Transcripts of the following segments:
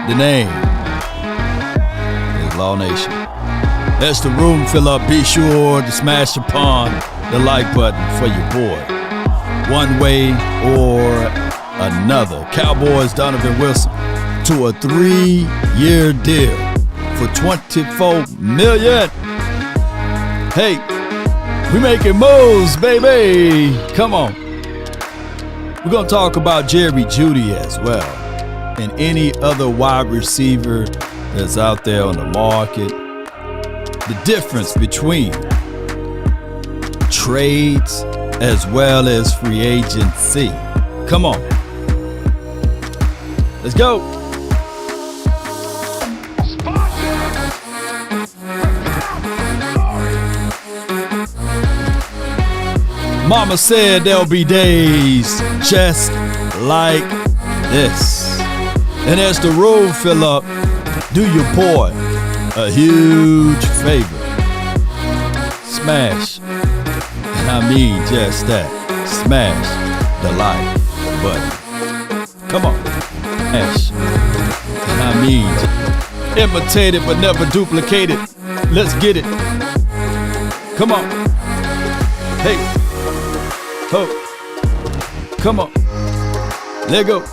The name is Law Nation. As the room fill up, be sure to smash upon the like button for your boy. One way or another. Cowboys Donovan Wilson to a 3-year deal for $24 million. Hey, we making moves, baby. Come on. We're going to talk about Jerry Jeudy as well, and any other wide receiver that's out there on the market. The difference between trades as well as free agency. Come on. Let's go. Mama said there'll be days just like this. And as the room fill up, do your boy a huge favor. Smash, and I mean just that, smash the like button. Come on, smash, and I mean imitate it but never duplicate it. Let's get it. Come on. Hey, ho, come on. Let go.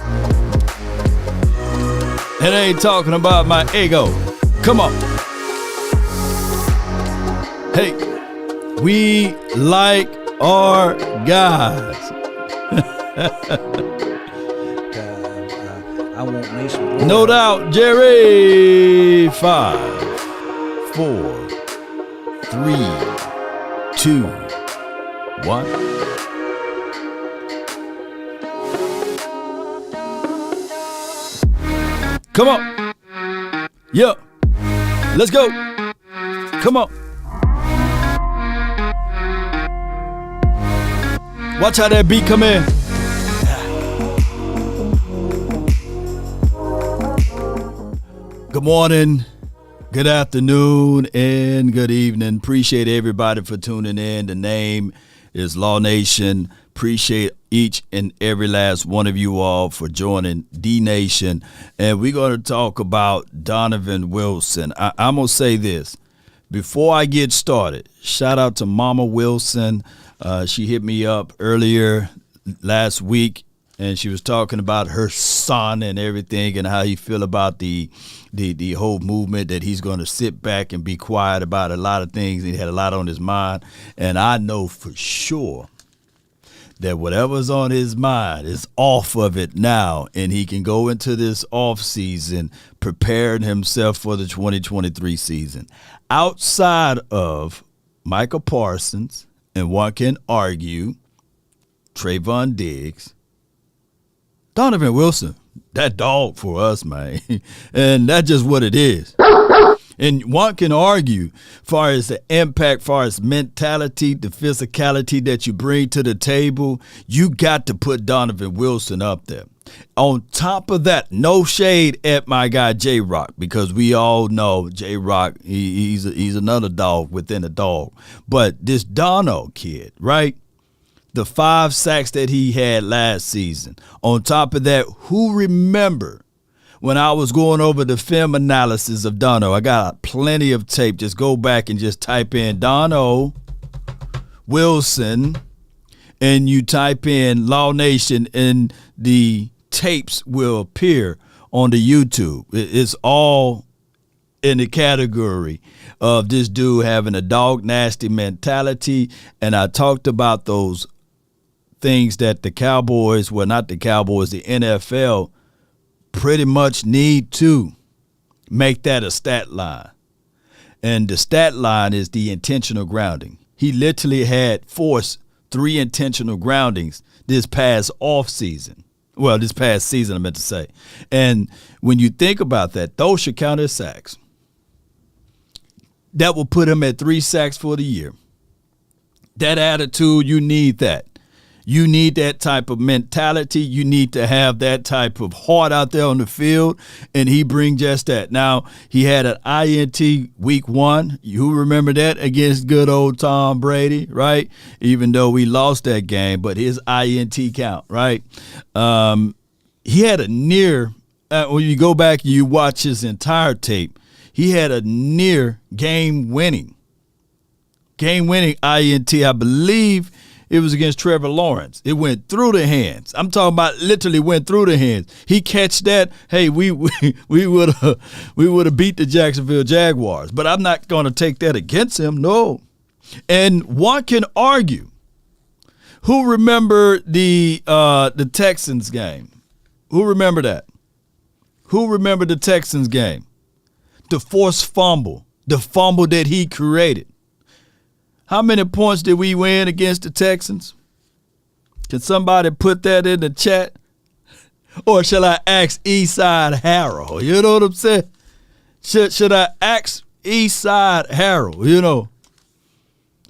And I ain't talking about my ego. Come on. Hey, we like our guys. I want me some. No doubt, Jerry. 5, 4, 3, 2, 1. Come on. Yeah. Let's go. Come on. Watch how that beat come in. Good morning, good afternoon, and good evening. Appreciate everybody for tuning in. The name is Law Nation. Appreciate each and every last one of you all for joining D Nation. And we're going to talk about Donovan Wilson. I'm going to say this. Before I get started, shout out to Mama Wilson. She hit me up earlier last week, and she was talking about her son and everything and how he feel about the whole movement, that he's going to sit back and be quiet about a lot of things. He had a lot on his mind. And I know for sure that whatever's on his mind is off of it now, and he can go into this off season preparing himself for the 2023 season. Outside of Micah Parsons, and one can argue Trayvon Diggs, Donovan Wilson, that dog for us, man. And that's just what it is. And one can argue far as the impact, far as mentality, the physicality that you bring to the table, you got to put Donovan Wilson up there. On top of that, no shade at my guy J-Rock, because we all know J-Rock, he's another dog within a dog. But this Dono kid, right? The 5 sacks that he had last season. On top of that, who remember when I was going over the film analysis of Dono? I got plenty of tape. Just go back and just type in Dono Wilson, and you type in Law Nation, and the tapes will appear on the YouTube. It's all in the category of this dude having a dog nasty mentality. And I talked about those things that the Cowboys, well, not the Cowboys, the NFL pretty much need to make that a stat line. And the stat line is the intentional grounding. He literally had forced 3 intentional groundings this past season, I meant to say. And when you think about that, those should count as sacks. That will put him at 3 sacks for the year. That attitude, you need that. You need that type of mentality. You need to have that type of heart out there on the field, and he brings just that. Now, he had an INT week 1. You remember that against good old Tom Brady, right? Even though we lost that game, but his INT count, right? He had a near when you go back and you watch his entire tape, he had a near game-winning INT. I believe it was against Trevor Lawrence. It went through the hands. I'm talking about literally went through the hands. He catch that, hey, we would have beat the Jacksonville Jaguars. But I'm not going to take that against him, no. And one can argue. Who remember the Texans game? Who remember that? Who remember the Texans game? The forced fumble, the fumble that he created. How many points did we win against the Texans? Can somebody put that in the chat? Or shall I ask Eastside Harold? You know what I'm saying? Should I ask Eastside Harold? You know,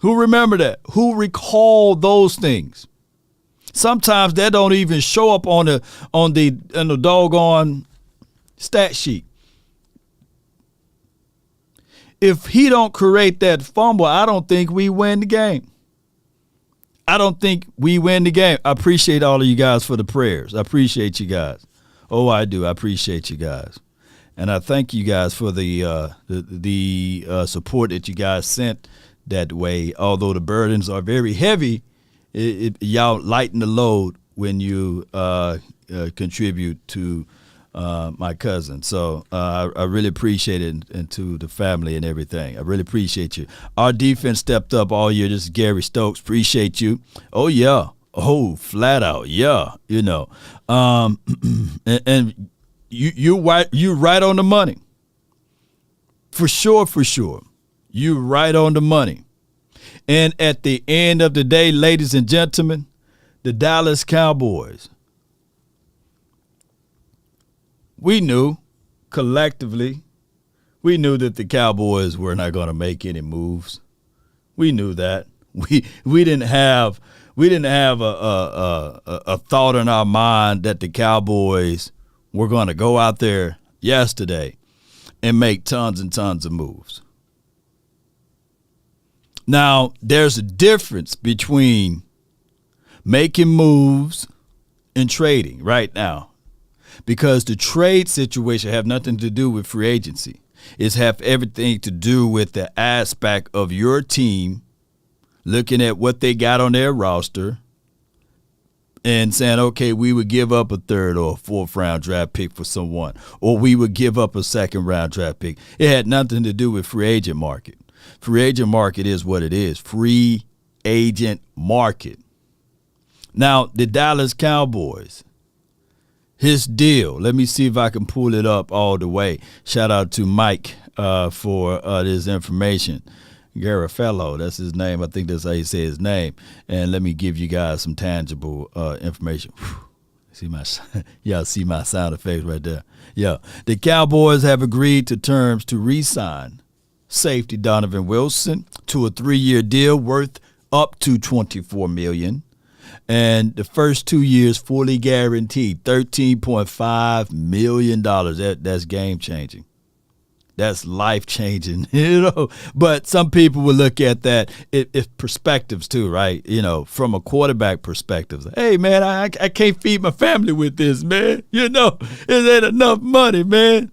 who remember that? Who recall those things? Sometimes that don't even show up on the doggone stat sheet. If he don't create that fumble, I don't think we win the game. I don't think we win the game. I appreciate all of you guys for the prayers. I appreciate you guys. Oh, I do. I appreciate you guys. And I thank you guys for the support that you guys sent that way. Although the burdens are very heavy, y'all lighten the load when you contribute to my cousin. So I really appreciate it, and to the family and everything. I really appreciate you. Our defense stepped up all year. This is Gary Stokes. Appreciate you. Oh, yeah. Oh, flat out. Yeah. You know. And you're right on the money. For sure. You're right on the money. And at the end of the day, ladies and gentlemen, the Dallas Cowboys, we knew collectively, we knew that the Cowboys were not going to make any moves. We knew that. We didn't have a thought in our mind that the Cowboys were going to go out there yesterday and make tons and tons of moves. Now, there's a difference between making moves and trading right now. Because the trade situation have nothing to do with free agency. It's have everything to do with the aspect of your team looking at what they got on their roster and saying, okay, we would give up a third or a fourth round draft pick for someone, or we would give up a second round draft pick. It had nothing to do with free agent market. Free agent market is what it is. Free agent market. Now, the Dallas Cowboys, his deal, let me see if I can pull it up all the way. Shout out to Mike for this information. Garofalo, that's his name. I think that's how you say his name. And let me give you guys some tangible information. Y'all see my sound effects right there. Yeah. The Cowboys have agreed to terms to re-sign safety Donovan Wilson to a 3-year deal worth up to $24 million. And the first 2 years fully guaranteed, $13.5 million. That's game changing. That's life changing, you know. But some people will look at that if perspectives too, right? You know, from a quarterback perspective. Hey, man, I can't feed my family with this, man. You know, it ain't enough money, man.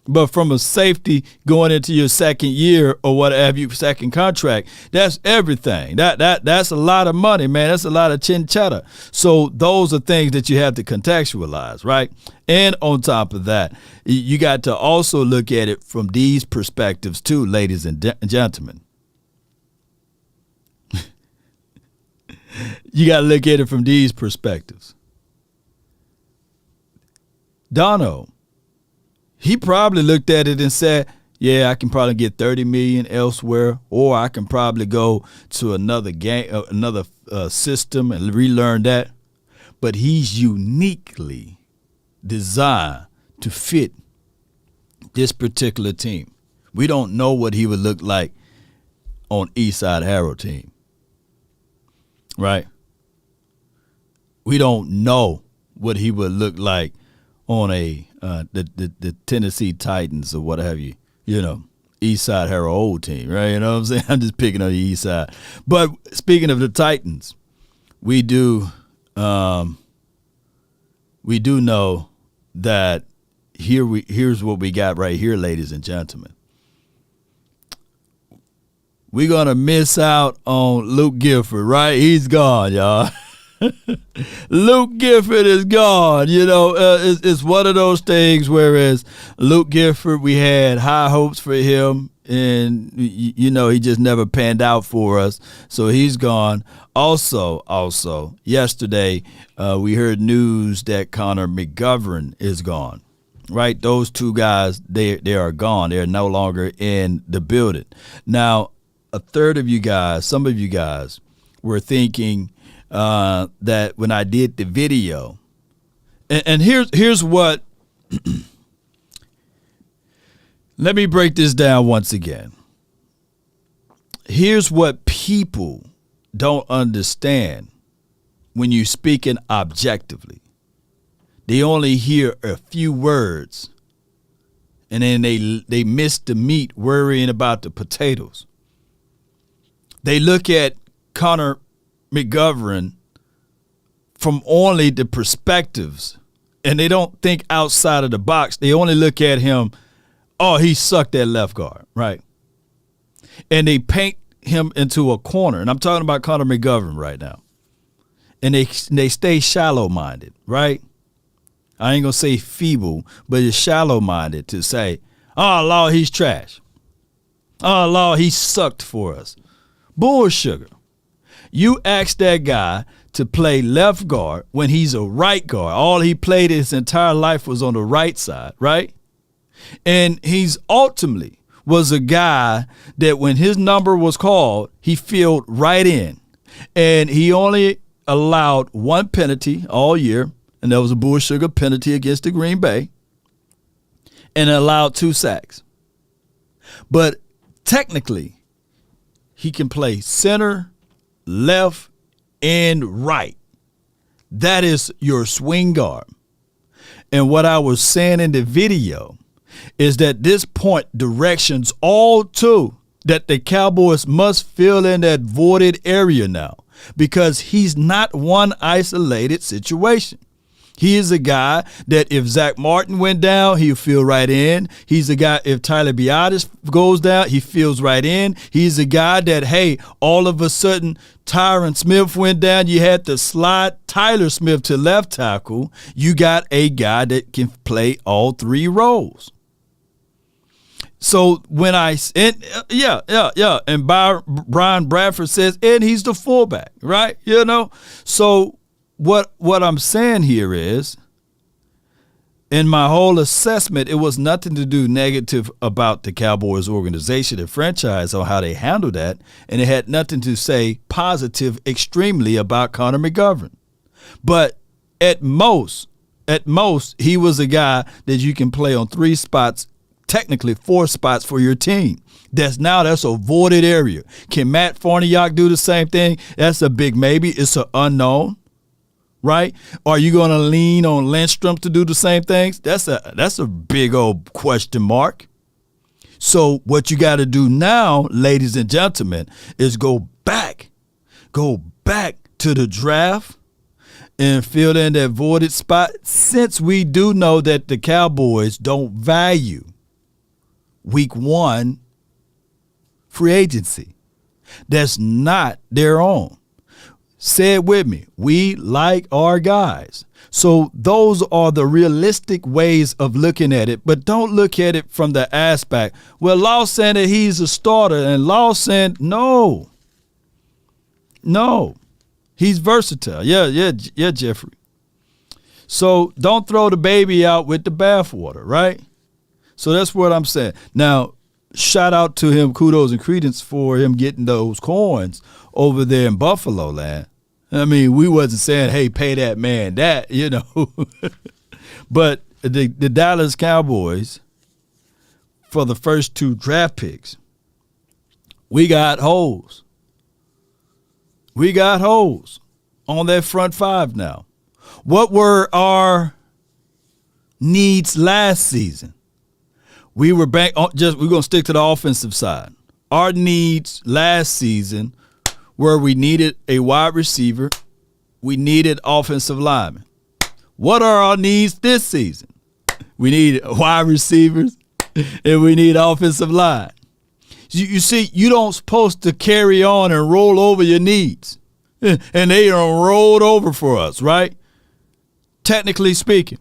But from a safety going into your second year or whatever, your second contract, that's everything. That's a lot of money, man. That's a lot of chin cheddar. So those are things that you have to contextualize, right? And on top of that, you got to also look at it from these perspectives too, ladies and gentlemen. You got to look at it from these perspectives. Dono, he probably looked at it and said, yeah, I can probably get $30 million elsewhere, or I can probably go to another game, another system and relearn that. But he's uniquely designed to fit this particular team. We don't know what he would look like on Eastside Harold team, right? We don't know what he would look like on the Tennessee Titans or what have you, you know, Eastside Harold old team, right? You know what I'm saying? I'm just picking on the East Side. But speaking of the Titans, we do know that here's what we got right here, ladies and gentlemen. We're going to miss out on Luke Gifford, right? He's gone, y'all. Luke Gifford is gone. It's one of those things, whereas Luke Gifford, we had high hopes for him, and, he just never panned out for us. So he's gone. Also, yesterday, we heard news that Connor McGovern is gone. Right? Those two guys, they are gone. They're no longer in the building. Now, a third of you guys, some of you guys, were thinking that when I did the video, and here's what, let me break this down once again. Here's what people don't understand when you're speaking objectively. They only hear a few words, and then they miss the meat worrying about the potatoes. They look at Connor McGovern from only the perspectives, and they don't think outside of the box. They only look at him, oh, he sucked at left guard, right? And they paint him into a corner, and I'm talking about Connor McGovern right now. And they stay shallow-minded, right? I ain't going to say feeble, but it's shallow-minded to say, oh, Lord, he's trash. Oh, Lord, he sucked for us. Bull sugar. You ask that guy to play left guard when he's a right guard. All he played his entire life was on the right side, right? And he's ultimately was a guy that when his number was called, he filled right in. And he only allowed one penalty all year, and that was a bull sugar penalty against the Green Bay, and allowed 2 sacks. But technically, he can play center, left, and right. That is your swing guard. And what I was saying in the video is that this point directions all to that the Cowboys must fill in that voided area now, because he's not one isolated situation. He is a guy that if Zach Martin went down, he'll fill right in. He's a guy, if Tyler Biadasz goes down, he fills right in. He's a guy that, hey, all of a sudden Tyron Smith went down. You had to slide Tyler Smith to left tackle. You got a guy that can play all 3 roles. So when and Brian Bradford says, and he's the fullback, right? So what I'm saying here is, in my whole assessment, it was nothing to do negative about the Cowboys organization and franchise or how they handled that, and it had nothing to say positive extremely about Connor McGovern. But at most, he was a guy that you can play on 3 spots, technically 4 spots for your team. That's a voided area. Can Matt Farniok do the same thing? That's a big maybe. It's an unknown. Right? Are you going to lean on Lindstrom to do the same things? That's a big old question mark. So what you got to do now, ladies and gentlemen, is go back to the draft and fill in that voided spot, since we do know that the Cowboys don't value week 1 free agency. That's not their own. Say it with me. We like our guys. So those are the realistic ways of looking at it, but don't look at it from the aspect, well, Law saying that he's a starter, and Law saying, no, he's versatile. Yeah, Jeffrey. So don't throw the baby out with the bathwater, right? So that's what I'm saying. Now, shout out to him, kudos and credence for him getting those coins over there in Buffalo land. I mean, we wasn't saying, hey, pay that man that, But the Dallas Cowboys, for the first 2 draft picks, we got holes. We got holes on that front 5 now. What were our needs last season? We were we're going to stick to the offensive side. Our needs last season were we needed a wide receiver, we needed offensive linemen. What are our needs this season? We need wide receivers, and we need offensive line. You see, you don't supposed to carry on and roll over your needs. And they are rolled over for us, right? Technically speaking.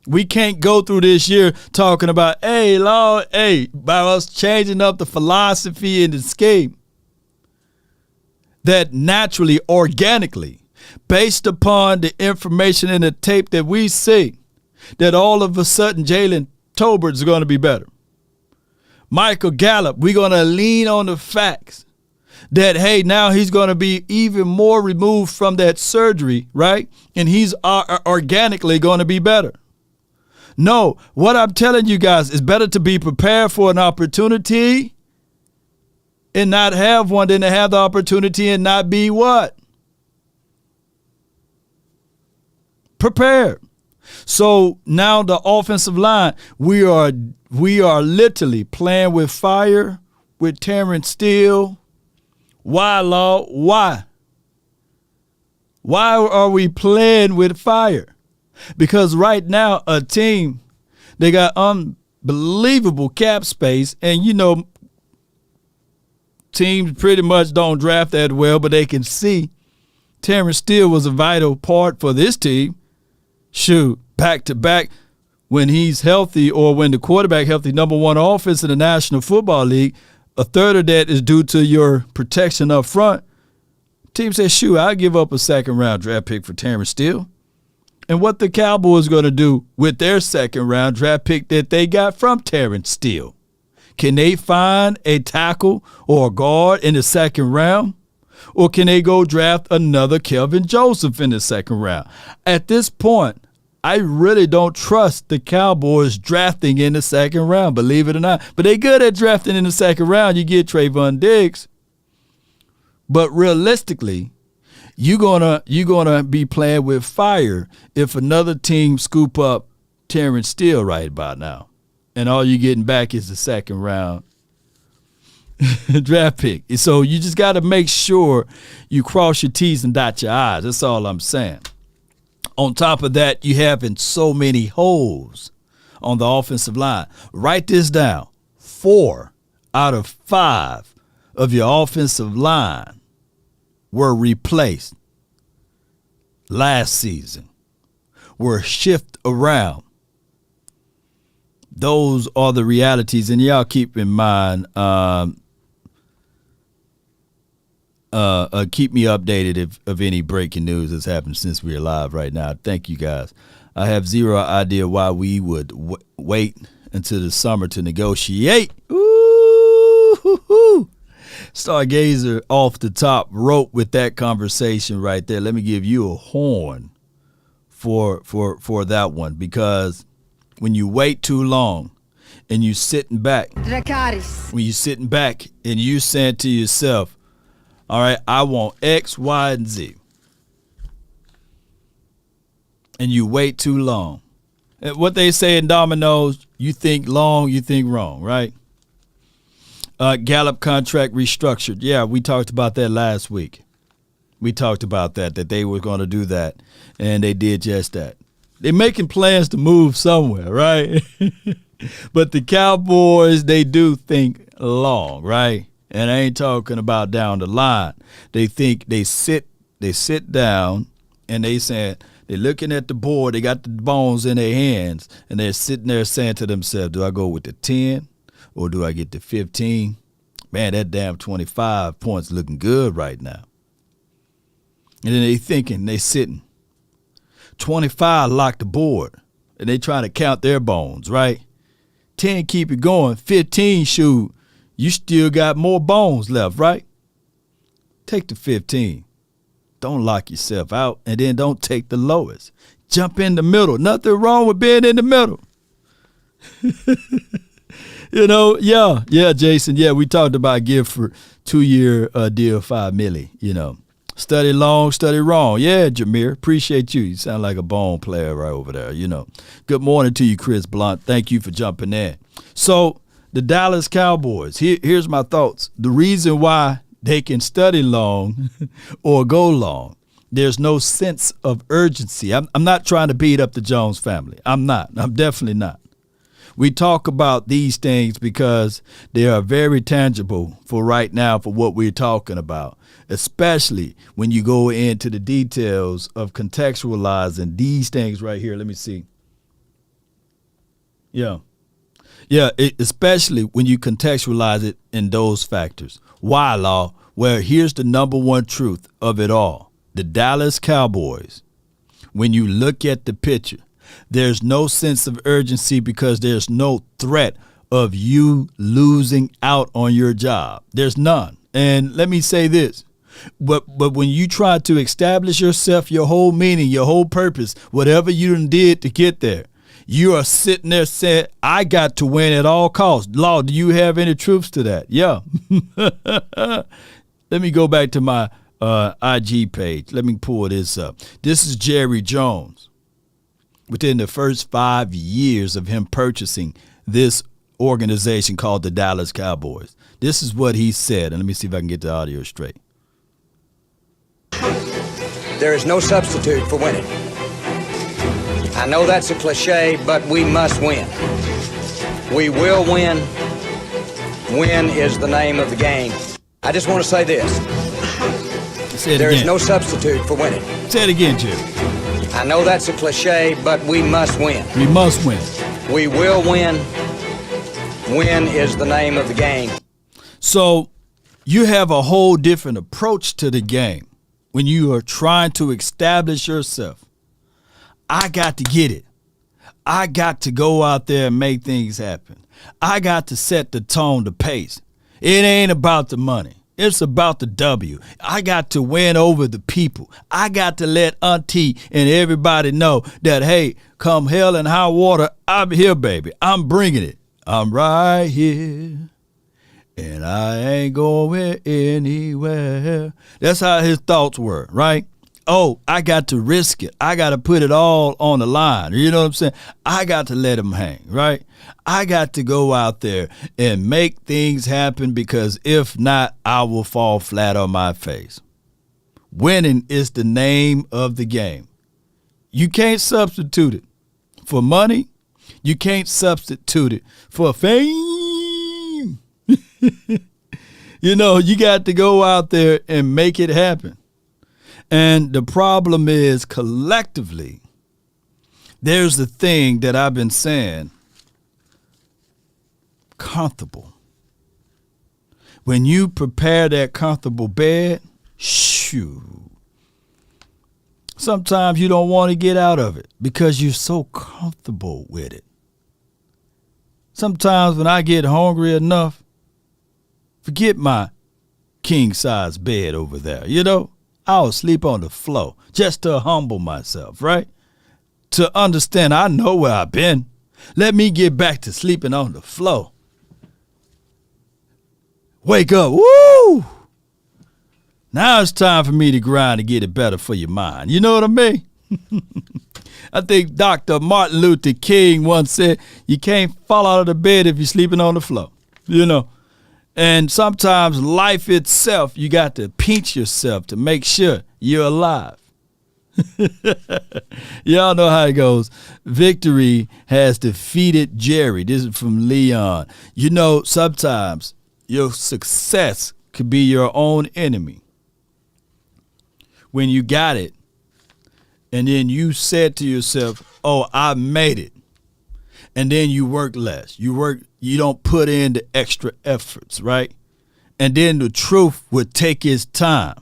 We can't go through this year talking about, hey, Lord, hey, by us changing up the philosophy and the scheme. That naturally, organically, based upon the information in the tape that we see, that all of a sudden Jalen Tolbert is going to be better. Michael Gallup, we're going to lean on the facts that, hey, now he's going to be even more removed from that surgery, right? And he's organically going to be better. No, what I'm telling you guys is better to be prepared for an opportunity and not have one than to have the opportunity and not be what? Prepared. So now the offensive line, we are literally playing with fire with Terrence Steele. Why, Lord? Why? Why are we playing with fire? Because right now a team, they got unbelievable cap space, and you know, teams pretty much don't draft that well, but they can see Terrence Steele was a vital part for this team. Shoot, back to back when he's healthy or when the quarterback healthy, number one offense in the National Football League. A third of that is due to your protection up front. Team says, shoot, I'll give up a second-round draft pick for Terrence Steele. And what the Cowboys going to do with their second-round draft pick that they got from Terrence Steele? Can they find a tackle or a guard in the second round? Or can they go draft another Kelvin Joseph in the second round? At this point, I really don't trust the Cowboys drafting in the second round, believe it or not. But they good at drafting in the second round. You get Trayvon Diggs. But realistically, you're gonna be playing with fire if another team scoop up Terrence Steele right about now. And all you're getting back is the second round draft pick. So you just got to make sure you cross your T's and dot your I's. That's all I'm saying. On top of that, you having so many holes on the offensive line. Write this down. 4 out of 5 of your offensive line were replaced last season, were shifted around. Those are the realities, and y'all keep in mind, keep me updated if any breaking news has happened since we're live right now. Thank you, guys. I have zero idea why we would wait until the summer to negotiate. Ooh, Stargazer off the top rope with that conversation right there. Let me give you a horn for that one, because when you wait too long and you sitting back, when you sitting back and you saying to yourself, all right, I want X, Y, and Z, and you wait too long. And what they say in dominoes, you think long, you think wrong, right? Gallup contract restructured. Yeah, we talked about that last week. We talked about that they were going to do that, and they did just that. They're making plans to move somewhere, right? But the Cowboys, they do think long, right? And I ain't talking about down the line. They think they sit down, and they saying, they're looking at the board, they got the bones in their hands, and they're sitting there saying to themselves, do I go with the 10 or do I get the 15? Man, that damn 25 points looking good right now. And then they thinking, they sitting. 25 lock the board, and they trying to count their bones, right? 10 keep it going. 15 shoot, you still got more bones left, right? Take the 15. Don't lock yourself out, and then don't take the lowest. Jump in the middle. Nothing wrong with being in the middle. You know, yeah, Jason. Yeah, we talked about Gifford 2-year deal, $5 million. You know, study long, study wrong. Yeah, Jameer, appreciate you. You sound like a bone player right over there. You know, good morning to you, Chris Blunt. Thank you for jumping in. So the Dallas Cowboys. Here's my thoughts. The reason why they can study long or go long, there's no sense of urgency. I'm not trying to beat up the Jones family. I'm not. I'm definitely not. We talk about these things because they are very tangible for right now for what we're talking about, especially when you go into the details of contextualizing these things right here. Let me see. Yeah, especially when you contextualize it in those factors. Why, Law? Well, here's the number one truth of it all. The Dallas Cowboys, when you look at the picture, there's no sense of urgency because there's no threat of you losing out on your job. There's none. And let me say this. But when you try to establish yourself, your whole meaning, your whole purpose, whatever you done did to get there, you are sitting there saying, I got to win at all costs. Law, do you have any truths to that? Yeah. Let me go back to my IG page. Let me pull this up. This is Jerry Jones. Within the first 5 years of him purchasing this organization called the Dallas Cowboys, this is what he said. And let me see if I can get the audio straight. There is no substitute for winning. I know that's a cliche, but we must win. We will win. Win is the name of the game. I just want to say this. There is no substitute for winning. Say it again, Jerry. I know that's a cliche, but we must win. We must win. We will win. Win is the name of the game. So you have a whole different approach to the game when you are trying to establish yourself. I got to get it. I got to go out there and make things happen. I got to set the tone, the pace. It ain't about the money. It's about the W. I got to win over the people. I got to let Auntie and everybody know that, hey, come hell and high water, I'm here, baby. I'm bringing it. I'm right here, and I ain't going anywhere. That's how his thoughts were, right? Oh, I got to risk it. I got to put it all on the line. You know what I'm saying? I got to let him hang, right? I got to go out there and make things happen because if not, I will fall flat on my face. Winning is the name of the game. You can't substitute it for money. You can't substitute it for fame. You know, you got to go out there and make it happen. And the problem is collectively, there's the thing that I've been saying, comfortable. When you prepare that comfortable bed, shoo. Sometimes you don't want to get out of it because you're so comfortable with it. Sometimes when I get hungry enough, forget my king size bed over there, you know. I'll sleep on the floor just to humble myself, right? To understand I know where I've been. Let me get back to sleeping on the floor. Wake up. Woo! Now it's time for me to grind to get it better for your mind. You know what I mean? I think Dr. Martin Luther King once said, you can't fall out of the bed if you're sleeping on the floor. You know? And sometimes life itself, you got to pinch yourself to make sure you're alive. Y'all know how it goes. Victory has defeated Jerry. This is from Leon. You know, sometimes your success could be your own enemy. When you got it, and then you said to yourself, oh, I made it. And then you work less. You don't put in the extra efforts, right? And then the truth would take its time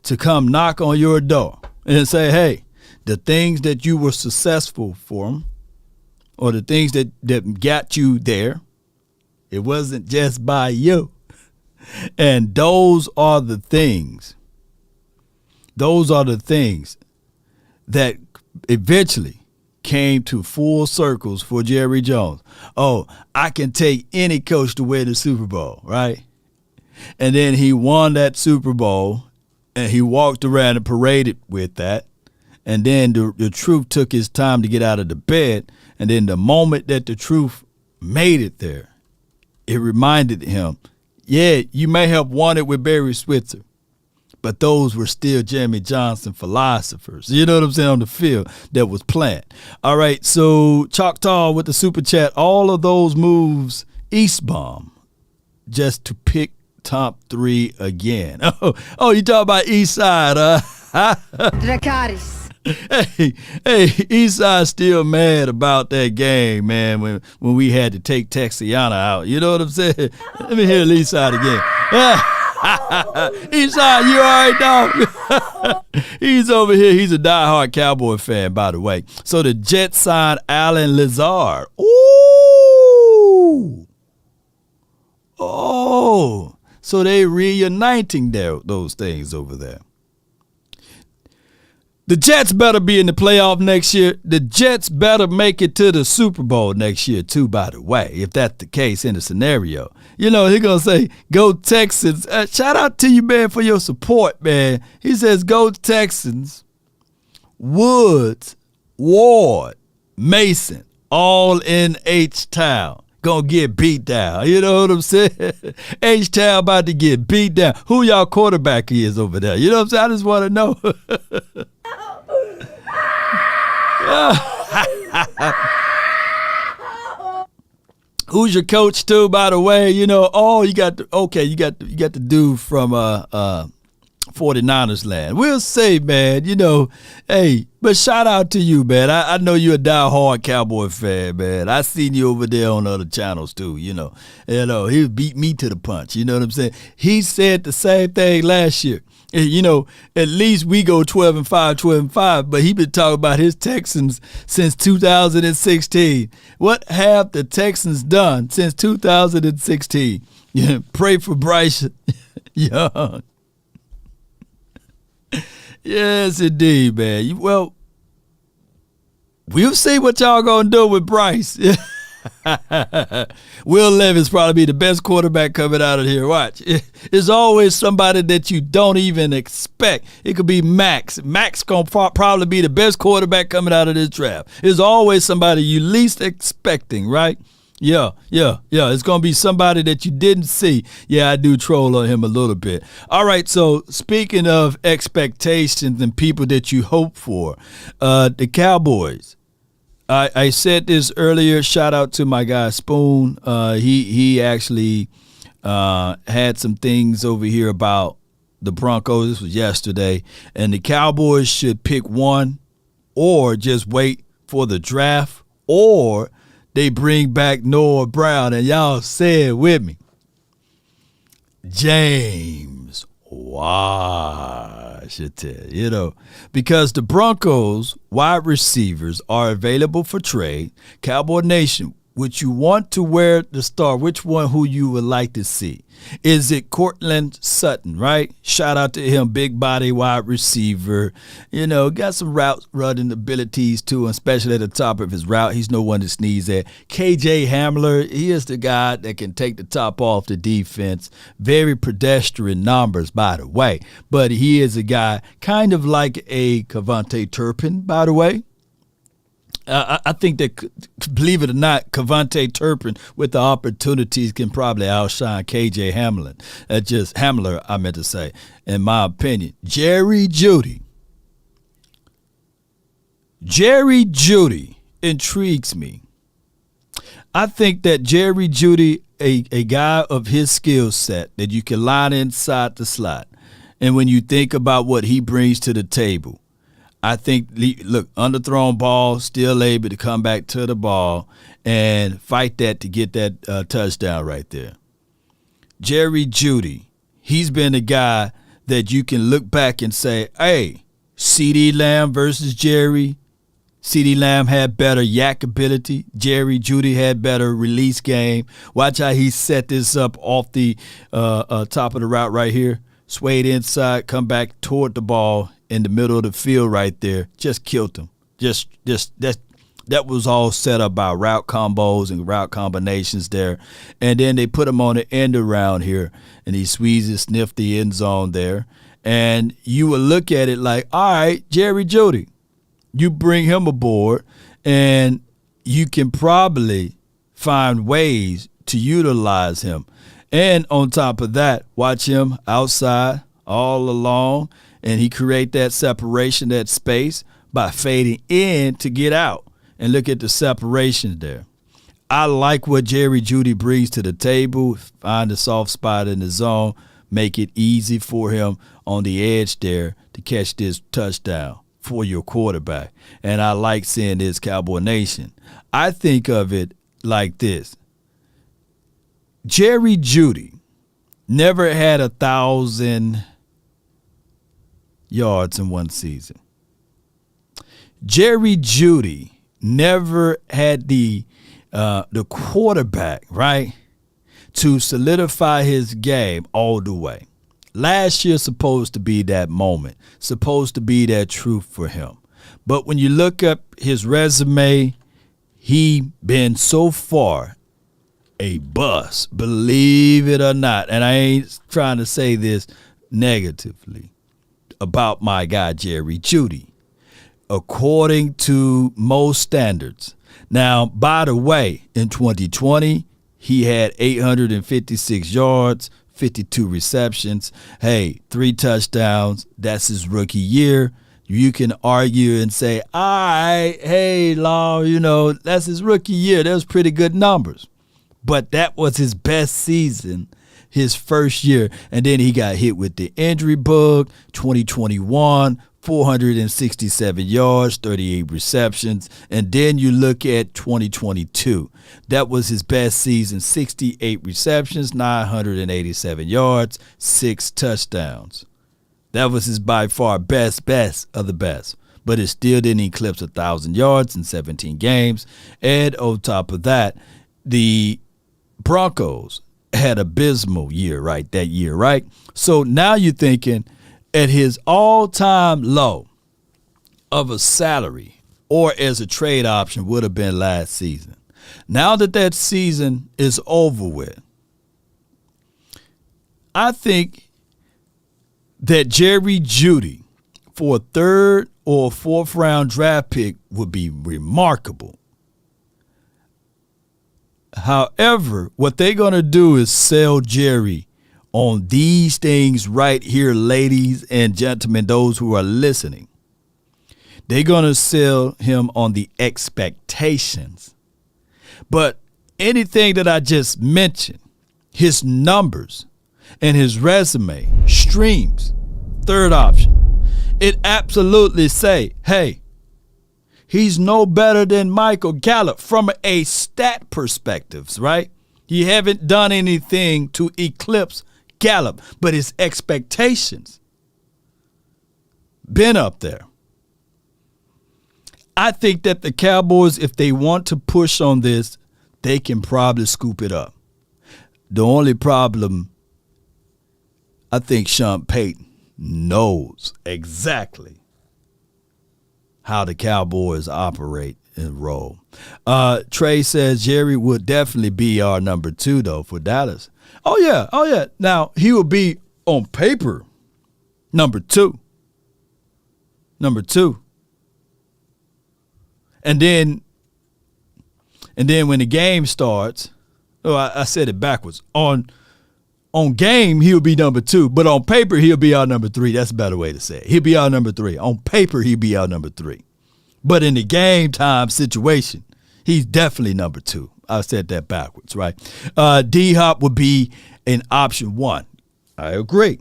to come knock on your door and say, hey, the things that you were successful for, or the things that got you there, it wasn't just by you. And those are the things that eventually came to full circles for Jerry Jones. Oh, I can take any coach to win the Super Bowl, right? And then he won that Super Bowl, and he walked around and paraded with that. And then the truth took his time to get out of the bed. And then the moment that the truth made it there, it reminded him, yeah, you may have won it with Barry Switzer, But those were still Jimmy Johnson philosophers. You know what I'm saying, on the field that was playing. All right, so Choctaw with the super chat. All of those moves, East Bomb, just to pick top 3 again. Oh, you talk about East Side, Dracarys. Hey, Eastside still mad about that game, man, when we had to take Texiana out. You know what I'm saying? Let me hear Eastside again. Eastside, you all right, dog? He's over here. He's a diehard Cowboy fan, by the way. So the Jets signed Alan Lazard. Ooh. Oh. So they reuniting those things over there. The Jets better be in the playoff next year. The Jets better make it to the Super Bowl next year, too, by the way, if that's the case in the scenario. You know, he's going to say, go Texans. Shout out to you, man, for your support, man. He says, go Texans. Woods, Ward, Mason, all in H-Town. Gonna get beat down. You know what I'm saying? H-Town about to get beat down. Who y'all quarterback is over there? You know what I'm saying? I just want to know. Who's your coach too, by the way? You know, you got the dude from 49ers land. We'll say, man, you know, hey, but shout out to you, man. I know you're a diehard Cowboy fan, man. I seen you over there on other channels too, you know. He beat me to the punch, you know what I'm saying? He said the same thing last year. You know, at least we go 12-5, but he been talking about his Texans since 2016. What have the Texans done since 2016? Yeah, pray for Bryce Young. Yes, indeed, man. Well, we'll see what y'all gonna do with Bryce. Will Levis probably be the best quarterback coming out of here. Watch. It's always somebody that you don't even expect. It could be Max. Max gonna probably be the best quarterback coming out of this draft. It's always somebody you least expecting, right? Yeah. It's going to be somebody that you didn't see. Yeah, I do troll on him a little bit. All right, so speaking of expectations and people that you hope for, the Cowboys. I said this earlier. Shout out to my guy Spoon. He actually had some things over here about the Broncos. This was yesterday. And the Cowboys should pick one or just wait for the draft, or they bring back Noah Brown, and y'all say it with me. James Washington, you know, because the Broncos wide receivers are available for trade. Cowboy Nation, would you want to wear the star? Which one who you would like to see? Is it Cortland Sutton, right? Shout out to him, big body wide receiver. You know, got some route running abilities too, especially at the top of his route. He's no one to sneeze at. KJ Hamler, he is the guy that can take the top off the defense. Very pedestrian numbers, by the way. But he is a guy kind of like a Cavante Turpin, by the way. I think that, believe it or not, Cavante Turpin with the opportunities can probably outshine KJ Hamler. Hamler, I meant to say, in my opinion. Jerry Jeudy intrigues me. I think that Jerry Jeudy, a guy of his skill set that you can line inside the slot, and when you think about what he brings to the table, I think, look, underthrown ball, still able to come back to the ball and fight that to get that touchdown right there. Jerry Jeudy, he's been a guy that you can look back and say, hey, CeeDee Lamb versus Jerry. CeeDee Lamb had better yak ability. Jerry Jeudy had better release game. Watch how he set this up off the top of the route right here. Swayed inside, come back toward the ball in the middle of the field right there. Just killed him. That was all set up by route combos and route combinations there. And then they put him on the end around here, and he sniffed the end zone there. And you would look at it like, all right, Jerry Jeudy, you bring him aboard, and you can probably find ways to utilize him. And on top of that, watch him outside all along, and he create that separation, that space, by fading in to get out. And look at the separation there. I like what Jerry Jeudy brings to the table. Find a soft spot in the zone, make it easy for him on the edge there to catch this touchdown for your quarterback. And I like seeing this, Cowboy Nation. I think of it like this. Jerry Jeudy never had 1,000 yards in one season. Jerry Jeudy never had the quarterback, right, to solidify his game all the way. Last year supposed to be that moment, supposed to be that truth for him. But when you look up his resume, he been so far a bust, believe it or not. And I ain't trying to say this negatively about my guy Jerry Jeudy. According to most standards. Now, by the way, in 2020, he had 856 yards, 52 receptions. Hey, 3 touchdowns. That's his rookie year. You can argue and say, all right, hey, Law, that's his rookie year. Those pretty good numbers. But that was his best season, his first year. And then he got hit with the injury bug, 2021, 467 yards, 38 receptions. And then you look at 2022. That was his best season, 68 receptions, 987 yards, 6 touchdowns. That was his by far best of the best. But it still didn't eclipse 1,000 yards in 17 games. And on top of that, the Broncos had an abysmal year, that year, right? So now you're thinking at his all-time low of a salary or as a trade option would have been last season. Now that season is over with, I think that Jerry Jeudy for a 3rd or 4th round draft pick would be remarkable. However, what they're going to do is sell Jerry on these things right here, ladies and gentlemen, those who are listening. They're going to sell him on the expectations. But anything that I just mentioned, his numbers and his resume, streams, 3rd option, it absolutely say, hey, he's no better than Michael Gallup from a stat perspective, right? He haven't done anything to eclipse Gallup, but his expectations been up there. I think that the Cowboys, if they want to push on this, they can probably scoop it up. The only problem, I think Sean Payton knows exactly how the Cowboys operate and roll. Trey says Jerry would definitely be our number 2, though, for Dallas. Oh, yeah. Now, he will be, on paper, number 2. And then when the game starts, I said it backwards. On game, he'll be number 2, but on paper, he'll be our number 3. That's a better way to say it. He'll be our number 3. On paper, he'll be our number 3. But in the game time situation, he's definitely number 2. I said that backwards, right? D-Hop would be an option 1. I agree.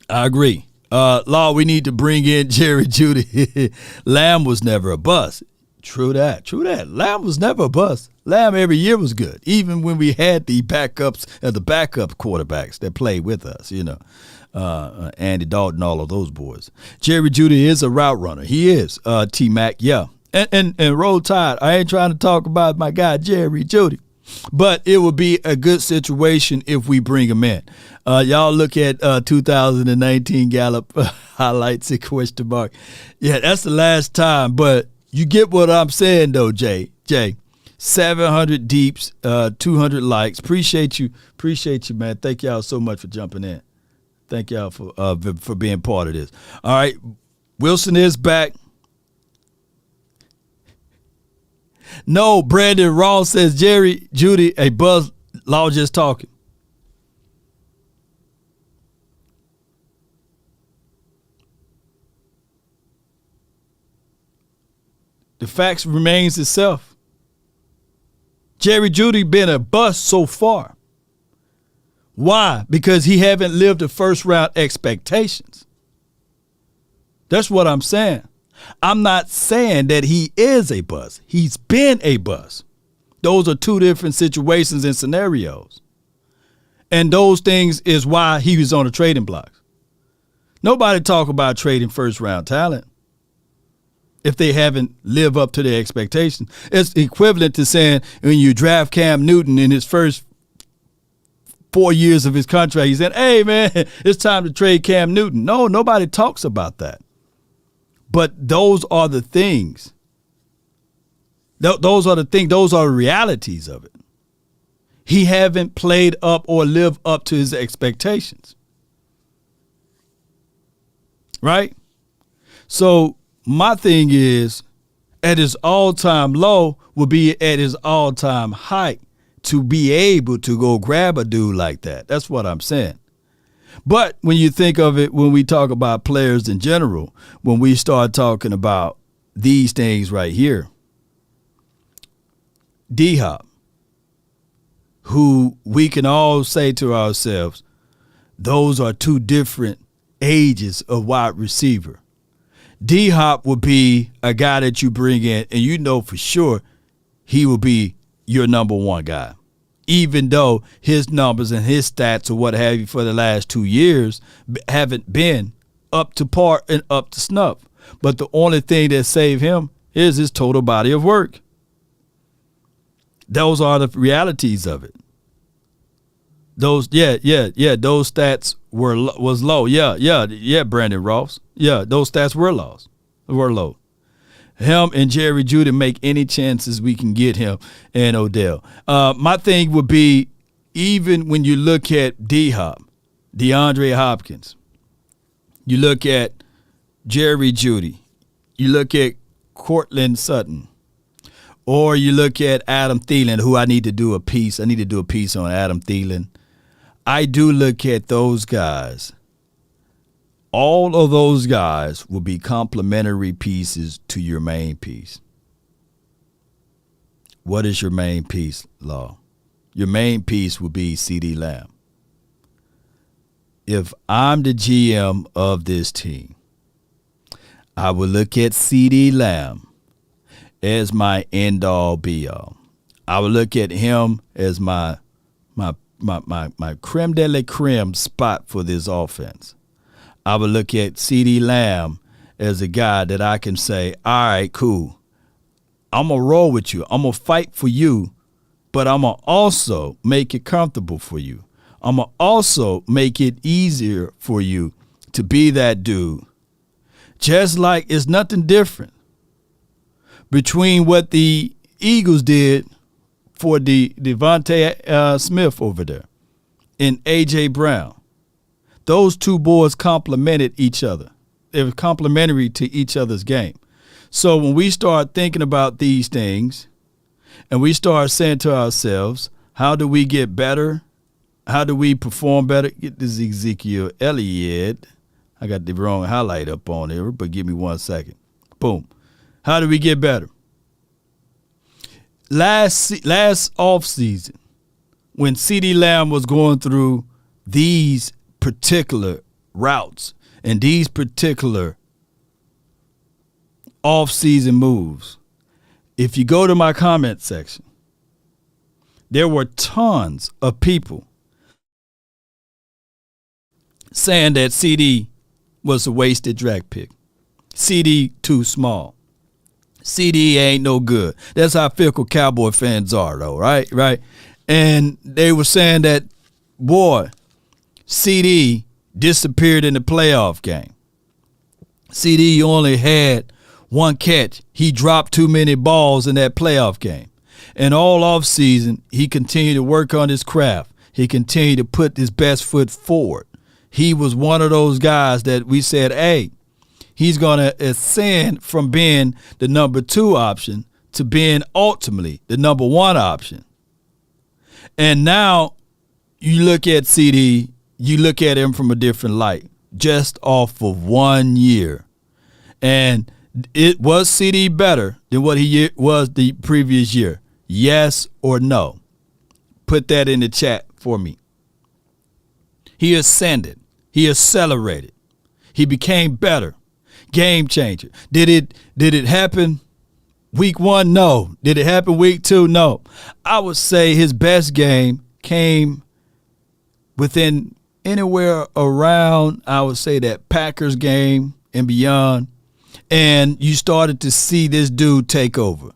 Law, we need to bring in Jerry Jeudy. Lamb was never a bust. True that. Lamb was never a bust. Lamb every year was good, even when we had the backups and the backup quarterbacks that played with us, Andy Dalton, all of those boys. Jerry Jeudy is a route runner. He is, T-Mac, yeah. And Roll Tide, I ain't trying to talk about my guy Jerry Jeudy, but it would be a good situation if we bring him in. Y'all look at 2019 Gallup highlights, question mark. Yeah, that's the last time, but you get what I'm saying, though, Jay. 700 deeps, 200 likes. Appreciate you, man. Thank y'all so much for jumping in. Thank y'all for being part of this. All right, Wilson is back. No, Brandon Ross says Jerry Jeudy a buzz. Law just talking. The facts remains itself. Jerry Jeudy been a bust so far. Why? Because he haven't lived the first round expectations. That's what I'm saying. I'm not saying that he is a bust. He's been a bust. Those are two different situations and scenarios. And those things is why he was on the trading blocks. Nobody talk about trading first round talent if they haven't lived up to their expectations. It's equivalent to saying when you draft Cam Newton in his first 4 years of his contract, he said, hey, man, it's time to trade Cam Newton. No, nobody talks about that. But those are the things. Those are the things. Those are the realities of it. He haven't played up or lived up to his expectations. Right? So my thing is, at his all-time low will be at his all-time height to be able to go grab a dude like that. That's what I'm saying. But when you think of it, when we talk about players in general, when we start talking about these things right here, D-Hop, who we can all say to ourselves, those are two different ages of wide receiver. D-Hop will be a guy that you bring in, and you know for sure he will be your number one guy, even though his numbers and his stats or what have you for the last 2 years haven't been up to par and up to snuff. But the only thing that saved him is his total body of work. Those are the realities of it. Those, those stats was low. Yeah, Brandon Ross. Yeah, those stats were low. Him and Jerry Jeudy make any chances we can get him and Odell. My thing would be, even when you look at D-Hop, DeAndre Hopkins, you look at Jerry Jeudy, you look at Cortland Sutton, or you look at Adam Thielen, who I need to do a piece. I need to do a piece on Adam Thielen. I do look at those guys. All of those guys will be complementary pieces to your main piece. What is your main piece, Law? Your main piece will be CeeDee Lamb. If I'm the GM of this team, I will look at CeeDee Lamb as my end-all, be-all. I will look at him as my creme de la creme spot for this offense. I would look at CeeDee Lamb as a guy that I can say, all right, cool. I'm going to roll with you. I'm going to fight for you, but I'm going to also make it comfortable for you. I'm going to also make it easier for you to be that dude. Just like it's nothing different between what the Eagles did for the Devontae Smith over there and A.J. Brown. Those two boys complemented each other. They were complementary to each other's game. So when we start thinking about these things and we start saying to ourselves, how do we get better? How do we perform better? Get this Ezekiel Elliott. I got the wrong highlight up on there, but give me 1 second. Boom. How do we get better? Last offseason, when CeeDee Lamb was going through these particular routes and these particular off-season moves, if you go to my comment section, there were tons of people saying that CD was a wasted draft pick. CD too small. CD ain't no good. That's how fickle Cowboy fans are, though, right? Right? And they were saying that, boy, CD disappeared in the playoff game. CD only had one catch. He dropped too many balls in that playoff game. And all offseason, he continued to work on his craft. He continued to put his best foot forward. He was one of those guys that we said, hey, he's going to ascend from being the number 2 option to being ultimately the number 1 option. And now you look at CD, you look at him from a different light, just off of 1 year. And It was CD better than what he was the previous year? Yes or no? Put that in the chat for me. He ascended. He accelerated. He became better. Game changer. Did it happen week 1? No. Did it happen week 2? No. I would say his best game came within anywhere around, I would say, that Packers game and beyond. And you started to see this dude take over.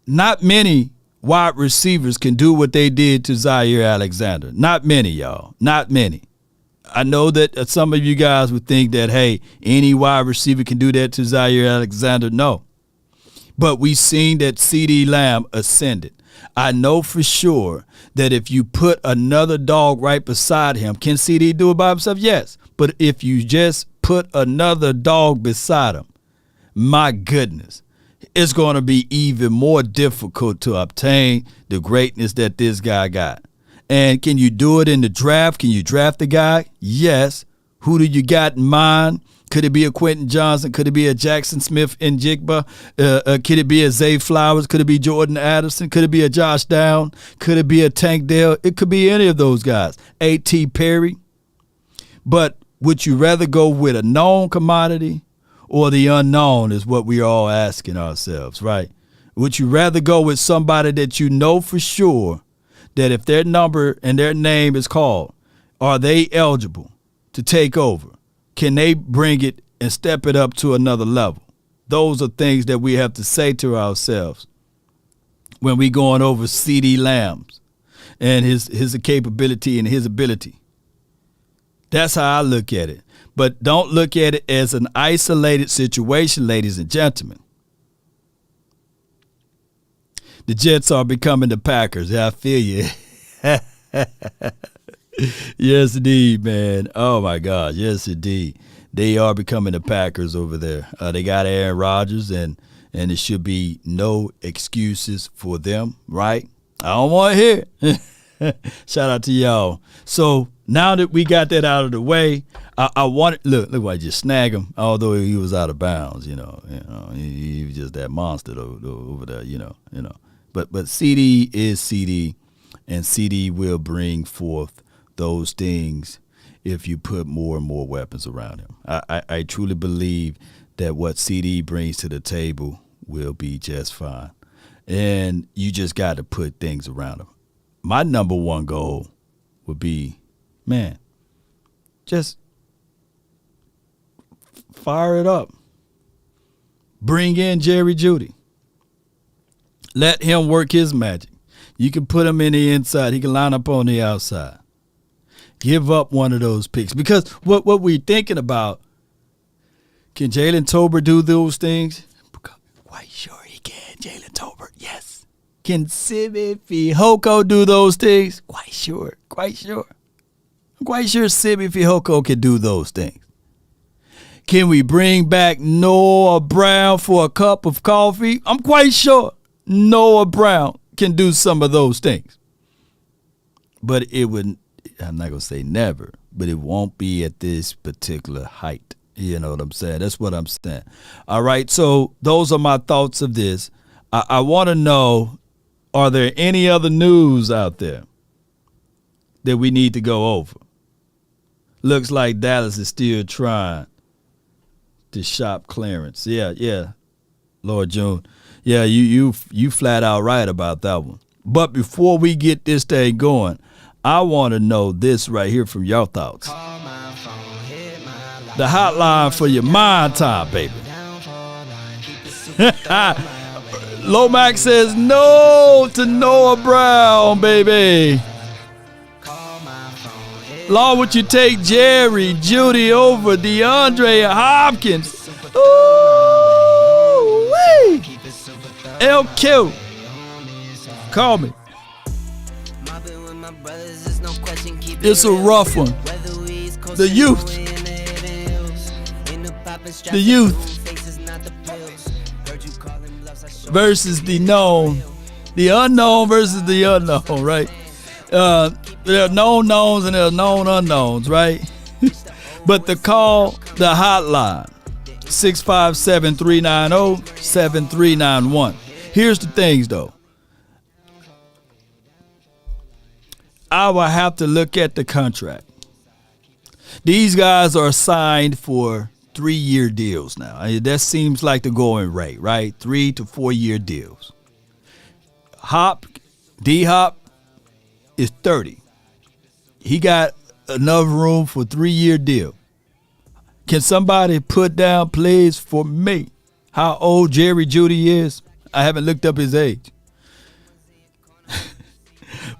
Not many wide receivers can do what they did to Zaire Alexander. Not many, y'all. Not many. I know that some of you guys would think that, hey, any wide receiver can do that to Zaire Alexander. No. But we've seen that CeeDee Lamb ascended. I know for sure that if you put another dog right beside him, can CeeDee do it by himself? Yes. But if you just put another dog beside him, my goodness, it's going to be even more difficult to obtain the greatness that this guy got. And can you do it in the draft? Can you draft the guy? Yes. Who do you got in mind? Could it be a Quentin Johnson? Could it be a Jackson Smith and Jigba? Could it be a Zay Flowers? Could it be Jordan Addison? Could it be a Josh Down? Could it be a Tank Dell? It could be any of those guys. A.T. Perry. But would you rather go with a known commodity or the unknown is what we're all asking ourselves, right? Would you rather go with somebody that you know for sure that if their number and their name is called, are they eligible to take over? Can they bring it and step it up to another level? Those are things that we have to say to ourselves when we going over CeeDee Lamb's and his capability and his ability. That's how I look at it. But don't look at it as an isolated situation, ladies and gentlemen. The Jets are becoming the Packers. Yeah, I feel you. Yes, indeed, man. Oh, my God. Yes, indeed. They are becoming the Packers over there. They got Aaron Rodgers, and there should be no excuses for them, right? I don't want to hear it. Shout out to y'all. So now that we got that out of the way, I want – look why I just snag him, although he was out of bounds, he was just that monster over there, you know. But CeeDee is CeeDee, and CeeDee will bring forth those things if you put more and more weapons around him. I truly believe that what CeeDee brings to the table will be just fine. And you just got to put things around him. My number one goal would be, man, just fire it up. Bring in Jerry Jeudy. Let him work his magic. You can put him in the inside. He can line up on the outside. Give up one of those picks. Because what we're thinking about, can Jalen Tolbert do those things? Quite sure he can, Jalen Tolbert. Yes. Can Simi Fehoko do those things? Quite sure. I'm quite sure Simi Fehoko can do those things. Can we bring back Noah Brown for a cup of coffee? I'm quite sure Noah Brown can do some of those things. But it would, I'm not going to say never, but it won't be at this particular height. You know what I'm saying? That's what I'm saying. All right, so those are my thoughts of this. I want to know, are there any other news out there that we need to go over? Looks like Dallas is still trying to shop clearance. Yeah, Lord June. Yeah, you flat out right about that one. But before we get this thing going, I want to know this right here from your thoughts. The hotline for your mind time, baby. Lomax says no to Noah Brown, baby. Law, would you take Jerry Jeudy over DeAndre Hopkins? Ooh-wee. LQ. Call me. It's a rough one. The youth versus the known. The unknown versus the unknown, right? There are known knowns and there are known unknowns, right? But the hotline, 657-390-7391. Here's the things, though. I will have to look at the contract. These guys are signed for 3-year deals now. That seems like the going rate, right? 3 to 4 year deals. D-Hop is 30. He got enough room for 3-year deal. Can somebody put down, please, for me, how old Jerry Jeudy is? I haven't looked up his age.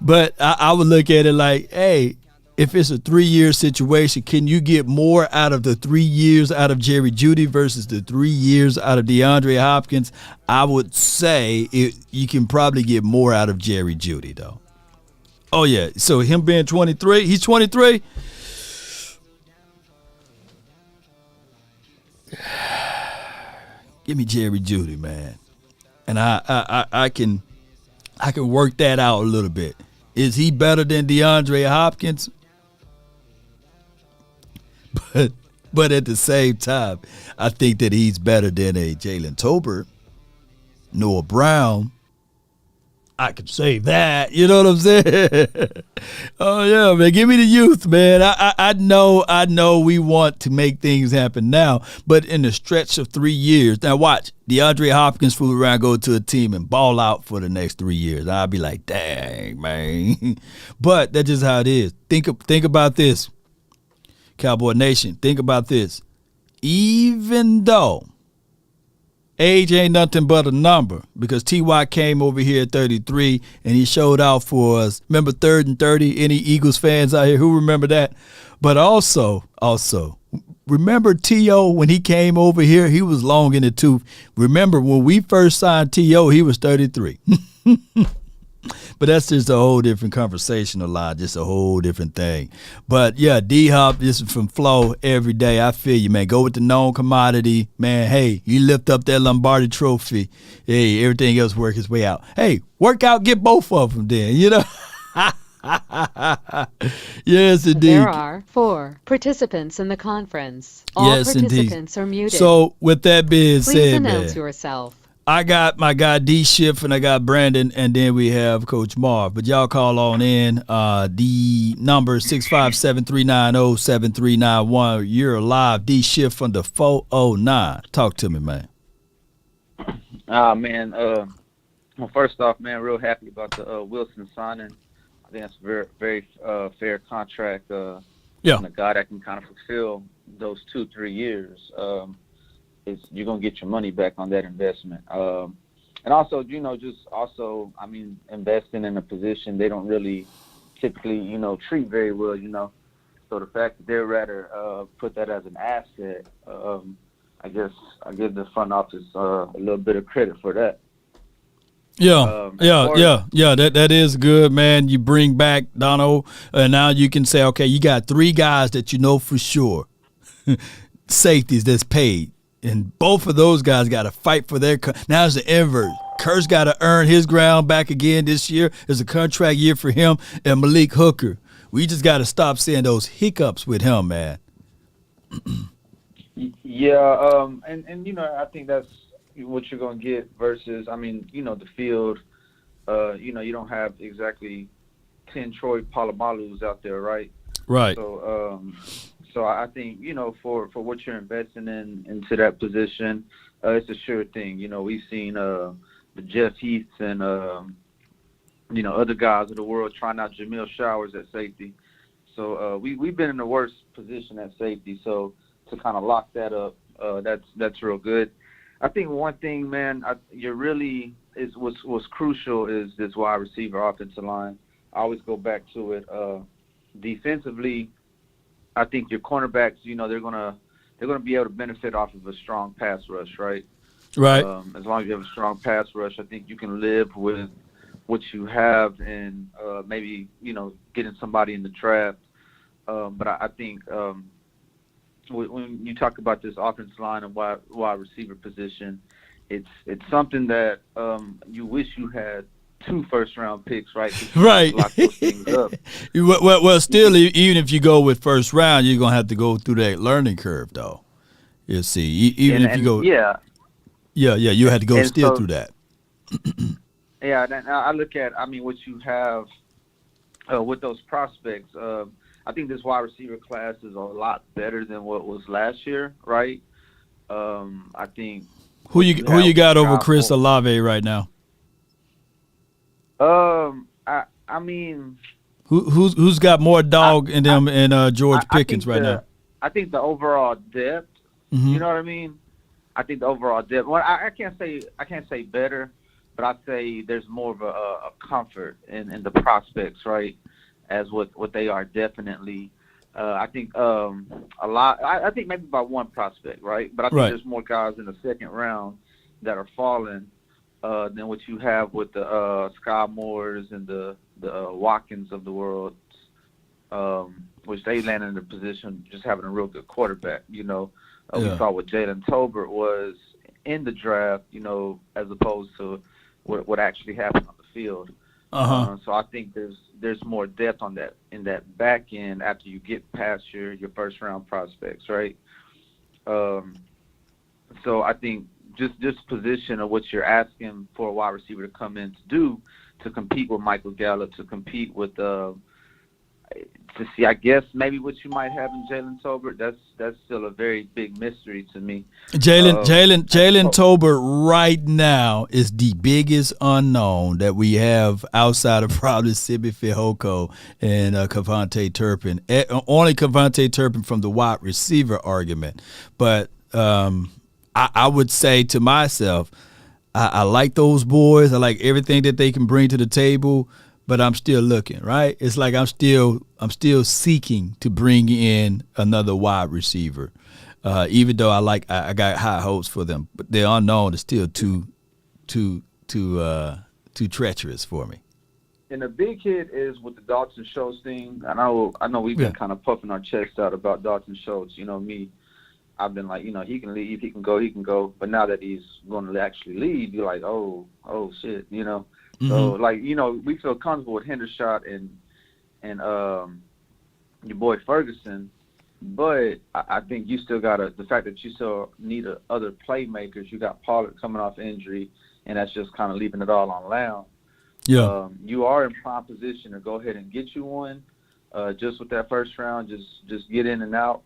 But I would look at it like, hey, if it's a 3-year situation, can you get more out of the 3 years out of Jerry Jeudy versus the 3 years out of DeAndre Hopkins? I would say you can probably get more out of Jerry Jeudy, though. Oh, yeah. So him being 23, he's 23. Give me Jerry Jeudy, man. And I can work that out a little bit. Is he better than DeAndre Hopkins? But at the same time, I think that he's better than a Jalen Tolbert, Noah Brown. I could say that. You know what I'm saying? Oh, yeah, man. Give me the youth, man. I know we want to make things happen now, but in the stretch of 3 years. Now, watch. DeAndre Hopkins fool around, go to a team and ball out for the next 3 years. I'll be like, dang, man. But that's just how it is. Think about this, Cowboy Nation. Think about this. Even though age ain't nothing but a number, because T.Y. came over here at 33 and he showed out for us. Remember 3rd and 30? Any Eagles fans out here who remember that? But also, remember T.O. when he came over here? He was long in the tooth. Remember when we first signed T.O., he was 33. But that's just a whole different conversational line, just a whole different thing. But, yeah, D-Hop, this is from Flo every day. I feel you, man. Go with the known commodity. Man, hey, you lift up that Lombardi trophy. Hey, everything else work its way out. Hey, work out, get both of them then, you know. Yes, indeed. There are 4 participants in the conference. All yes, participants indeed. are muted. So, with that being Please said, announce man, yourself. I got my guy D Schiff and I got Brandon, and then we have Coach Marv. But y'all call on in. The number is 657-390-7391. You're live. D Schiff from the 409. Talk to me, man. Man. Well, first off, man, real happy about the Wilson signing. I think that's a very, very fair contract. Yeah. And a guy that can kind of fulfill those 2-3 years. You're going to get your money back on that investment. And also, I mean, investing in a position they don't really typically, treat very well, So the fact that they'd rather put that as an asset, I guess I give the front office a little bit of credit for that. Yeah. That is good, man. You bring back Dono, and now you can say, okay, you got 3 guys that you know for sure, safeties that's paid. And both of those guys got to fight for their – now it's the inverse. Kurt's got to earn his ground back again this year. It's a contract year for him and Malik Hooker. We just got to stop seeing those hiccups with him, man. Yeah, and I think that's what you're going to get versus, I mean, the field, you don't have exactly 10 Troy Palomalus out there, right? Right. So I think, for what you're investing into that position, it's a sure thing. We've seen the Jeff Heaths and, other guys of the world trying out Jamil Showers at safety. So we've been in the worst position at safety. So to kind of lock that up, that's real good. I think one thing, man, what's crucial is this wide receiver offensive line. I always go back to it. Defensively, I think your cornerbacks, they're gonna be able to benefit off of a strong pass rush, right? Right. As long as you have a strong pass rush, I think you can live with what you have and maybe getting somebody in the draft. But I think when you talk about this offensive line and wide receiver position, it's something that you wish you had 2 first-round picks, right? Right. Lock those things up. Well, still, even if you go with first round, you're going to have to go through that learning curve, though. You'll see. Even if you go, yeah, you had to go and still so, through that. yeah. And I look at, I mean, what you have with those prospects. I think this wide receiver class is a lot better than what was last year, right? I think Who you got over Chris Moore. Olave right now? I mean, Who's got more dog in them and George I Pickens think right now? I think the overall depth. Mm-hmm. You know what I mean? I think the overall depth. Well, I can't say better, but I'd say there's more of a comfort in the prospects, right? As what they are definitely. I think a lot. I think maybe about one prospect, right? But I think there's more guys in the second round that are falling than what you have with the Sky Moores and the Watkins of the world, which they landed in the position just having a real good quarterback. You know, we saw what Jalen Tolbert was in the draft, you know, as opposed to what actually happened on the field. So I think there's more depth on that in that back end after you get past your first round prospects, right? So I think just this position of what you're asking for a wide receiver to come in to do, to compete with Michael Gallup, to compete with to see, I guess, maybe what you might have in Jalen Tolbert. That's still a very big mystery to me. Jalen Tolbert right now is the biggest unknown that we have outside of probably Sibby Fehoko and Kevontae Turpin. Only Kevontae Turpin from the wide receiver argument. But I would say to myself, I like those boys. I like everything that they can bring to the table. But I'm still looking, right? It's like I'm still seeking to bring in another wide receiver, even though I got high hopes for them. But the unknown is still too treacherous for me. And the big hit is with the Dalton Schultz thing. I know we've been kind of puffing our chest out about Dalton Schultz. You know me, I've been like, you know, he can leave, he can go. But now that he's going to actually leave, you're like, oh shit, you know. So, like, you know, we feel comfortable with Hendershot and your boy Ferguson, but I think you still got the fact that you still need other playmakers. You got Pollard coming off injury, and that's just kind of leaving it all on Lamb. Yeah. You are in prime position to go ahead and get you one. Just with that first round, just get in and out.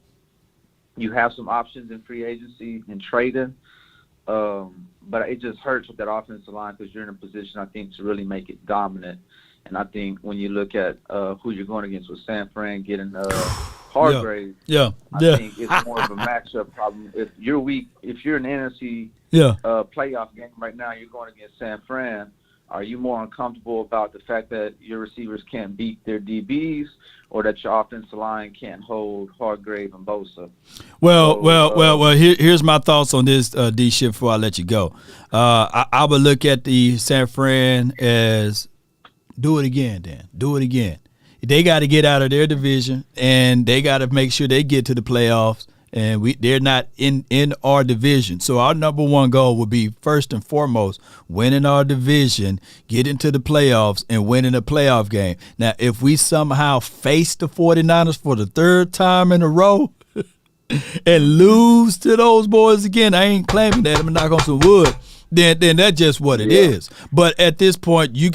You have some options in free agency and trading. But it just hurts with that offensive line because you're in a position, I think, to really make it dominant. And I think when you look at who you're going against with San Fran getting Hargrave, I think it's more of a matchup problem. If you're weak, if you're in the NFC playoff game right now, you're going against San Fran. Are you more uncomfortable about the fact that your receivers can't beat their DBs, or that your offensive line can't hold Hargrave and Bosa? Well. Here's my thoughts on this, D. Shift, before I let you go. I would look at the San Fran as do it again. They got to get out of their division, and they got to make sure they get to the playoffs. And they're not in our division. So our number one goal would be, first and foremost, winning our division, getting to the playoffs, and winning a playoff game. Now, if we somehow face the 49ers for the third time in a row and lose to those boys again, I ain't claiming that. I'm going to knock on some wood. Then that's just what it is. But at this point, you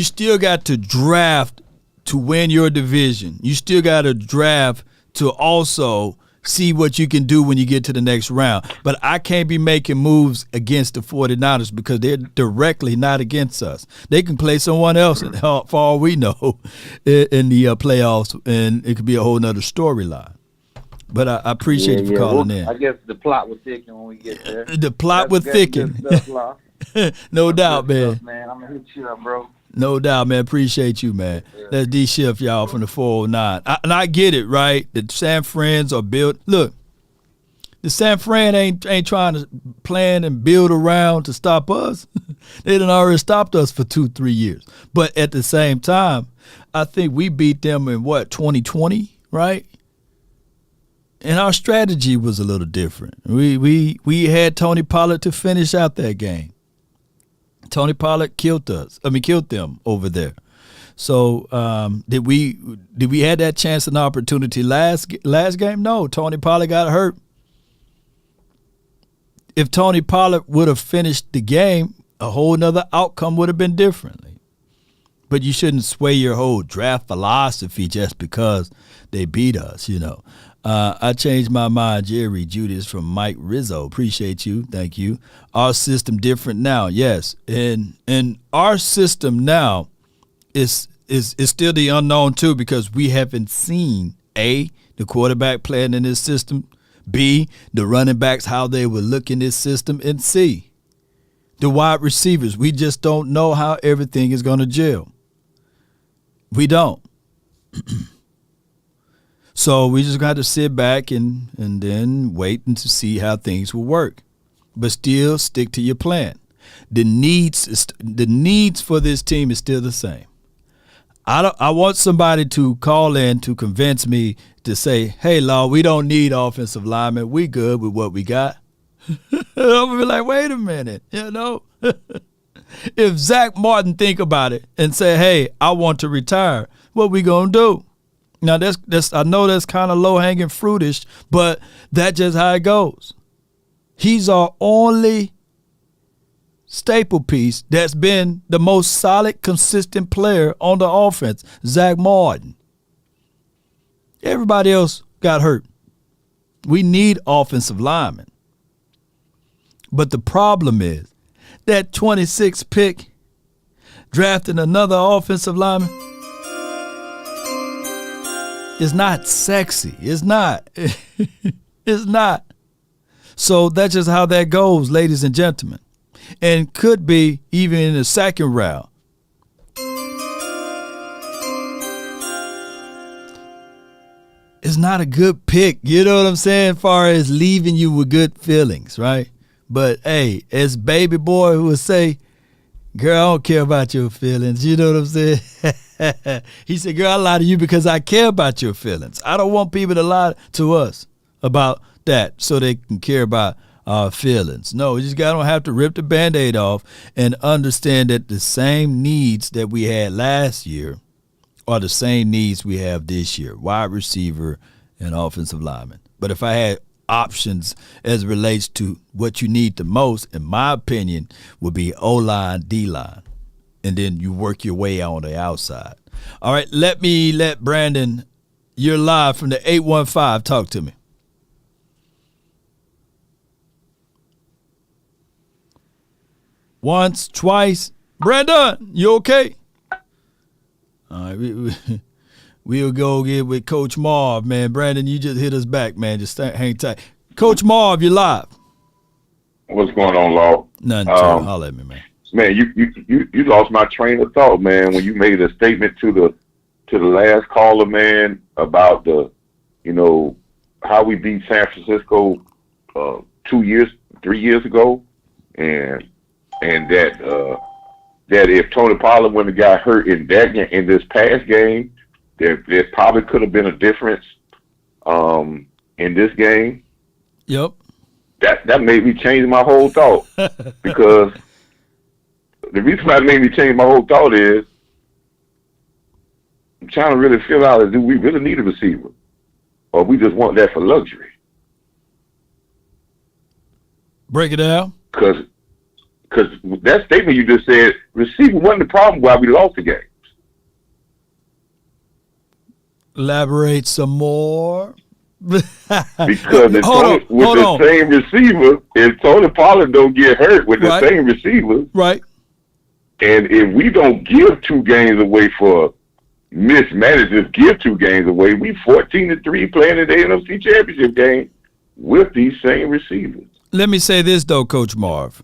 still got to draft to win your division. You still got to draft to also see what you can do when you get to the next round. But I can't be making moves against the 49ers because they're directly not against us. They can play someone else, for all we know, in the playoffs, and it could be a whole nother storyline. But I appreciate you for calling in. I guess the plot will thicken when we get there. The plot will thicken. No doubt, man. Man, I'm going to hit you up, bro. No doubt, man. Appreciate you, man. Yeah. That's D Shift, y'all, from the 409. And I get it, right? The San Frans are built. Look, the San Fran ain't trying to plan and build around to stop us. They done already stopped us for 2-3 years. But at the same time, I think we beat them in 2020, right? And our strategy was a little different. We had Tony Pollard to finish out that game. Tony Pollard killed them over there. So did we have that chance and opportunity last game? No, Tony Pollard got hurt. if Tony Pollard would have finished the game, a whole nother outcome would have been differently. But you shouldn't sway your whole draft philosophy just because they beat us, you know. I changed my mind, Jerry Judas from Mike Rizzo. Appreciate you. Thank you. Our system different now. Yes. And our system now is still the unknown too, because we haven't seen A, the quarterback playing in this system, B, the running backs, how they would look in this system, and C, the wide receivers. We just don't know how everything is going to gel. We don't. So we just got to sit back and then wait and to see how things will work. But still stick to your plan. The needs for this team is still the same. I want somebody to call in to convince me to say, hey, Law, we don't need offensive linemen. We good with what we got. I'm going to be like, wait a minute, you know. If Zach Martin think about it and say, hey, I want to retire, what we going to do? Now, that's I know that's kind of low-hanging fruitish, but that's just how it goes. He's our only staple piece that's been the most solid, consistent player on the offense, Zach Martin. Everybody else got hurt. We need offensive linemen. But the problem is that 26th pick drafting another offensive lineman, it's not sexy. It's not. It's not. So that's just how that goes, ladies and gentlemen. And could be even in the second round. It's not a good pick. You know what I'm saying? As far as leaving you with good feelings, right? But, hey, as baby boy who would say, girl, I don't care about your feelings. You know what I'm saying? He said, girl, I lie to you because I care about your feelings. I don't want people to lie to us about that so they can care about our feelings. No, you just don't have to rip the Band-Aid off and understand that the same needs that we had last year are the same needs we have this year, wide receiver and offensive lineman. But if I had options as it relates to what you need the most, in my opinion, would be O-line, D-line. And then you work your way on the outside. All right, let Brandon, you're live from the 815. Talk to me. Once, twice. Brandon, you okay? All right, we'll go get with Coach Marv, man. Brandon, you just hit us back, man. Just hang tight. Coach Marv, you're live. What's going on, Law? Nothing. Holler at me, man. Man, you lost my train of thought, man, when you made a statement to the last caller, man, about the, you know, how we beat San Francisco 3 years ago, and that if Tony Pollard wouldn't have got hurt in this past game, there probably could have been a difference in this game. Yep. That made me change my whole thought because the reason why it made me change my whole thought is I'm trying to really figure out, do we really need a receiver, or we just want that for luxury? Break it down. Because that statement you just said, receiver wasn't the problem why we lost the game. Elaborate some more. Because the same receiver, if Tony Pollard don't get hurt with the same receivers, right? And if we don't give 2 games away for mismanagers, give 2 games away, we 14-3 playing in the NFC Championship game with these same receivers. Let me say this though, Coach Marv.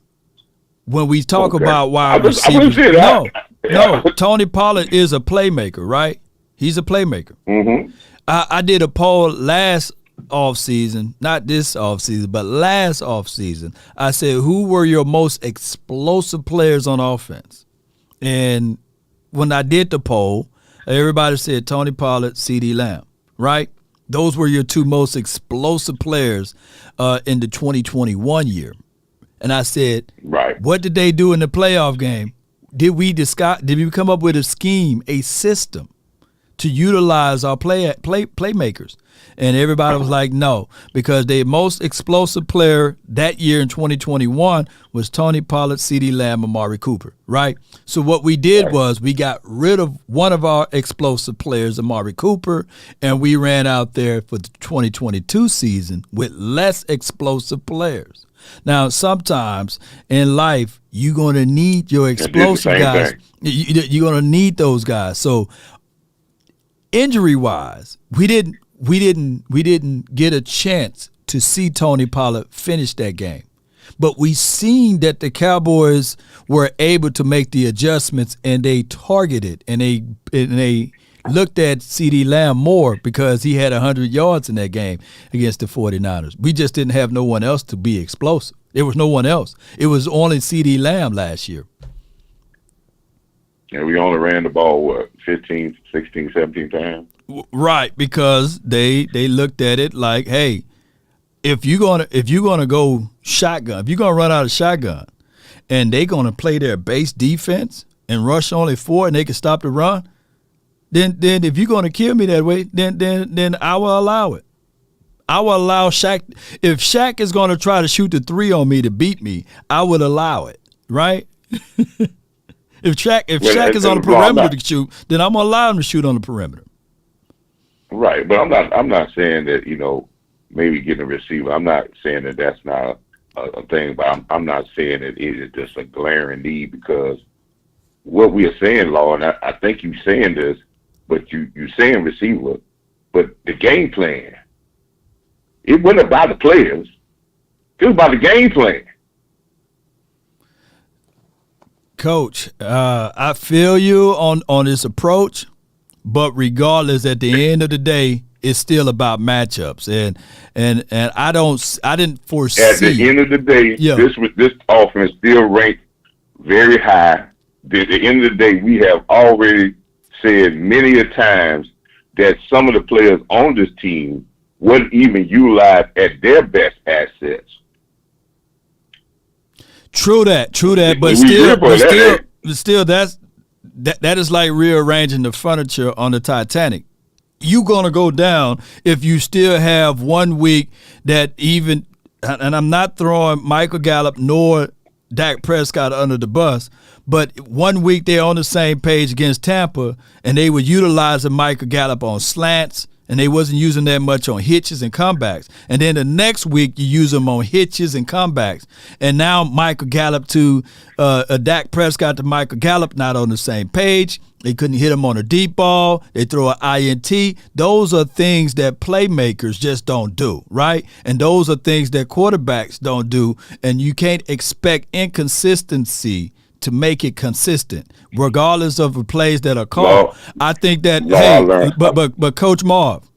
When we talk about wide receivers, no, Tony Pollard is a playmaker, right? He's a playmaker. Mm-hmm. I did a poll last offseason, not this offseason, but last offseason. I said, who were your most explosive players on offense? And when I did the poll, everybody said Tony Pollard, CeeDee Lamb, right? Those were your 2 most explosive players in the 2021 year. And I said, right. What did they do in the playoff game? Did we come up with a scheme, a system to utilize our playmakers. And everybody was like, no, because the most explosive player that year in 2021 was Tony Pollard, CeeDee Lamb, Amari Cooper, right? So what we did was we got rid of one of our explosive players, Amari Cooper, and we ran out there for the 2022 season with less explosive players. Now, sometimes in life, you're going to need your explosive guys. You're going to need those guys. So injury-wise, we didn't get a chance to see Tony Pollard finish that game. But we seen that the Cowboys were able to make the adjustments, and they targeted and they looked at CeeDee Lamb more because he had 100 yards in that game against the 49ers. We just didn't have no one else to be explosive. There was no one else. It was only CeeDee Lamb last year. And we only ran the ball, 15, 16, 17 times? Right, because they looked at it like, hey, if you're gonna go shotgun, if you're gonna run out of shotgun, and they're gonna play their base defense and rush only 4 and they can stop the run, then if you're gonna kill me that way, then I will allow it. I will allow Shaq. If Shaq is gonna try to shoot the 3 on me to beat me, I would allow it, right? If Shaq is on the perimeter to shoot, then I'm gonna allow him to shoot on the perimeter. Right, but I'm not saying that, maybe getting a receiver. I'm not saying that that's not a thing, but I'm not saying that it is just a glaring need, because what we are saying, Law, and I think you're saying this, but you're saying receiver, but the game plan, it wasn't about the players. It was about the game plan. Coach, I feel you on this approach, but regardless, at the end of the day, it's still about matchups, and I didn't foresee. At the end of the day, this offense still ranked very high. At the end of the day, we have already said many a times that some of the players on this team wasn't even utilized at their best assets. True that, but still, that is like rearranging the furniture on the Titanic. You're gonna go down if you still have 1 week that even, and I'm not throwing Michael Gallup nor Dak Prescott under the bus, but 1 week they're on the same page against Tampa, and they were utilizing Michael Gallup on slants, and they wasn't using that much on hitches and comebacks. And then the next week you use them on hitches and comebacks. And now Michael Gallup to Dak Prescott to Michael Gallup not on the same page. They couldn't hit him on a deep ball. They throw an INT. Those are things that playmakers just don't do, right? And those are things that quarterbacks don't do. And you can't expect inconsistency to make it consistent, regardless of the plays that are called. I think that, but Coach Marv.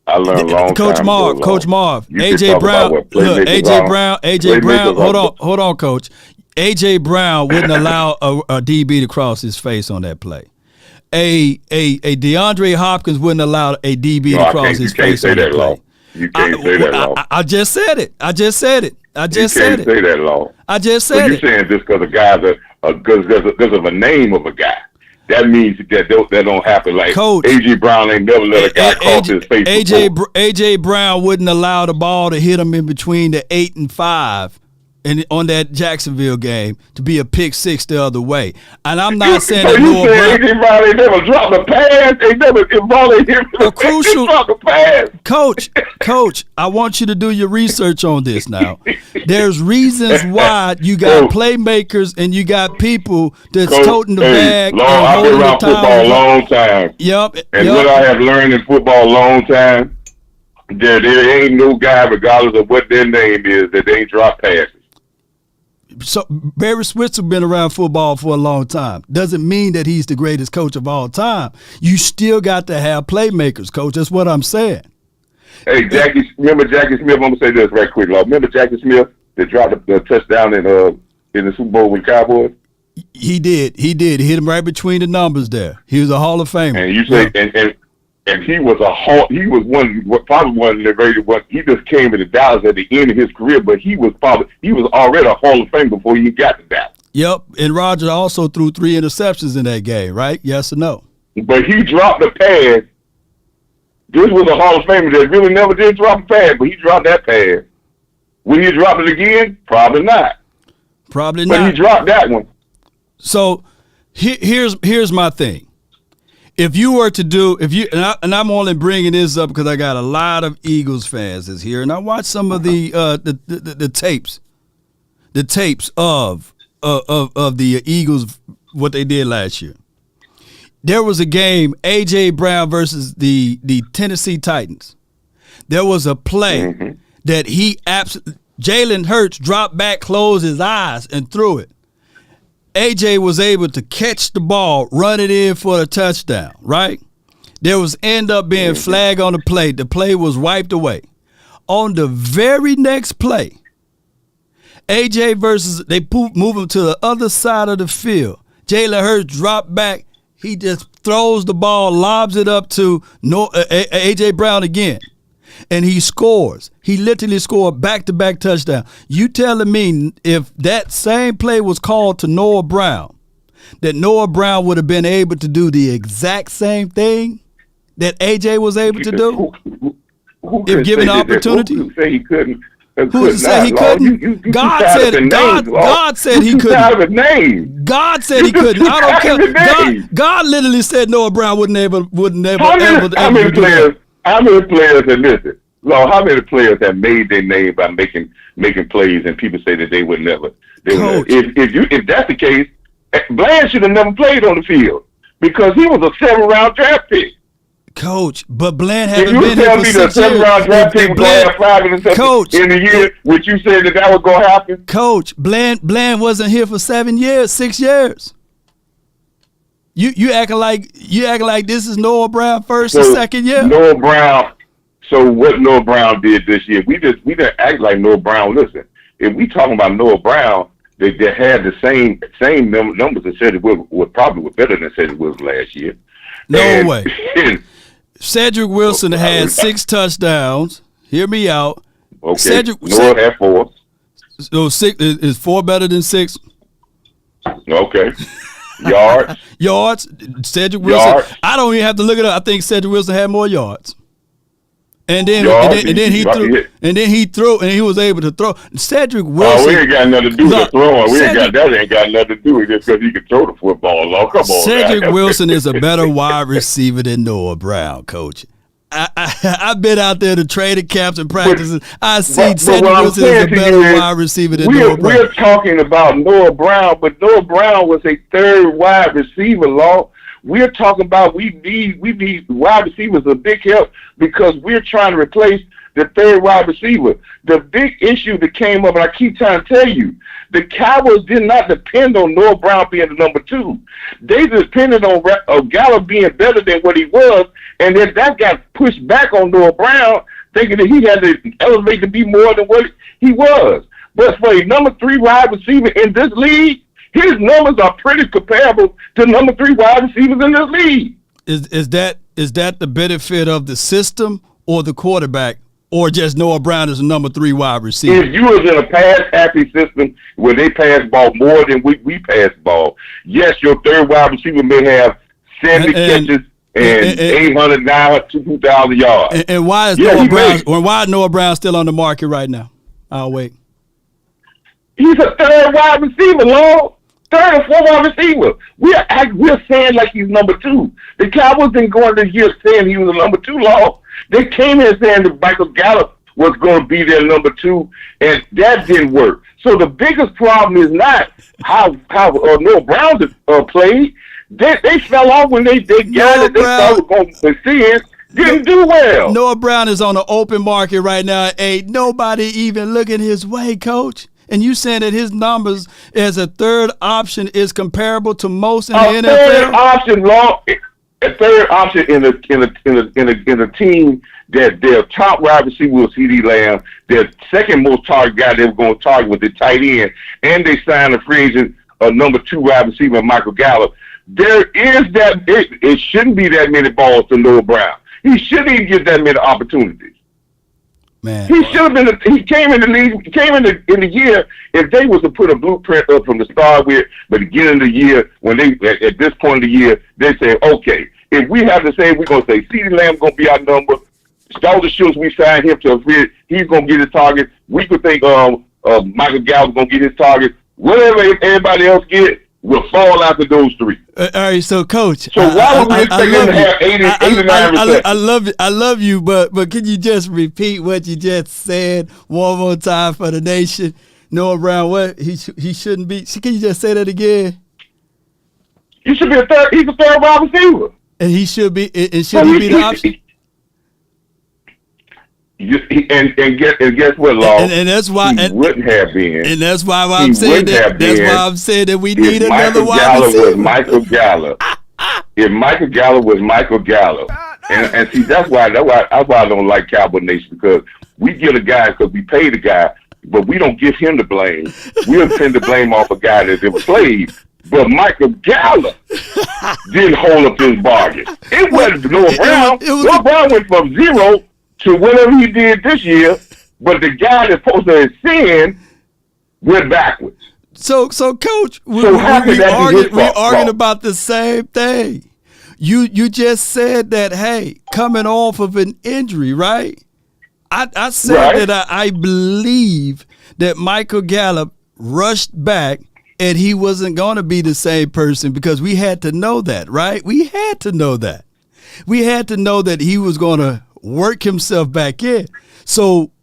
I learned long Coach time Marv, ago, Coach Marv, you AJ Brown, AJ Brown, hold on, Coach. AJ Brown wouldn't allow a DB to cross his face on that play. A DeAndre Hopkins wouldn't allow a DB to cross his face on that play. You can't say that, Law. I just said it. I just said it. You can't say that, Law. I just said it. You're saying just because a guy's because of a name of a guy, that means that don't happen. Like Coach, AJ Brown ain't never let a guy cross his face before. AJ Brown wouldn't allow the ball to hit him in between the 8 and 5. And on that Jacksonville game to be a pick 6 the other way. And I'm not saying that Noah Brown. AJ Brown ain't never dropped a pass. They never involved him. A crucial dropped a pass. Coach, I want you to do your research on this now. There's reasons why you got playmakers and you got people that's toting the bag. Long, I've been around football a long time. Yep. And what I have learned in football a long time, there ain't no guy, regardless of what their name is, that they ain't drop passes. So Barry Switzer been around football for a long time. Doesn't mean that he's the greatest coach of all time. You still got to have playmakers, Coach. That's what I'm saying. Hey, remember Jackie Smith? I'm gonna say this right quick, Law. Remember Jackie Smith that dropped the touchdown in the Super Bowl with the Cowboys? He did. He hit him right between the numbers there. He was a Hall of Famer. And you say and he was probably one of the very one. He just came into Dallas at the end of his career, but he was already a Hall of Fame before he got to Dallas. Yep, and Roger also threw 3 interceptions in that game, right? Yes or no? but he dropped the pass. This was a Hall of Famer that really never did drop a pass, but he dropped that pass. Will he drop it again? Probably not. Probably But not. he dropped that one. So here's my thing. If you were to do, and I'm only bringing this up because I got a lot of Eagles fans that's here, and I watched some of the tapes of the Eagles, what they did last year. There was a game, A.J. Brown versus the Tennessee Titans. There was a play that Jalen Hurts dropped back, closed his eyes, and threw it. A.J. was able to catch the ball, run it in for a touchdown, right? There was end up being flag on the play. The play was wiped away. On the very next play, A.J. they move him to the other side of the field. Jalen Hurts dropped back. He just throws the ball, lobs it up to A.J. Brown again, and he scores. He literally scored back-to-back touchdown. You telling me if that same play was called to Noah Brown, that Noah Brown would have been able to do the exact same thing that A.J. was able to do? If given the opportunity? Who say he couldn't? Who said he couldn't? God said he couldn't. God said he couldn't. I don't care. God literally said Noah Brown wouldn't able. How many players? And listen, Lord, how many players have made their name by making plays, and people say that they would never. If that's the case, Bland should have never played on the field because he was a 7th-round draft pick. Coach, but Bland haven't been here for 6 years. Coach, in the year which you said that was going to happen. Coach, Bland wasn't here for 6 years. You acting like this is Noah Brown first and second year. Noah Brown. So what Noah Brown did this year? We didn't act like Noah Brown. Listen, if we talking about Noah Brown, they had the same numbers that said it was probably better than said it was last year. No way. Cedric Wilson had 6 touchdowns. Hear me out. Okay. Noah had 4. So 6 is 4 better than 6. Okay. Yards. Cedric Wilson. Yards. I don't even have to look it up. I think Cedric Wilson had more yards. And then he threw and he was able to throw. Cedric Wilson. We ain't got nothing to do with throwing. That ain't got nothing to do with it because he can throw the football. Come on. Cedric Wilson is a better wide receiver than Noah Brown, Coach. I've been out there to training camps and practices. I see Cedric Wilson is a better wide receiver than Noah Brown. We're talking about Noah Brown, but Noah Brown was a 3rd wide receiver, Law. We're talking about we need wide receivers a big help because we're trying to replace the 3rd wide receiver. The big issue that came up, and I keep trying to tell you, the Cowboys did not depend on Noah Brown being the number 2. They depended on Gallup being better than what he was, and then that got pushed back on Noah Brown, thinking that he had to elevate to be more than what he was. But for a number 3 wide receiver in this league, his numbers are pretty comparable to number 3 wide receivers in this league. Is that the benefit of the system or the quarterback, or just Noah Brown is a number 3 wide receiver? If you was in a pass-happy system where they pass ball more than we pass ball, yes, your 3rd wide receiver may have 70 catches and 800, 900, 2,000 yards. And why is Noah Brown still on the market right now? I'll wait. He's a 3rd wide receiver, Lord. 3rd or 4th wide receiver. We're saying like he's number 2. The Cowboys didn't go into the year saying he was a number 2, Law. They came in saying that Michael Gallup was going to be their number 2, and that didn't work. So the biggest problem is not how Noah Brown played. They fell off when they got it. They thought it was going to succeed. Didn't do well. Noah Brown is on the open market right now. Ain't nobody even looking his way, Coach. And you saying that his numbers as a 3rd option is comparable to most in the NFL? A 3rd option in a team that their top wide receiver was C.D. Lamb, their 2nd most target guy they were going to target was the tight end, and they signed a free agent, number 2 wide receiver, Michael Gallup. There is that it shouldn't be that many balls to Noah Brown. He shouldn't even get that many opportunities. Man, he should have been. He came in the league. He came in the year. If they was to put a blueprint up from the start with, but beginning of the year, when they at this point of the year, they say, okay, if we have to say, we're going to say CeeDee Lamb going to be our number. Dalton Schultz, we signed him to a free. He's going to get his target. We could think Michael Gallup going to get his target. Whatever everybody else get will fall out to those three. All right, so Coach. So why would we expect him to have 89 receptions? I love you, but can you just repeat what you just said one more time for the nation? Noah Brown, what he shouldn't be. Can you just say that again? He should be a third. He's a third wide receiver, and he should be. And should he be the option? Guess what, Law? And that's why he wouldn't have been. And that's why I'm saying that. That's why I'm saying that we need another wide receiver. Michael Gallup. If Michael Gallup was Michael Gallup, and see that's why I don't like Cowboy Nation, because we get a guy because we pay the guy, but we don't give him the blame. We'll send the blame off a guy that played. But Michael Gallup didn't hold up his bargain. It wasn't Noah Brown. Noah Brown went from 0 to whatever he did this year, but the guy that's supposed to ascend went backwards. So Coach, we arguing about the same thing. You just said that, hey, coming off of an injury, right? I said that I believe that Michael Gallup rushed back and he wasn't going to be the same person, because we had to know that, right? We had to know that. We had to know that he was going to work himself back in. So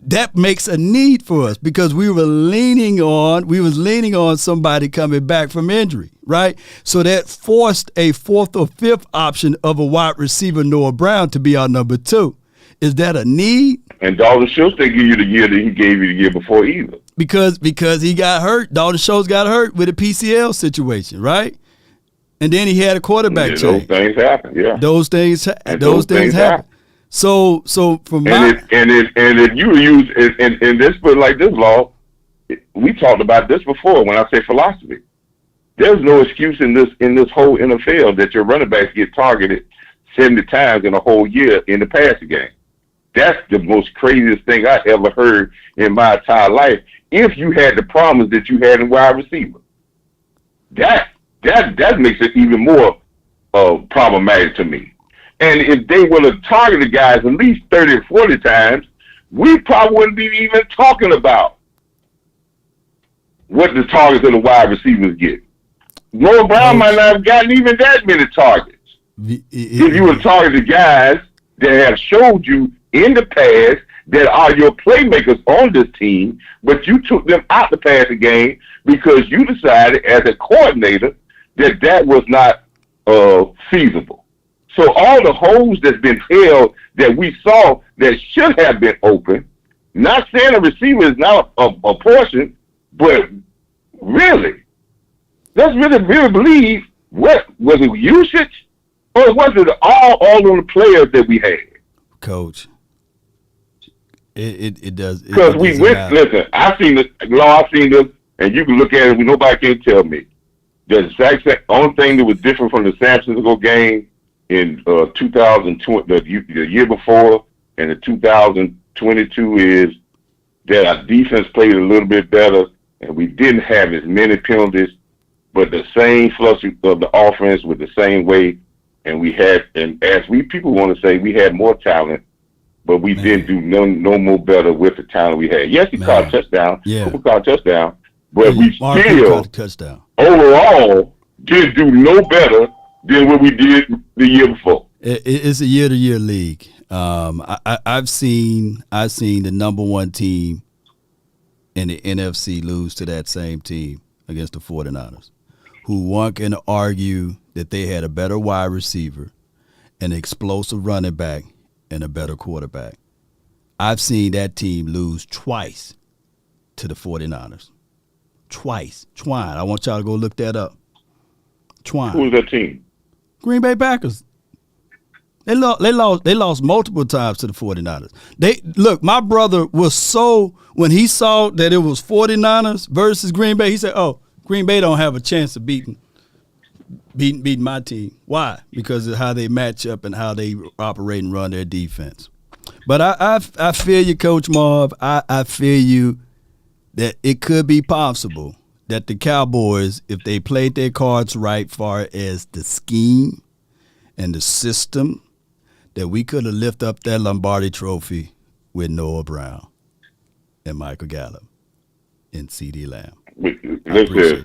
that makes a need for us, because we was leaning on somebody coming back from injury, right? So that forced a fourth or fifth option of a wide receiver, Noah Brown, to be our number 2. Is that a need? And Dalton Schultz didn't give you the year that he gave you the year before either. Because he got hurt. Dalton Schultz got hurt with a PCL situation, right? And then he had a quarterback change. Those things happen, yeah. Those things happen. So from if you use and this, but like this, Law, we talked about this before when I say philosophy. There's no excuse in this whole NFL that your running backs get targeted 70 times in a whole year in the passing game. That's the most craziest thing I ever heard in my entire life. If you had the problems that you had in wide receiver, that makes it even more problematic to me. And if they would have targeted guys at least 30 or 40 times, we probably wouldn't be even talking about what the targets of the wide receivers get. Noah Brown might not have gotten even that many targets. If you would target the guys that have showed you in the past that are your playmakers on this team, but you took them out the passing game because you decided as a coordinator that was not feasible. So all the holes that's been filled that we saw that should have been open, not saying a receiver is not a portion, but really, let's really believe, what was it, usage, or was it all on the players that we had? Coach, it does. Because we went, listen, I've seen this, and you can look at it, nobody can tell me. The exact only thing that was different from the San Francisco game in 2020, the year before, and the 2022 is that our defense played a little bit better, and we didn't have as many penalties, but the same flush of the offense with the same weight, and we had, and as people want to say, we had more talent, but we didn't do no more better with the talent we had. Yes, he caught a touchdown. Yeah. Cooper caught a touchdown, but we still overall didn't do no better than what we did the year before. It's a year-to-year league. I've seen the number 1 team in the NFC lose to that same team against the 49ers, who one can argue that they had a better wide receiver, an explosive running back, and a better quarterback. I've seen that team lose twice to the 49ers. Twice. Twine. I want y'all to go look that up. Twine. Who was that team? Green Bay Packers. They lost multiple times to the 49ers. Look, my brother was so, when he saw that it was 49ers versus Green Bay, he said, "Oh, Green Bay don't have a chance of beating my team." Why? Because of how they match up and how they operate and run their defense. But I feel you, Coach Marv. I feel you that it could be possible that the Cowboys, if they played their cards right far as the scheme and the system that we could have lifted up that Lombardi trophy with Noah Brown and Michael Gallup and C.D. Lamb. Listen,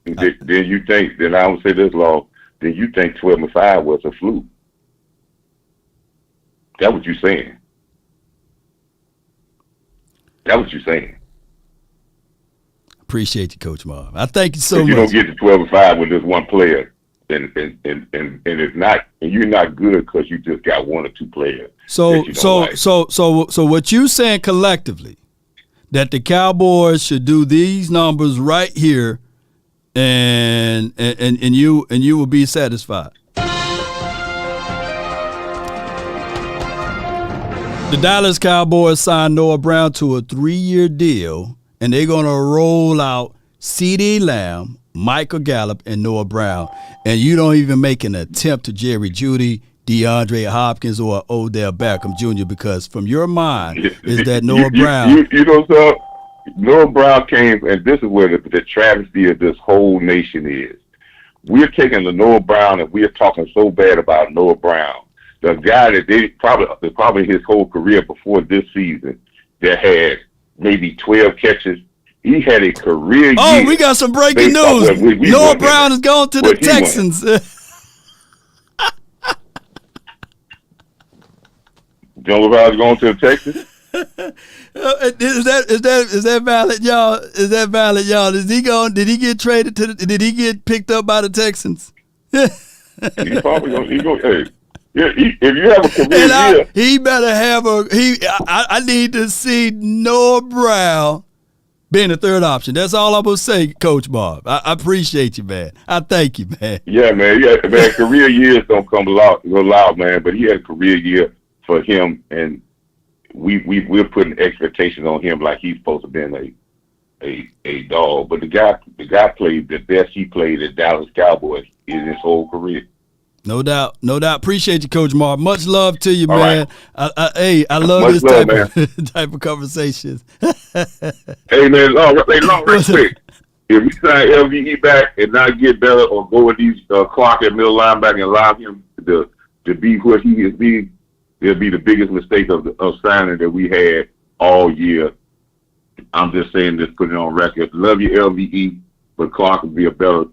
then you think, then I would say this, Law, then you think 12-5 was a fluke. That's what you're saying. That's what you're saying. Appreciate you, Coach Marv. I thank you so much. You don't get to 12-5 with this one player, and it's not, and you're not good because you just got one or two players. So what you saying collectively, that the Cowboys should do these numbers right here, and you will be satisfied. The Dallas Cowboys signed Noah Brown to a 3-year deal, and they're going to roll out C.D. Lamb, Michael Gallup, and Noah Brown. And you don't even make an attempt to Jerry Jeudy, DeAndre Hopkins, or Odell Beckham Jr. because from your mind is that Noah Brown. You know, so Noah Brown came, and this is where the travesty of this whole nation is. We're taking the Noah Brown, and we're talking so bad about Noah Brown. The guy that they probably his whole career before this season that had maybe 12 catches. He had a career year. We got some breaking news. Noah Brown is going to the Texans. Noah Brown is going to the Texans? Is that valid, y'all? Is that valid, y'all? Did he get traded did he get picked up by the Texans? He's probably going hey. Yeah, if you have a career year, he better have I need to see Noah Brown being the third option. That's all I'm gonna say, Coach Bob. I appreciate you, man. I thank you, man. Yeah, man. Yeah, man. Career years don't come loud, man. But he had a career year for him, and we're putting expectations on him like he's supposed to be a dog. But the guy played the best he played at Dallas Cowboys in his whole career. No doubt. Appreciate you, Coach Mark. Much love to you, all man. Right. I love much this love, type of conversations. Hey, man, real quick. If we sign LVE back and not get better or go with these Clark at middle linebacker and allow him to be what he is being, it'll be the biggest mistake of signing that we had all year. I'm just saying this, putting it on record. Love you, LVE, but Clark would be a better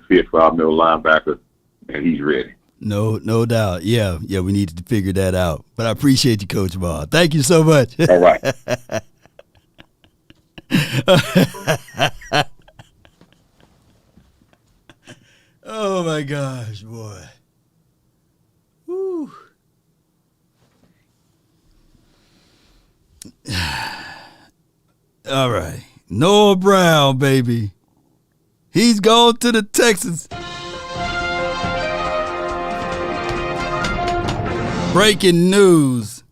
fit for our middle linebacker, and he's ready. No doubt. Yeah, we need to figure that out. But I appreciate you, Coach Ball. Thank you so much. All right. Oh, my gosh, boy. Woo. All right. Noah Brown, baby. He's going to the Texans. Breaking news.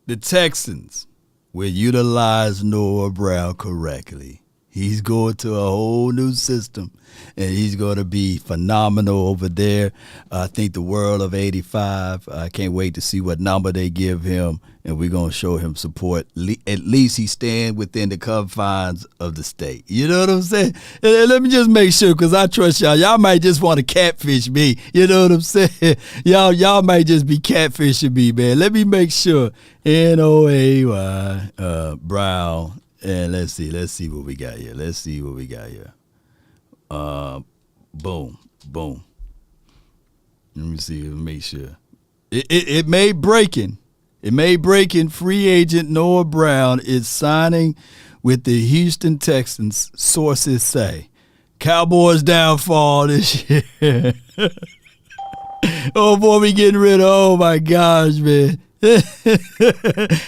The Texans will utilize Noah Brown correctly. He's going to a whole new system, and he's going to be phenomenal over there. I think the world of 85. I can't wait to see what number they give him, and we're going to show him support. At least he's staying within the confines of the state. You know what I'm saying? And let me just make sure, because I trust y'all. Y'all might just want to catfish me. You know what I'm saying? Y'all might just be catfishing me, man. Let me make sure. Noay Brown. And let's see what we got here. Boom. Let me see, make sure. It may breaking. Free agent Noah Brown is signing with the Houston Texans, sources say. Cowboys downfall this year. Oh boy, we getting rid of, oh my gosh, man. Hey,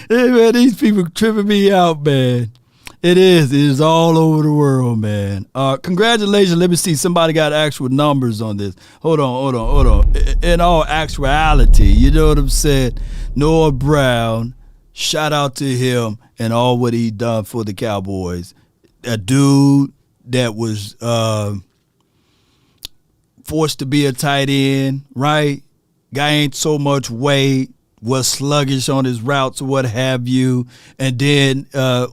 man, these people tripping me out, man. It is all over the world, man. Congratulations. Let me see. Somebody got actual numbers on this. Hold on. In all actuality, you know what I'm saying? Noah Brown, shout out to him and all what he done for the Cowboys. A dude that was forced to be a tight end, right? Guy ain't so much weight. Was sluggish on his routes or what have you. And then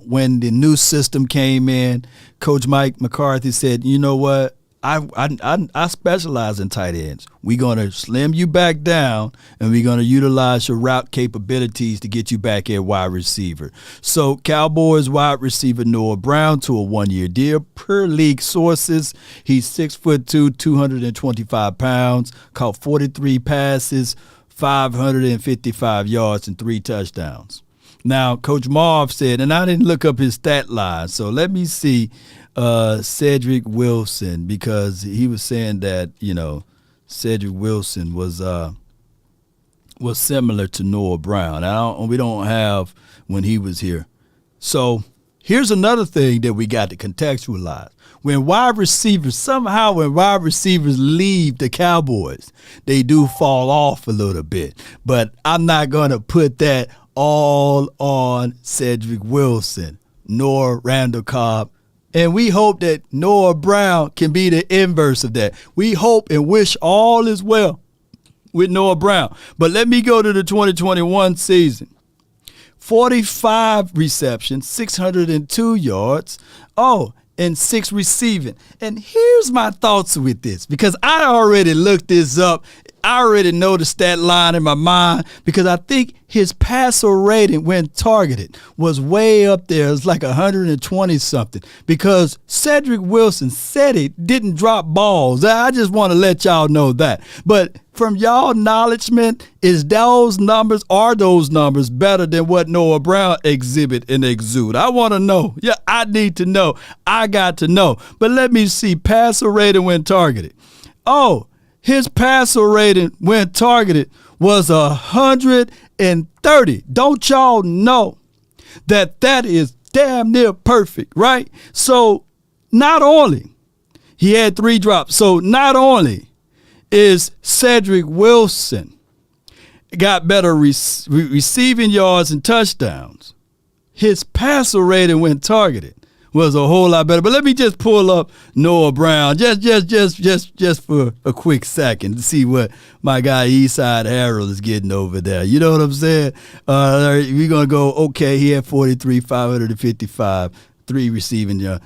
when the new system came in, Coach Mike McCarthy said, you know what? I specialize in tight ends. We're going to slim you back down, and we're going to utilize your route capabilities to get you back at wide receiver. So Cowboys wide receiver Noah Brown to a 1-year deal. Per league sources, he's 6'2", 225 pounds, caught 43 passes, 555 yards, and 3 touchdowns. Now, Coach Marv said, and I didn't look up his stat line, so let me see Cedric Wilson, because he was saying that, Cedric Wilson was similar to Noah Brown. We don't have when he was here. So here's another thing that we got to contextualize. When wide receivers leave the Cowboys, they do fall off a little bit. But I'm not going to put that all on Cedric Wilson, nor Randall Cobb. And we hope that Noah Brown can be the inverse of that. We hope and wish all is well with Noah Brown. But let me go to the 2021 season. 45 receptions, 602 yards. And 6 receiving. And here's my thoughts with this, because I already looked this up. I already know the stat line in my mind, because I think his passer rating when targeted was way up there. It was like 120 something, because Cedric Wilson said he didn't drop balls. I just want to let y'all know that. But from y'all acknowledgement, are those numbers better than what Noah Brown exhibit and exude? I want to know. Yeah, I need to know. I got to know. But let me see passer rating when targeted. His passer rating when targeted was 130. Don't y'all know that is damn near perfect, right? So not only he had 3 drops, so not only is Cedric Wilson got better receiving yards and touchdowns, his passer rating when targeted was a whole lot better. But let me just pull up Noah Brown just for a quick second to see what my guy Eastside Harold is getting over there. You know what I'm saying? We're going to go, okay, he had 43, 555, 3 receiving,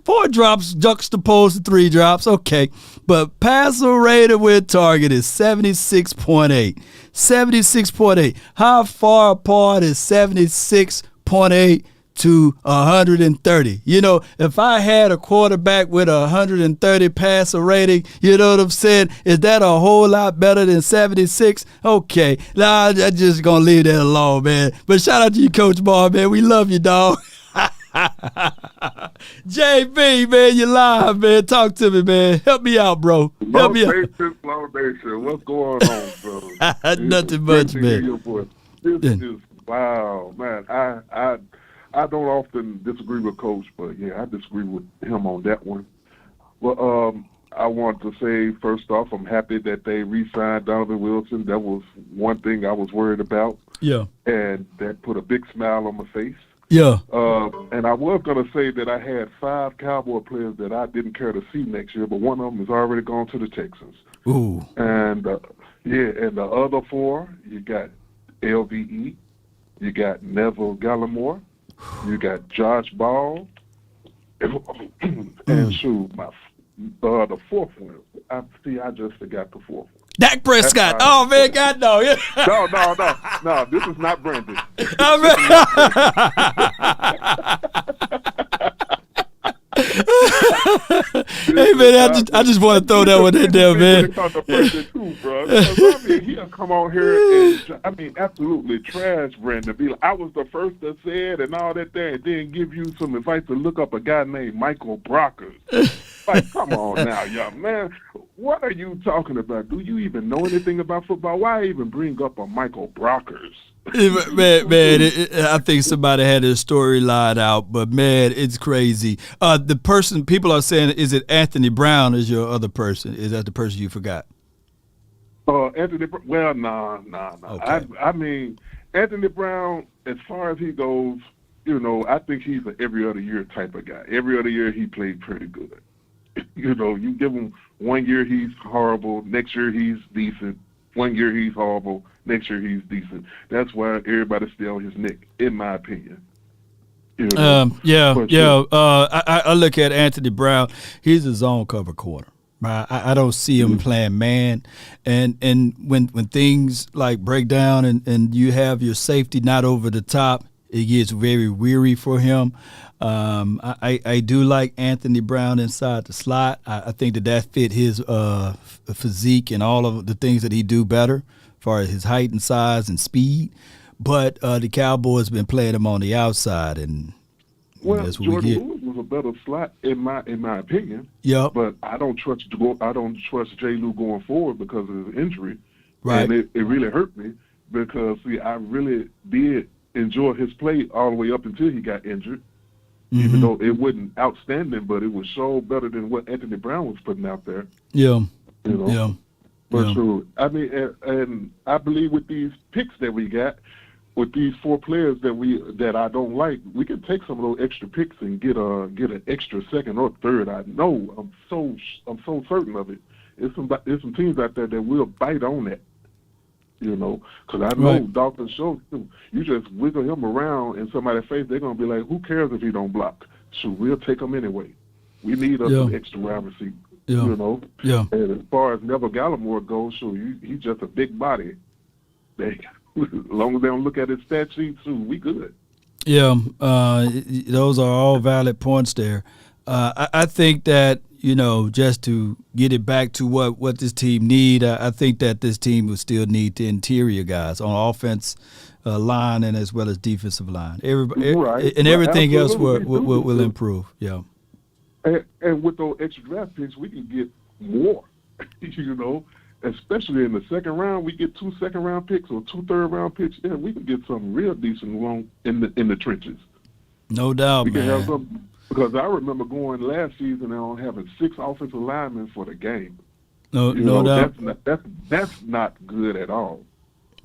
4 drops juxtaposed to 3 drops. Okay. But passer rated with target is 76.8. 76.8. How far apart is 76.8 to 130? If I had a quarterback with 130 passer rating, you know what I'm saying? Is that a whole lot better than 76? Okay. Nah, I'm just going to leave that alone, man. But shout out to you, Coach Ball, man. We love you, dog. JB, man, you live, man. Talk to me, man. Help me out, bro. Help me out. What's going on, bro? Nothing much, man. This is wow, man. I don't often disagree with Coach, but yeah, I disagree with him on that one. Well, I want to say first off, I'm happy that they re-signed Donovan Wilson. That was one thing I was worried about. Yeah. And that put a big smile on my face. Yeah. And I was going to say that I had 5 Cowboy players that I didn't care to see next year, but one of them has already gone to the Texans. Ooh. And, and the other 4, you got LVE, you got Neville Gallimore, you got Josh Ball, and shoot, the 4th one. I just forgot the 4th one. Dak Prescott. Oh, man, God, no. No, this is not Brandon. Hey, man, I just want to throw that one in there, man. He'll come on here and, absolutely trash Brandon. Be like, I was the first that said and all that there, and then give you some advice to look up a guy named Michael Brockers. Like, come on now, young man. What are you talking about? Do you even know anything about football? Why even bring up a Michael Brockers? Man, I think somebody had a storyline out, but man, it's crazy. The person people are saying, is it Anthony Brown is your other person? Is that the person you forgot? Anthony, well, nah. Okay. Anthony Brown, as far as he goes, I think he's an every other year type of guy. Every other year he played pretty good. You give him 1 year he's horrible, next year he's decent. 1 year he's horrible, next year he's decent. That's why everybody's still on his neck, in my opinion. You know? I look at Anthony Brown. He's a zone cover corner. Right? I don't see him playing man. And when things like break down and you have your safety not over the top, it gets very weary for him. I do like Anthony Brown inside the slot. I think that fit his physique and all of the things that he do better as far as his height and size and speed. But the Cowboys been playing him on the outside, and that's what Jordan we get. Lewis was a better slot in my opinion. Yeah. But I don't trust Jay Lou going forward because of his injury. Right. And it really hurt me because I really did enjoy his play all the way up until he got injured. Even though it wasn't outstanding, but it was so better than what Anthony Brown was putting out there. Yeah. You know? Yeah. For sure. I mean, and I believe with these picks that we got, with these 4 players that I don't like, we can take some of those extra picks and get an extra second or third. I know. I'm so certain of it. There's some teams out there that will bite on that. You know, because I know Dalton Schultz, you just wiggle him around in somebody's face, they're going to be like, who cares if he don't block? So we'll take him anyway. We need us some extra round receiver. Yeah. You know? Yeah. And as far as Neville Gallimore goes, he's just a big body. As long as they don't look at his stat sheet, we good. Yeah, those are all valid points there. I think that, just to get it back to what this team need, I think that this team will still need the interior guys on offense line and as well as defensive line. Everything else will improve. Yeah. And with those extra draft picks, we can get more, especially in the second round. We get 2 second-round picks or 2 third-round picks. Yeah, we can get something real decent along in the trenches. No doubt, we can man. have something, because I remember going last season and having 6 offensive linemen for the game. No doubt. That's not good at all.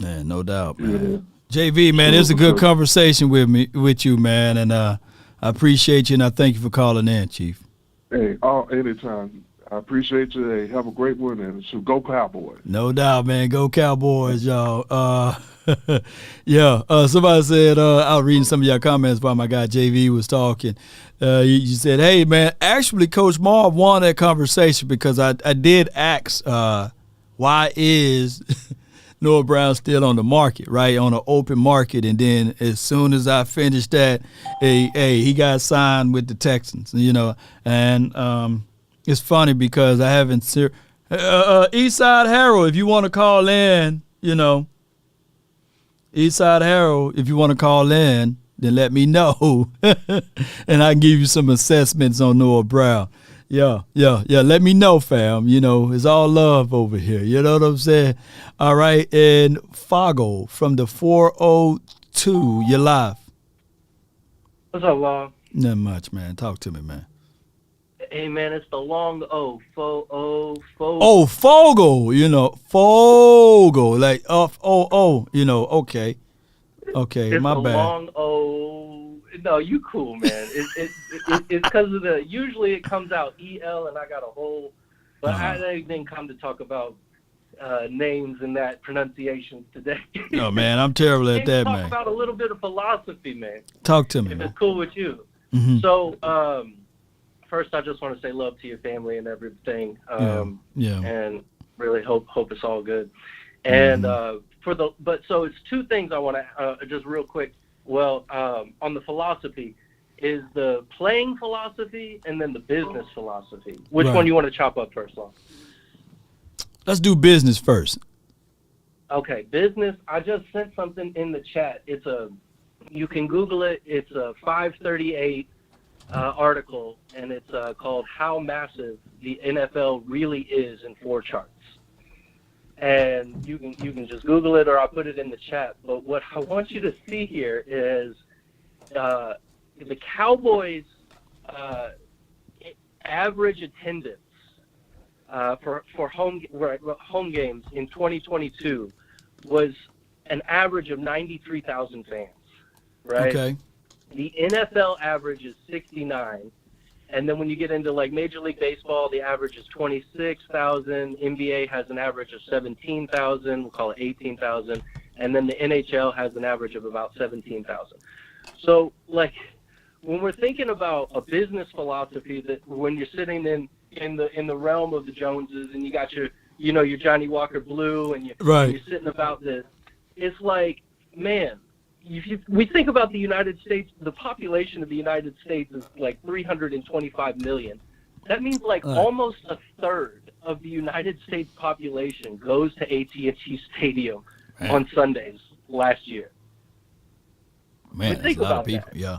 Man, no doubt, man. JV, man, it's a good conversation with you, man, and I appreciate you, and I thank you for calling in, Chief. Hey, anytime. I appreciate you. Hey, have a great one, and so go Cowboys. No doubt, man. Go Cowboys, y'all. Somebody said, I was reading some of your comments while my guy JV was talking. You said, hey, man, actually, Coach Marv won that conversation because I did ask why is Noah Brown still on the market, right, on an open market. And then as soon as I finished that, he got signed with the Texans, and it's funny because I haven't Eastside Harold, if you want to call in, Eastside Harold, if you want to call in, then let me know, and I can give you some assessments on Noah Brown. Yeah. Let me know, fam. It's all love over here. You know what I'm saying? All right, and Foggle from the 402, you're live. What's up, Long? Not much, man. Talk to me, man. Hey, man, it's the long O. Fogel. Oh, Fogel. Fogel. Like, okay. Okay, it's my the bad. Long O. No, you cool, man. It's because of usually it comes out EL, and I got a whole, but I didn't come to talk about names and that pronunciations today. Oh, man, I'm terrible at that, man. Talk about a little bit of philosophy, man. Talk to me, if man. it's cool with you. Mm-hmm. So, first, I just want to say love to your family and everything. And really hope it's all good. And so it's 2 things I want to just real quick. Well, on the philosophy, is the playing philosophy and then the business philosophy. Which one you want to chop up first, Long? Let's do business first. Okay, business. I just sent something in the chat. You can Google it. It's a 538. Article, and it's called "How Massive the NFL Really Is" in 4 charts. And you can just Google it, or I'll put it in the chat. But what I want you to see here is the Cowboys' average attendance for home games in 2022 was an average of 93,000 fans. Right. Okay. The NFL average is 69, and then when you get into like Major League Baseball, the average is 26,000. NBA has an average of 17,000. We'll call it 18,000, and then the NHL has an average of about 17,000. So, like, when we're thinking about a business philosophy, that when you're sitting in the realm of the Joneses and you got your Johnny Walker Blue and you're sitting about this, it's like, man, we think about the United States, the population of the United States is like 325 million. That means almost a third of the United States population goes to AT&T Stadium on Sundays last year. Man, think a lot about of people. that. Yeah.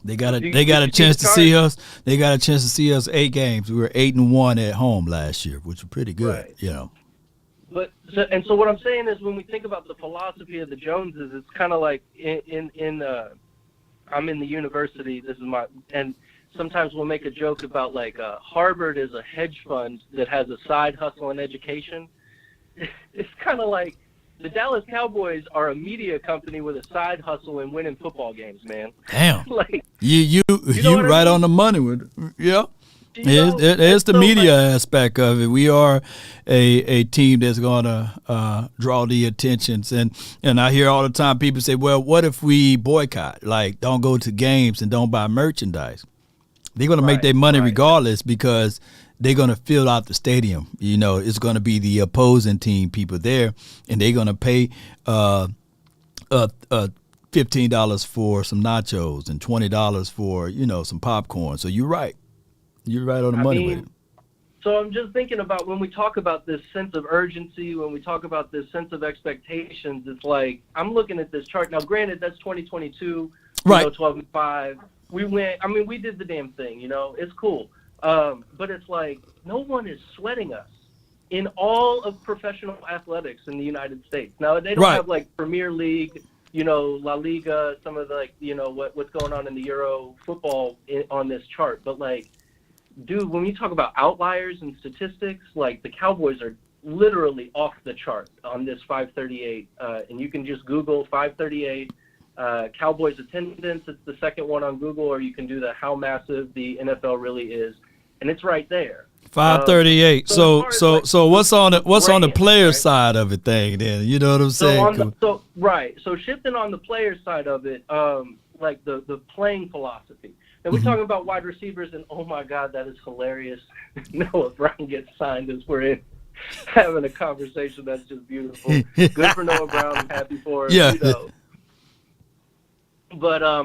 They got a chance to see us. They got a chance to see us 8 games. We were 8-1 at home last year, which was pretty good. Right. You know. So what I'm saying is, when we think about the philosophy of the Joneses, it's kind of like I'm in the university. This is and sometimes we'll make a joke about Harvard is a hedge fund that has a side hustle in education. It's kind of like the Dallas Cowboys are a media company with a side hustle in winning football games, man. Damn. You know right on the money with it. Yeah. It's the media aspect of it. We are a team that's going to draw the attentions. And I hear all the time people say, well, what if we boycott? Don't go to games and don't buy merchandise. They're going to make their money regardless, because they're going to fill out the stadium. It's going to be the opposing team people there, and they're going to pay $15 for some nachos and $20 for, some popcorn. So you're right. You're right on the money with it. So I'm just thinking about, when we talk about this sense of urgency, when we talk about this sense of expectations, it's like, I'm looking at this chart. Now, granted, that's 2022, right? 12-5. We went. I mean, we did the damn thing. It's cool. But it's like, no one is sweating us in all of professional athletics in the United States. Now, they don't have Premier League, La Liga, some of what's going on in the Euro football on this chart. But dude, when you talk about outliers and statistics, the Cowboys are literally off the chart on this 538. And you can just Google 538 Cowboys attendance. It's the second one on Google, or you can do the how massive the NFL really is, and it's right there. 538. So what's on the player side of it thing then? You know what I'm saying? So shifting on the player side of it, the playing philosophy. And we're talking about wide receivers, and oh my God, that is hilarious. Noah Brown gets signed as we're having a conversation. That's just beautiful. Good for Noah Brown. I'm happy for him. Yeah. But I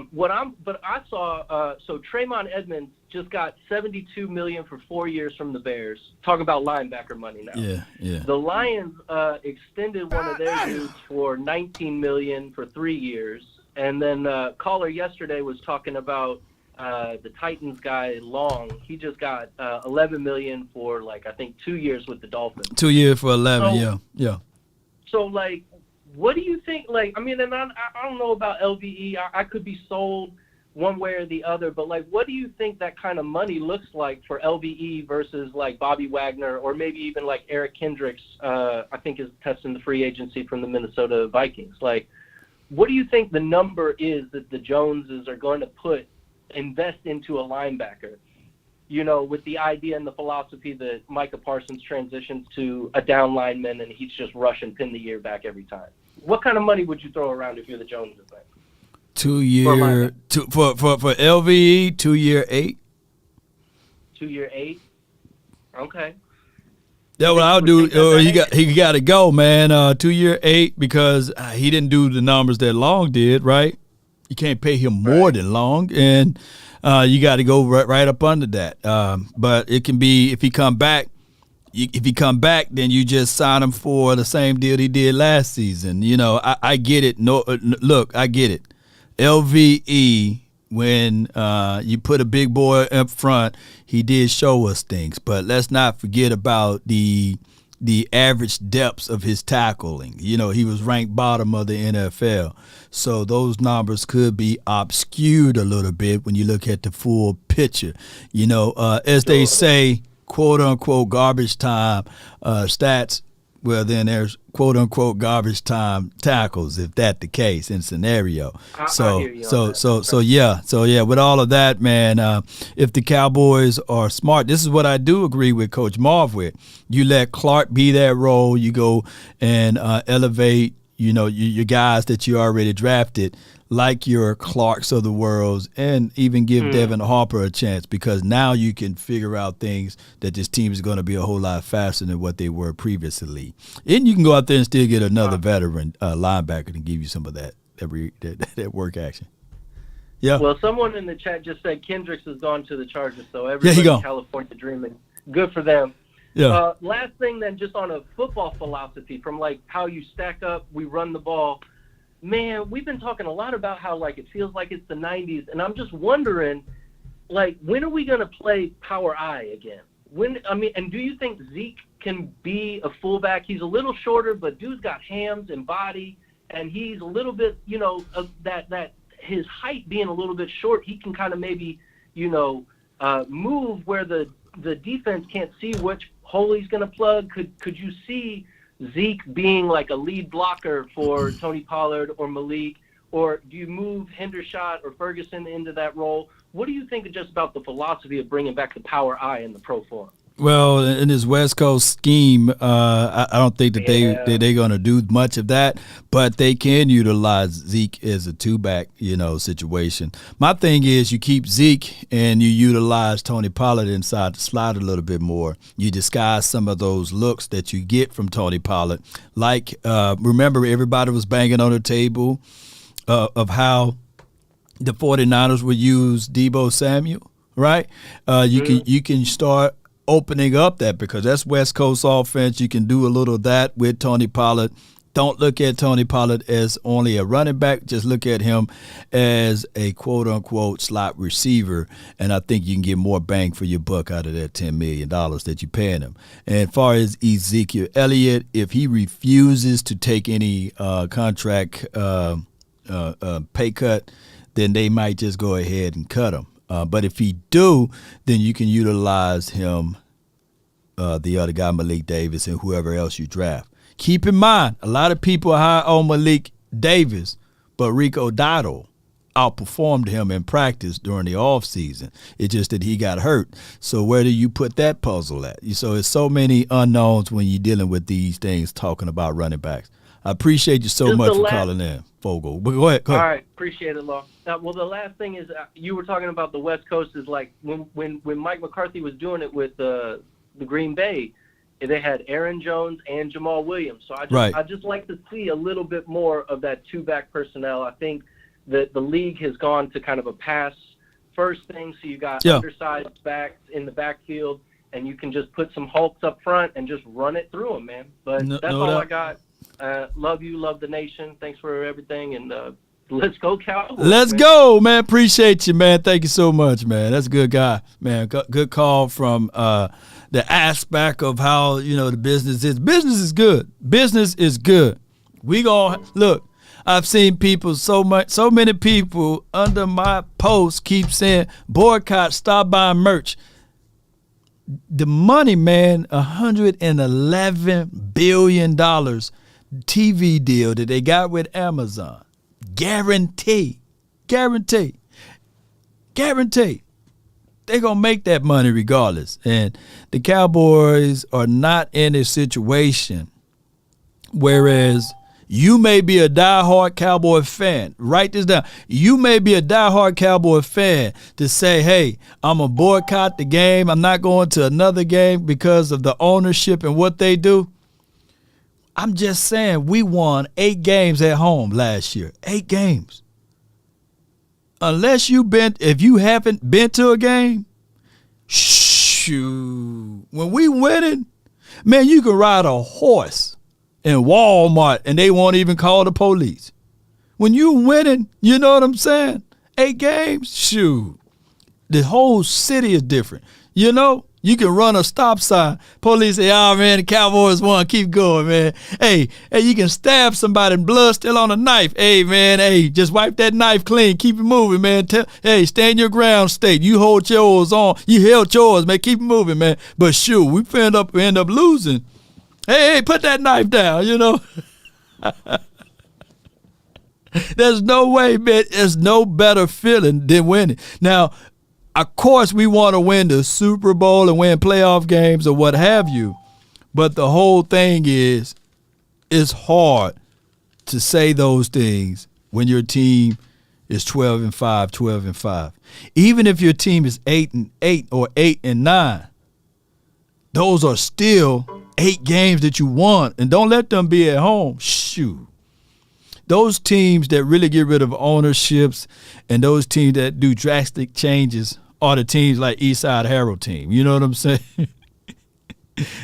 saw so Tremont Edmonds just got $72 million for 4 years from the Bears. Talk about linebacker money now. Yeah. The Lions extended one of their dudes for $19 million for 3 years, and then caller yesterday was talking about the Titans guy Long. He just got $11 million for I think 2 years with the Dolphins. 2 years for 11. Yeah. So what do you think? And I don't know about LVE. I could be sold one way or the other, but what do you think that kind of money looks like for LVE versus Bobby Wagner, or maybe even Eric Kendricks? I think is testing the free agency from the Minnesota Vikings. What do you think the number is that the Joneses are going to invest into a linebacker? With the idea and the philosophy that Micah Parsons transitions to a down lineman and he's just rush and pin the year back every time. What kind of money would you throw around if you're the Joneses? 2 year for LVE, 2 year 8. 2 year 8. Okay. That's what I'll do. He got to go, man. 2 year 8, because he didn't do the numbers that Long did, right? You can't pay him more than Long, and you got to go right up under that. But it can be, if he come back, then you just sign him for the same deal he did last season. I get it. No, look, I get it. LVE, when you put a big boy up front, he did show us things. But let's not forget about the average depths of his tackling. He was ranked bottom of the NFL. So those numbers could be obscured a little bit when you look at the full picture. As they say, quote unquote garbage time stats. Well, then there's quote unquote garbage time tackles, if that's the case in scenario. So yeah. With all of that, man, if the Cowboys are smart, this is what I do agree with Coach Marv with. You let Clark be that role. You go and elevate, your guys that you already drafted, like your Clarks of the world, and even give Devin Harper a chance, because now you can figure out things that this team is going to be a whole lot faster than what they were previously. And you can go out there and still get another veteran linebacker to give you some of that work action. Yeah. Well, someone in the chat just said Kendricks has gone to the Chargers, so everybody in California dreaming. Good for them. Yeah. Last thing then, just on a football philosophy, from like how you stack up, we run the ball. Man, we've been talking a lot about how like it feels like it's the 90s, and I'm just wondering, like, when are we going to play power I again? And do you think Zeke can be a fullback? He's a little shorter, but dude's got hams and body, and he's a little bit, of that his height being a little bit short, he can kind of maybe, move where the defense can't see which hole he's going to plug. Could you see Zeke being like a lead blocker for Tony Pollard or Malik, or do you move Hendershot or Ferguson into that role? What do you think just about the philosophy of bringing back the power I in the pro form? Well, in this West Coast scheme, I don't think that they're going to do much of that, but they can utilize Zeke as a two-back, situation. My thing is you keep Zeke and you utilize Tony Pollard inside the slot a little bit more. You disguise some of those looks that you get from Tony Pollard. Like, remember, everybody was banging on the table of how the 49ers would use Deebo Samuel, right? You can start opening up that, because that's West Coast offense. You can do a little of that with Tony Pollard. Don't look at Tony Pollard as only a running back. Just look at him as a quote-unquote slot receiver, and I think you can get more bang for your buck out of that $10 million that you're paying him. And as far as Ezekiel Elliott, if he refuses to take any contract pay cut, then they might just go ahead and cut him. But if he do, then you can utilize him, the other guy, Malik Davis, and whoever else you draft. Keep in mind, a lot of people are high on Malik Davis, but Rico Dotto outperformed him in practice during the offseason. It's just that he got hurt. So where do you put that puzzle at? So it's so many unknowns when you're dealing with these things, talking about running backs. I appreciate you so much for calling in, Fogle. But go ahead. All right, appreciate it, Law. Well, the last thing is you were talking about the West Coast is like when Mike McCarthy was doing it with the Green Bay, they had Aaron Jones and Jamal Williams. So I just like to see a little bit more of that two-back personnel. I think that the league has gone to kind of a pass first thing, so you got undersized backs in the backfield, and you can just put some hulks up front and just run it through them, man. But that's all I got. Love you, love the nation. Thanks for everything, and let's go Cowboys. Let's go, man. Appreciate you, man. Thank you so much, man. That's a good guy, man. Good call from the aspect of how the business is. Business is good. Business is good. We gonna look. I've seen people so many people under my post keep saying boycott, stop buying merch. The money, man, $111 billion TV deal that they got with Amazon. Guarantee. They're going to make that money regardless. And the Cowboys are not in a situation, whereas you may be a diehard Cowboy fan. Write this down. You may be a diehard Cowboy fan to say, hey, I'm going to boycott the game. I'm not going to another game because of the ownership and what they do. I'm just saying, we won 8 games at home last year. 8 games. If you haven't been to a game, shoot. When we winning, man, you can ride a horse in Walmart and they won't even call the police. When you winning, you know what I'm saying? 8 games, shoot. The whole city is different. You can run a stop sign. Police say, oh, man, the Cowboys won. Keep going, man. Hey, you can stab somebody and blood still on a knife. Hey, man, just wipe that knife clean. Keep it moving, man. Stand your ground state. You hold yours on. You held yours, man. Keep it moving, man. But shoot, we end up losing. Hey, put that knife down, There's no way, man. There's no better feeling than winning. Now, of course, we want to win the Super Bowl and win playoff games or what have you. But the whole thing is, it's hard to say those things when your team is 12-5, 12-5. Even if your team is 8-8 or 8-9, those are still 8 games that you won. And don't let them be at home. Shoot. Those teams that really get rid of ownerships and those teams that do drastic changes are the teams like Eastside Herald team. You know what I'm saying?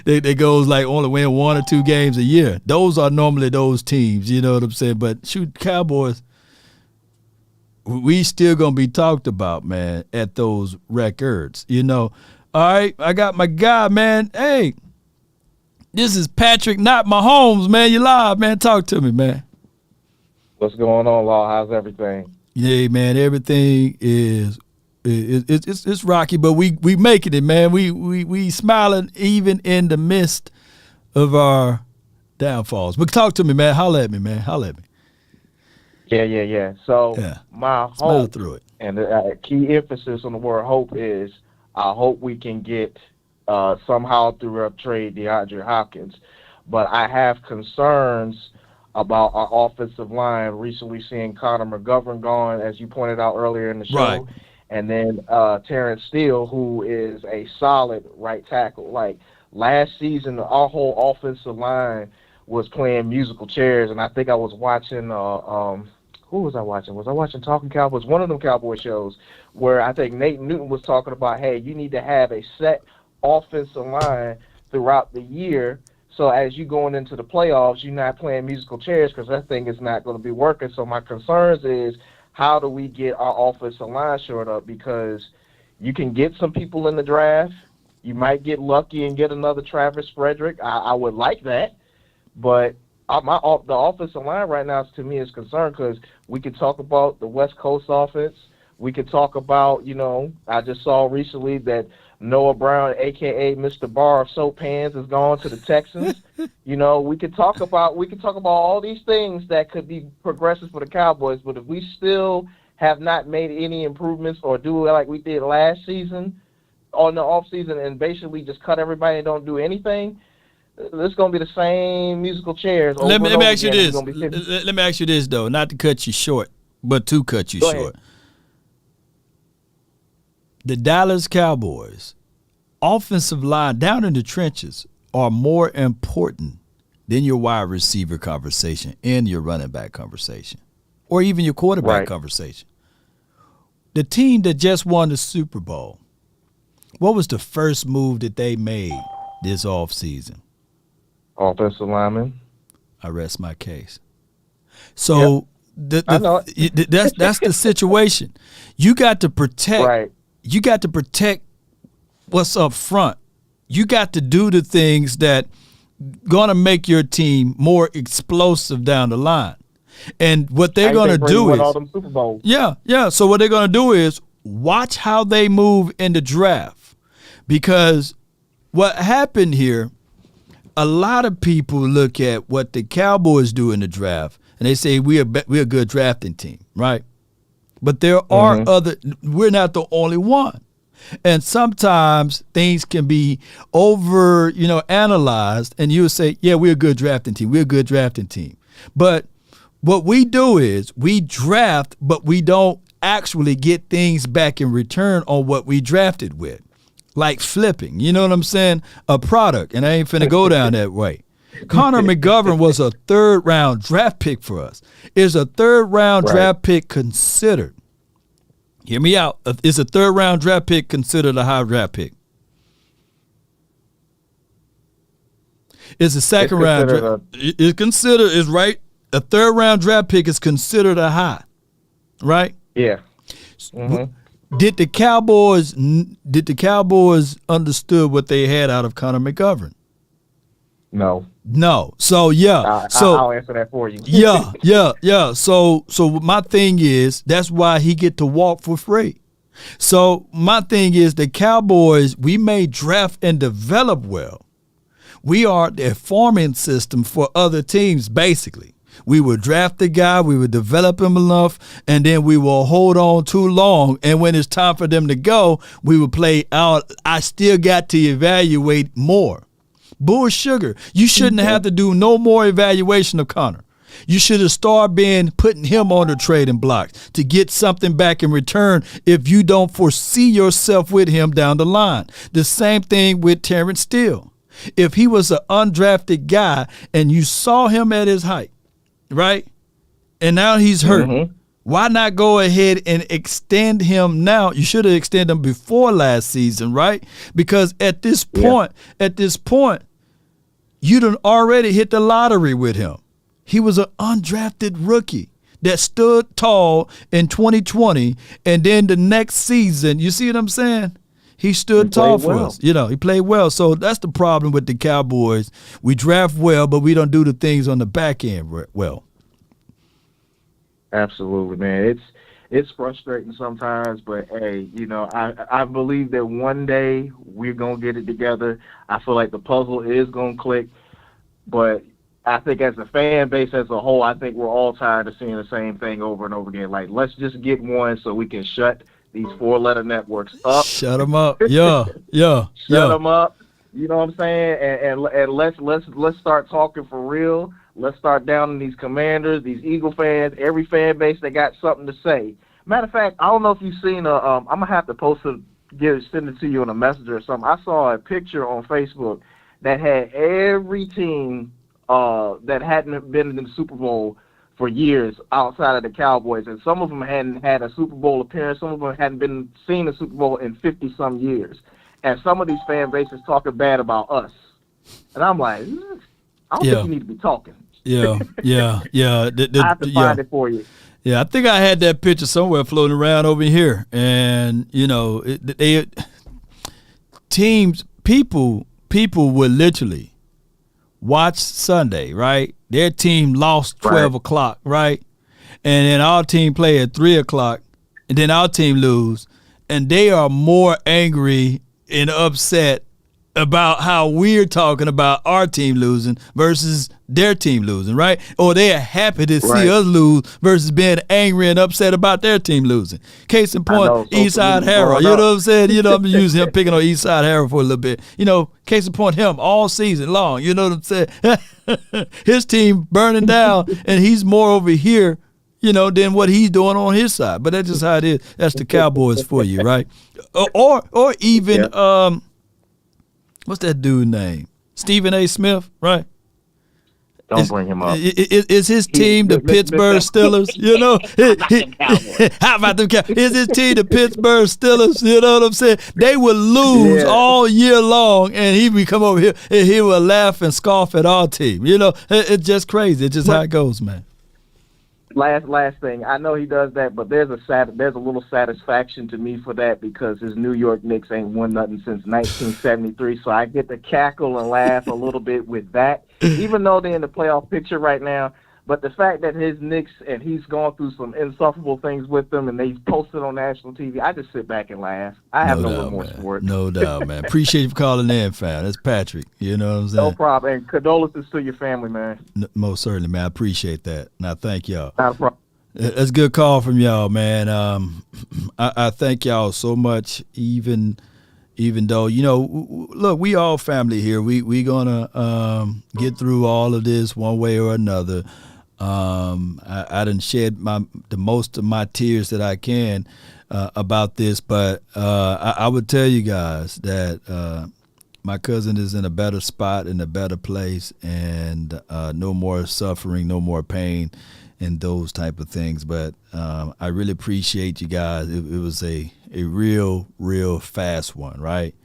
They goes like only win 1 or 2 games a year. Those are normally those teams. You know what I'm saying? But shoot, Cowboys, we still going to be talked about, man, at those records. You know, all right, I got my guy, man. Hey, this is Patrick, not Mahomes, man. You live, man. Talk to me, man. What's going on, Law? How's everything? Yeah, man, everything is it's rocky, but we making it, man. We smiling even in the midst of our downfalls. But talk to me, man. Holla at me, man. Holla at me. Yeah. So my hope through it. And the key emphasis on the word hope is I hope we can get somehow through a trade DeAndre Hopkins. But I have concerns about our offensive line, recently seeing Connor McGovern gone, as you pointed out earlier in the show. Right. And then Terrence Steele, who is a solid right tackle. Like last season, our whole offensive line was playing musical chairs, and I think I was watching who was I watching? Was I watching Talking Cowboys? One of them Cowboy shows where I think Nate Newton was talking about, hey, you need to have a set offensive line throughout the year. So as you going into the playoffs, you're not playing musical chairs because that thing is not going to be working. So my concerns is how do we get our offensive line shored up? Because you can get some people in the draft. You might get lucky and get another Travis Frederick. I would like that. But the offensive line right now, to me, is concerned because we could talk about the West Coast offense. We could talk about, I just saw recently that Noah Brown, a.k.a. Mr. Bar of Soap Hands, is gone to the Texans. We could talk about all these things that could be progressive for the Cowboys, but if we still have not made any improvements or do it like we did last season on the offseason and basically just cut everybody and don't do anything, it's going to be the same musical chairs. Let me ask you this. Let me ask you this, though, not to cut you short, but to cut you short. The Dallas Cowboys offensive line down in the trenches are more important than your wide receiver conversation and your running back conversation or even your quarterback conversation. The team that just won the Super Bowl, what was the first move that they made this offseason? Offensive lineman. I rest my case. So that's the situation. You got to protect. Right. You got to protect what's up front. You got to do the things that going to make your team more explosive down the line. And what they're going to do is all them Super Bowls. Yeah. So what they're going to do is watch how they move in the draft. Because what happened here, a lot of people look at what the Cowboys do in the draft and they say we're a good drafting team, right? But there are we're not the only one. And sometimes things can be analyzed and you'll say, yeah, we're a good drafting team. We're a good drafting team. But what we do is we draft, but we don't actually get things back in return on what we drafted with. Like flipping, you know what I'm saying? A product, and I ain't finna go down that way. Connor McGovern was a 3rd-round draft pick for us. Is a 3rd-round draft pick considered? Hear me out. Is a 3rd-round draft pick considered a high draft pick? Is a 2nd-round is considered is right? A 3rd-round draft pick is considered a high, right? Yeah. Did the Cowboys understood what they had out of Connor McGovern? No. So I'll answer that for you. Yeah. So my thing is that's why he get to walk for free. So my thing is the Cowboys, we may draft and develop well. We are their farming system for other teams, basically. We would draft the guy, we would develop him enough, and then we will hold on too long. And when it's time for them to go, we would play out. I still got to evaluate more. Bull sugar. You shouldn't have to do no more evaluation of Connor. You should have started putting him on the trading block to get something back in return if you don't foresee yourself with him down the line. The same thing with Terrence Steele. If he was an undrafted guy and you saw him at his height, right, and now he's hurt, why not go ahead and extend him now? You should have extended him before last season, right? Because at this point, you done already hit the lottery with him. He was an undrafted rookie that stood tall in 2020, and then the next season, you see what I'm saying? He stood tall for us. You know, he played well. So that's the problem with the Cowboys. We draft well, but we don't do the things on the back end well. Absolutely, man. It's frustrating sometimes, but hey, you know, I believe that one day we're gonna get it together. I feel like the puzzle is gonna click, but I think as a fan base as a whole, I think we're all tired of seeing the same thing over and over again. Like, let's just get one so we can shut these 4-letter networks up. Shut them up. Yeah. Shut them up. You know what I'm saying? And let's start talking for real. Let's start downing these Commanders, these Eagle fans, every fan base that got something to say. Matter of fact, I don't know if you've seen I'm gonna have to send it to you on a messenger or something. I saw a picture on Facebook that had every team that hadn't been in the Super Bowl for years outside of the Cowboys, and some of them hadn't had a Super Bowl appearance. Some of them hadn't seen a Super Bowl in 50-some years. And some of these fan bases talking bad about us. And I'm like, I don't think you need to be talking. Yeah. I have to find it for you. Yeah, I think I had that picture somewhere floating around over here. And, you know, people would literally watch Sunday, right? Their team lost 12 o'clock, right? And then our team play at 3 o'clock, and then our team lose. And they are more angry and upset about how we're talking about our team losing versus their team losing, right? Or they're happy to see us lose versus being angry and upset about their team losing. Case in point, Eastside Harold. You know what I'm saying? You know, I'm using him picking on Eastside Harold for a little bit. You know, case in point, him all season long. You know what I'm saying? His team burning down, and he's more over here, you know, than what he's doing on his side. But that's just how it is. That's the Cowboys for you, right? Or even what's that dude's name? Stephen A. Smith, right? Don't bring him up. Is his team the Pittsburgh Steelers? You know, how about them Cowboys? Is his team the Pittsburgh Steelers? You know what I'm saying? They would lose all year long, and he would come over here and he would laugh and scoff at our team. You know, it's just crazy. It's just how it goes, man. Last thing, I know he does that, but there's a little satisfaction to me for that because his New York Knicks ain't won nothing since 1973, so I get to cackle and laugh a little bit with that, even though they're in the playoff picture right now. But the fact that his Knicks, and he's gone through some insufferable things with them, and they've posted on national TV, I just sit back and laugh. I have no remorse for it. No doubt, man. Appreciate you for calling in, fam. That's Patrick. You know what I'm saying? No problem. And condolences to your family, man. Most certainly, man. I appreciate that. And I thank y'all. Not a problem. That's a good call from y'all, man. I thank y'all so much, even though, you know, look, we all family here. We gonna get through all of this one way or another. I done shed the most of my tears that I can about this, but I would tell you guys that my cousin is in a better spot, in a better place, and no more suffering, no more pain, and those type of things. But I really appreciate you guys. It was a real fast one, right?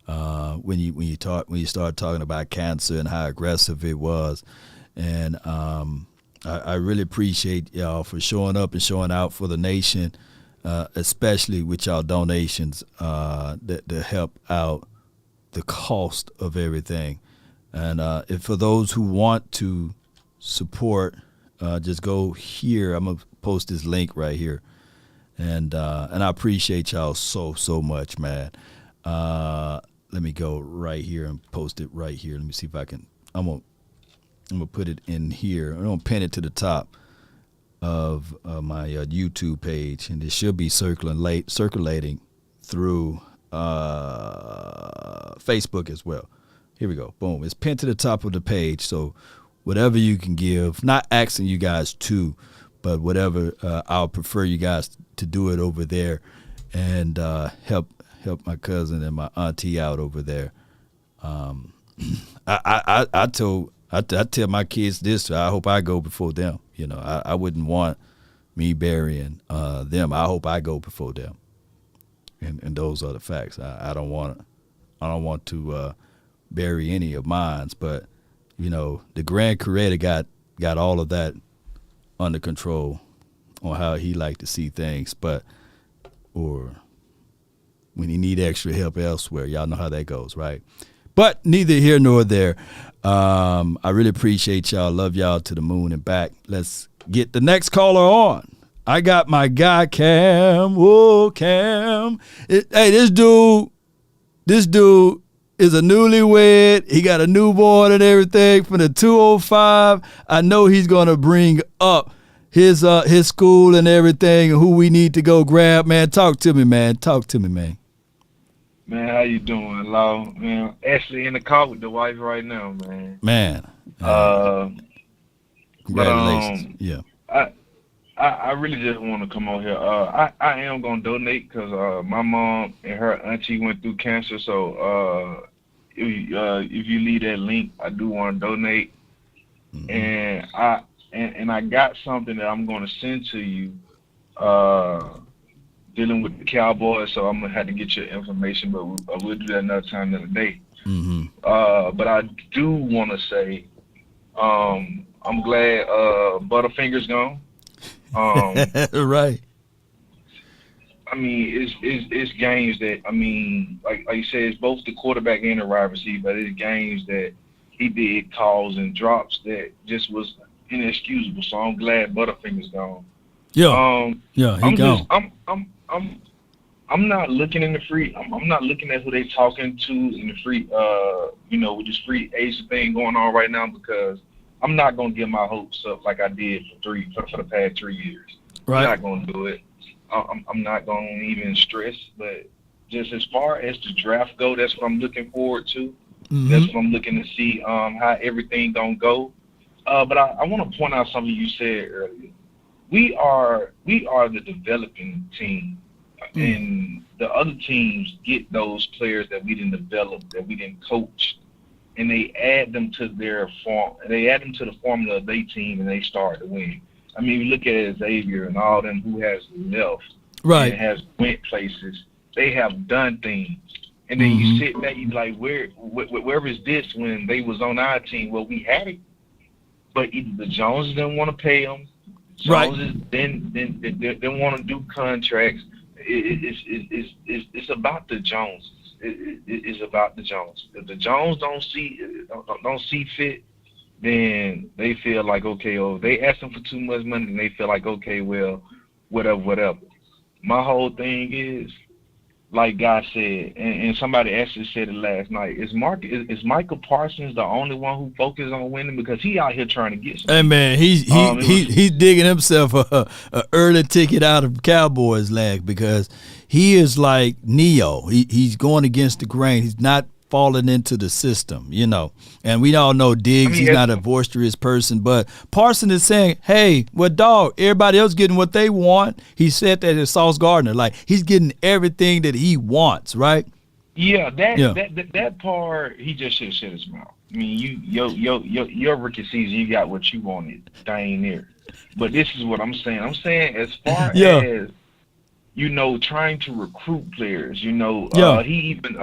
When you start talking about cancer and how aggressive it was, and I really appreciate y'all for showing up and showing out for the nation, especially with y'all donations that help out the cost of everything. And if for those who want to support, just go here. I'm gonna post this link right here, and I appreciate y'all so much, man. Let me go right here and post it right here. Let me see if I can. I'm gonna put it in here. I'm gonna pin it to the top of my YouTube page, and it should be circulating through Facebook as well. Here we go. Boom. It's pinned to the top of the page. So whatever you can give. Not asking you guys to, but whatever. I'll prefer you guys to do it over there, and help my cousin and my auntie out over there. I tell my kids this. I hope I go before them. You know, I wouldn't want me burying them. I hope I go before them. And those are the facts. I don't want to bury any of mine. But you know, the Grand Creator got all of that under control on how he like to see things. But or when he need extra help elsewhere, y'all know how that goes, right? But neither here nor there. I really appreciate y'all. Love y'all to the moon and back. Let's get the next caller on. I got my guy Cam. Whoa, Cam. Hey, this dude is a newlywed. He got a newborn and everything from the 205. I know he's gonna bring up his school and everything and who we need to go grab. Man, talk to me, man. Man, how you doing, Law? Man, actually in the car with the wife right now, man. Man. Congratulations. Yeah. I really just want to come on here. I am gonna donate because my mom and her auntie went through cancer. So if you leave that link, I do want to donate. Mm-hmm. And I got something that I'm gonna send to you. Dealing with the Cowboys, so I'm gonna have to get your information, but we'll do that another time, another day. Mm-hmm. But I do want to say, I'm glad Butterfinger's gone. Right. I mean, it's games that like you said, it's both the quarterback and the wide receiver, but it's games that he did calls and drops that just was inexcusable. So I'm glad Butterfinger's gone. Yeah. He gone. I'm not looking in the free. I'm not looking at who they talking to in the free. With this free agent thing going on right now, because I'm not gonna get my hopes up like I did for the past 3 years. Right. I'm not gonna do it. I'm not gonna even stress. But just as far as the draft go, that's what I'm looking forward to. Mm-hmm. That's what I'm looking to see. How everything gonna go. But I want to point out something you said earlier. We are the developing team, and the other teams get those players that we didn't develop, that we didn't coach, and they add them to their form. They add them to the formula of their team, and they start to win. I mean, you look at Xavier and all them who has left, right, and has went places. They have done things, and then you sit back, you be like, where is this when they was on our team? Well, we had it, but either the Joneses didn't want to pay them. Joneses then want to do contracts. It's about the Joneses. It's about the Jones. If the Jones don't see fit, then they feel like, okay, they ask them for too much money, and they feel like, okay, well, whatever. My whole thing is, like God said, and somebody actually said it last night, is Michael Parsons the only one who focuses on winning? Because he out here trying to get something. Hey, man, he's digging himself a early ticket out of Cowboys leg, because he is like Neo. He's going against the grain. He's not falling into the system, And we all know Diggs, he's not a boisterous person, but Parsons is saying, hey, dog, everybody else getting what they want. He said that to Sauce Gardner. Like, he's getting everything that he wants, right? Yeah, that part, he just should have shut his mouth. I mean, your rookie season, you got what you wanted. Dang near. But this is what I'm saying. I'm saying as far as trying to recruit players, he even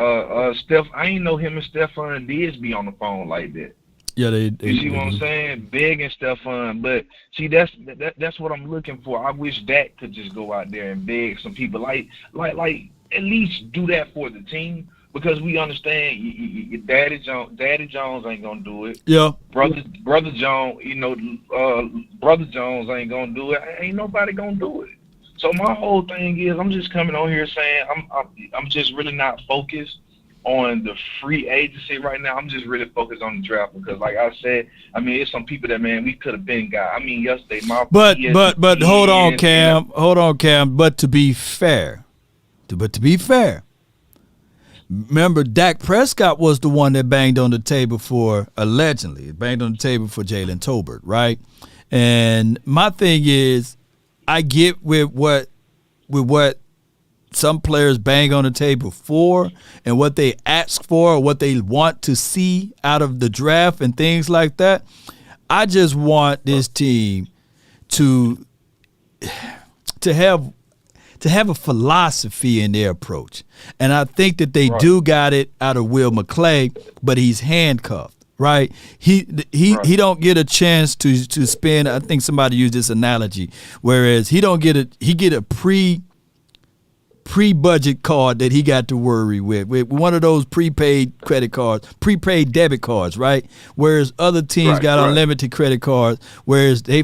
Steph. I ain't know him and Stephon Diggs be on the phone like that. Yeah, they you see what I'm saying? Begging Stephon, but see, that's what I'm looking for. I wish Dak could just go out there and beg some people, like at least do that for the team, because we understand your Daddy Jones ain't gonna do it. Yeah, brother Jones, Brother Jones ain't gonna do it. Ain't nobody gonna do it. So my whole thing is, I'm just coming on here saying I'm just really not focused on the free agency right now. I'm just really focused on the draft, because, like I said, I mean, it's some people that, man, we could have been got. I mean, yesterday, but hold on, Cam. But to be fair, Remember, Dak Prescott was the one that banged on the table allegedly banged on the table for Jalen Tolbert, right? And my thing is, I get with what some players bang on the table for and what they ask for or what they want to see out of the draft and things like that. I just want this team to have a philosophy in their approach. And I think that they do got it out of Will McClay, but he's handcuffed, right? He don't get a chance to spend. I think somebody used this analogy, whereas he get a pre-budget card that he got to worry with one of those prepaid credit cards, prepaid debit cards, right? Whereas other teams got unlimited credit cards, whereas they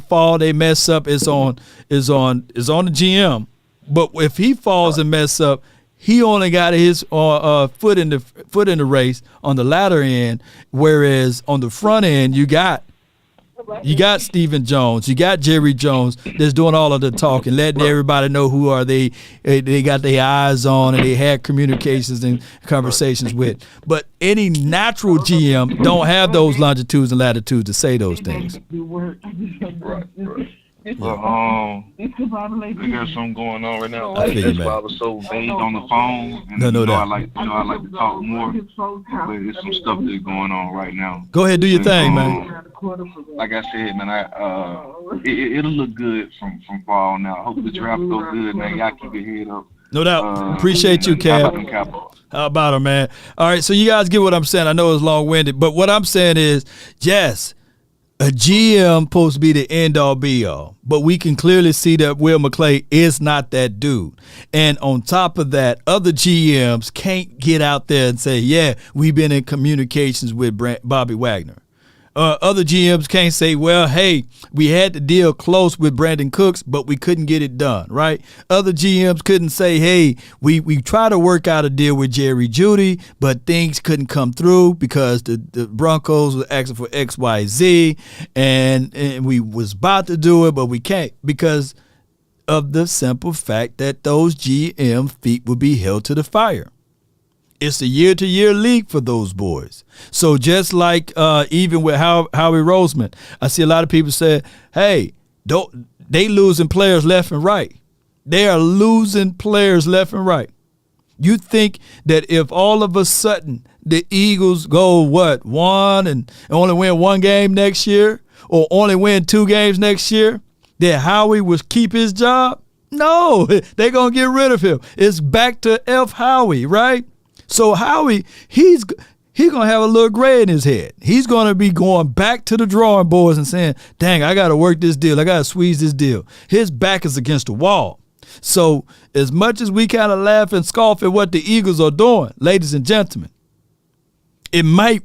mess up, it's on the GM. But if he falls and mess up, he only got his foot in the race on the latter end, whereas on the front end you got Stephen Jones, you got Jerry Jones that's doing all of the talking, letting everybody know who are they got their eyes on and they had communications and conversations with. But any natural GM don't have those longitudes and latitudes to say those things. They got something going on right now. That's why I was so vague on the phone. And, I like to talk more, but there's some stuff that's going on right now. Go ahead, do your thing, man. Like I said, man, it'll look good from fall now. I hope the draft goes good, man. Y'all keep your head up. No doubt. Appreciate you, Cap. How about it, man? All right, so you guys get what I'm saying. I know it's long-winded, but what I'm saying is, yes, a GM supposed to be the end-all, be-all, but we can clearly see that Will McClay is not that dude. And on top of that, other GMs can't get out there and say, yeah, we've been in communications with Bobby Wagner. Other GMs can't say, well, hey, we had the deal close with Brandon Cooks, but we couldn't get it done, right? Other GMs couldn't say, hey, we tried to work out a deal with Jerry Jeudy, but things couldn't come through because the Broncos were asking for X, Y, Z, and we was about to do it, but we can't because of the simple fact that those GM feet would be held to the fire. It's a year-to-year league for those boys. So just like even with Howie Roseman, I see a lot of people say, hey, they losing players left and right. They are losing players left and right. You think that if all of a sudden the Eagles go, one and only win one game next year or only win 2 games next year, that Howie would keep his job? No, they're going to get rid of him. It's back to F. Howie, right? So Howie, he's going to have a little gray in his head. He's going to be going back to the drawing boards and saying, dang, I got to work this deal. I got to squeeze this deal. His back is against the wall. So as much as we kind of laugh and scoff at what the Eagles are doing, ladies and gentlemen, it might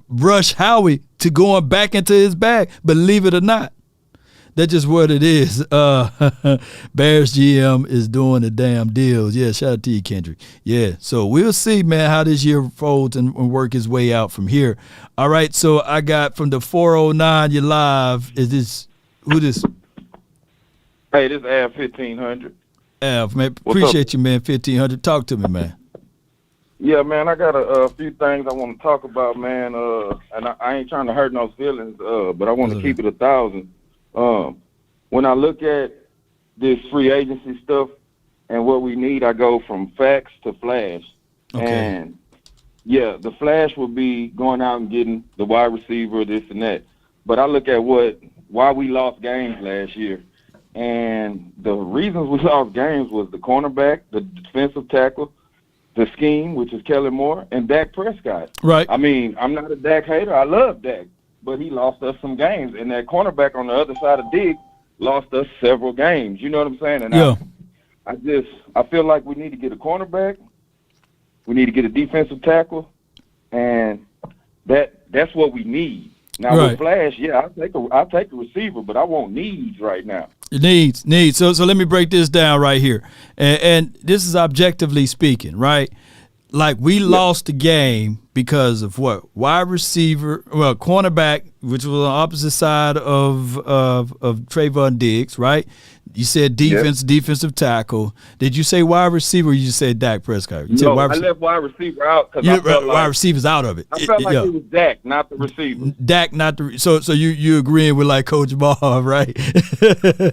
rush Howie to going back into his bag, believe it or not. That's just what it is. Bears GM is doing the damn deals. Yeah, shout out to you, Kendrick. Yeah, so we'll see, man, how this year folds and work his way out from here. All right, so I got from the 409, you live. Who this? Hey, this is Av 1500. Av, man, appreciate you, man, 1500. Talk to me, man. Yeah, man, I got a few things I want to talk about, man, and I ain't trying to hurt no feelings, but I want to keep it 1,000. When I look at this free agency stuff and what we need, I go from facts to flash. Okay. And yeah, the flash would be going out and getting the wide receiver, this and that. But I look at why we lost games last year. And the reasons we lost games was the cornerback, the defensive tackle, the scheme, which is Kellen Moore, and Dak Prescott. Right. I mean, I'm not a Dak hater. I love Dak. But he lost us some games. And that cornerback on the other side of Diggs lost us several games. You know what I'm saying? And yeah. I feel like we need to get a cornerback. We need to get a defensive tackle. And that's what we need. Now, with Flash, yeah, I'll take a receiver, but I want needs right now. Needs. So let me break this down right here. And this is objectively speaking, right? Like we lost the game because of what? Wide receiver, well, cornerback, which was on the opposite side of Trayvon Diggs, right? You said defensive tackle. Did you say wide receiver or you just said Dak Prescott? You No, I left wide receiver out because I felt like wide receiver's out of it. I felt like it was Dak, not the receiver. Dak, not the so you agreeing with like Coach Ball, right?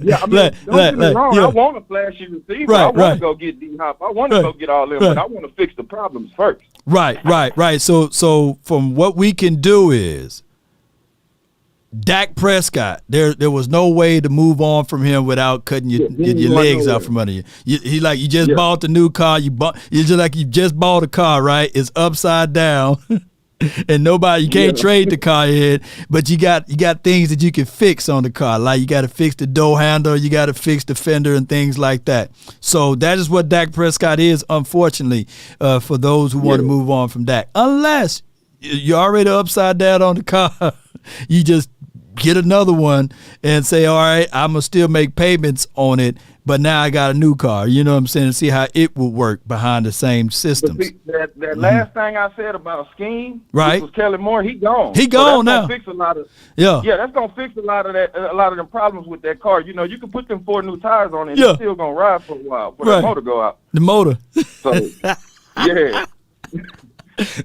Yeah, I mean, don't get me wrong. I want a flashy receiver. I want to go get D-Hop. I want to go get all them, but I want to fix the problems first. Right. So from what we can do is Dak Prescott, there was no way to move on from him without cutting your legs out from under you. You just bought the new car. You just like you just bought a car, right? It's upside down, and you can't trade the car in. But you got things that you can fix on the car, like you got to fix the door handle, you got to fix the fender and things like that. So that is what Dak Prescott is, unfortunately, for those who want to move on from Dak. Unless you're already upside down on the car, you just get another one and say, all right, I'm going to still make payments on it, but now I got a new car. You know what I'm saying? And see how it will work behind the same systems. See, that last thing I said about scheme, right? Was Kellen Moore. He gone. He gone now. Fix a lot of, yeah, that's gonna fix a lot of them problems with that car. You know, you can put them 4 new tires on it. And it's still gonna ride for a while for that motor go out. The motor. So yeah.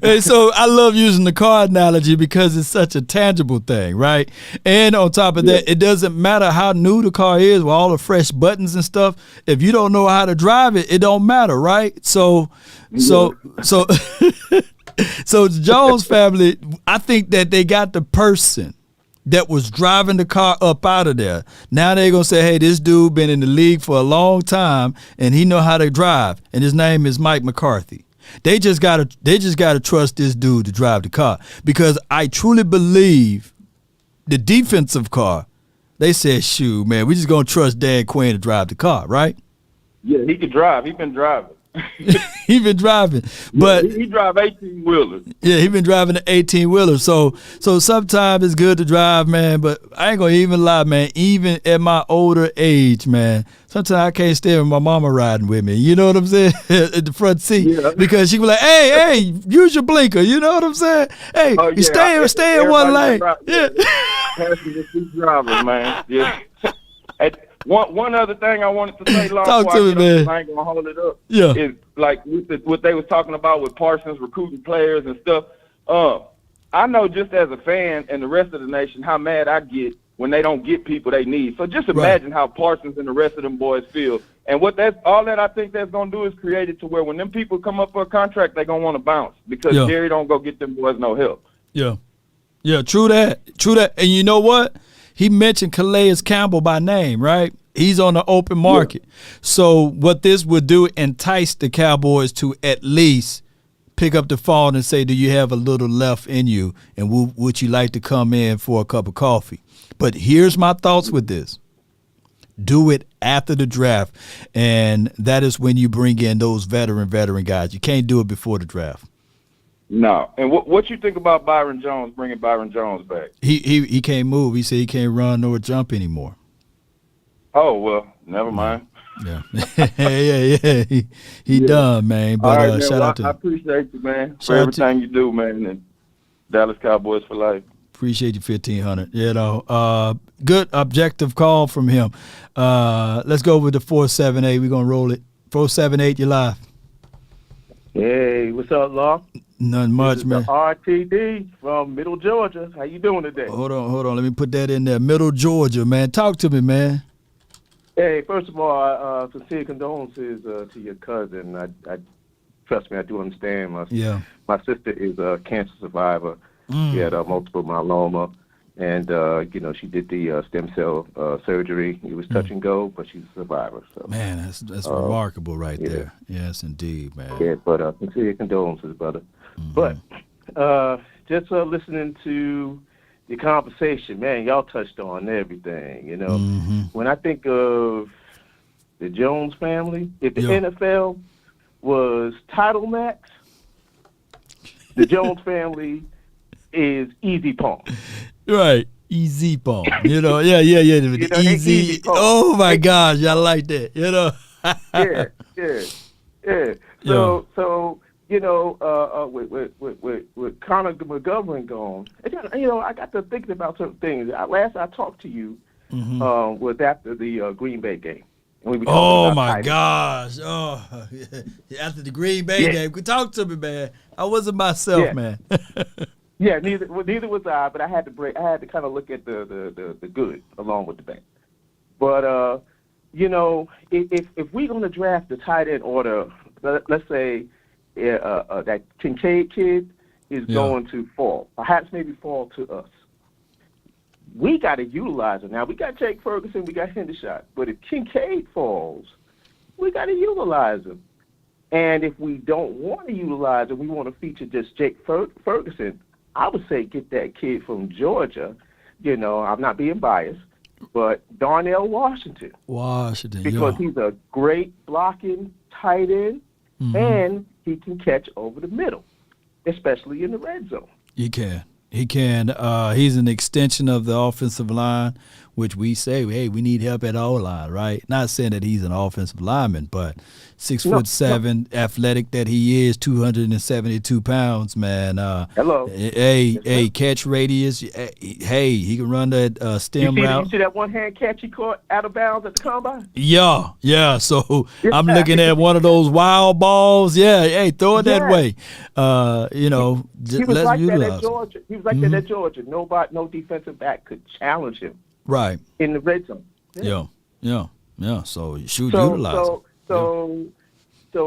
Hey, so I love using the car analogy because it's such a tangible thing, right? And on top of that, it doesn't matter how new the car is with all the fresh buttons and stuff. If you don't know how to drive it, it don't matter, right? So the Jones family, I think that they got the person that was driving the car up out of there. Now they're going to say, hey, this dude been in the league for a long time and he know how to drive. And his name is Mike McCarthy. They just gotta trust this dude to drive the car, because I truly believe the defensive car, they said, shoot, man, we just gonna trust Dan Quinn to drive the car, right? Yeah, he can drive. He been driving. He been driving, but he drive 18-wheelers. Yeah, he been driving the 18-wheeler. So sometimes it's good to drive, man. But I ain't gonna even lie, man. Even at my older age, man, sometimes I can't stay with my mama riding with me. You know what I'm saying? At the front seat, because she was like, "Hey, use your blinker." You know what I'm saying? Hey, you stay in one lane. Passenger seat drivers, man. Yeah. One other thing I wanted to say, talk to me, man. I ain't gonna hold it up. Yeah, is like what they was talking about with Parsons recruiting players and stuff. I know just as a fan and the rest of the nation how mad I get when they don't get people they need. So just imagine how Parsons and the rest of them boys feel. And all that I think that's gonna do is create it to where when them people come up for a contract, they gonna want to bounce because Jerry don't go get them boys no help. Yeah, true that. And you know what? He mentioned Calais Campbell by name, right? He's on the open market. So what this would do, entice the Cowboys to at least pick up the phone and say, do you have a little left in you, and would you like to come in for a cup of coffee? But here's my thoughts with this. Do it after the draft, and that is when you bring in those veteran guys. You can't do it before the draft. No. And what you think about Byron Jones, bringing Byron Jones back? He can't move. He said he can't run nor jump anymore. Oh, well, never mind. Yeah. He done, man. But right, man. Shout out to I appreciate you, man, for everything you do, man, and Dallas Cowboys for life. Appreciate you, 1,500. You know, good objective call from him. Let's go with the 478. We're going to roll it. 478, you live. Hey, what's up, Law? Nothing much, man. RTD from Middle Georgia. How you doing today? Hold on. Let me put that in there. Middle Georgia, man. Talk to me, man. Hey, first of all, sincere condolences to your cousin. I trust me, I do understand. My sister is a cancer survivor. She had multiple myeloma, and she did the stem cell surgery. It was touch and go, but she's a survivor. So man, that's remarkable right there. Yes, indeed, man. Yeah, but sincere condolences, brother. But just listening to the conversation, man, y'all touched on everything. You know, when I think of the Jones family, if the NFL was title max, the Jones family is easy pong. Right. Easy pong. You know, yeah. Easy. Oh my gosh, I like that. You know. Yeah. So with Connor McGovern gone, I got to thinking about certain things. Last I talked to you was after the Green Bay game. We were oh my gosh! Oh, after the Green Bay game, talk to me, man. I wasn't myself, man. Yeah, neither was I. But I had to kind of look at the good along with the bad. But if we're gonna draft the tight end order, let's say that Kincaid kid is going to fall, perhaps maybe fall to us. We got to utilize him. Now, we got Jake Ferguson, we got Hendershot. But if Kincaid falls, we got to utilize him. And if we don't want to utilize him, we want to feature just Jake Ferguson, I would say get that kid from Georgia. I'm not being biased, but Darnell Washington. Because he's a great blocking tight end, and he can catch over the middle, especially in the red zone. He can. He's an extension of the offensive line, which we say, hey, we need help at O-line, right? Not saying that he's an offensive lineman, but 6'7", athletic that he is, 272 pounds, man. Hello. Hey, catch radius. Hey, he can run that stem route. You see that one-hand catch he caught out of bounds at the combine? Yeah. So I'm looking at one of those wild balls. Yeah, hey, throw it that way. He was like that at Georgia. He was like that at Georgia. No defensive back could challenge him. Right. In the red zone. Yeah. So you should utilize him. So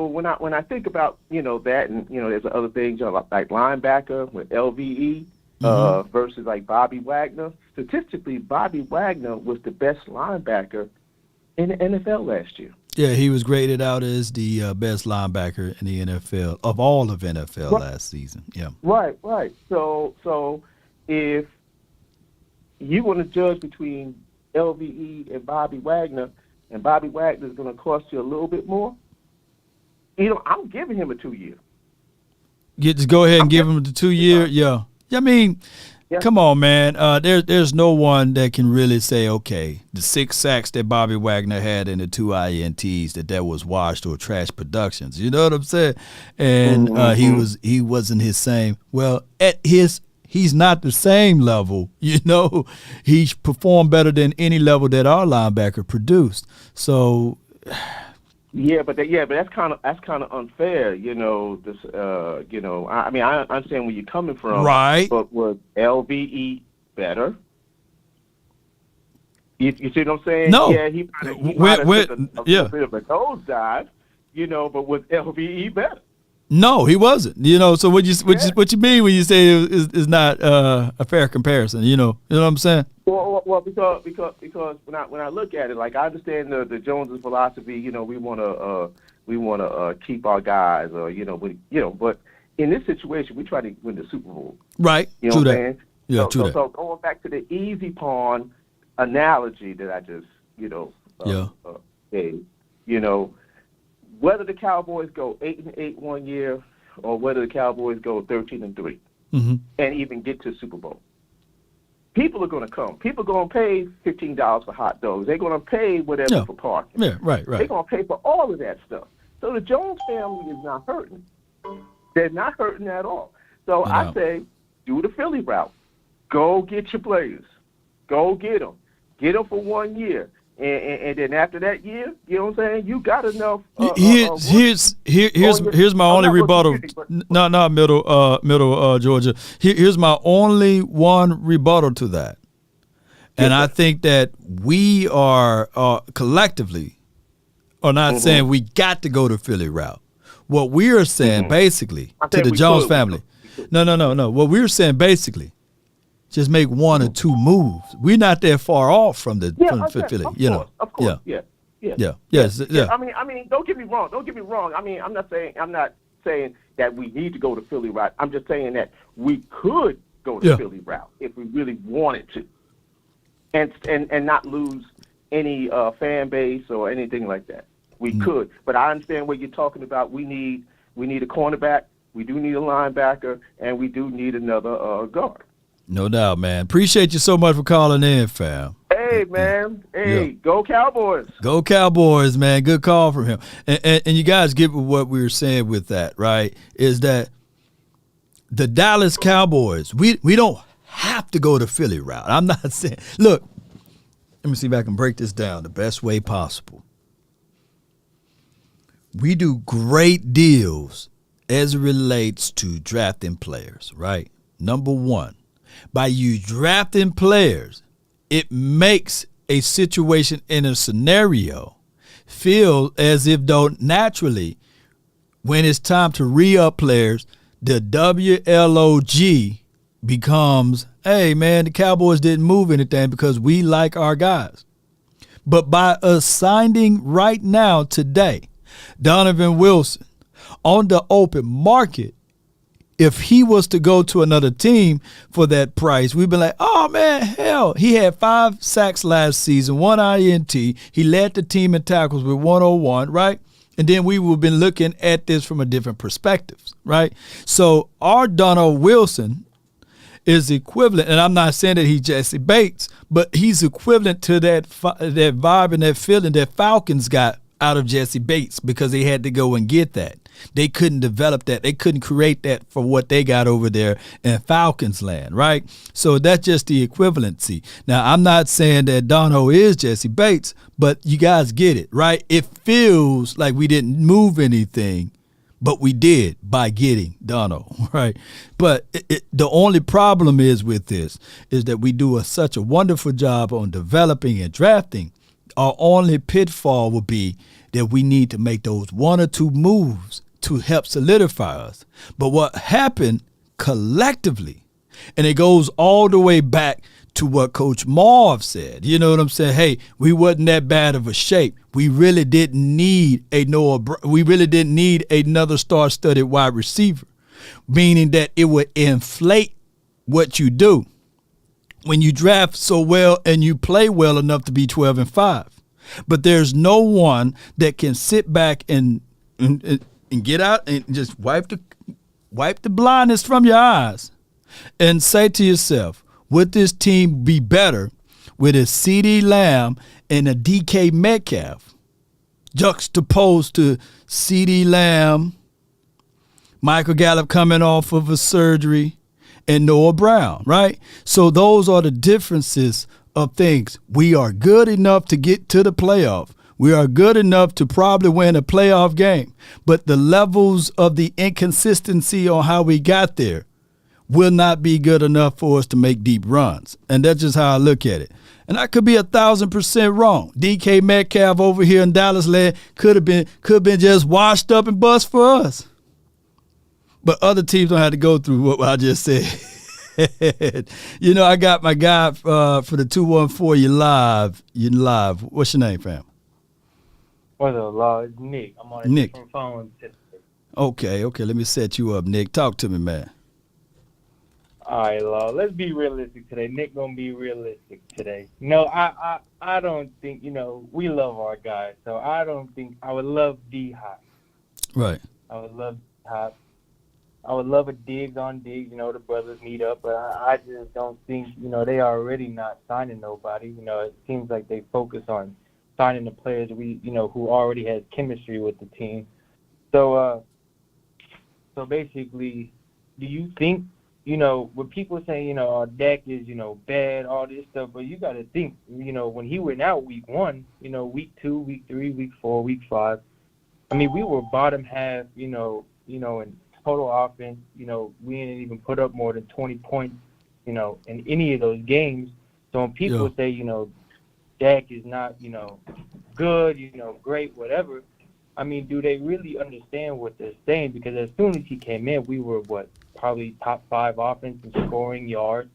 when I think about that, and there's other things like linebacker with LVE versus like Bobby Wagner. Statistically, Bobby Wagner was the best linebacker in the NFL last year. Yeah, he was graded out as the best linebacker in the NFL of all of NFL last season. Yeah. Right. So if you want to judge between LVE and Bobby Wagner, and Bobby Wagner is going to cost you a little bit more, I'm giving him a 2-year. Just go ahead and give him the 2-year. Yeah. I mean, come on, man. There's no one that can really say, okay, the 6 sacks that Bobby Wagner had and the 2 INTs that was washed or trash productions. You know what I'm saying? And he wasn't his same. Well, he's not the same level, He's performed better than any level that our linebacker produced. So, but that's kind of unfair, I mean, I understand where you're coming from, right? But was LVE better? You see what I'm saying? No. Yeah, he might have took a bit of a nosedive, but was LVE better? No, he wasn't. So what you mean when you say is not a fair comparison? You know what I'm saying? Well, because when I look at it, like I understand the Joneses philosophy. We want to keep our guys, but in this situation, we try to win the Super Bowl. Right. You know what I'm saying? Yeah, true that. So going back to the easy pawn analogy that I just gave, whether the Cowboys go 8-8 one year or whether the Cowboys go 13-3 and even get to the Super Bowl, people are going to come. People are going to pay $15 for hot dogs. They're going to pay whatever for parking. Yeah, right. They're going to pay for all of that stuff. So the Jones family is not hurting. They're not hurting at all. So I say, do the Philly route. Go get your players. Go get them. Get them for 1 year. And then after that year, you know what I'm saying? You got enough. Here's my only rebuttal. Not middle Georgia. Here's my only one rebuttal to that. And I think that we are collectively are not saying we got to go the Philly route. What we are saying basically to the Jones family. No. What we're saying basically, just make 1 or 2 moves. We're not that far off from Philly. Of course. Yeah. I mean, don't get me wrong. I mean, I'm not saying that we need to go the Philly route. I'm just saying that we could go the Philly route if we really wanted to, and not lose any fan base or anything like that. We could, but I understand what you're talking about. We need a cornerback. We do need a linebacker, and we do need another guard. No doubt, man. Appreciate you so much for calling in, fam. Hey, Hey, man. Hey, go Cowboys. Go Cowboys, man. Good call from him. And you guys get what we were saying with that, right? Is that the Dallas Cowboys, we don't have to go the Philly route. I'm not saying, look, let me see if I can break this down the best way possible. We do great deals as it relates to drafting players, right? Number one, by you drafting players, it makes a situation in a scenario feel as if though naturally when it's time to re-up players, the WLOG becomes, hey, man, the Cowboys didn't move anything because we like our guys. But by us signing right now today, Donovan Wilson on the open market, if he was to go to another team for that price, we'd be like, oh, man, hell, he had 5 sacks last season, 1 INT. He led the team in tackles with 101, right? And then we would have been looking at this from a different perspective, right? So our Donovan Wilson is equivalent, and I'm not saying that he's Jesse Bates, but he's equivalent to that vibe and that feeling that Falcons got out of Jesse Bates because they had to go and get that. They couldn't develop that. They couldn't create that for what they got over there in Falcons land, right? So that's just the equivalency. Now, I'm not saying that Dono is Jesse Bates, but you guys get it, right? It feels like we didn't move anything, but we did by getting Dono, right? But the only problem is with this is that we do such a wonderful job on developing and drafting. Our only pitfall would be that we need to make those 1 or 2 moves to help solidify us. But what happened collectively, and it goes all the way back to what Coach Marv said, you know what I'm saying? Hey, we wasn't that bad of a shape. We really didn't need another star-studded wide receiver, meaning that it would inflate what you do when you draft so well and you play well enough to be 12-5. But there's no one that can sit back and get out and just wipe the blindness from your eyes and say to yourself, would this team be better with a CD Lamb and a DK Metcalf juxtaposed to CD Lamb, Michael Gallup coming off of a surgery, and Noah Brown, right? So those are the differences of things. We are good enough to get to the playoff. We are good enough to probably win a playoff game. But the levels of the inconsistency on how we got there will not be good enough for us to make deep runs. And that's just how I look at it. And I could be 1,000% wrong. DK Metcalf over here in Dallas land could have been just washed up and bust for us. But other teams don't have to go through what I just said. You know, I got my guy for the 214. You live. What's your name, fam? What's up, Law? It's Nick. I'm on a different phone today. Okay. Let me set you up, Nick. Talk to me, man. All right, Law. Let's be realistic today. Nick gonna be realistic today. No, I don't think, we love our guys. So I don't think I would love D-Hop. Right. I would love D-Hop. I would love a Diggs on Diggs, the brothers meet up, but I just don't think, they are already not signing nobody. It seems like they focus on signing the players who already has chemistry with the team. So basically, do you think, when people say, Dak is, bad, all this stuff, but you got to think, when he went out week 1, week 2, week 3, week 4, week 5, I mean, we were bottom half, in total offense, we didn't even put up more than 20 points, in any of those games. So when people say, Dak is not, good, great, whatever, I mean, do they really understand what they're saying? Because as soon as he came in, we were, probably top 5 offense in scoring yards.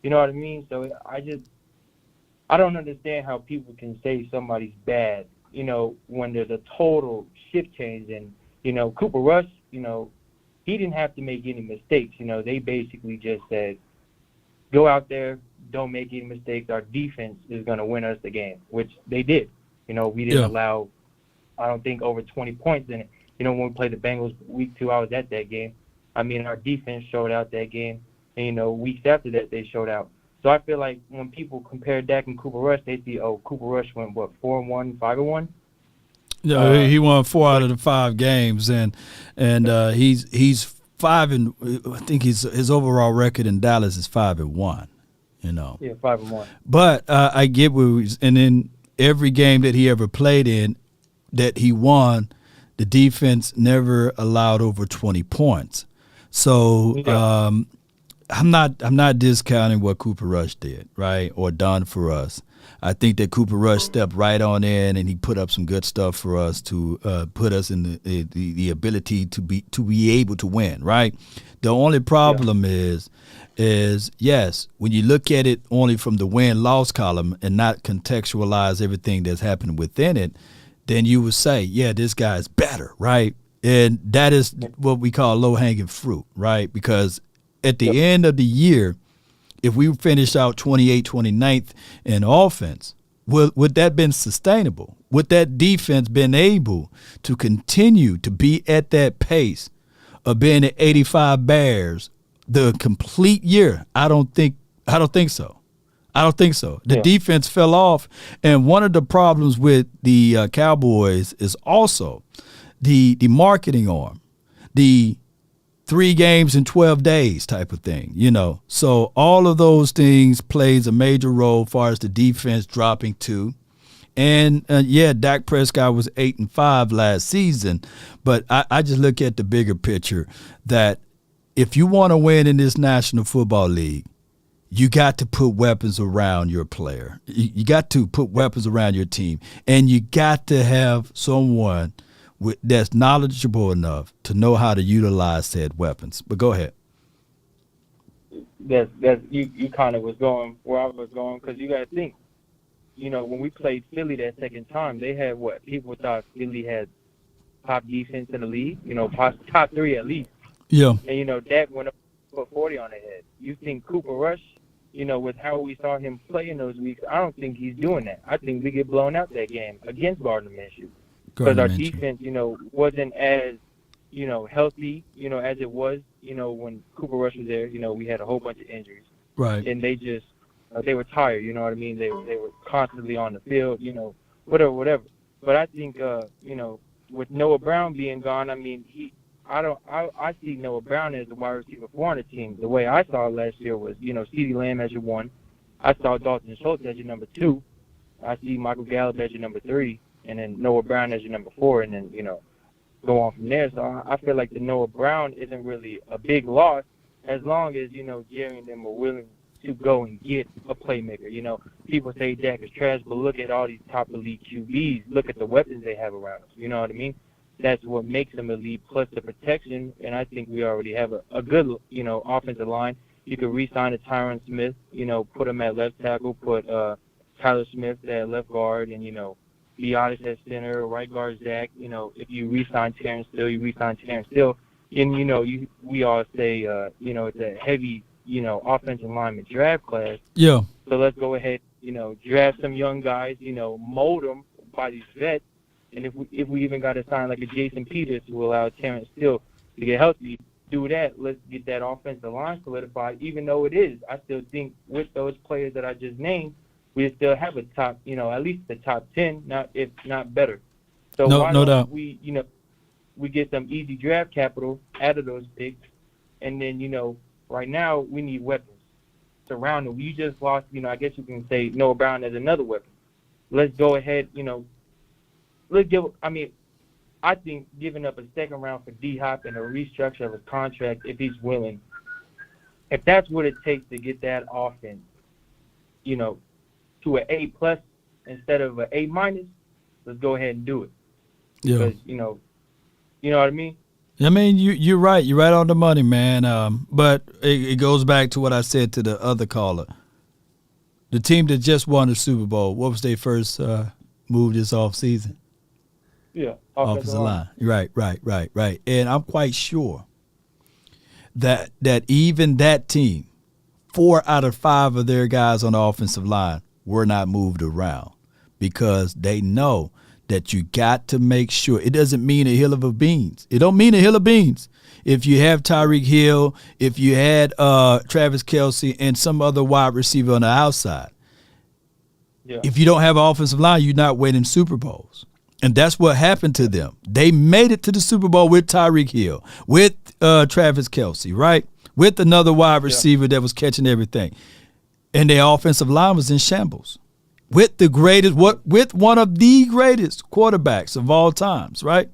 You know what I mean? So I don't understand how people can say somebody's bad, when there's a total shift change. And, Cooper Rush, he didn't have to make any mistakes. They basically just said, go out there, don't make any mistakes. Our defense is going to win us the game, which they did. We didn't allow, I don't think, over 20 points in it. When we played the Bengals week 2, I was at that game. I mean, our defense showed out that game. And, weeks after that, they showed out. So I feel like when people compare Dak and Cooper Rush, they see, oh, Cooper Rush went, 4-1, 5-1? No, he won 4 out of the 5 games, and he's 5 and I think his overall record in Dallas is 5-1. You know. Yeah, 5-1. But I get and in every game that he ever played in, that he won, the defense never allowed over 20 points. So I'm not discounting what Cooper Rush did, right, or done for us. I think that Cooper Rush stepped right on in, and he put up some good stuff for us to put us in the ability to be able to win, right? The only problem is yes, when you look at it only from the win-loss column and not contextualize everything that's happened within it, then you would say, yeah, this guy's better, right? And that is what we call low-hanging fruit, right? Because at the end of the year, if we finished out 28th, 29th in offense, would that been sustainable? Would that defense been able to continue to be at that pace of being at 85 Bears the complete year? I don't think so. The defense fell off, and one of the problems with the Cowboys is also the marketing arm, the 3 games in 12 days type of thing, you know. So all of those things plays a major role as far as the defense dropping too. And Dak Prescott was 8-5 last season, but I just look at the bigger picture that if you want to win in this National Football League, you got to put weapons around your player. You got to put weapons around your team, and you got to have someone that's knowledgeable enough to know how to utilize said weapons. But go ahead. That's you kind of was going where I was going, because you got to think, you know, when we played Philly that second time, they had what people thought Philly had top defense in the league, you know, top 3 at least. Yeah. And you know, Dak went up put 40 on their head. You think Cooper Rush, you know, with how we saw him play in those weeks, I don't think he's doing that. I think we get blown out that game against Gardner Minshew. Because our defense, you know, wasn't as, you know, healthy, you know, as it was, you know, when Cooper Rush was there. You know, we had a whole bunch of injuries. Right. And they just, they were tired, you know what I mean? They were constantly on the field, you know, whatever. But I think, you know, with Noah Brown being gone, I mean, I see Noah Brown as the wide receiver 4 on the team. The way I saw it last year was, you know, CeeDee Lamb as your 1. I saw Dalton Schultz as your number 2. I see Michael Gallup as your number 3. And then Noah Brown as your number 4, and then, you know, go on from there. So I feel like the Noah Brown isn't really a big loss as long as, you know, Jerry and them are willing to go and get a playmaker. You know, people say Dak is trash, but look at all these top elite QBs. Look at the weapons they have around them. You know what I mean? That's what makes them elite, plus the protection, and I think we already have a good, you know, offensive line. You could re-sign a Tyron Smith, you know, put him at left tackle, put Tyler Smith at left guard, and, you know, be honest at center, right guard Zach. You know, if you re-sign Terrence Steele, you re-sign Terrence Steele. And, you know, we all say, you know, it's a heavy, you know, offensive lineman draft class. Yeah. So let's go ahead, you know, draft some young guys, you know, mold them by these vets. And if we even got to sign like a Jason Peters to allow Terrence Steele to get healthy, do that. Let's get that offensive line solidified, even though it is. I still think with those players that I just named, we still have a top, you know, at least the top 10, if not better. So why don't we, you know, we get some easy draft capital out of those picks, and then, you know, right now we need weapons surround them. You just lost, you know, I guess you can say Noah Brown as another weapon. Let's go ahead, you know, I think giving up a second round for D-Hop and a restructure of his contract, if he's willing, if that's what it takes to get that offense, you know, to an A+ instead of an A-, let's go ahead and do it. Yeah. Because, you know what I mean? I mean, you're right. You're right on the money, man. But it goes back to what I said to the other caller. The team that just won the Super Bowl, what was their first move this offseason? Yeah. Offensive line. Right. And I'm quite sure that even that team, 4 out of 5 of their guys on the offensive line were not moved around, because they know that you got to make sure. It doesn't mean a hill of beans. It don't mean a hill of beans. if you have Tyreek Hill, if you had Travis Kelce and some other wide receiver on the outside. Yeah. If you don't have an offensive line, you're not winning Super Bowls. And that's what happened to them. They made it to the Super Bowl with Tyreek Hill, with Travis Kelce, right? With another wide receiver that was catching everything. And their offensive line was in shambles. With the greatest, with one of the greatest quarterbacks of all times, right?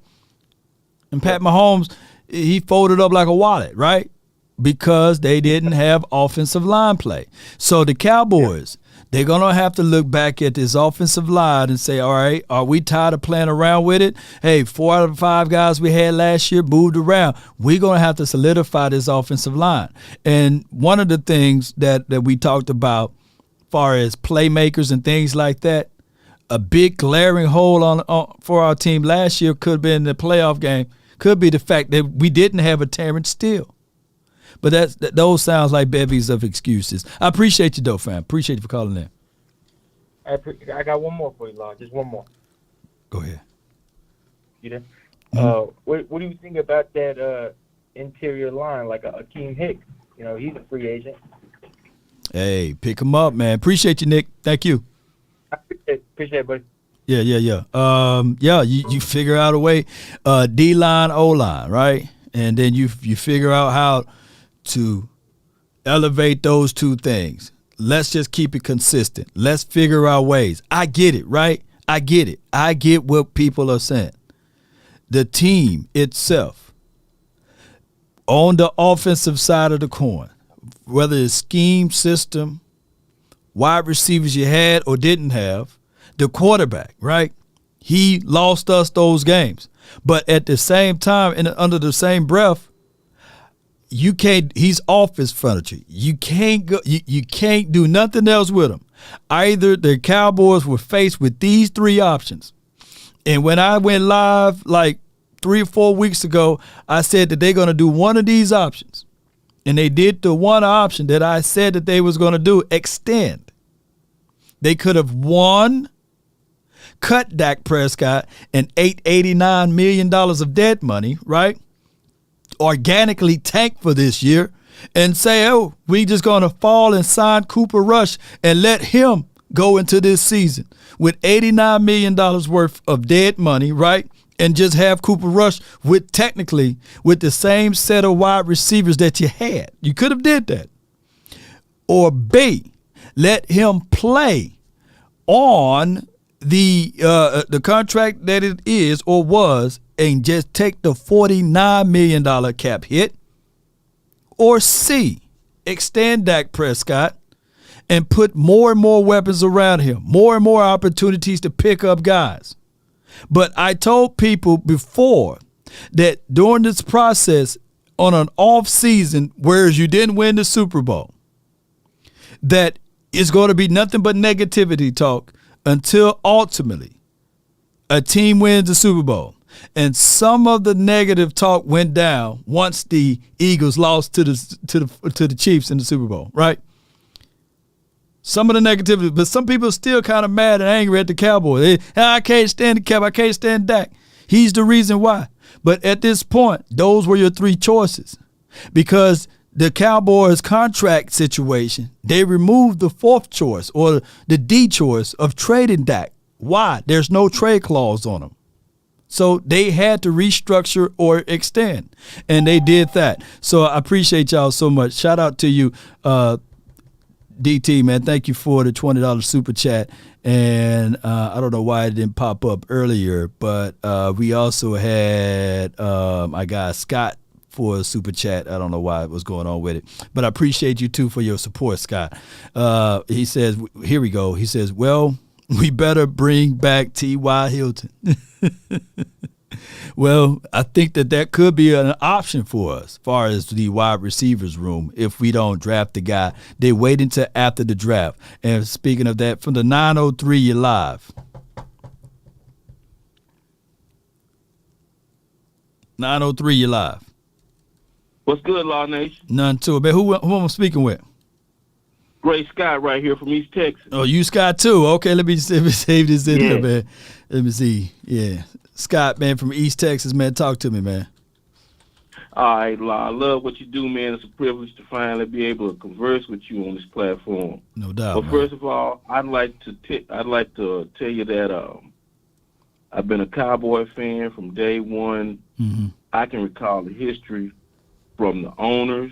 And Pat Mahomes, he folded up like a wallet, right? Because they didn't have offensive line play. So the Cowboys, they're going to have to look back at this offensive line and say, all right, are we tired of playing around with it? Hey, 4 out of the 5 guys we had last year moved around. We're going to have to solidify this offensive line. And one of the things that we talked about as far as playmakers and things like that, a big glaring hole on for our team last year could have been the playoff game, could be the fact that we didn't have a Terrence Steele. But those sounds like bevies of excuses. I appreciate you, though, fam. Appreciate you for calling in. I got one more for you, Lon. Just one more. Go ahead. You there? Mm-hmm. What do you think about that interior line, like a Akeem Hicks? You know, he's a free agent. Hey, pick him up, man. Appreciate you, Nick. Thank you. I appreciate it, buddy. Yeah. You figure out a way, D-line, O-line, right? And then you figure out how to elevate those two things. Let's just keep it consistent. Let's figure out ways. I get it, right? I get it. I get what people are saying. The team itself, on the offensive side of the coin, whether it's scheme, system, wide receivers you had or didn't have, the quarterback, right? He lost us those games. But at the same time, and under the same breath, you can't. He's off his furniture. You can't go. You can't do nothing else with him. Either the Cowboys were faced with these 3 options, and when I went live like 3 or 4 weeks ago, I said that they're going to do one of these options, and they did the one option that I said that they was going to do: extend. They could have won, cut Dak Prescott and $89 million of dead money, right? Organically tank for this year and say, oh, we just going to fall and sign Cooper Rush and let him go into this season with $89 million worth of dead money, right? And just have Cooper Rush with the same set of wide receivers that you had. You could have did that. Or B, let him play on the contract that it is or was and just take the $49 million cap hit. Or C, extend Dak Prescott and put more and more weapons around him, more and more opportunities to pick up guys. But I told people before that during this process on an off season, whereas you didn't win the Super Bowl, that it's going to be nothing but negativity talk until ultimately a team wins the Super Bowl. And some of the negative talk went down once the Eagles lost to the Chiefs in the Super Bowl, right? Some of the negativity, but some people are still kind of mad and angry at the Cowboys. I can't stand the Cowboys. I can't stand Dak. He's the reason why. But at this point, those were your 3 choices. Because the Cowboys contract situation, they removed the 4th choice or the D choice of trading Dak. Why? There's no trade clause on them. So they had to restructure or extend, and they did that. So I appreciate y'all so much. Shout out to you, DT, man. Thank you for the $20 super chat. And I don't know why it didn't pop up earlier, but we also had my guy Scott for a super chat. I don't know why it was going on with it, but I appreciate you too for your support, Scott. He says, here we go. He says, well, we better bring back T.Y. Hilton. Well, I think that could be an option for us as far as the wide receivers room if we don't draft the guy. They wait until after the draft. And speaking of that, from the 903, you're live. 903, you're live. What's good, Law Nation? None to it, man. Who am I speaking with? Great Scott right here from East Texas. Oh, you Scott too? Okay, let me save this in here, man. Let me see. Yeah. Scott, man, from East Texas, man. Talk to me, man. All right, La, I love what you do, man. It's a privilege to finally be able to converse with you on this platform. No doubt. But man. first of all, I'd like to tell you that I've been a Cowboy fan from day one. Mm-hmm. I can recall the history from the owners.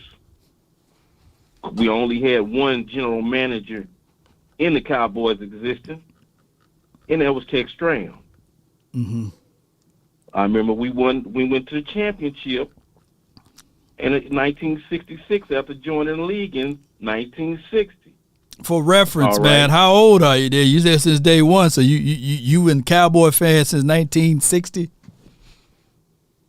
We only had one general manager in the Cowboys' existence, and that was Tex Stram. Mm-hmm. I remember we went to the championship in 1966 after joining the league in 1960. For reference, All man, right. how old are you there? You said since day one, so you been Cowboy fan since 1960?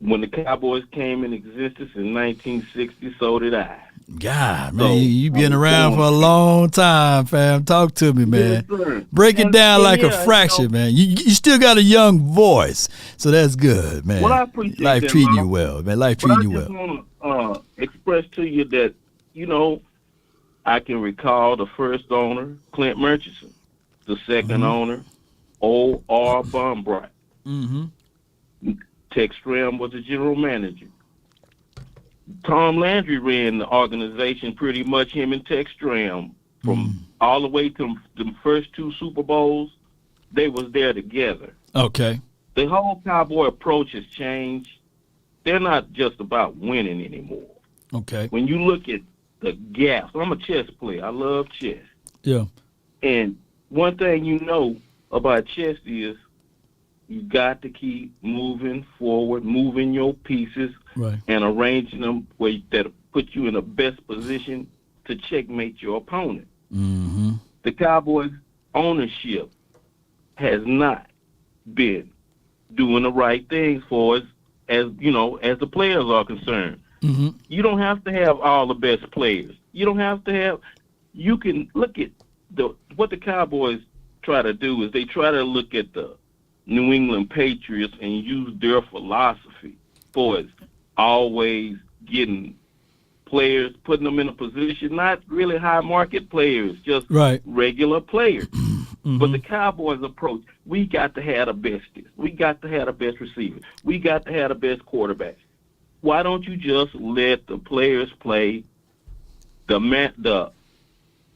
When the Cowboys came in existence in 1960, so did I. God, man, So, you been I was around born- for a long time, fam. Talk to me, man. Yes, sir. Break it And- down and like a yeah, fraction, man. You still got a young voice, so that's good, man. Well, I appreciate Life that, treating Bob. you well, man. Life But I treating you just well. want to express to you that, I can recall the first owner, Clint Murchison, the 2nd owner, O.R. Bumbright. Mm-hmm. Tex Stram was the general manager. Tom Landry ran the organization, pretty much him and Tex Stram, from all the way to the first 2 Super Bowls. They was there together. Okay. The whole Cowboy approach has changed. They're not just about winning anymore. Okay. When you look at the gaps, I'm a chess player. I love chess. Yeah. And one thing you know about chess is you got to keep moving forward, moving your pieces, Right. and arranging them that'll put you in the best position to checkmate your opponent. Mm-hmm. The Cowboys ownership has not been doing the right things for us as the players are concerned. Mm-hmm. You don't have to have all the best players. You can look at what the Cowboys try to do is they try to look at the New England Patriots and use their philosophy for it. Always getting players, putting them in a position, not really high market players, just Right. regular players. Mm-hmm. But the Cowboys approach, we got to have the best. We got to have the best receiver. We got to have the best quarterback. Why don't you just let the players play? The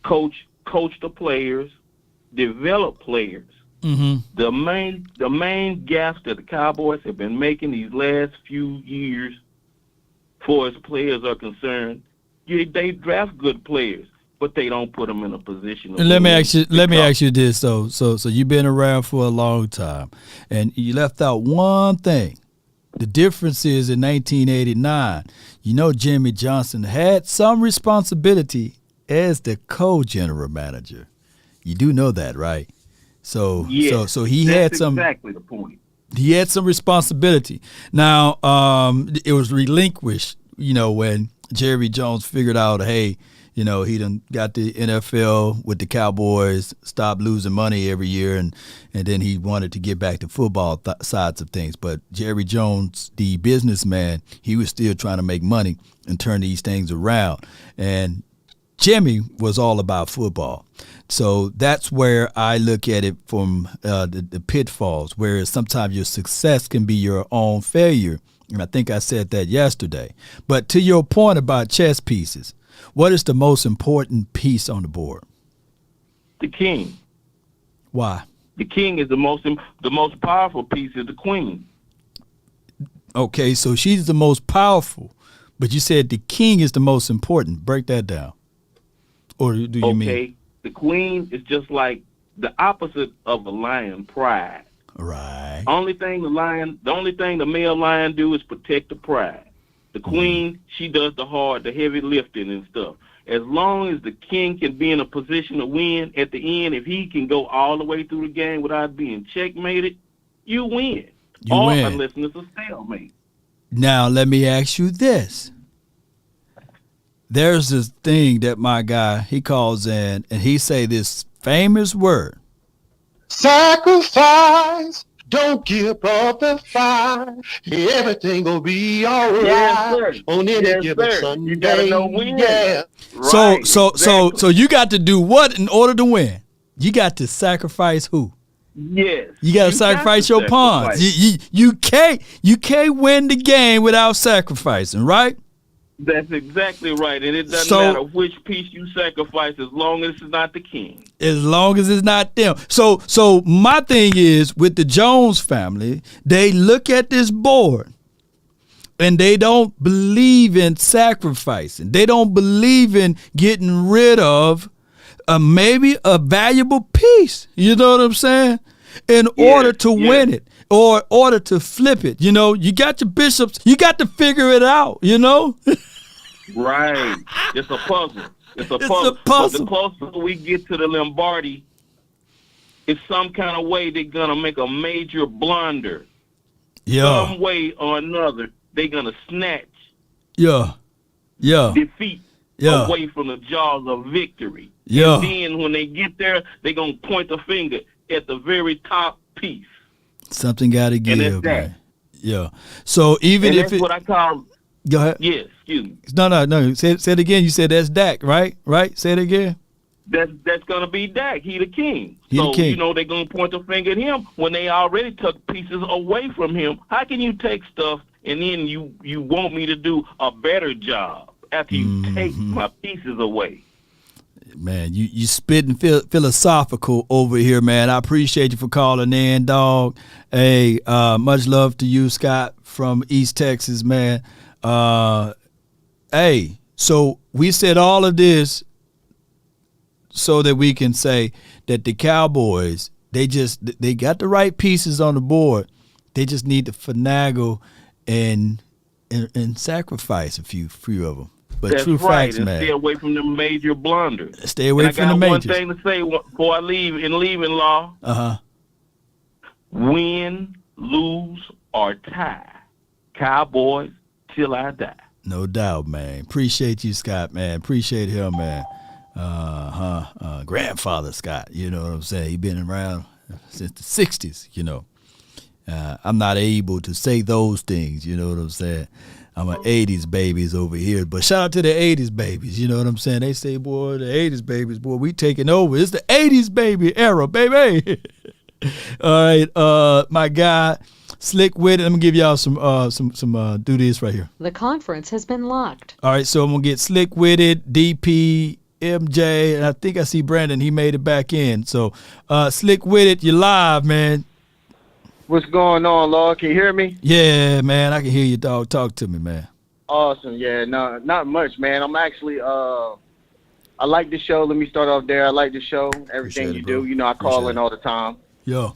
coach the players, develop players. Mm-hmm. The main gaps that the Cowboys have been making these last few years, for as players are concerned, they draft good players, but they don't put them in a position. And let me ask you this though. So you've been around for a long time, and you left out one thing. The difference is in 1989, Jimmy Johnson had some responsibility as the co-general manager. You do know that, right? So he had some. That's exactly the point. He had some responsibility. Now, it was relinquished, when Jerry Jones figured out, hey, he done got the NFL with the Cowboys, stopped losing money every year, and then he wanted to get back to football sides of things. But Jerry Jones, the businessman, he was still trying to make money and turn these things around. And Jimmy was all about football. So that's where I look at it from the pitfalls, whereas sometimes your success can be your own failure. And I think I said that yesterday. But to your point about chess pieces, what is the most important piece on the board? The king. Why? The king is the most powerful piece is the queen. Okay, so she's the most powerful, but you said the king is the most important. Break that down. Or do you mean? Okay, the queen is just like the opposite of a lion, pride. Right. The only thing the male lion do is protect the pride. The queen, she does the heavy lifting and stuff. As long as the king can be in a position to win at the end, if he can go all the way through the game without being checkmated, you win. You win. Unless it's a stalemate. Now, let me ask you this. There's this thing that my guy, he calls in, and he say this famous word. Sacrifice, don't give up the fight. Everything will be all right. Yes, on any given Sunday. You gotta know when. Yeah. So you got to do what in order to win? You got to sacrifice who? Yes. You gotta sacrifice your pawns. You can't win the game without sacrificing, right? That's exactly right. And it doesn't matter which piece you sacrifice as long as it's not the king. As long as it's not them. So my thing is with the Jones family, they look at this board and they don't believe in sacrificing. They don't believe in getting rid of maybe a valuable piece. You know what I'm saying? In order to win it or in order to flip it. You know, you got your bishops. You got to figure it out, you know? Right. It's a puzzle. It's a puzzle. But the closer we get to the Lombardi, it's some kind of way they're going to make a major blunder. Yeah. Some way or another, they're going to snatch defeat away from the jaws of victory. Yeah. And then when they get there, they're going to point the finger at the very top piece. Something got to give, and that's man. that. Yeah. So even if that's what I call. Go ahead. Yes, excuse me. No. Say it again. You said that's Dak, right? Right? Say it again. That's gonna be Dak. He the king. He the king. You know they're gonna point the finger at him when they already took pieces away from him. How can you take stuff and then you want me to do a better job after you take my pieces away? Man, you spitting philosophical over here, man. I appreciate you for calling in, dog. Hey, much love to you, Scott from East Texas, man. Hey, so we said all of this so that we can say that the Cowboys, they got the right pieces on the board. They just need to finagle and sacrifice a few of them. But that's true right, facts, and man. stay away from the major blunders. Stay away from the majors. I got one thing to say before I leave in leaving law. Win, lose, or tie. Cowboys till I die. No doubt, man. Appreciate you, Scott, man. Appreciate him, man. Grandfather Scott, you know what I'm saying? He been around since the 60s, you know. I'm not able to say those things, you know what I'm saying? I'm an 80s babies over here, but shout out to the 80s babies, you know what I'm saying? They say, boy, the 80s babies, boy, we taking over. It's the 80s baby era, baby. All right, my guy, Slick with it. I'm gonna give y'all some do this right here. The conference has been locked. All right, so I'm gonna get Slick with it, DP, MJ, and I think I see Brandon. He made it back in. So, Slick with it, you live, man. What's going on, Lord? Can you hear me? Yeah, man, I can hear you, dog. Talk to me, man. Awesome. Yeah, no, not much, man. I'm actually, I like the show. Let me start off there. I like the show. Everything you do. You know, I call in all the time. Yeah.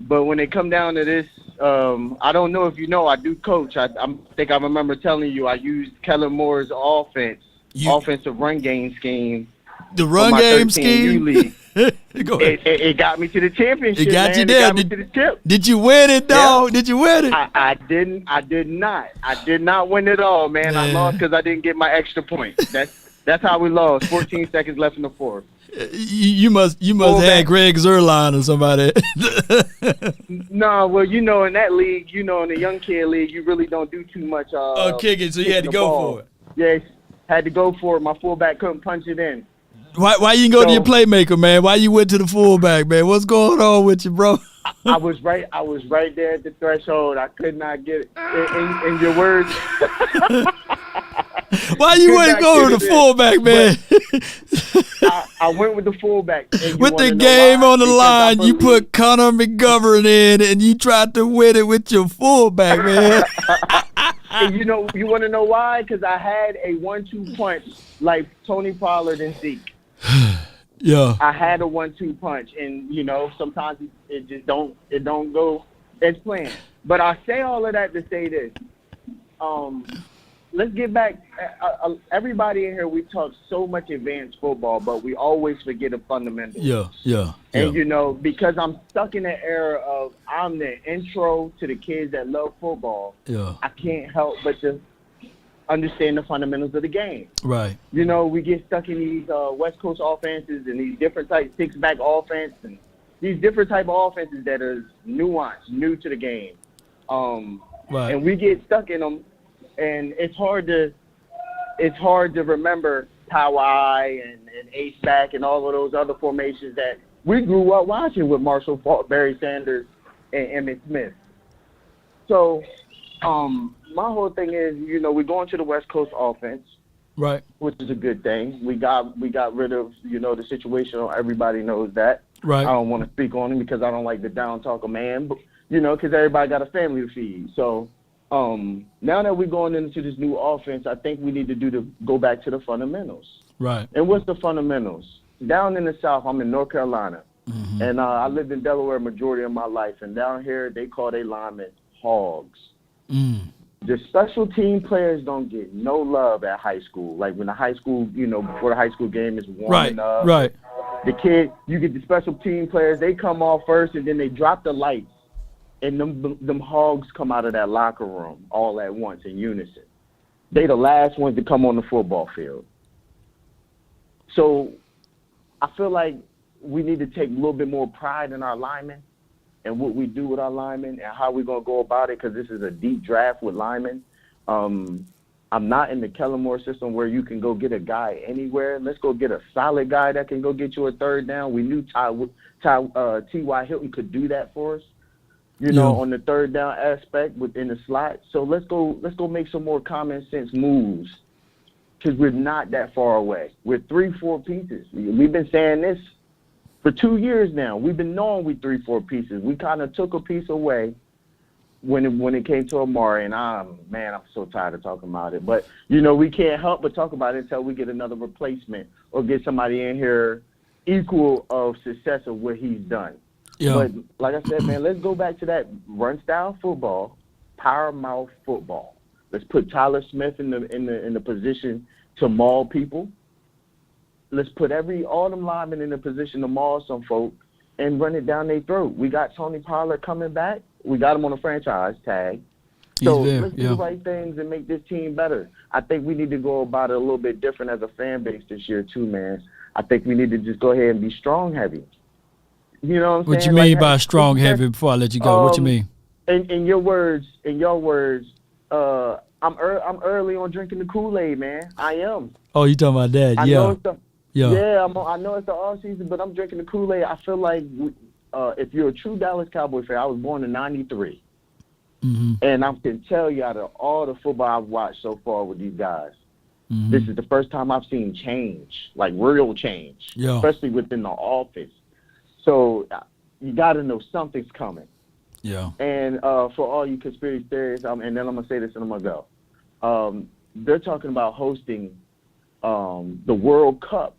But when it come down to this, I don't know if you know, I do coach. I think I remember telling you I used Kellen Moore's offensive run game scheme. The run game scheme? League. It got me to the championship. It got you there. It got me to the tip. Did you win it, dog? Yeah. Did you win it? I didn't. I did not. I did not win it all, man. I lost because I didn't get my extra point. That's how we lost. 14 seconds left in the fourth. You must have Greg Zerline or somebody. No, well, you know, in that league, you know, in the young kid league, you really don't do too much. Kicking, so you had to go for it. Yes, had to go for it. My fullback couldn't punch it in. Why you didn't go to your playmaker, man? Why you went to the fullback, man? What's going on with you, bro? I was right there at the threshold. I could not get it. In your words. Why you wouldn't go to the fullback, man? I went with the fullback. With the game on the line, you put Connor McGovern in, and you tried to win it with your fullback, man. And you know, you want to know why? Because I had a 1-2 punch like Tony Pollard and Zeke. Yeah. I had a 1-2 punch, and you know, sometimes it just don't go as planned. But I say all of that to say this. Let's get back. Everybody in here, we talk so much advanced football, but we always forget the fundamentals. Yeah. And, you know, because I'm stuck in the era of I'm the intro to the kids that love football, I can't help but to understand the fundamentals of the game. Right. You know, we get stuck in these West Coast offenses and these different type six-back offense and these different type of offenses that are nuanced, new to the game. Right. And we get stuck in them. And it's hard to remember Power I and Ace back and all of those other formations that we grew up watching with Marshall Faulk, Barry Sanders, and Emmitt Smith. So, my whole thing is, we're going to the West Coast offense, right? Which is a good thing. We got rid of, the situation. Everybody knows that. Right. I don't want to speak on him because I don't like the down talk of man, but, because everybody got a family to feed. So, now that we're going into this new offense, I think we need to go back to the fundamentals. Right. And what's the fundamentals? Down in the South, I'm in North Carolina, and I lived in Delaware majority of my life. And down here, they call their linemen hogs. The special team players don't get no love at high school. Like when the high school, before the high school game is warming up. Right. The kid, you get the special team players, they come off first, and then they drop the lights. And them hogs come out of that locker room all at once in unison. They the last ones to come on the football field. So I feel like we need to take a little bit more pride in our linemen and what we do with our linemen and how we're going to go about it, because this is a deep draft with linemen. I'm not in the Kellamore system where you can go get a guy anywhere. Let's go get a solid guy that can go get you a third down. We knew T.Y. Hilton could do that for us. On the third down aspect within the slot. So let's go make some more common sense moves, because we're not that far away. We're 3-4 pieces. We've been saying this for 2 years now. We've been knowing we 3-4 pieces. We kind of took a piece away when it came to Amari, and I'm so tired of talking about it. But we can't help but talk about it until we get another replacement or get somebody in here equal of success of what he's done. Yeah. But like I said, man, let's go back to that run-style football, power-mouth football. Let's put Tyler Smith in the position to maul people. Let's put all them linemen in the position to maul some folk and run it down their throat. We got Tony Pollard coming back. We got him on a franchise tag. So let's do the right things and make this team better. I think we need to go about it a little bit different as a fan base this year too, man. I think we need to just go ahead and be strong-heavy. You know what I'm saying? What you mean by strong heavy? Before I let you go, what you mean? In your words, I'm early on drinking the Kool-Aid, man. I am. Oh, you talking about that? I know it's the off season, but I'm drinking the Kool-Aid. I feel like if you're a true Dallas Cowboy fan, I was born in '93, and I can tell you out of all the football I've watched so far with these guys, this is the first time I've seen change, like real change, especially within the office. So you got to know something's coming. Yeah. And for all you conspiracy theorists, and then I'm going to say this and I'm going to go. They're talking about hosting the World Cup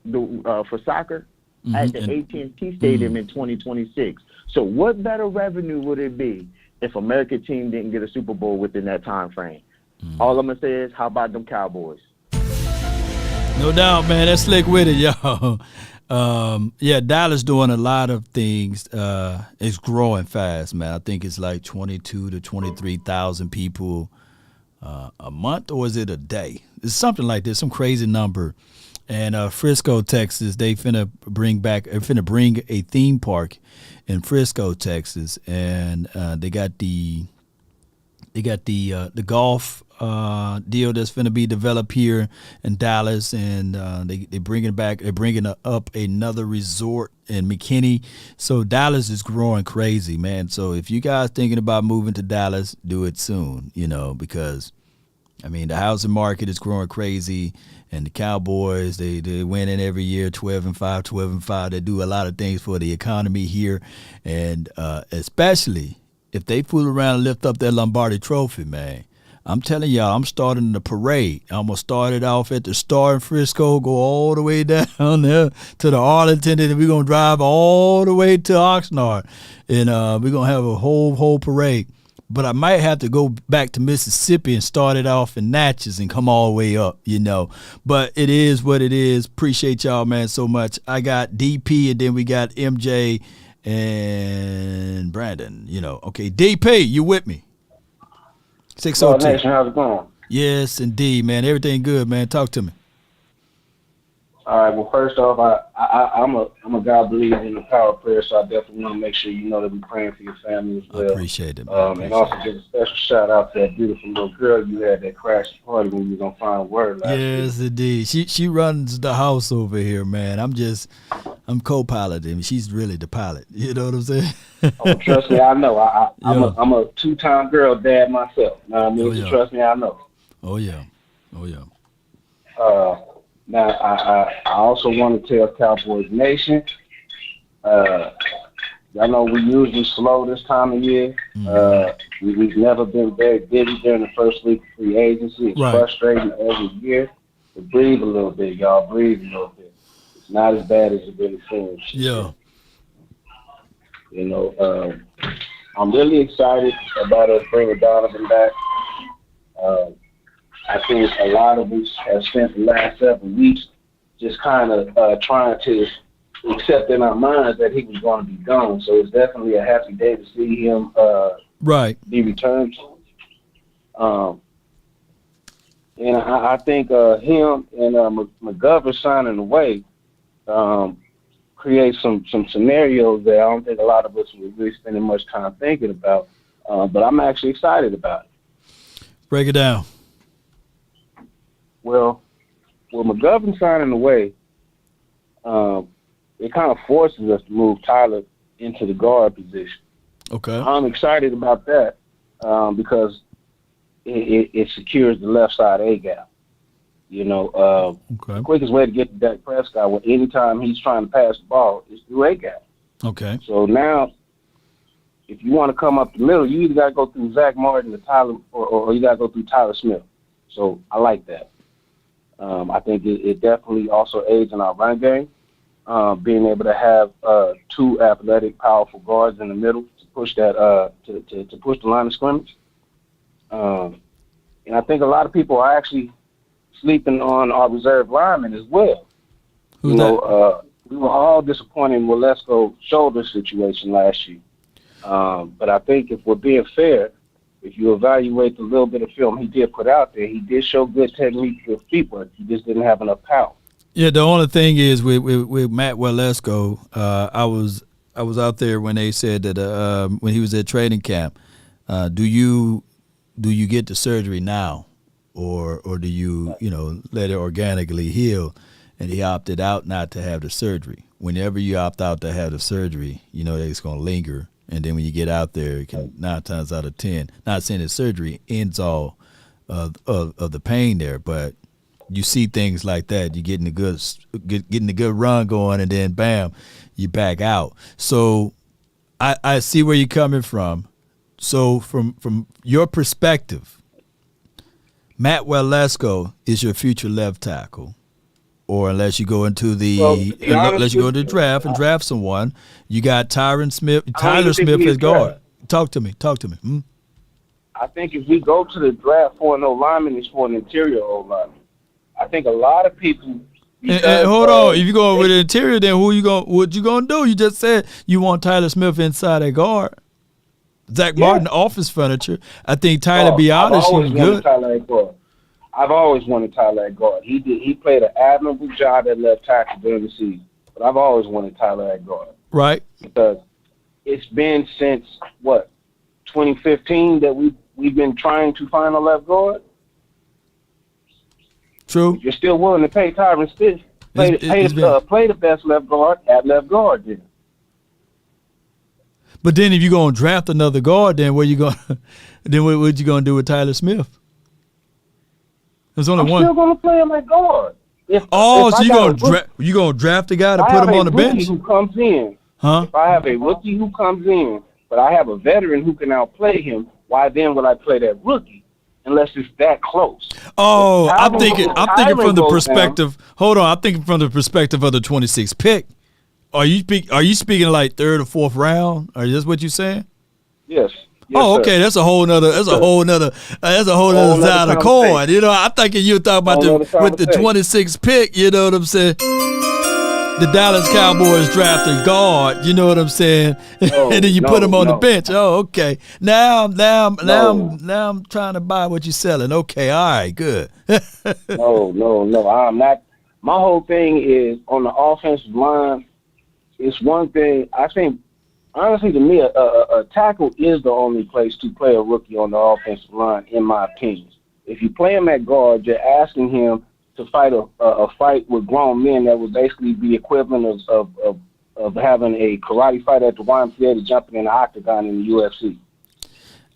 for soccer at the AT&T Stadium in 2026. So what better revenue would it be if American team didn't get a Super Bowl within that time frame? All I'm going to say is, how about them Cowboys? No doubt, man. That's slick with it, y'all. Dallas doing a lot of things. It's growing fast, man. I think it's like 22 to 23,000 people a month, or is it a day? It's something like this, some crazy number. And Frisco, Texas, they finna bring a theme park in Frisco, Texas, and they got the golf deal that's going to be developed here in Dallas, and they're bringing up another resort in McKinney. So Dallas is growing crazy, man. So if you guys thinking about moving to Dallas, do it soon, because the housing market is growing crazy, and the Cowboys, they win in every year, 12-5. They do a lot of things for the economy here, and especially if they fool around and lift up that Lombardi Trophy, man. I'm telling y'all, I'm starting the parade. I'm going to start it off at the Star in Frisco, go all the way down there to the Arlington, and we're going to drive all the way to Oxnard. And we're going to have a whole parade. But I might have to go back to Mississippi and start it off in Natchez and come all the way up, But it is what it is. Appreciate y'all, man, so much. I got DP, and then we got MJ and Brandon, Okay, DP, you with me? 602. Nation, how's it going? Yes, indeed, man. Everything good, man. Talk to me. All right. Well, first off, I'm a guy who believes in the power of prayer, so I definitely want to make sure that we're praying for your family as well. I appreciate it, man. And also give a special shout out to that beautiful little girl you had that crashed the party when you was on Final Word last week. Yes, indeed. She runs the house over here, man. I'm just I'm co-piloting. She's really the pilot. You know what I'm saying? Oh, trust me, I know. I'm Yeah. I'm a 2-time girl dad myself. Now, I mean, Oh, yeah. trust me, I know. Oh yeah. Oh yeah. Now, I also want to tell Cowboys Nation, I know we usually slow this time of year. We've never been very busy during the first week of free agency. It's Right. frustrating every year. But breathe a little bit, y'all. Breathe a little bit. It's not as bad as it really seems. Yeah. You know, I'm really excited about us bringing Donovan back. I think a lot of us have spent the last several weeks just kind of trying to accept in our minds that he was going to be gone. So it's definitely a happy day to see him be returned to. And I think him and McGovern signing away create some scenarios that I don't think a lot of us were really spending much time thinking about. But I'm actually excited about it. Break it down. Well, with McGovern signing away, it kind of forces us to move Tyler into the guard position. Okay. I'm excited about that because it secures the left side A gap. You know, the quickest way to get to Dak Prescott, anytime he's trying to pass the ball, is through A gap. Okay. So now, if you want to come up the middle, you either got to go through Zach Martin or Tyler, or you got to go through Tyler Smith. So I like that. I think it definitely also aids in our run game, being able to have 2 athletic, powerful guards in the middle to push that to push the line of scrimmage. And I think a lot of people are actually sleeping on our reserve linemen as well. Who's we were all disappointed in Walesko's shoulder situation last year. But I think if we're being fair, if you evaluate the little bit of film he did put out there, he did show good technique with feet work. He just didn't have enough power. Yeah, the only thing is with Matt Walesko, I was out there when they said that when he was at training camp, do you get the surgery now, or do you let it organically heal? And he opted out not to have the surgery. Whenever you opt out to have the surgery, you know it's going to linger. And then when you get out there, it can 9 times out of 10, not saying the surgery ends all of the pain there, but you see things like that. You're getting a good run going, and then bam, you back out. So I see where you're coming from. So from your perspective, Matt Walesko is your future left tackle. Or unless you go into the draft and draft someone, you got Tyler Smith as guard. Talk to me. I think if we go to the draft for an O-lineman, it's for an interior O-lineman. I think a lot of people. And hold on, if you go with the interior, then what you gonna do? You just said you want Tyler Smith inside a guard. Zach Martin, office furniture. I think Tyler Biadasz is good. I've always wanted Tyler at guard. He played an admirable job at left tackle during the season, but I've always wanted Tyler at guard. Right. Because it's been since 2015 that we've been trying to find a left guard. True. If you're still willing to pay Tyron Smith, play the best left guard at left guard then. But then if you're gonna draft another guard, then what you gonna do with Tyler Smith? There's only one. I'm still gonna play him at guard. So you gonna draft a guy to put him on the bench? Who comes in? Huh? If I have a rookie who comes in, but I have a veteran who can outplay him, why then would I play that rookie? Unless it's that close. Oh, I'm thinking from the perspective. Hold on, I'm thinking from the perspective of the 26th pick. Are you speaking like 3rd or 4th round? Are this what you're saying? Yes. Okay, sir. that's a whole nother side of the coin. You know, I'm thinking you're talking about the 26th pick. You know what I'm saying? The Dallas Cowboys drafted guard. You know what I'm saying? And then you put him on the bench. Oh, okay. Now I'm trying to buy what you're selling. Okay, all right, good. No, I'm not. My whole thing is on the offensive line. It's one thing I think. Honestly, to me, a tackle is the only place to play a rookie on the offensive line, in my opinion. If you play him at guard, you're asking him to fight a fight with grown men that would basically be equivalent of having a karate fight at the YMCA to jumping in the octagon in the UFC.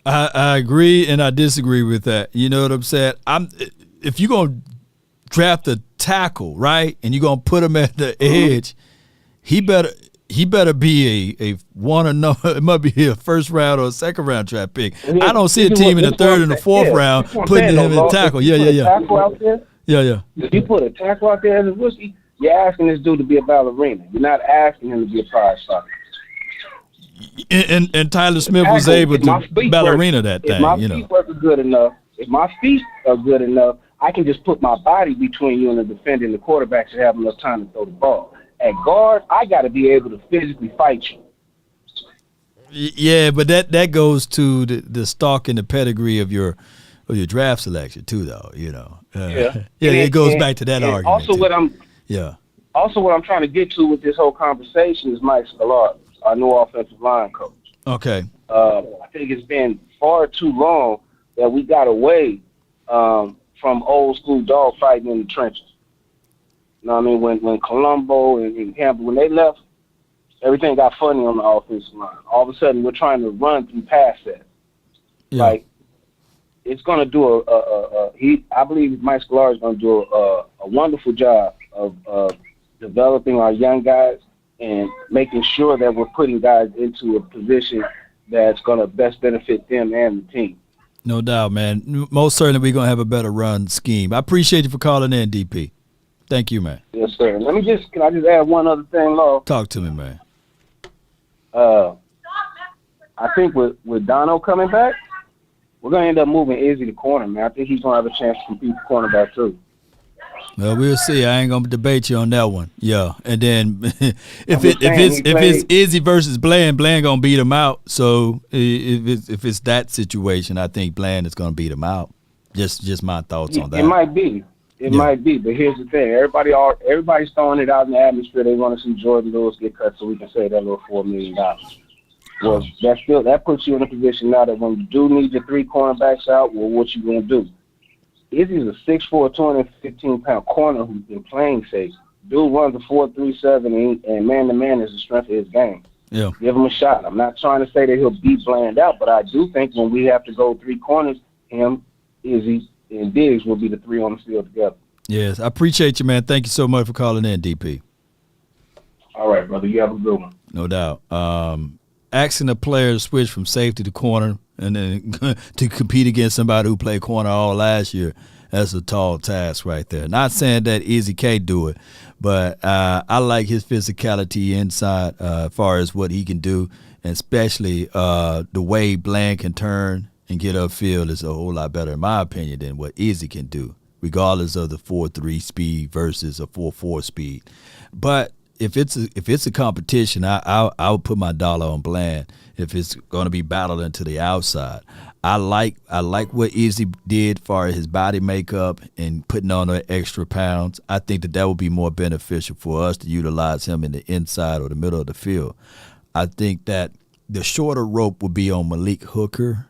I agree and I disagree with that. You know what I'm saying? If you're going to draft a tackle, right, and you're going to put him at the edge, he better be a one or no. It might be a first round or a second round draft pick. I don't see a team in the third and the fourth round putting him in tackle. Yeah. If you put a tackle out there as a rookie, you're asking this dude to be a ballerina. You're not asking him to be a prize fighter. And Tyler Smith was able to ballerina that thing. If my feet are good enough, I can just put my body between you and the defender, and the quarterback should have enough time to throw the ball. At guard, I got to be able to physically fight you. Yeah, but that goes to the stock and the pedigree of your draft selection too, though. It goes back to that argument. Also, what I'm trying to get to with this whole conversation is Mike Scolari, our new offensive line coach. Okay. I think it's been far too long that we got away from old school dog fighting in the trenches. You know what I mean? When Colombo and Campbell, when they left, everything got funny on the offensive line. All of a sudden, we're trying to run through pass sets. Yeah. Like, it's going to do I believe Mike Scolari is going to do a wonderful job of developing our young guys and making sure that we're putting guys into a position that's going to best benefit them and the team. No doubt, man. Most certainly we're going to have a better run scheme. I appreciate you for calling in, DP. Thank you, man. Yes, sir. Can I just add one other thing, Law? Talk to me, man. I think with Dono coming back, we're going to end up moving Izzy to corner, man. I think he's going to have a chance to compete for cornerback, too. Well, we'll see. I ain't gonna debate you on that one. Yeah, and then if it's Izzy versus Bland gonna beat him out. So if it's that situation, I think Bland is gonna beat him out. Just my thoughts on that. It might be. Might be, but here's the thing: everybody's throwing it out in the atmosphere. They want to see Jordan Lewis get cut so we can save that little $4 million. Well, that puts you in a position now that when you do need your 3 cornerbacks out, well, what you gonna do? Izzy's a 6'4", 215-pound corner who's been playing safety. Dude runs a 4.37, and man-to-man is the strength of his game. Yeah. Give him a shot. I'm not trying to say that he'll beat Bland out, but I do think when we have to go 3 corners, him, Izzy, and Diggs will be the 3 on the field together. Yes, I appreciate you, man. Thank you so much for calling in, DP. All right, brother. You have a good one. No doubt. Asking a player to switch from safety to corner and then to compete against somebody who played corner all last year, that's a tall task right there. Not saying that Izzy can't do it, but I like his physicality inside as far as what he can do, and especially the way Bland can turn and get upfield is a whole lot better, in my opinion, than what Izzy can do, regardless of the 4.3 speed versus a 4.4 speed. But if it's a competition, I would put my dollar on Bland if it's going to be battling to the outside. I like what Izzy did for his body makeup and putting on the extra pounds. I think that would be more beneficial for us to utilize him in the inside or the middle of the field. I think that the shorter rope would be on Malik Hooker.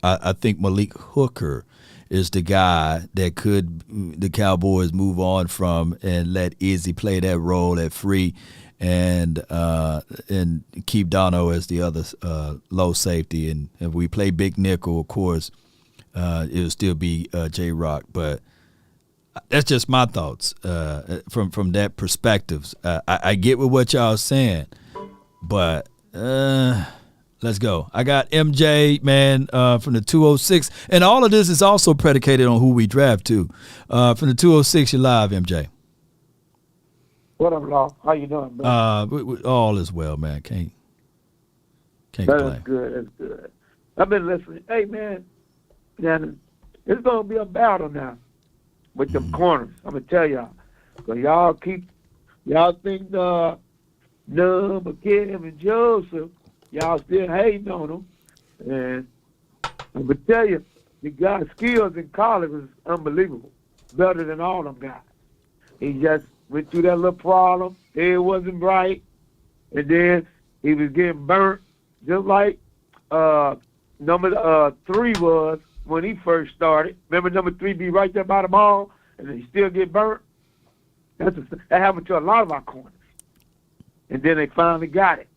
I think Malik Hooker is the guy that could the Cowboys move on from and let Izzy play that role at free and keep Dono as the other low safety. And if we play big nickel, of course, it'll still be J-Rock. But that's just my thoughts from that perspective. I get what y'all are saying, but let's go. I got MJ, man, from the 206. And all of this is also predicated on who we draft, too. From the 206, you're live, MJ. What up, Law? How you doing, bro? All is well, man. Can't complain. That's good. That's good. I've been listening. Hey, man, it's going to be a battle now with them corners. I'm going to tell y'all. Because y'all think Nub, McKim, and Joseph, y'all still hating on them. And I'm going to tell you, the guy's skills in college was unbelievable. Better than all them guys. He just went through that little problem. It wasn't right. And then he was getting burnt just like number 3 was when he first started. Remember number 3 be right there by the ball? and they still get burnt. That happened to a lot of our corners. And then they finally got it.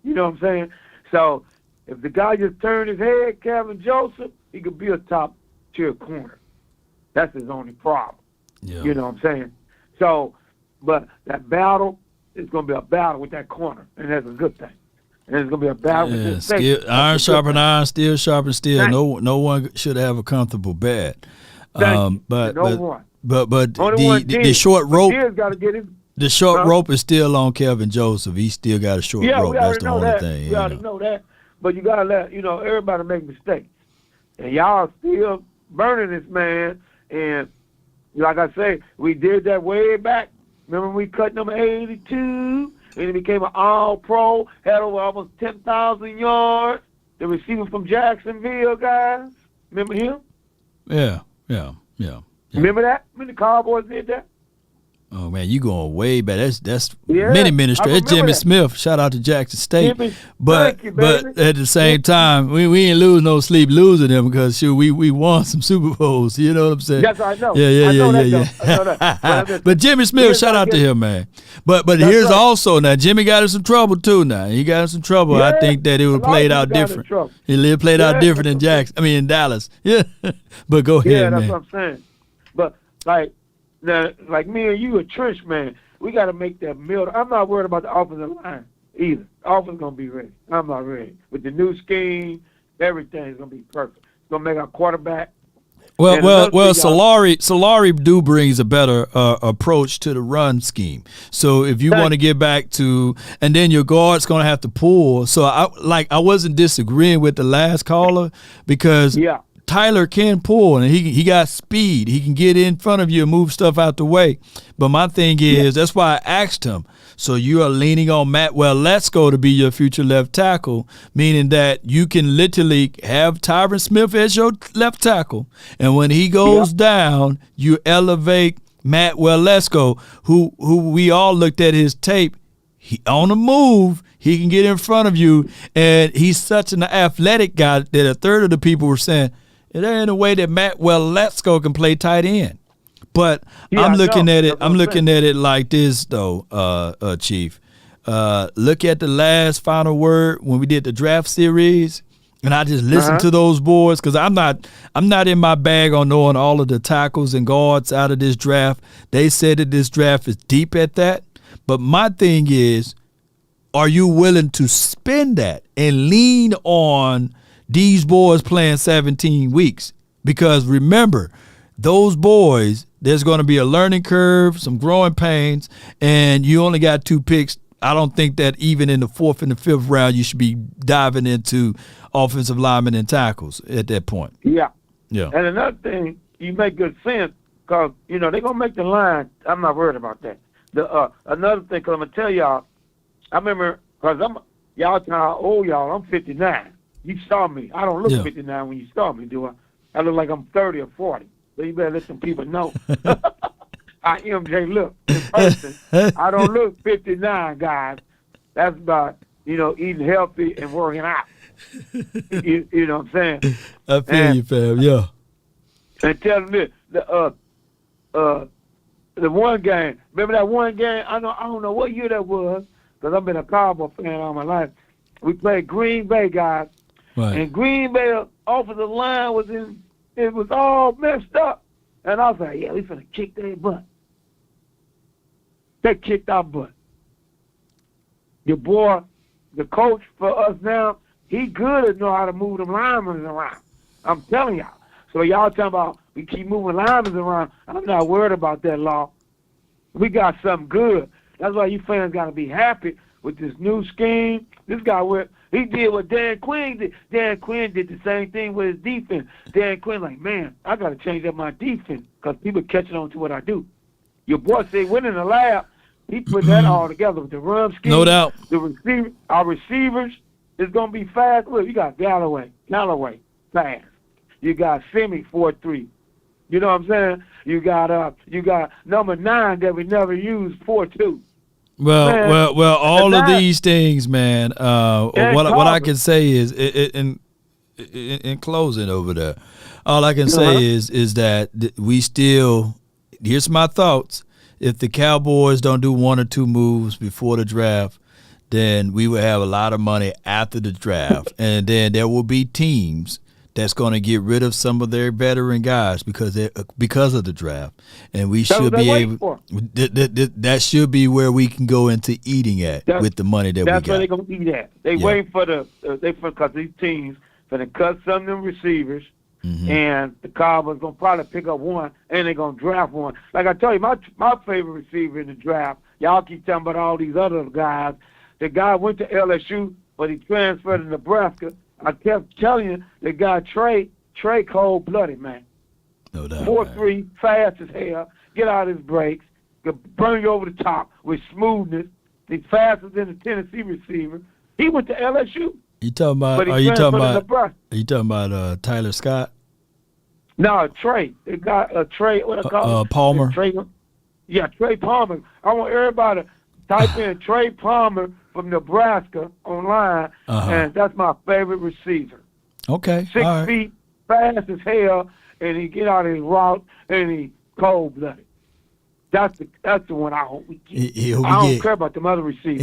You know what I'm saying? So if the guy just turned his head, Kevin Joseph, he could be a top-tier corner. That's his only problem. Yeah. You know what I'm saying? So, but that battle is going to be a battle with that corner, and that's a good thing. And it's going to be a battle with this safety. Iron sharpen iron, steel sharpen steel. No one should have a comfortable bet. But the short rope. The short Huh? rope is still on Kevin Joseph. He still got a short rope. That's the only thing. We already know that. But you got to let, everybody make mistakes. And y'all still burning this man. And like I say, we did that way back. Remember we cut number 82? And he became an all-pro, had over almost 10,000 yards. The receiver from Jacksonville, guys. Remember him? Yeah. Remember that? When the Cowboys did that? Oh man, you going way back. That's Yeah, many ministry. I That's Jimmy remember that. Smith. Shout out to Jackson State. Jimmy, but thank you, but baby. at the same time, we ain't lose no sleep losing them because we won some Super Bowls. You know what I'm saying? Yes, I know. Yeah. I know that. But Jimmy Smith, shout out to him, man. But here's right. also now Jimmy got in some trouble too. Now he got in some trouble. I Yeah, think that it would a lot played of out people got in different. trouble. It played out Yeah, different in Jackson. I mean in Dallas. Yeah. But go ahead, Yeah, that's man. what I'm saying. But like me and you, a trench man, we got to make that middle. I'm not worried about the offensive line either. Offense gonna be ready. I'm not ready with the new scheme. Everything's gonna be perfect. It's gonna make our quarterback. Well, And another thing, Solari do brings a better approach to the run scheme. So if you want to get back to, and then your guard's going to have to pull. So I wasn't disagreeing with the last caller because Tyler can pull and he got speed. He can get in front of you and move stuff out the way. But my thing is, that's why I asked him. So you are leaning on Matt Lesko to be your future left tackle, meaning that you can literally have Tyron Smith as your left tackle. And when he goes down, you elevate Matt Lesko, who we all looked at his tape. He on the move. He can get in front of you. And he's such an athletic guy that a third of the people were saying, there ain't a way that Matt Lesko can play tight end. But I'm looking at it. I'm looking at it like this, though, Chief. Look at the last final word when we did the draft series, and I just listened to those boards because I'm not in my bag on knowing all of the tackles and guards out of this draft. They said that this draft is deep at that. But my thing is, are you willing to spend that and lean on these boys playing 17 weeks? Because remember, those boys, there's going to be a learning curve, some growing pains, and you only got 2 picks. I don't think that even in the 4th and the 5th round, you should be diving into offensive linemen and tackles at that point. Yeah. Yeah. And another thing, you make good sense because, they're going to make the line. I'm not worried about that. Another thing, because I'm going to tell y'all, I remember, because y'all tell how old y'all, I'm 59. You saw me. I don't look 59 when you saw me, do I? I look like I'm 30 or 40. So you better let some people know. I MJ look in person. I don't look 59, guys. That's about, eating healthy and working out. You know what I'm saying? I feel you, fam. Yeah. And tell them this, the one game. Remember that one game? I don't know what year that was, because I've been a Cowboy fan all my life. We played Green Bay, guys. Right. And Green Bay offensive line it was all messed up. And I was like, yeah, we finna kick their butt. They kicked our butt. Your boy, the coach for us now, he good at know how to move them linemen around. I'm telling y'all. So y'all talking about we keep moving linemen around. I'm not worried about that, Law. We got something good. That's why you fans got to be happy with this new scheme. This guy, he did what Dan Quinn did. Dan Quinn did the same thing with his defense. Dan Quinn like, man, I got to change up my defense because people catching on to what I do. Your boy said, went in the lab. He put that all together with the run scheme. No doubt. Our receivers is going to be fast. Look, you got Galloway, fast. You got Semi, 4-3. You know what I'm saying? You got number 9 that we never used, 4-2. Well, all of these things, man. What I can say is, in closing over there, all I can say is that we still here's my thoughts. If the Cowboys don't do one or two moves before the draft, then we will have a lot of money after the draft. And then there will be teams that's going to get rid of some of their veteran guys because of the draft. And we should be able that should be where we can go into eating with the money that we got. That's where they're going to eat at. They waiting for because these teams going to cut some of them receivers. Mm-hmm. And the Cowboys going to probably pick up one, and they're going to draft one. Like I tell you, my favorite receiver in the draft, y'all keep talking about all these other guys. The guy went to LSU, but he transferred to Nebraska. I kept telling you, the guy Trey cold-blooded, man. No doubt, 4'3", fast as hell, get out his brakes, could burn you over the top with smoothness. He's faster than the Tennessee receiver. He went to LSU. Are you talking about Tyler Scott? No, Trey. They got Trey. What I call Palmer. Trey Palmer. I want everybody to type in Trey Palmer from Nebraska online, and that's my favorite receiver. Okay, 6 feet, fast as hell, and he get out of his route, and he cold-blooded. That's the one I hope we get. I don't care about the other receivers.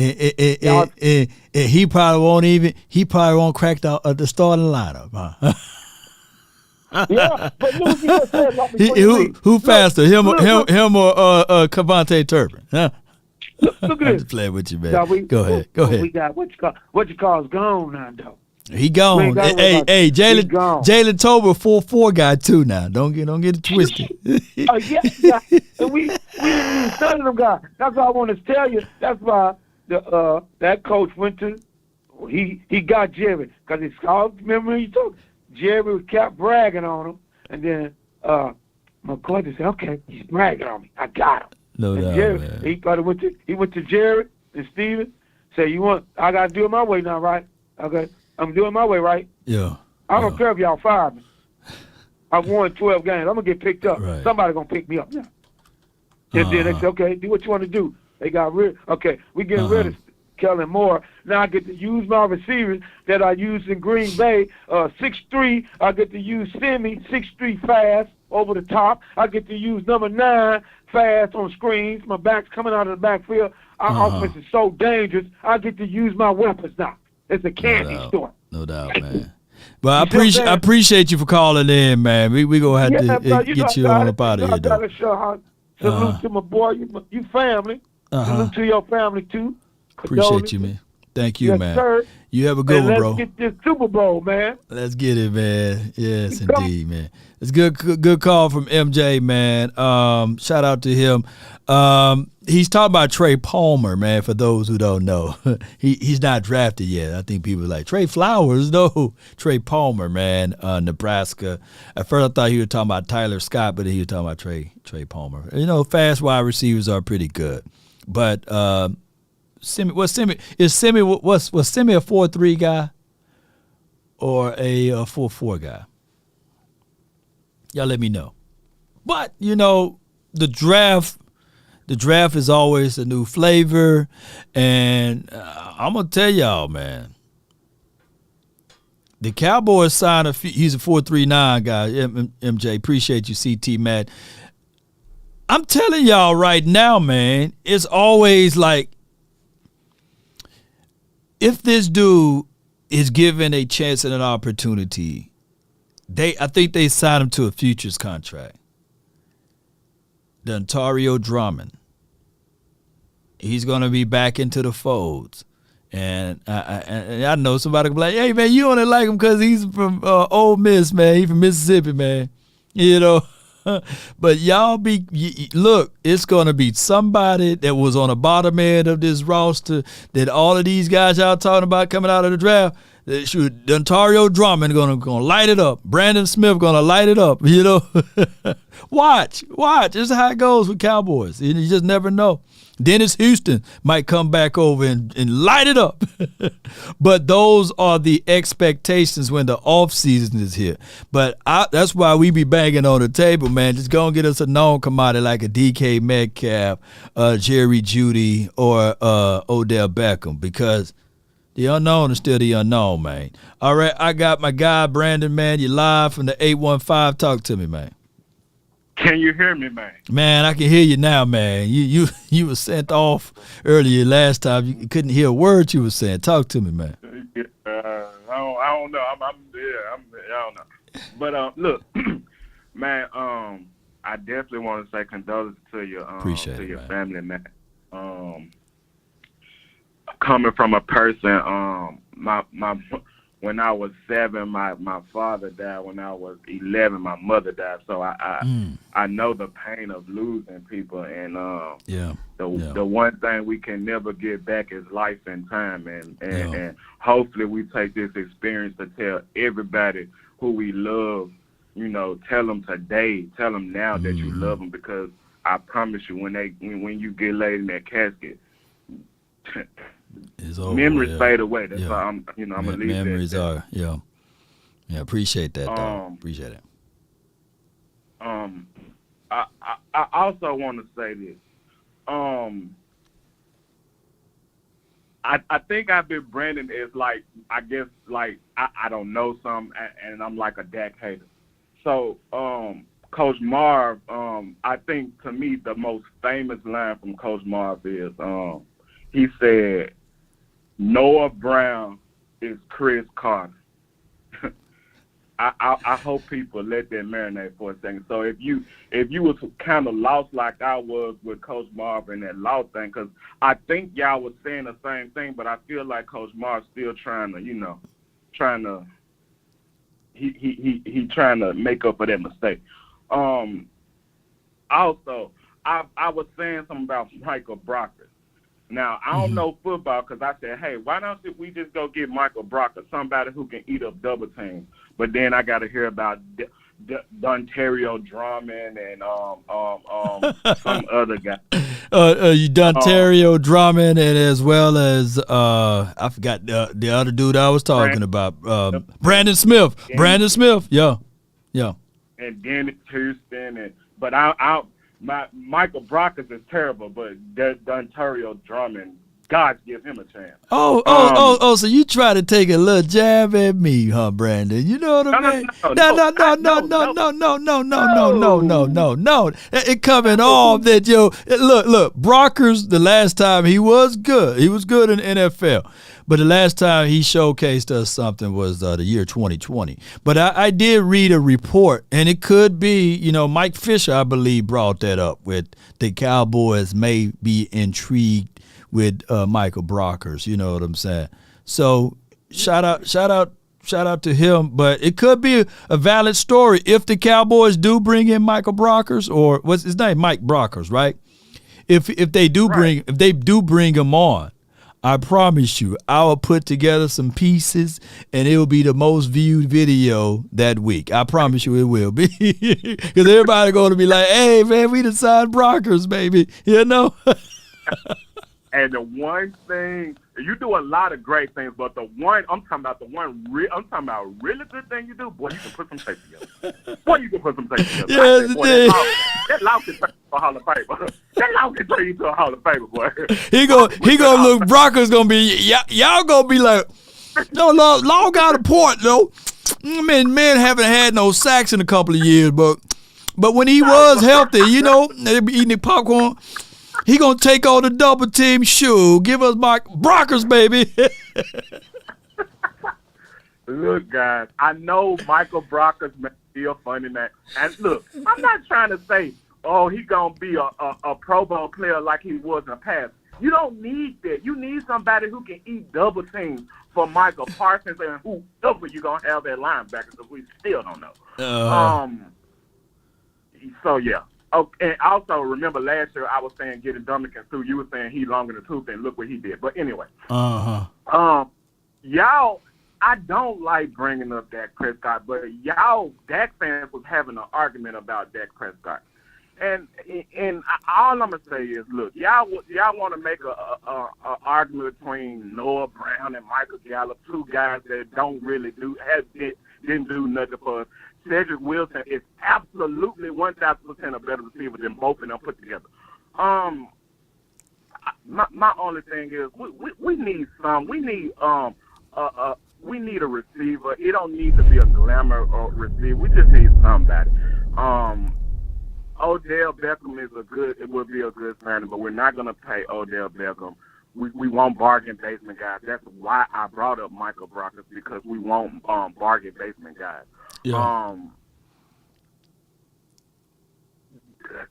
He probably won't crack the starting lineup, huh? Yeah, but look, he just said, who faster, him or Kavontae Turpin? Huh? Look at I'm this. just playing with you, man. Go ahead. We got what you call is gone now, though. He gone. Hey, Jalen Tolbert 4'4" guy too now. Don't get it twisted. Yeah. And we none of them guys. That's what I want to tell you. That's why that coach went to. He got Jerry because he called. Remember you told Jerry kept bragging on him, and then McCoy said, "Okay, he's bragging on me. I got him." No doubt, Jerry, man. He went to Jerry and Steven. Said, I got to do it my way now, right? Okay. I'm doing my way, right? Yeah. I don't care if y'all fire me. I've won 12 games. I'm going to get picked up. Right. Somebody going to pick me up now. And then they said, okay, do what you want to do. They got rid. Okay, we getting rid of Kellen Moore. Now I get to use my receivers that I used in Green Bay. 6'3", I get to use Semi, 6'3", fast, over the top. I get to use number 9, fast on screens. My back's coming out of the backfield. Our offense is so dangerous. I get to use my weapons now. It's a candy store. No doubt, man. Well, I appreciate you for calling in, man. We gonna have to get you on up out of here, though. Salute to my boy, you family. Salute to your family too. Appreciate you, man. Thank you, man. Sir. You have a good one, bro. Let's get this Super Bowl, man. Let's get it, man. Yes, indeed, man. It's good call from MJ, man. Shout out to him. He's talking about Trey Palmer, man, for those who don't know. He's not drafted yet. I think people are like, Trey Flowers? No, Trey Palmer, man, Nebraska. At first I thought he was talking about Tyler Scott, but he was talking about Trey Palmer. Fast wide receivers are pretty good. But Semi was Semi a 4'3" guy or a 4'4" guy? Y'all let me know. But the draft is always a new flavor, and I'm gonna tell y'all, man. The Cowboys signed he's a 4.39 guy. MJ, appreciate you, CT Matt. I'm telling y'all right now, man. It's always like, if this dude is given a chance and an opportunity, I think they signed him to a futures contract. Dontario Drummond. He's going to be back into the folds. And I know somebody can be like, hey, man, you only like him because he's from Ole Miss, man. He's from Mississippi, man. But look, it's going to be somebody that was on the bottom end of this roster that all of these guys y'all talking about coming out of the draft. Dontario Drummond going to light it up. Brandon Smith going to light it up. Watch. This is how it goes with Cowboys. You just never know. Dennis Houston might come back over and light it up. But those are the expectations when the offseason is here. But that's why we be banging on the table, man. Just go and get us a known commodity like a DK Metcalf, Jerry Jeudy, or Odell Beckham, because the unknown is still the unknown, man. All right, I got my guy, Brandon, man. You live from the 815. Talk to me, man. Can you hear me, man? Man, I can hear you now, man. You were sent off earlier last time. You couldn't hear a word you were saying. Talk to me, man. I don't know. I don't know. But look, man. I definitely want to say condolences to your man. family, man. Coming from a person, my when I was 7, my father died. When I was 11, my mother died. So I know the pain of losing people, and the one thing we can never get back is life and time, and hopefully we take this experience to tell everybody who we love. You know, tell them today, tell them now that you love them, because I promise you, when you get laid in that casket, memories fade away. That's why I'm gonna leave memories that. Yeah. Appreciate that, dog. Appreciate it. I also want to say this. I think I've been Brandon is like, I guess, like I don't know some, and I'm like a Dak hater. So, Coach Marv, I think to me the most famous line from Coach Marv is, he said, Noah Brown is Chris Carter. I hope people let that marinate for a second. So if you was kind of lost like I was with Coach Marv and that law thing, because I think y'all was saying the same thing, but I feel like Coach Marv's still trying to he trying to make up for that mistake. Also, I was saying something about Michael Brockers. Now, I don't know football, because I said, hey, why don't we just go get Michael Brockers, somebody who can eat up double teams? But then I got to hear about Dontario Drummond and some other guy. Dontario Drummond, and as well as I forgot the other dude I was talking about, Brandon Smith. Brandon Smith, yeah. And Dennis Houston, but Michael Brockers is terrible, but Dontario Drummond, God give him a chance. So you try to take a little jab at me, huh, Brandon? You know what I mean? No. It coming off that look, Brockers, the last time he was good. He was good in the NFL. But the last time he showcased us something was the year 2020. But I did read a report, and it could be, Mike Fisher, I believe, brought that up with the Cowboys may be intrigued with Michael Brockers. You know what I'm saying? So shout out to him. But it could be a valid story if the Cowboys do bring in Michael Brockers, or what's his name, Mike Brockers, right? If they do bring him on, I promise you, I will put together some pieces, and it will be the most viewed video that week. I promise you it will be. Because everybody going to be like, hey, man, we done signed Brockers, baby. You know? And the one thing, you do a lot of great things, but I'm talking about a really good thing you do, boy, you can put some tape together. Yes, that law can turn you to a Hall of Famer. That law can turn you to a Hall of Famer, boy. He gonna look, Brockers gonna be, y'all gonna be like, no, law got a point, though. Man haven't had no sacks in a couple of years, but when he was healthy, they be eating the popcorn. He gonna take all the double team. Sure, give us Mike Brockers, baby. Look, guys, I know Michael Brockers may be a funny man, and look, I'm not trying to say, he gonna be a Pro Bowl player like he was in the past. You don't need that. You need somebody who can eat double teams for Michael Parsons and whoever you gonna have that linebacker, because we still don't know. So yeah. Oh, and also remember last year I was saying getting Dominican through. You were saying he longer than tooth, and look what he did. But anyway, y'all, I don't like bringing up Dak Prescott, but y'all Dak fans was having an argument about Dak Prescott, and all I'm gonna say is, look, y'all want to make a argument between Noah Brown and Michael Gallup, two guys that didn't do nothing for us. Cedric Wilson is absolutely 1,000% a better receiver than both of them put together. My only thing is we need we need a receiver. It don't need to be a glamour or receiver. We just need somebody. Odell Beckham it would be a good signing, but we're not going to pay Odell Beckham. We want bargain basement guys. That's why I brought up Michael Brockers, because we want bargain basement guys. Yeah.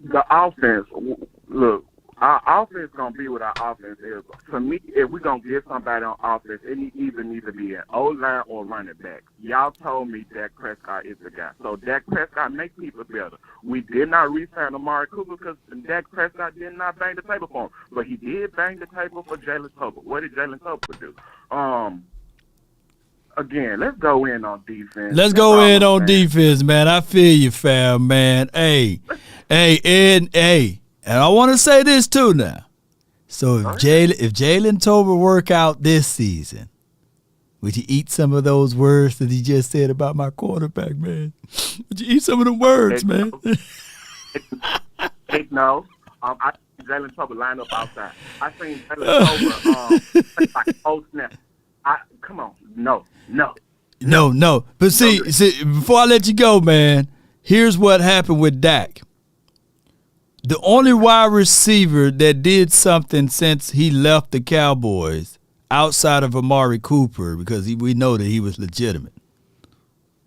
The offense, look, our offense gonna be what our offense is. For me, if we're gonna get somebody on offense, it either needs to be an O-line or running back. Y'all told me Dak Prescott is the guy. So Dak Prescott makes people better. We did not re-sign Amari Cooper because Dak Prescott did not bang the table for him. But he did bang the table for Jalen Tolbert. What did Jalen Tolbert do? Again, let's go in on defense. Let's go in on defense, man. I feel you, fam, man. Hey, and I want to say this too now. So if Jalen Tolbert work out this season, would you eat some of those words that he just said about my quarterback, man? Would you eat some of the words, man? No. I see Jalen Tolbert line up outside. I seen Jalen Tolbert like, oh, snap. Come on. No. But see, before I let you go, man, here's what happened with Dak. The only wide receiver that did something since he left the Cowboys outside of Amari Cooper, because we know that he was legitimate,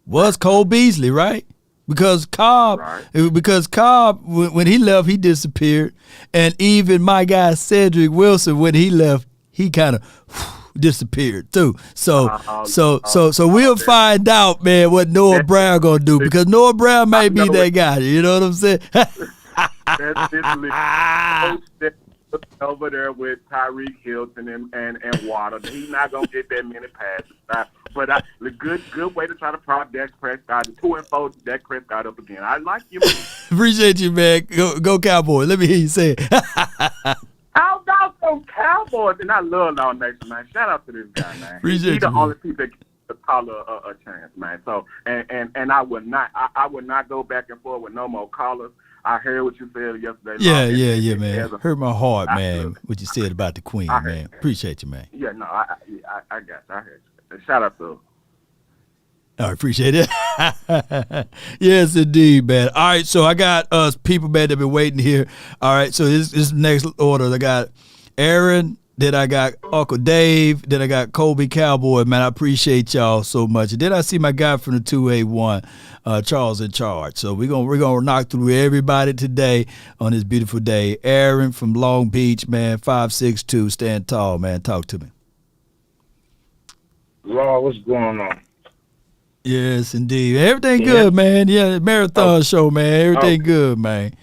was Cole Beasley, right? Because Cobb, when he left, he disappeared. And even my guy Cedric Wilson, when he left, he kind of disappeared too. So we'll find out, man, what Noah Brown gonna do, because Noah Brown might be that guy. You know what I'm saying? That's literally over there with Tyreek Hilton and Waddle. He's not gonna get that many passes. But the good way to try to prop Dak Prescott, 2-4 Dak Prescott up again. I like you. Appreciate you, man. Go Cowboys. Let me hear you say it. How about those Cowboys? And I love Law Nation, man. Shout out to this guy, man. He's the only people that get the caller a chance, man. So and I would not go back and forth with no more callers. I heard what you said yesterday. Yeah, man. Hurt my heart, man, what you said about the Queen, man. Appreciate you, man. Yeah, no, I got you. I heard you. Shout out to I appreciate it. Yes, indeed, man. All right, so I got people, man, that have been waiting here. All right, so this next order. I got Aaron, then I got Uncle Dave, then I got Colby Cowboy. Man, I appreciate y'all so much. And then I see my guy from the 281, Charles in charge. So we're gonna knock through everybody today on this beautiful day. Aaron from Long Beach, man, 5'6", stand tall, man. Talk to me. Law, what's going on? Yes, indeed. Everything good, man. Yeah, marathon show, man. Everything good, man.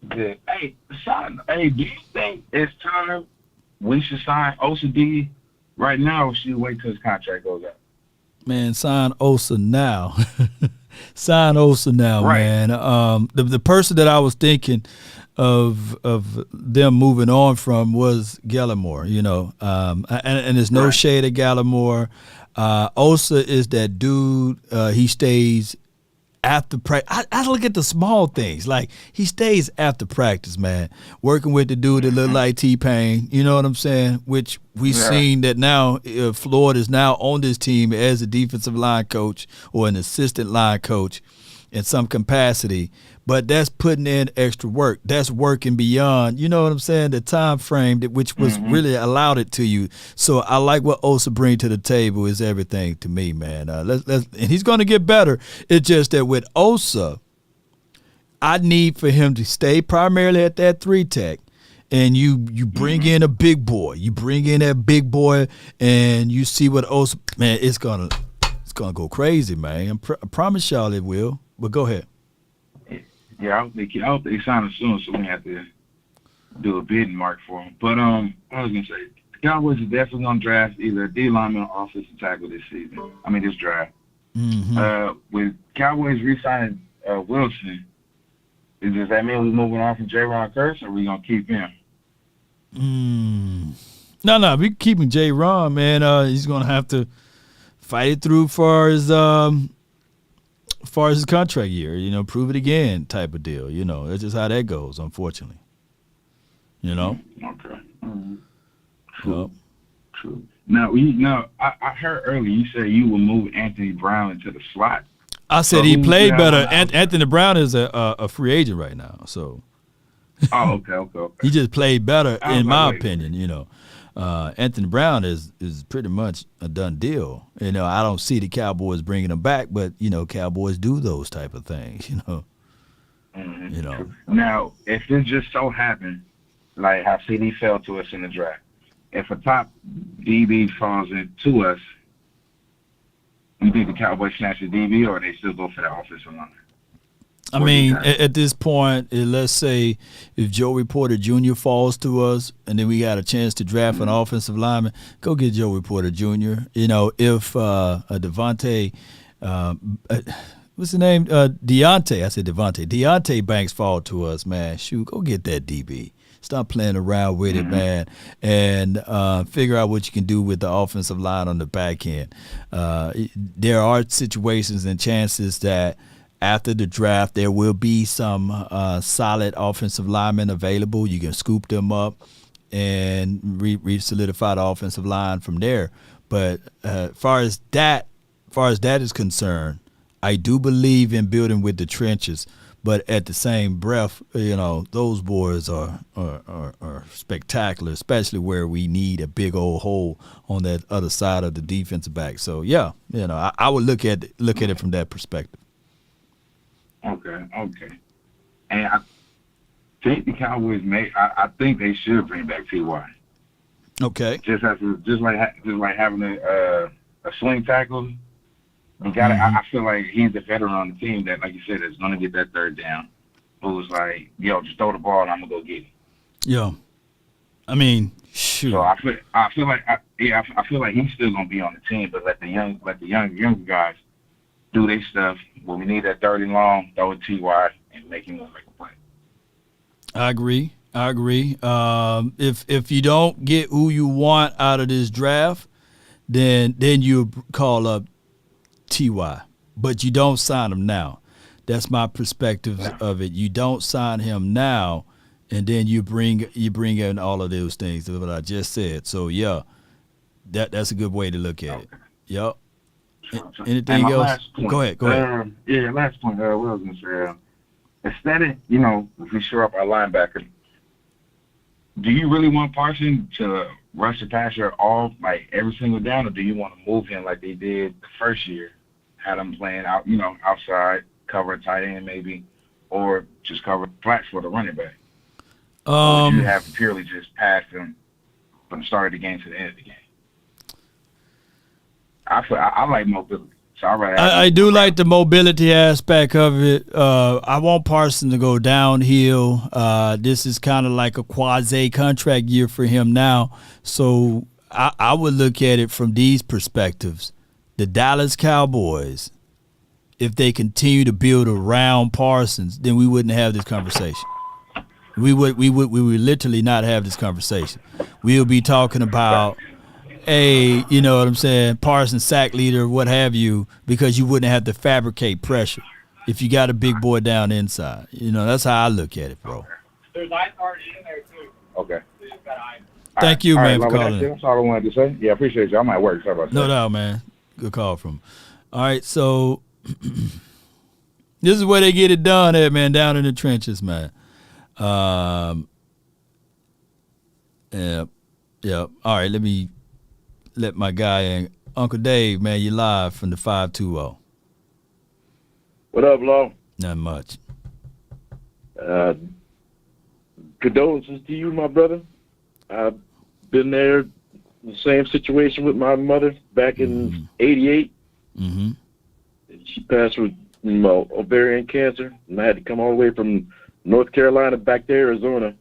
Good. Hey, do you think it's time we should sign OCD right now, or should we wait till his contract goes out? Man, sign Osa now. Sign Osa now, right, man. The person that I was thinking of them moving on from was Gallimore, you know. And there's no shade at Gallimore. Osa is that dude. He stays after practice. I look at the small things. Like, he stays after practice, man, working with the dude that look like T-Pain. You know what I'm saying? Which we've seen that now. Floyd is now on this team as a defensive line coach or an assistant line coach in some capacity. But that's putting in extra work. That's working beyond, you know what I'm saying, the time frame which was really allowed it to you. So I like what Osa brings to the table is everything to me, man. And he's going to get better. It's just that with Osa, I need for him to stay primarily at that 3-tech. And you bring in a big boy. You bring in that big boy, and you see what Osa, man, it's gonna go crazy, man. I promise y'all it will. But go ahead. Yeah, I hope they sign it soon, so we have to do a bidding mark for him. But I was gonna say, the Cowboys are definitely gonna draft either a D lineman or offensive tackle this season. I mean, this draft. With Cowboys re-signing Wilson, does that mean we're moving on from J-Ron Curse, or are we gonna keep him? No, we keeping J-Ron, man. He's gonna have to fight it through for his as far as his contract year, you know, prove it again type of deal. You know, that's just how that goes, unfortunately. You know? Okay. True. Now, I heard earlier you said you would move Anthony Brown into the slot. I said So he who played you have better. on the outside? Anthony Brown is a free agent right now, so Oh, okay. he just played better, I was in like, my wait. opinion. Anthony Brown is pretty much a done deal. I don't see the Cowboys bringing him back, but Cowboys do those type of things. Now, if it just so happened, like how CD fell to us in the draft, if a top DB falls into us, you think the Cowboys snatch the DB, or they still go for the offensive line? I mean, at this point, let's say if Joey Porter Jr. falls to us, and then we got a chance to draft an offensive lineman, go get Joey Porter Jr. If Devontae, what's the name? Deontay. I said Devontae. Deontay Banks fall to us, man. Shoot, go get that DB. Stop playing around with it, man, and figure out what you can do with the offensive line on the back end. There are situations and chances that after the draft, there will be some solid offensive linemen available. You can scoop them up and re-solidify the offensive line from there. But far as that is concerned, I do believe in building with the trenches. But at the same breath, those boys are spectacular, especially where we need a big old hole on that other side of the defensive back. So yeah, I would look at it from that perspective. Okay. And I think the Cowboys I think they should bring back T.Y. Okay. Just like having a swing tackle. You got I feel like he's the veteran on the team that, like you said, is going to get that third down. Who's like, just throw the ball and I'm gonna go get it. Yeah. I mean, shoot. So I feel like he's still gonna be on the team, but let the younger guys do their stuff. When we need that third and long, throw it T.Y. and make him make a play. I agree. If you don't get who you want out of this draft, then you call up T.Y., but you don't sign him now. That's my perspective of it. You don't sign him now, and then you bring in all of those things that I just said. So yeah, that's a good way to look at it. Yep. Anything else? Go ahead. Last point. What I was gonna say. Instead of if we shore up our linebacker, do you really want Parsons to rush the passer all like every single down, or do you want to move him like they did the first year? Had him playing out, outside, cover a tight end maybe, or just cover flats for the running back. Or you have purely just passed him from the start of the game to the end of the game. I like mobility. So I do like the mobility aspect of it. I want Parsons to go downhill. This is kind of like a quasi-contract year for him now. So I would look at it from these perspectives. The Dallas Cowboys, if they continue to build around Parsons, then we wouldn't have this conversation. We would literally not have this conversation. We'll be talking about you know what I'm saying, Parsons sack leader, what have you, because you wouldn't have to fabricate pressure if you got a big boy down inside. That's how I look at it, bro. There's ice already in there, too. Okay. Thank you, man, for calling. That's all I wanted to say. Yeah, I appreciate you. I might work. Sorry about that. No doubt, man. Good call from. All right, so this is where they get it done at, man, down in the trenches, man. Yeah. All right, let my guy in. Uncle Dave, man, you live from the 520. What up, Law? Not much. Condolences to you, my brother. I've been there, the same situation with my mother back in '88. Mm-hmm. She passed with ovarian cancer, and I had to come all the way from North Carolina back to Arizona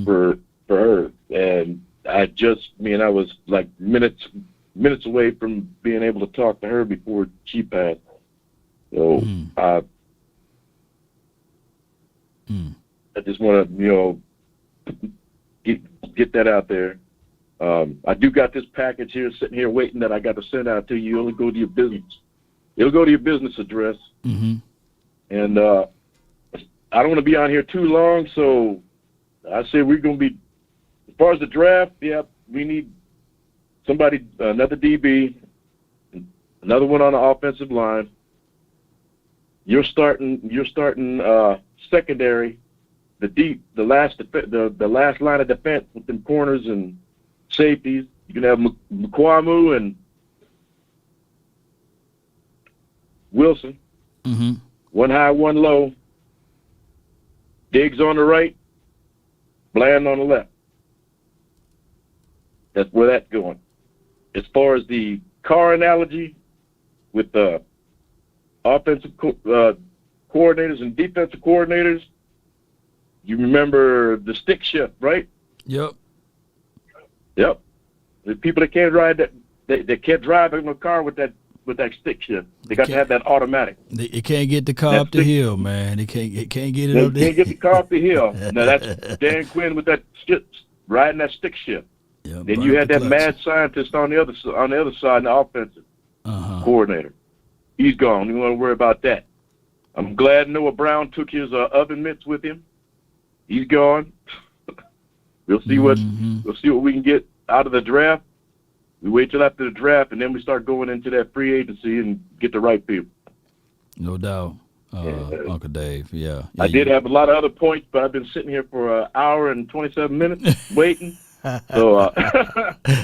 for her. And I was like minutes away from being able to talk to her before she passed. So I just want to, get that out there. I do got this package here sitting here waiting that I got to send out to you. It'll go to your business. It'll go to your business address. And I don't want to be on here too long, so I say we're going to be, as far as the draft, we need somebody, another DB, another one on the offensive line, You're starting secondary, the last line of defense with them corners and safeties. You can have McQuamu and Wilson. Mm-hmm. One high, one low. Diggs on the right, Bland on the left. That's where that's going. As far as the car analogy with the offensive coordinators and defensive coordinators, you remember the stick shift, right? Yep. Yep. The people that can't ride that they can't drive in a car with that stick shift. They got to have that automatic. They can't get the car up the hill, man. They can't get it up there. They can't get the car up the hill. Now that's Dan Quinn with that riding that stick shift. Yeah, then you had that mad scientist on the other side, the offensive coordinator. He's gone. You don't want to worry about that. I'm glad Noah Brown took his oven mitts with him. He's gone. We'll see what we can get out of the draft. We wait till after the draft, and then we start going into that free agency and get the right people. No doubt, Uncle Dave. Yeah. I did have a lot of other points, but I've been sitting here for an hour and 27 minutes waiting. So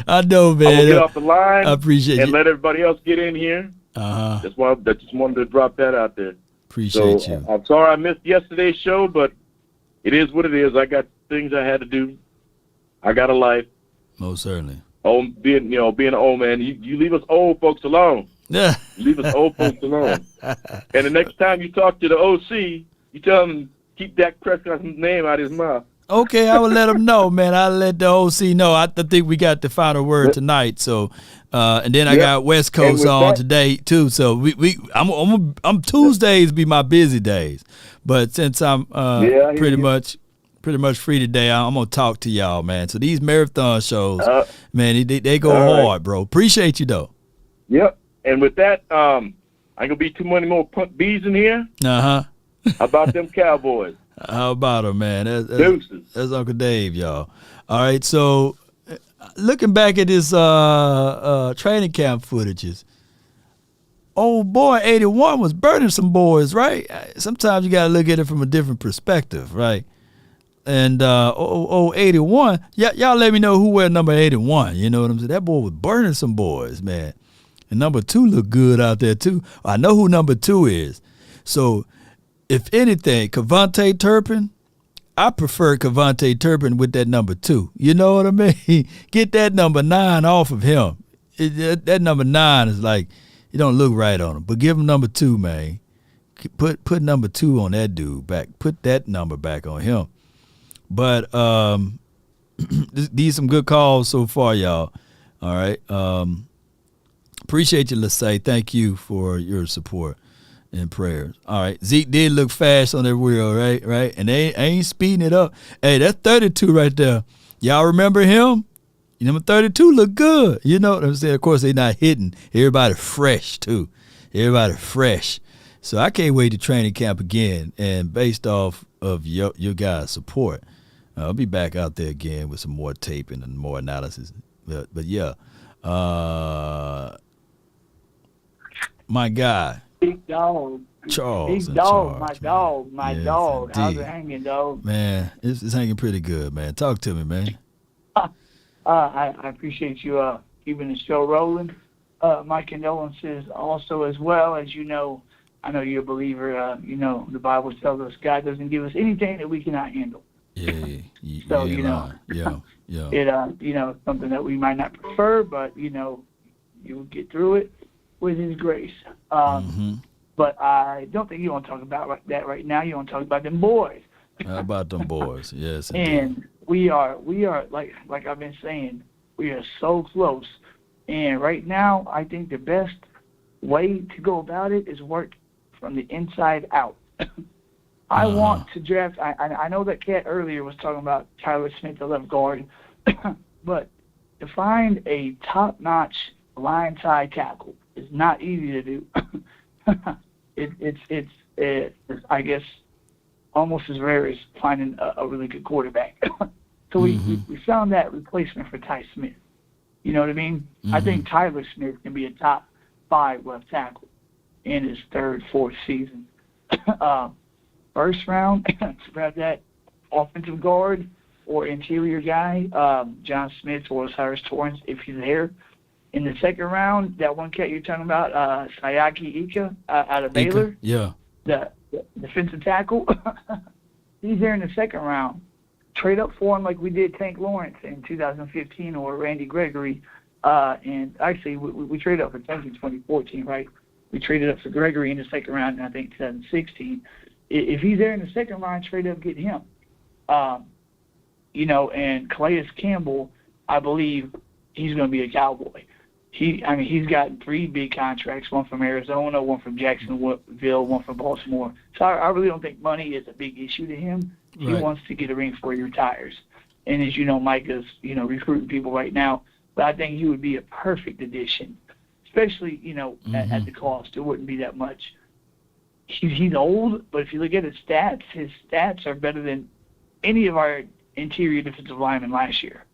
I know, man. I will get off the line. I appreciate and you. let everybody else get in here. That's why I just wanted to drop that out there. Appreciate you. I'm sorry I missed yesterday's show, but it is what it is. I got things I had to do. I got a life. Most certainly. Being an old man, you leave us old folks alone. Yeah. Leave us old folks alone. And the next time you talk to the OC, you tell him keep Dak Prescott's name out of his mouth. Okay, I will let him know, man. I'll let the OC know. I think we got the final word tonight. So, and then I got West Coast on today too. So I'm Tuesdays be my busy days, but since I'm pretty much free today, I'm gonna talk to y'all, man. So these marathon shows, man, they go hard, bro. Appreciate you though. Yep. And with that, I ain't gonna be too many more punk bees in here. How about them Cowboys? How about them, man? That's Uncle Dave, y'all. All right, so looking back at this training camp footages, old boy 81 was burning some boys, right? Sometimes you got to look at it from a different perspective, right? And 81, y'all let me know who wear number 81. You know what I'm saying? That boy was burning some boys, man. And number 2 looked good out there, too. I know who number 2 is. So, if anything, Kevontae Turpin, I prefer Kevontae Turpin with that number 2. You know what I mean? Get that number 9 off of him. That number 9 is like, it don't look right on him. But give him number 2, man. Put number 2 on that dude back. Put that number back on him. But these some good calls so far, y'all. All right. Appreciate you, Lasay. Thank you for your support and prayers. All right. Zeke did look fast on that wheel, right? And they ain't speeding it up. Hey, that's 32 right there. Y'all remember him? Number 32 look good. You know what I'm saying? Of course, they not hitting. Everybody fresh, too. Everybody fresh. So I can't wait to training camp again. And based off of your guys' support, I'll be back out there again with some more taping and more analysis. But yeah. My guy. Big dog. Charles. Big dog. My dog. My dog. Indeed. How's it hanging, dog? Man, it's hanging pretty good, man. Talk to me, man. I appreciate you keeping the show rolling. My condolences also as well. As you know, I know you're a believer. You know, the Bible tells us God doesn't give us anything that we cannot handle. Yeah. So, you know, it, something that we might not prefer, but, you know, you will get through it with his grace. But I don't think you want to talk about that right now. You want to talk about them boys. How about them boys? Yes. And we are like I've been saying, we are so close. And right now, I think the best way to go about it is work from the inside out. I want to draft. I know that Cat earlier was talking about Tyler Smith, the left guard, but to find a top-notch line side tackle is not easy to do. It's I guess almost as rare as finding a really good quarterback. So we found that replacement for Ty Smith. You know what I mean? I think Tyler Smith can be a top 5 left tackle in his 3rd, 4th season. First round, grab that offensive guard or interior guy, John Smith or Osiris Torrance, if he's there. In the second round, that one cat you're talking about, Sayaki Ika out of Baylor, Yeah. the defensive tackle, he's there in the second round. Trade up for him like we did Tank Lawrence in 2015 or Randy Gregory. And actually, we traded up for Tank in 2014, right? We traded up for Gregory in the second round in, I think, 2016. If he's there in the second round, trade up, get him. And Calais Campbell, I believe he's going to be a Cowboy. He's gotten 3 big contracts, one from Arizona, one from Jacksonville, one from Baltimore. So I really don't think money is a big issue to him. He wants to get a ring before he retires. And as you know, Micah's, recruiting people right now. But I think he would be a perfect addition, especially, at the cost. It wouldn't be that much. He's old, but if you look at his stats are better than any of our interior defensive linemen last year.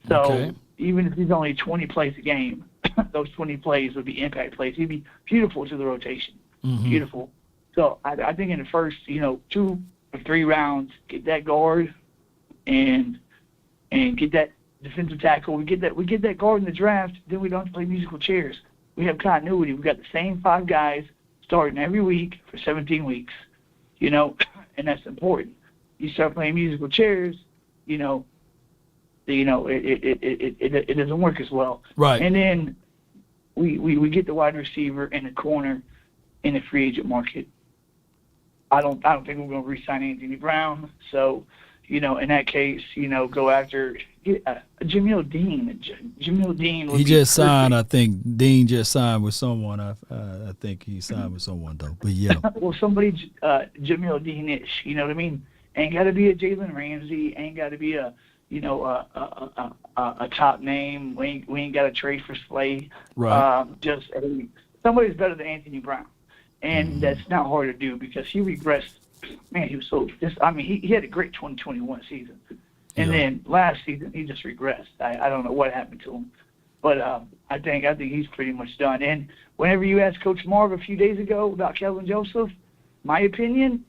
So even if he's only 20 plays a game, those 20 plays would be impact plays. He'd be beautiful to the rotation. Beautiful. So I think in the first, 2 or 3 rounds, get that guard and get that defensive tackle. We get that guard in the draft, then we don't have to play musical chairs. We have continuity. We've got the same 5 guys starting every week for 17 weeks, and that's important. You start playing musical chairs, it doesn't work as well. Right. And then we get the wide receiver and the corner in the free agent market. I don't think we're going to re-sign Anthony Brown. So, in that case, go after Jamil Dean. Jamil Dean. He just signed. I think Dean just signed with someone. I think he signed with someone though. But yeah. Well, somebody Jamil Dean-ish. You know what I mean? Ain't got to be a Jalen Ramsey. Ain't got to be a top name. We ain't got to trade for Slay. Right. Somebody's better than Anthony Brown, and that's not hard to do because he regressed. Man, he was he had a great 2021 season, and then last season he just regressed. I don't know what happened to him, but I think he's pretty much done. And whenever you asked Coach Marv a few days ago about Kelvin Joseph, my opinion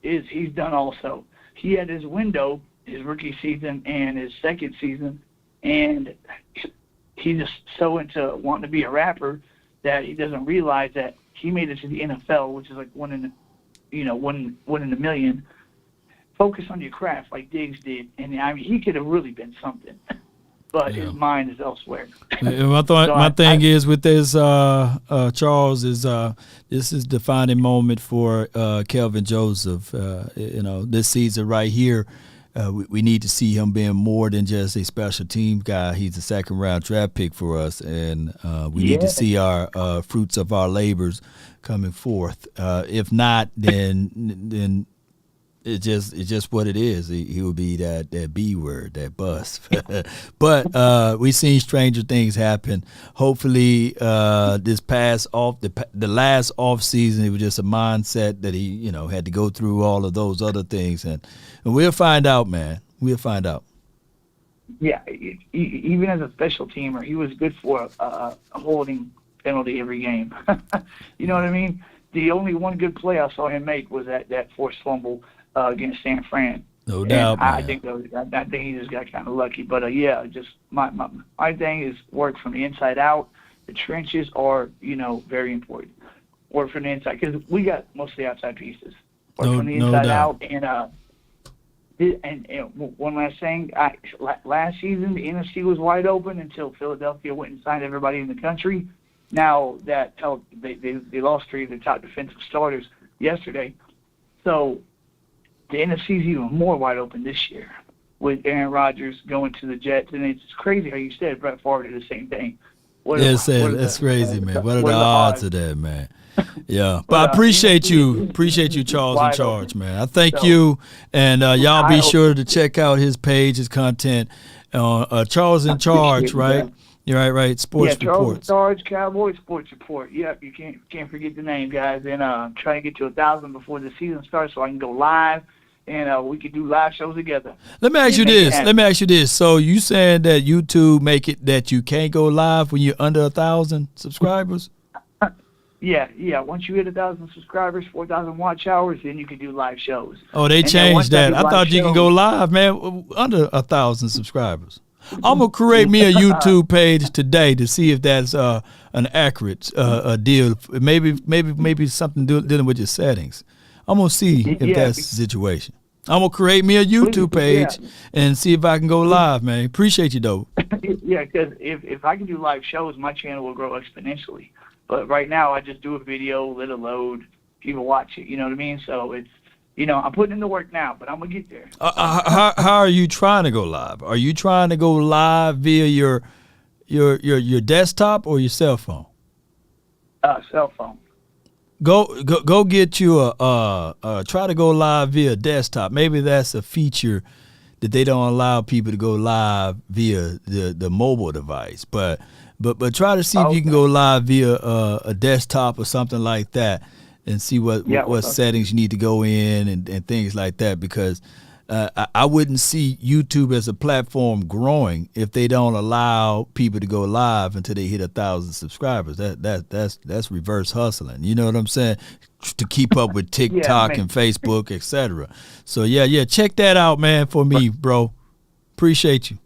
is he's done also. He had his window, his rookie season and his second season, and he's just so into wanting to be a rapper that he doesn't realize that he made it to the NFL, which is like one in a million. Focus on your craft like Diggs did, and he could have really been something, but his mind is elsewhere. My thing is with this Charles is this is defining moment for Kelvin Joseph. This season right here. We need to see him being more than just a special team guy. He's a second-round draft pick for us, and we need to see our fruits of our labors coming forth. If not, then it's just what it is. He will be that B word, that bust. But we've seen stranger things happen. Hopefully, this the last off season, it was just a mindset that he had to go through all of those other things, and we'll find out, man. We'll find out. Yeah, even as a special teamer, he was good for a holding penalty every game. You know what I mean? The only one good play I saw him make was that forced fumble against San Fran. No doubt. I think he just got kind of lucky. But just my thing is work from the inside out. The trenches are very important. Work from the inside because we got mostly outside pieces. Work from the inside out and one last thing. Last season the NFC was wide open until Philadelphia went and signed everybody in the country. Now that they lost 3 of their top defensive starters yesterday, so the NFC is even more wide open this year with Aaron Rodgers going to the Jets, and it's crazy how you said Brett Favre did the same thing. That's crazy, man. What are the odds of that, man? Yeah, but I appreciate you, Charles in Charge, man. I thank you, and y'all be sure to check out his page, his content. Charles in Charge, right? You're right. Sports Reports. Charles in Charge, Cowboys Sports Report. Yep, you can't forget the name, guys. And trying to get to 1,000 before the season starts, so I can go live, and we can do live shows together. Let me ask you this. So you saying that YouTube make it that you can't go live when you're under 1,000 subscribers? Yeah. Once you hit 1,000 subscribers, 4,000 watch hours, then you can do live shows. Oh, they And then once changed that. I do thought live you can go shows- live, man, under 1,000 subscribers. I'm gonna create me a YouTube page today to see if that's an accurate deal. Maybe something dealing with your settings. I'm gonna see if Yeah. that's the situation. I'm gonna create me a YouTube page and see if I can go live, man. Appreciate you though. Yeah, because if I can do live shows, my channel will grow exponentially. But right now, I just do a video, let it load, people watch it. You know what I mean? So it's, I'm putting in the work now, but I'm gonna get there. How are you trying to go live? Are you trying to go live via your desktop or your cell phone? Cell phone. Go get you try to go live via desktop. Maybe that's a feature that they don't allow people to go live via the mobile device. But try to see if you can go live via a desktop or something like that, and see what settings you need to go in and things like that, because I wouldn't see YouTube as a platform growing if they don't allow people to go live until they hit 1,000 subscribers. That's reverse hustling. You know what I'm saying? To keep up with TikTok and Facebook, etc. So yeah, check that out, man, for me, bro. Appreciate you.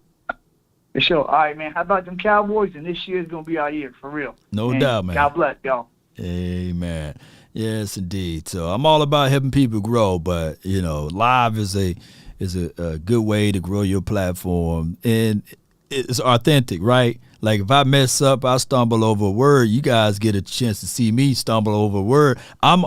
For sure. All right, man. How about them Cowboys? And this year is gonna be our year, for real. No doubt, man. God bless y'all. Amen. Yes, indeed. So I'm all about helping people grow, but live is a good way to grow your platform, and it's authentic, right? Like if I mess up, I stumble over a word, you guys get a chance to see me stumble over a word. I'm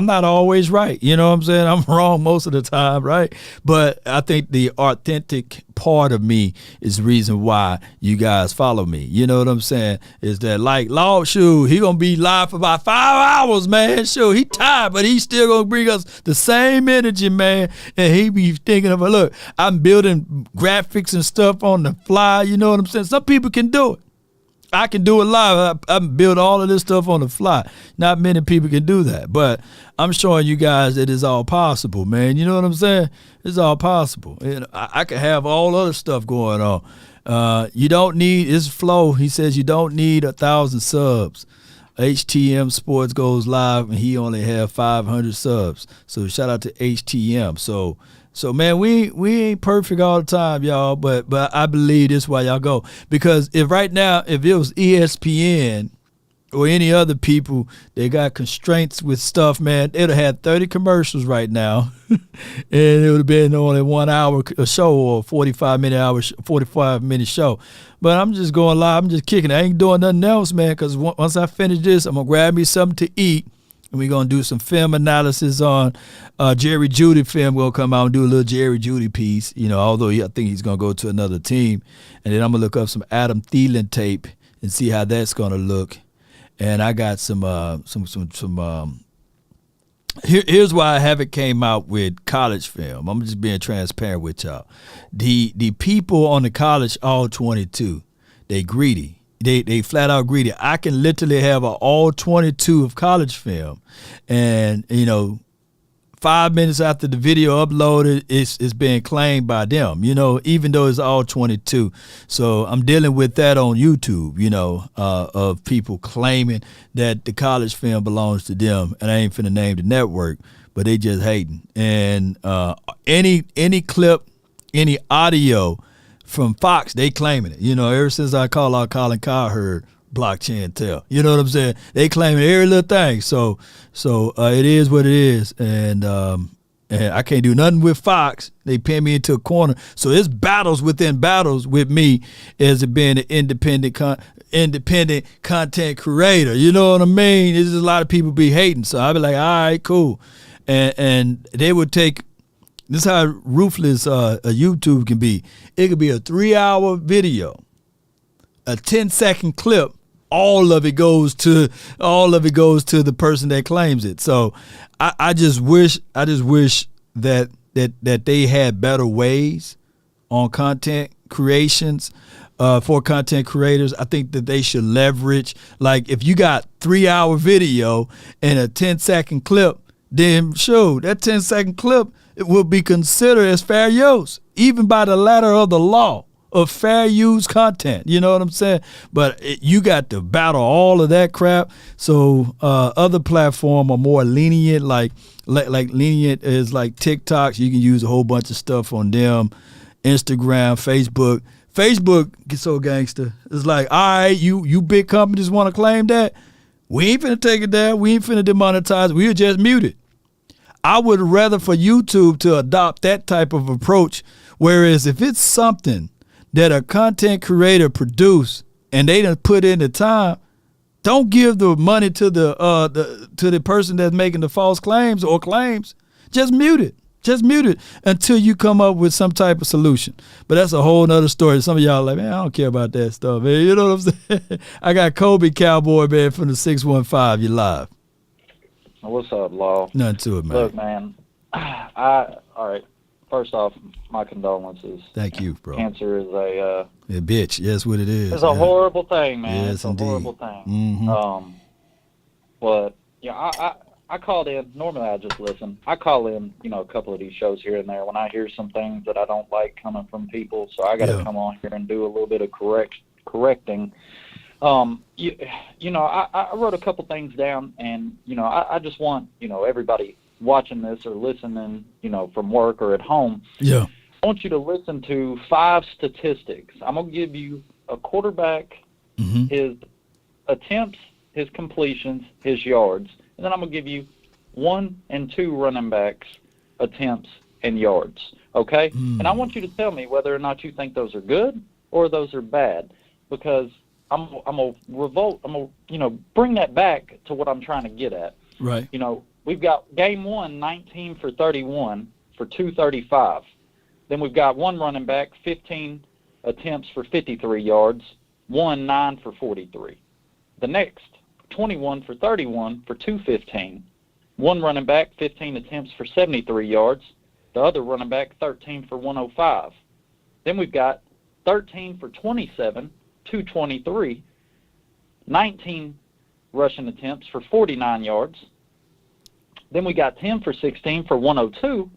not always right. You know what I'm saying? I'm wrong most of the time, right? But I think the authentic part of me is the reason why you guys follow me. You know what I'm saying? Is that like Lord Shoe, he gonna be live for about 5 hours, man. Sure, he tired, but he still gonna bring us the same energy, man. And he be thinking of, look, I'm building graphics and stuff on the fly. You know what I'm saying? Some people can do it. I can do it live. I build all of this stuff on the fly. Not many people can do that, but I'm showing you guys that it's all possible, man. You know what I'm saying? It's all possible. I can have all other stuff going on. You don't need, it's Flo. He says you don't need 1,000 subs. HTM Sports goes live and he only have 500 subs. So shout out to HTM. So man, we ain't perfect all the time, y'all, but I believe this is why y'all go. Because if right now, if it was ESPN or any other people, they got constraints with stuff, man, they'd have had 30 commercials right now. And it would have been only 1 hour a show or 45-minute show. But I'm just going live. I'm just kicking it. I ain't doing nothing else, man, because once I finish this, I'm going to grab me something to eat. And we're going to do some film analysis on Jerry Jeudy film. We'll come out and do a little Jerry Jeudy piece, although I think he's going to go to another team. And then I'm going to look up some Adam Thielen tape and see how that's going to look. And I got here's why I haven't came out with college film. I'm just being transparent with y'all. The people on the college all 22, they greedy. They flat out greedy. I can literally have all 22 of college film, and 5 minutes after the video uploaded, it's being claimed by them. Even though it's all 22. So I'm dealing with that on YouTube. Of people claiming that the college film belongs to them, and I ain't finna name the network, but they just hating. And any clip, any audio from Fox, they claiming it. Ever since I called out Colin Cowherd, blockchain tell. You know what I'm saying? They claiming every little thing. So it is what it is. And I can't do nothing with Fox. They pin me into a corner. So it's battles within battles with me as it being an independent content creator. You know what I mean? There's a lot of people be hating. So I'll be like, all right, cool. And they would take. This is how ruthless a YouTube can be. It could be a 3-hour video, a 10-second clip. All of it goes to the person that claims it. So I just wish that they had better ways on content creations for content creators. I think that they should leverage, like if you got 3-hour video and a 10-second clip, then sure, that 10-second clip, it will be considered as fair use, even by the letter of the law. of fair use content. You know what I'm saying? But you got to battle all of that crap. So other platforms are more lenient, like lenient is like TikToks. You can use a whole bunch of stuff on them. Instagram, Facebook. Facebook gets so gangster. It's like, all right, you big companies want to claim that. We ain't finna take it down. We ain't finna demonetize. We'll just mute it. I would rather for YouTube to adopt that type of approach. Whereas if it's something that a content creator produced and they done put in the time, don't give the money to the person that's making the false claims or claims. Just mute it. Just mute it until you come up with some type of solution. But that's a whole nother story. Some of y'all are like, man, I don't care about that stuff, man. You know what I'm saying? I got Kobe Cowboy, man, from the 615. You live. What's up, Law? Nothing to it, man. Look, man, all right. First off, my condolences. Thank you, bro. Cancer is a bitch. Yes, what it is. It's a horrible thing, man. Yes, it's a indeed. horrible thing. Mm-hmm. But yeah, I called in. Normally, I just listen. I call in, a couple of these shows here and there when I hear some things that I don't like coming from people. So I got to come on here and do a little bit of correcting. I wrote a couple things down, and I just want everybody watching this or listening, from work or at home. Yeah. I want you to listen to 5 statistics. I'm gonna give you a quarterback, his attempts, his completions, his yards. And then I'm going to give you 1 and 2 running backs, attempts, and yards, okay? And I want you to tell me whether or not you think those are good or those are bad, because I'm going to revolt. I'm going to, bring that back to what I'm trying to get at. Right. We've got game 1, 19 for 31 for 235. Then we've got 1 running back, 15 attempts for 53 yards, 1, 9 for 43. The next, 21 for 31 for 215. 1 running back, 15 attempts for 73 yards. The other running back, 13 for 105. Then we've got 13 for 27, 223. 19 rushing attempts for 49 yards. Then we got 10 for 16 for 102.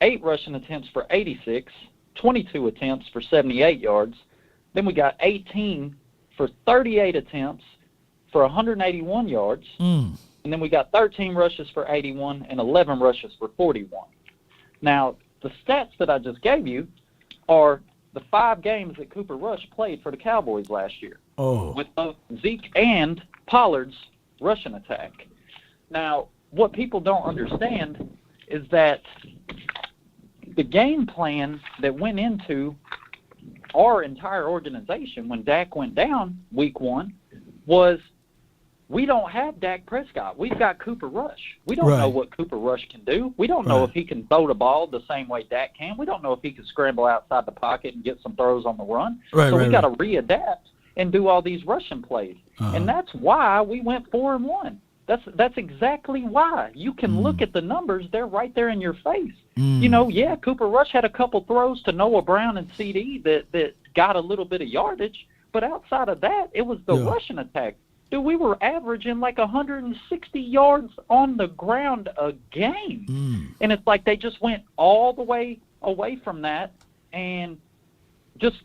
8 rushing attempts for 86. 22 attempts for 78 yards. Then we got 18 for 38 attempts for 181 yards, and then we got 13 rushes for 81 and 11 rushes for 41. Now, the stats that I just gave you are the 5 games that Cooper Rush played for the Cowboys last year, with both Zeke and Pollard's rushing attack. Now, what people don't understand is that the game plan that went into our entire organization when Dak went down week 1 was, we don't have Dak Prescott. We've got Cooper Rush. We don't know what Cooper Rush can do. We don't know if he can throw the ball the same way Dak can. We don't know if he can scramble outside the pocket and get some throws on the run. So we got to readapt and do all these rushing plays. And that's why we went 4-1. That's exactly why. You can look at the numbers. They're right there in your face. Cooper Rush had a couple throws to Noah Brown and CD that got a little bit of yardage. But outside of that, it was the rushing attack. Dude, we were averaging like 160 yards on the ground a game. And it's like they just went all the way away from that and just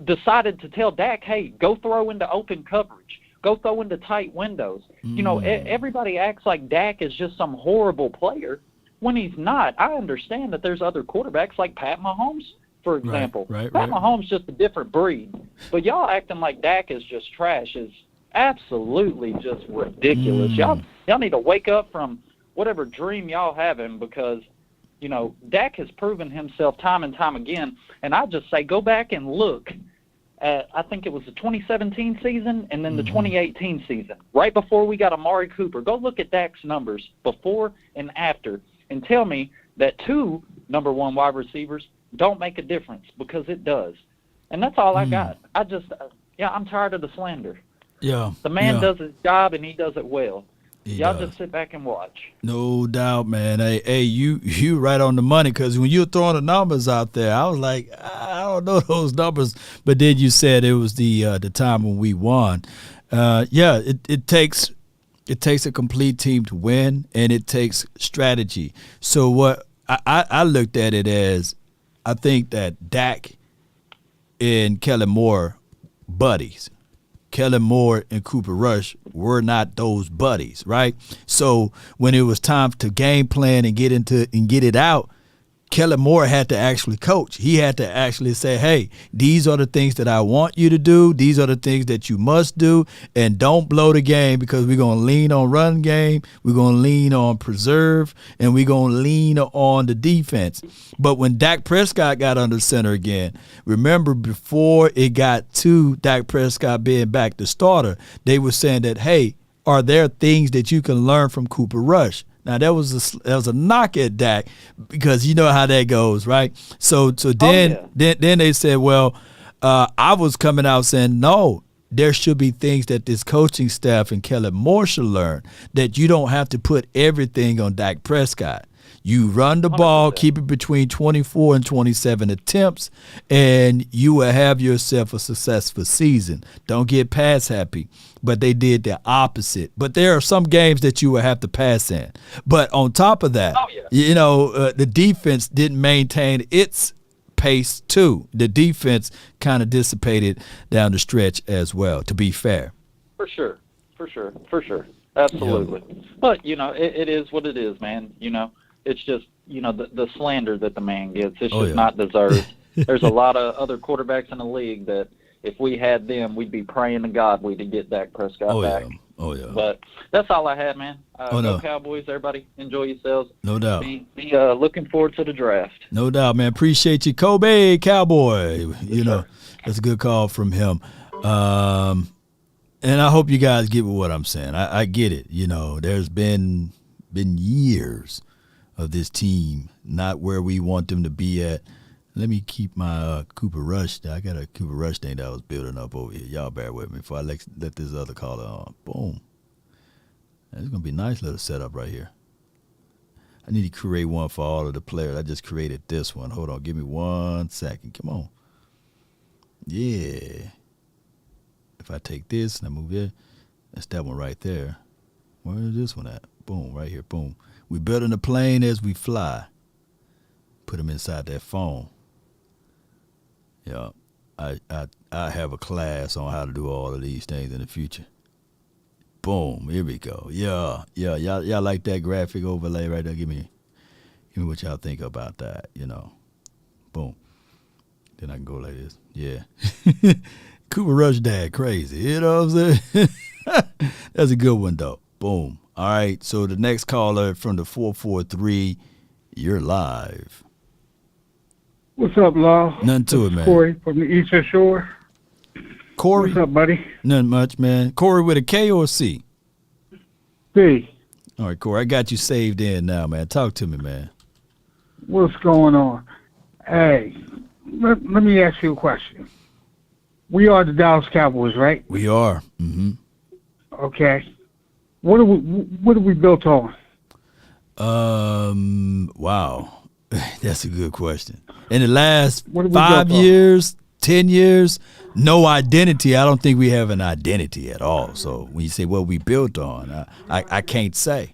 decided to tell Dak, hey, go throw into open coverage. Go throw into tight windows. Everybody acts like Dak is just some horrible player when he's not. I understand that there's other quarterbacks like Pat Mahomes, for example. Pat Mahomes just a different breed. But y'all acting like Dak is just trash is absolutely just ridiculous. Y'all need to wake up from whatever dream y'all having, because Dak has proven himself time and time again. And I just say go back and look at, I think it was the 2017 season and then the 2018 season, right before we got Amari Cooper. Go look at Dak's numbers before and after and tell me that 2 number 1 wide receivers don't make a difference, because it does. And that's all I got. I'm tired of the slander. Yeah. The man does his job, and he does it well. Y'all just sit back and watch. No doubt, man. Hey, you right on the money, because when you were throwing the numbers out there, I was like, I don't know those numbers. But then you said it was the time when we won. It takes a complete team to win, and it takes strategy. So what I looked at it as, I think that Dak and Kellen Moore buddies. Kellen Moore and Cooper Rush were not those buddies, right? So when it was time to game plan and get it out, Kellen Moore had to actually coach. He had to actually say, hey, these are the things that I want you to do. These are the things that you must do. And don't blow the game, because we're going to lean on run game. We're going to lean on preserve. And we're going to lean on the defense. But when Dak Prescott got under center again, remember before it got to Dak Prescott being back the starter, they were saying that, hey, are there things that you can learn from Cooper Rush? Now that was a knock at Dak, because you know how that goes, right? So then they said, well, I was coming out saying, no, there should be things that this coaching staff and Kellen Moore should learn, that you don't have to put everything on Dak Prescott. You run the ball, 100%. Keep it between 24 and 27 attempts, and you will have yourself a successful season. Don't get pass happy. But they did the opposite. But there are some games that you will have to pass in. But on top of that, the defense didn't maintain its pace too. The defense kind of dissipated down the stretch as well, to be fair. For sure. Absolutely. Yeah. But, it is what it is, man. It's just, the slander that the man gets. It's just not deserved. There's a lot of other quarterbacks in the league that if we had them, we'd be praying to God we could get Dak Prescott back. Oh, yeah. But that's all I had, man. Go Cowboys, everybody. Enjoy yourselves. No doubt. Be looking forward to the draft. No doubt, man. Appreciate you. Kobe Cowboy. That's a good call from him. And I hope you guys get what I'm saying. I get it. There's been years of this team not where we want them to be at. Let me keep my Cooper Rush. I got a Cooper Rush thing that I was building up over here. Y'all bear with me before I let this other caller on. Boom. It's going to be a nice little setup right here. I need to create one for all of the players. I just created this one. Hold on. Give me 1 second. Come on. Yeah. If I take this and I move it, that's that one right there. Where is this one at? Boom. Right here. Boom. We're building a plane as we fly. Put them inside that phone. Yeah, I have a class on how to do all of these things in the future. Boom, here we go. Yeah. Y'all like that graphic overlay right there? Give me what y'all think about that. Boom. Then I can go like this. Yeah. Cooper Rush dad, crazy. You know what I'm saying? That's a good one though. Boom. All right. So the next caller from the 443, you're live. What's up, Law? Nothing to it, man. Corey from the Eastern Shore. Corey? What's up, buddy? Nothing much, man. Corey with a K or a C? C. All right, Corey. I got you saved in now, man. Talk to me, man. What's going on? Hey, let me ask you a question. We are the Dallas Cowboys, right? We are. Mm-hmm. Okay. What are we built on? Wow. That's a good question. In the last 5 years, 10 years, no identity. I don't think we have an identity at all. So when you say what we built on, I can't say.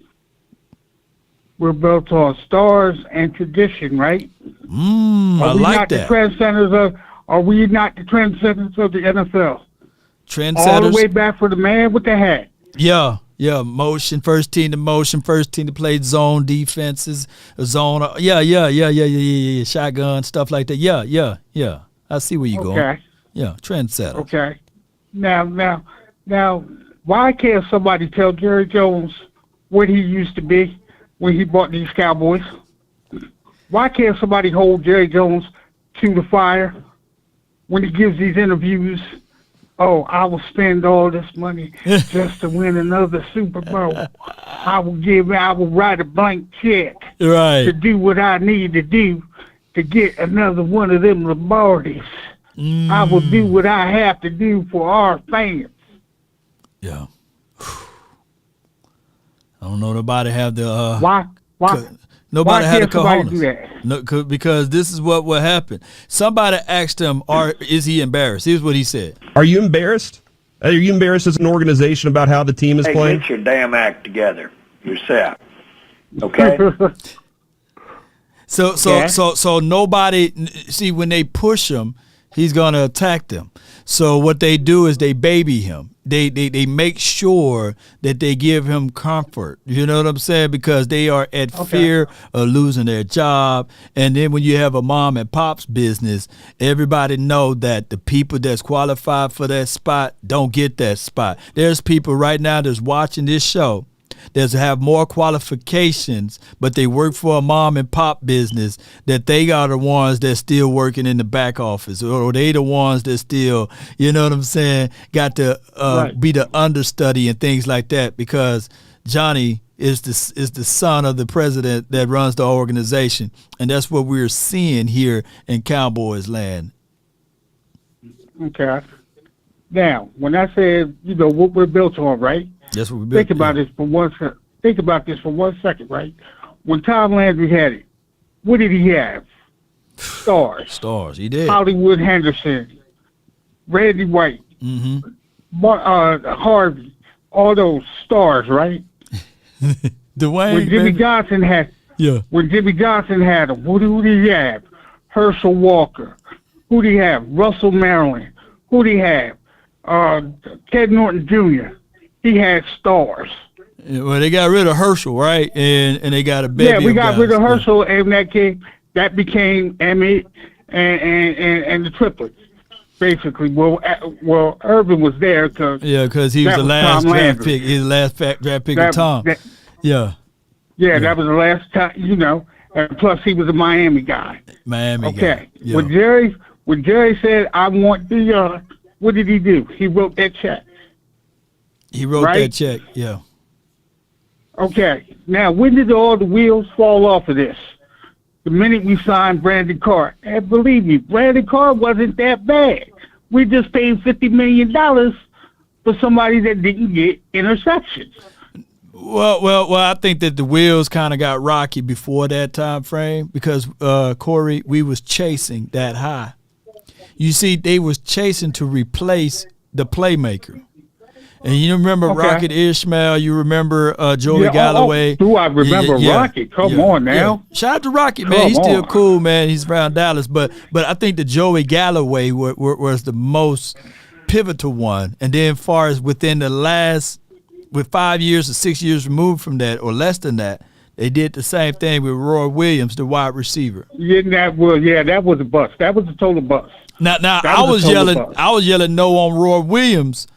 We're built on stars and tradition, right? I like that. Are we not the trendsetters of the NFL? Trendsetters. All the way back for the man with the hat. Yeah. Motion, first team to play zone defenses, zone. Yeah. Shotgun, stuff like that. Yeah. I see where you're going. Yeah, trendsetter. Okay. Now, why can't somebody tell Jerry Jones what he used to be when he bought these Cowboys? Why can't somebody hold Jerry Jones to the fire when he gives these interviews? Oh, I will spend all this money just to win another Super Bowl. I will write a blank check to do what I need to do to get another one of them Lombardis. I will do what I have to do for our fans. Yeah. I don't know. Nobody have the why nobody had the cojones. Do that? No, because this is what will happen. Somebody asked him, is he embarrassed? Here's what he said. Are you embarrassed? Are you embarrassed as an organization about how the team is playing? Get your damn act together yourself. Okay? So nobody, see, when they push him, he's going to attack them. So what they do is they baby him. They make sure that they give him comfort. You know what I'm saying? Because they are at fear of losing their job. And then when you have a mom and pop's business, everybody know that the people that's qualified for that spot don't get that spot. There's people right now that's watching this show that have more qualifications, but they work for a mom and pop business, that they are the ones that's still working in the back office, or they the ones that still, you know what I'm saying, got to be the understudy and things like that, because Johnny is the son of the president that runs the organization, and that's what we're seeing here in Cowboys land. Okay. Now, when I said, what we're built on, right? That's what we Think about this for 1 second. Think about this for 1 second, right? When Tom Landry had it, what did he have? Stars. Stars. He did. Hollywood Henderson, Randy White, Harvey, all those stars, right? Dwayne. When Jimmy Johnson had, when Jimmy Johnson had them, who did he have? Herschel Walker. Who did he have? Russell Maryland. Who did he have? Ted Norton Jr. He had stars. Well, they got rid of Herschel, right? And they got a bevy Yeah, we got guys. rid of Herschel, and that became Emmett and the triplets, basically. Well, Urban was there because he was the last draft pick. He's the last draft pick of Tom. Yeah, that was the last time, and plus he was a Miami guy. Miami guy. Okay. Yeah. When Jerry said, I want the, what did he do? He wrote that check. He wrote that check, yeah. Okay. Now, when did all the wheels fall off of this? The minute we signed Brandon Carr. And believe me, Brandon Carr wasn't that bad. We just paid $50 million for somebody that didn't get interceptions. Well, I think that the wheels kind of got rocky before that time frame because, Corey, we was chasing that high. You see, they was chasing to replace the playmaker. And you remember Rocket Ishmael, you remember Joey Galloway. Do I remember Rocket? Come on now. Yeah. Shout out to Rocket, man. He's still cool, man. He's around Dallas. But I think the Joey Galloway was the most pivotal one. And then as far as within the last, with 5 years or 6 years removed from that or less than that, they did the same thing with Roy Williams, the wide receiver. Yeah, that was a bust. That was a total bust. Now I was yelling no on Roy Williams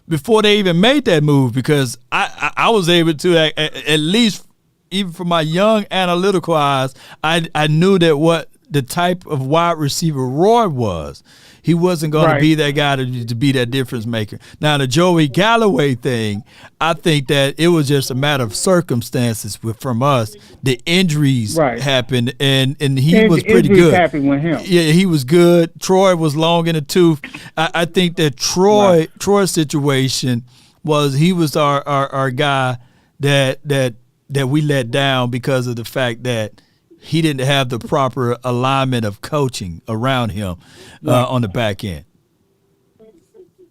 before they even made that move because I was able to at least, even from my young analytical eyes, I knew that what the type of wide receiver Roy was. He wasn't going to be that guy to be that difference maker. Now, the Joey Galloway thing, I think that it was just a matter of circumstances from us. The injuries happened, and he was pretty good. Happened with him. Yeah, he was good. Troy was long in the tooth. I think that Troy's situation was he was our guy that we let down because of the fact that he didn't have the proper alignment of coaching around him on the back end.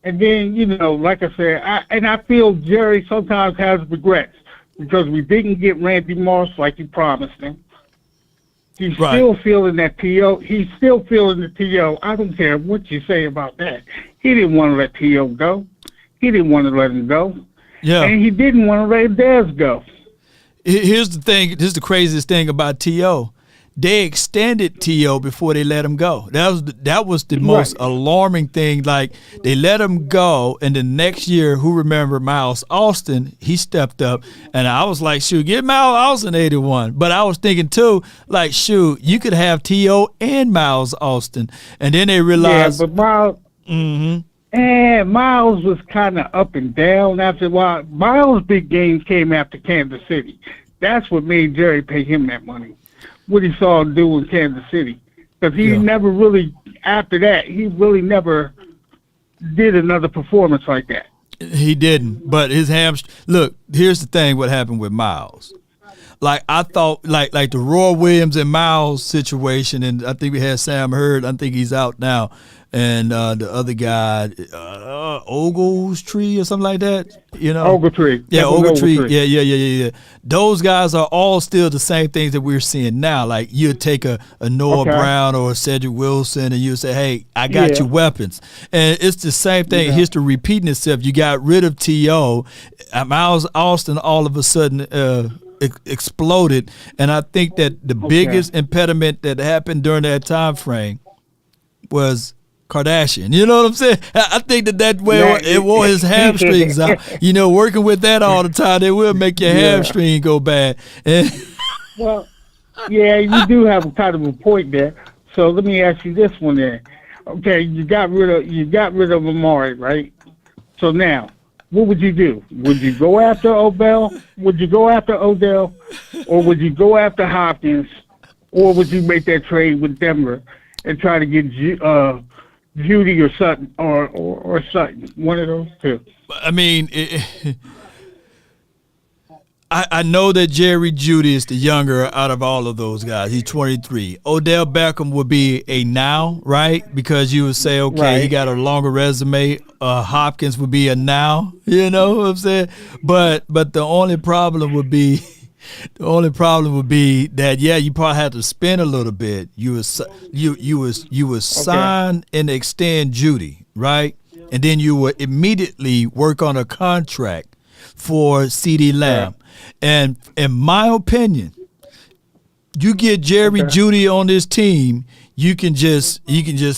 And then, like I said, I feel Jerry sometimes has regrets because we didn't get Randy Moss like he promised him. He's still feeling that T.O. He's still feeling the T.O. I don't care what you say about that. He didn't want to let T.O. go. He didn't want to let him go. Yeah. And he didn't want to let Dez go. Here's the thing. This is the craziest thing about T.O. They extended T.O. before they let him go. That was the most alarming thing. Like, they let him go, and the next year, who remember Miles Austin, he stepped up, and I was like, shoot, get Miles Austin 81. But I was thinking, too, like, shoot, you could have T.O. and Miles Austin. And then they realized. Yeah, but Miles. And Miles was kind of up and down after a while. Miles' big games came after Kansas City. That's what made Jerry pay him that money, what he saw him do in Kansas City. Because he never really, after that, he really never did another performance like that. He didn't. But his hamstring. Look, here's the thing what happened with Miles. Like, I thought, like the Roy Williams and Miles situation, and I think we had Sam Hurd. I think he's out now. and the other guy, Ogletree or something like that. You know, Ogletree. Yeah, Ogletree. Ogletree. Yeah. Those guys are all still the same things that we're seeing now. Like you take a Noah Brown or a Cedric Wilson, and you say, "Hey, I got your weapons," and it's the same thing. Yeah. History repeating itself. You got rid of T.O. Miles Austin all of a sudden exploded, and I think that the biggest impediment that happened during that time frame was Kardashian. You know what I'm saying? I think that way it wore his hamstrings out. You know, working with that all the time, it will make your hamstring go bad. Well, yeah, you do have kind of a point there. So let me ask you this one then. Okay, you got rid of Amari, right? So now, what would you do? Would you go after Odell? Would you go after Odell? Or would you go after Hopkins? Or would you make that trade with Denver and try to get Judy or Sutton or Sutton? One of those two. I mean, I know that Jerry Jeudy is the younger out of all of those guys. He's 23. Odell Beckham would be a now, right? Because you would say, okay, he got a longer resume. Hopkins would be a now. You know what I'm saying? But the only problem would be that you probably have to spend a little bit. You would sign and extend Jeudy, right? And then you would immediately work on a contract for CeeDee Lamb. And in my opinion, you get Jerry Jeudy on this team, you can just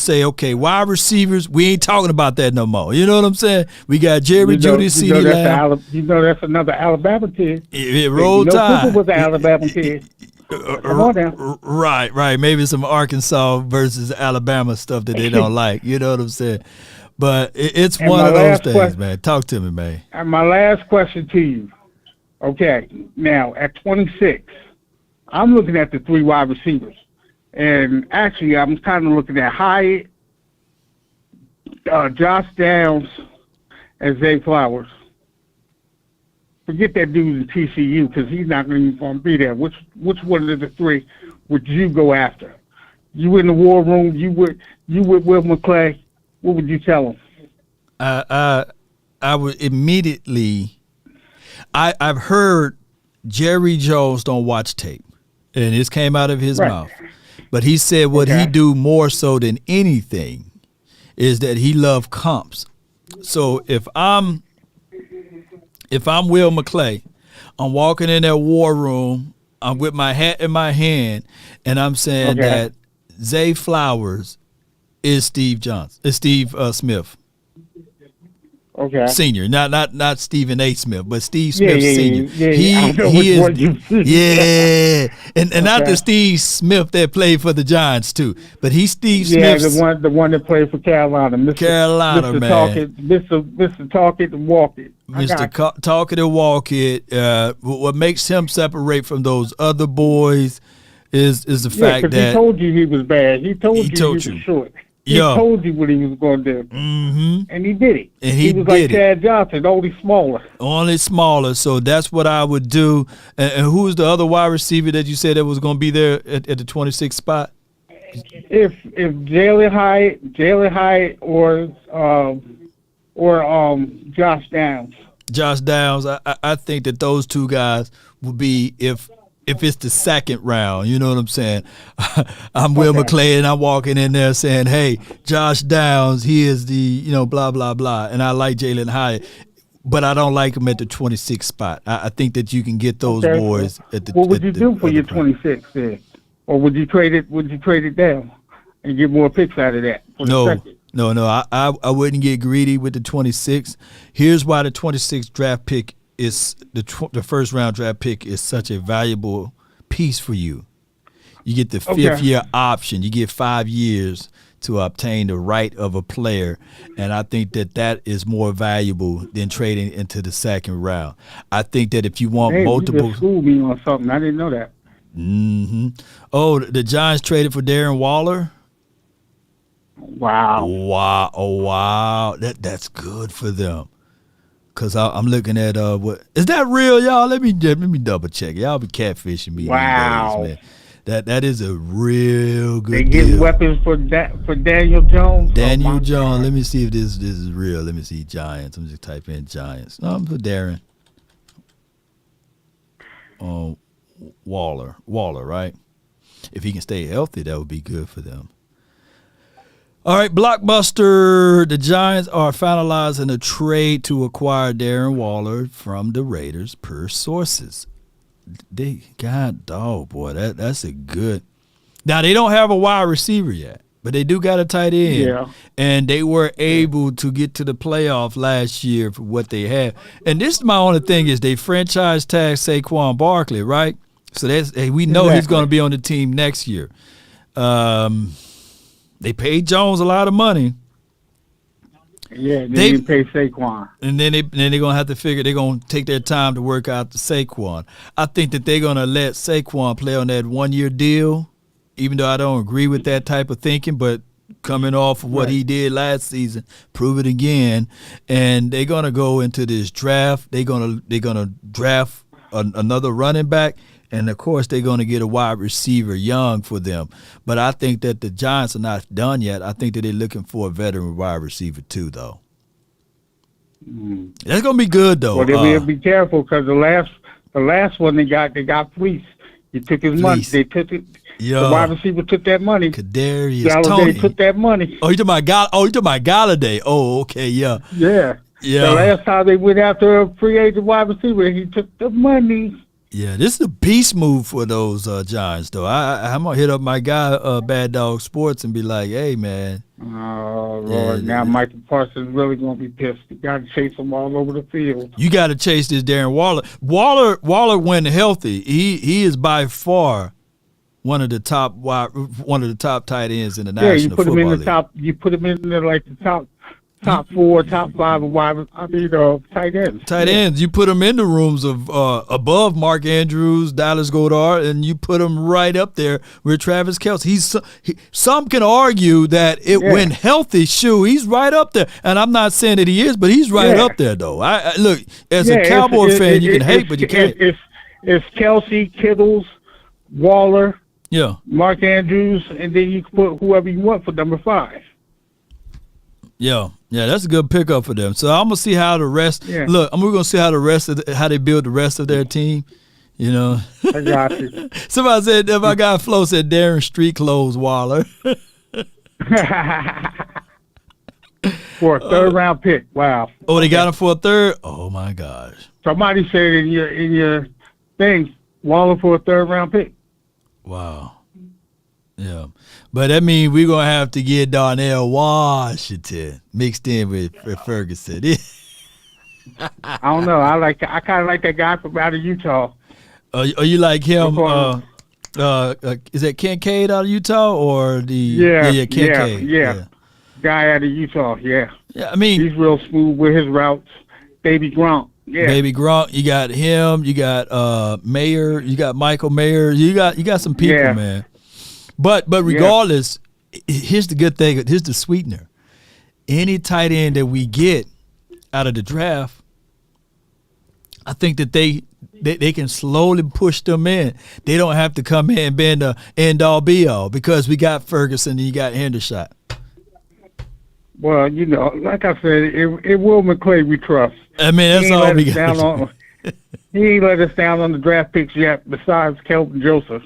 say, okay, wide receivers, we ain't talking about that no more. You know what I'm saying? We got Jerry Jeudy, CeeDee Lamb. You know that's another Alabama kid. It rolled Tide. Cooper was an Alabama kid. Come on now. Right. Maybe some Arkansas versus Alabama stuff that they don't like. You know what I'm saying? But it's one of those things, man. Talk to me, man. And my last question to you. Okay, now at 26, I'm looking at the three wide receivers. And actually, I'm kind of looking at Hyatt, Josh Downs, and Zay Flowers. Forget that dude in TCU because he's not even going to be there. Which one of the three would you go after? You in the war room? You with Will McClay? What would you tell him? I would immediately. I've heard Jerry Jones don't watch tape, and this came out of his mouth. But he said what he do more so than anything is that he loved comps. So if I'm Will McClay, I'm walking in that war room, I'm with my hat in my hand, and I'm saying that Zay Flowers is Steve Smith. Okay. Senior, not Stephen A. Smith, but Steve Smith Senior. He is and not the Steve Smith that played for the Giants too, but he's Steve Smith. Yeah, the one that played for Carolina. Mr. Man. Mr. Talk It and Walk It. Mr. Talk It and Walk It. What makes him separate from those other boys is the fact that he told you he was bad. He told you he was short. He told you what he was going to do, and he did it. And he was like Chad Johnson, only smaller. Only smaller. So that's what I would do. And who's the other wide receiver that you said that was going to be there at the 26th spot? If Jalen Hyatt, or Josh Downs. Josh Downs. I think that those two guys would be if it's the second round, you know what I'm saying? I'm Will McClay, and I'm walking in there saying, hey, Josh Downs, he is the, blah, blah, blah. And I like Jalen Hyatt, but I don't like him at the 26th spot. I think that you can get those boys at the. What would you do for your 26th then? Or would you trade it down and get more picks out of that? No. I wouldn't get greedy with the 26th. Here's why the 26th draft pick is the first round draft pick is such a valuable piece for you. You get the fifth year option. You get 5 years to obtain the right of a player, and I think that is more valuable than trading into the second round. I think that if you want multiple, you just schooled me on something. I didn't know that. Oh, the Giants traded for Darren Waller. Wow. Wow. That's good for them. Cause I'm looking at what is that real, y'all? Let me double check. Y'all be catfishing me. Wow. These days, man. That is a real good They get deal. weapons for Daniel Jones. Daniel Jones. Let me see if this is real. Let me see Giants. I'm just type in Giants. No, I'm for Darren. Waller, right? If he can stay healthy, that would be good for them. All right, Blockbuster. The Giants are finalizing a trade to acquire Darren Waller from the Raiders, per sources. That's a good. Now they don't have a wide receiver yet, but they do got a tight end. Yeah. And they were able to get to the playoff last year for what they had. And this is my only thing is they franchise tag Saquon Barkley, right? So we know he's going to be on the team next year. They paid Jones a lot of money. Yeah, they didn't pay Saquon. And then they're going to have to figure they're going to take their time to work out the Saquon. I think that they're going to let Saquon play on that one-year deal, even though I don't agree with that type of thinking, but coming off of what he did last season, prove it again. And they're going to go into this draft. They're going to draft another running back. And, of course, they're going to get a wide receiver young for them. But I think that the Giants are not done yet. I think that they're looking for a veteran wide receiver, too, though. That's going to be good, though. Well, they will be careful because the last one they got fleeced. He took his money. They took it. The wide receiver took that money. Kadarius Toney took that money. Oh, you talking about Galladay? Oh, okay, yeah. Yeah. The last time they went after a free agent wide receiver, he took the money. Yeah, this is a beast move for those Giants, though. I'm going to hit up my guy, Bad Dog Sports, and be like, hey, man. Oh, Lord. Now Michael Parsons really going to be pissed. You got to chase him all over the field. You got to chase this Darren Waller. Waller when healthy, he is by far one of the top tight ends in the National Football League. Yeah, you put him in the top. You put him in there like the top 4, top 5 tight ends. Tight ends. You put them in the rooms of above Mark Andrews, Dallas Goedert, and you put them right up there with Travis Kelce. Some can argue that when healthy, he's right up there. And I'm not saying that he is, but he's right up there, though. I look, as a Cowboy fan, you can hate, but you can't. It's Kelce, Kittles, Waller, Mark Andrews, and then you can put whoever you want for number 5. Yeah, that's a good pickup for them. So I'm gonna see how the rest. Yeah. Look, we're gonna see how how they build the rest of their team. You know. I got you. Somebody said, my guy Flo said Darren Street Clothes Waller. For a third-round pick. Wow. Oh, they got him for a third. Oh my gosh. Somebody said in your thing, Waller for a third-round pick. Wow. Yeah. But that means we're going to have to get Darnell Washington mixed in with Ferguson. I don't know. I kind of like that guy from out of Utah. You like him? Is that Kincaid out of Utah or the? Yeah, Kincaid. Yeah. Guy out of Utah. Yeah. Yeah, I mean he's real smooth with his routes. Baby Gronk. Yeah. Baby Gronk. You got him. You got Mayer. You got Michael Mayer. You got some people, man. But regardless, here's the good thing. Here's the sweetener. Any tight end that we get out of the draft, I think that they can slowly push them in. They don't have to come in and be the end-all, be-all because we got Ferguson and you got Hendershot. Well, like I said, it Will McClay we trust. I mean, that's all we got. He ain't let us down on the draft picks yet besides Kelvin Joseph.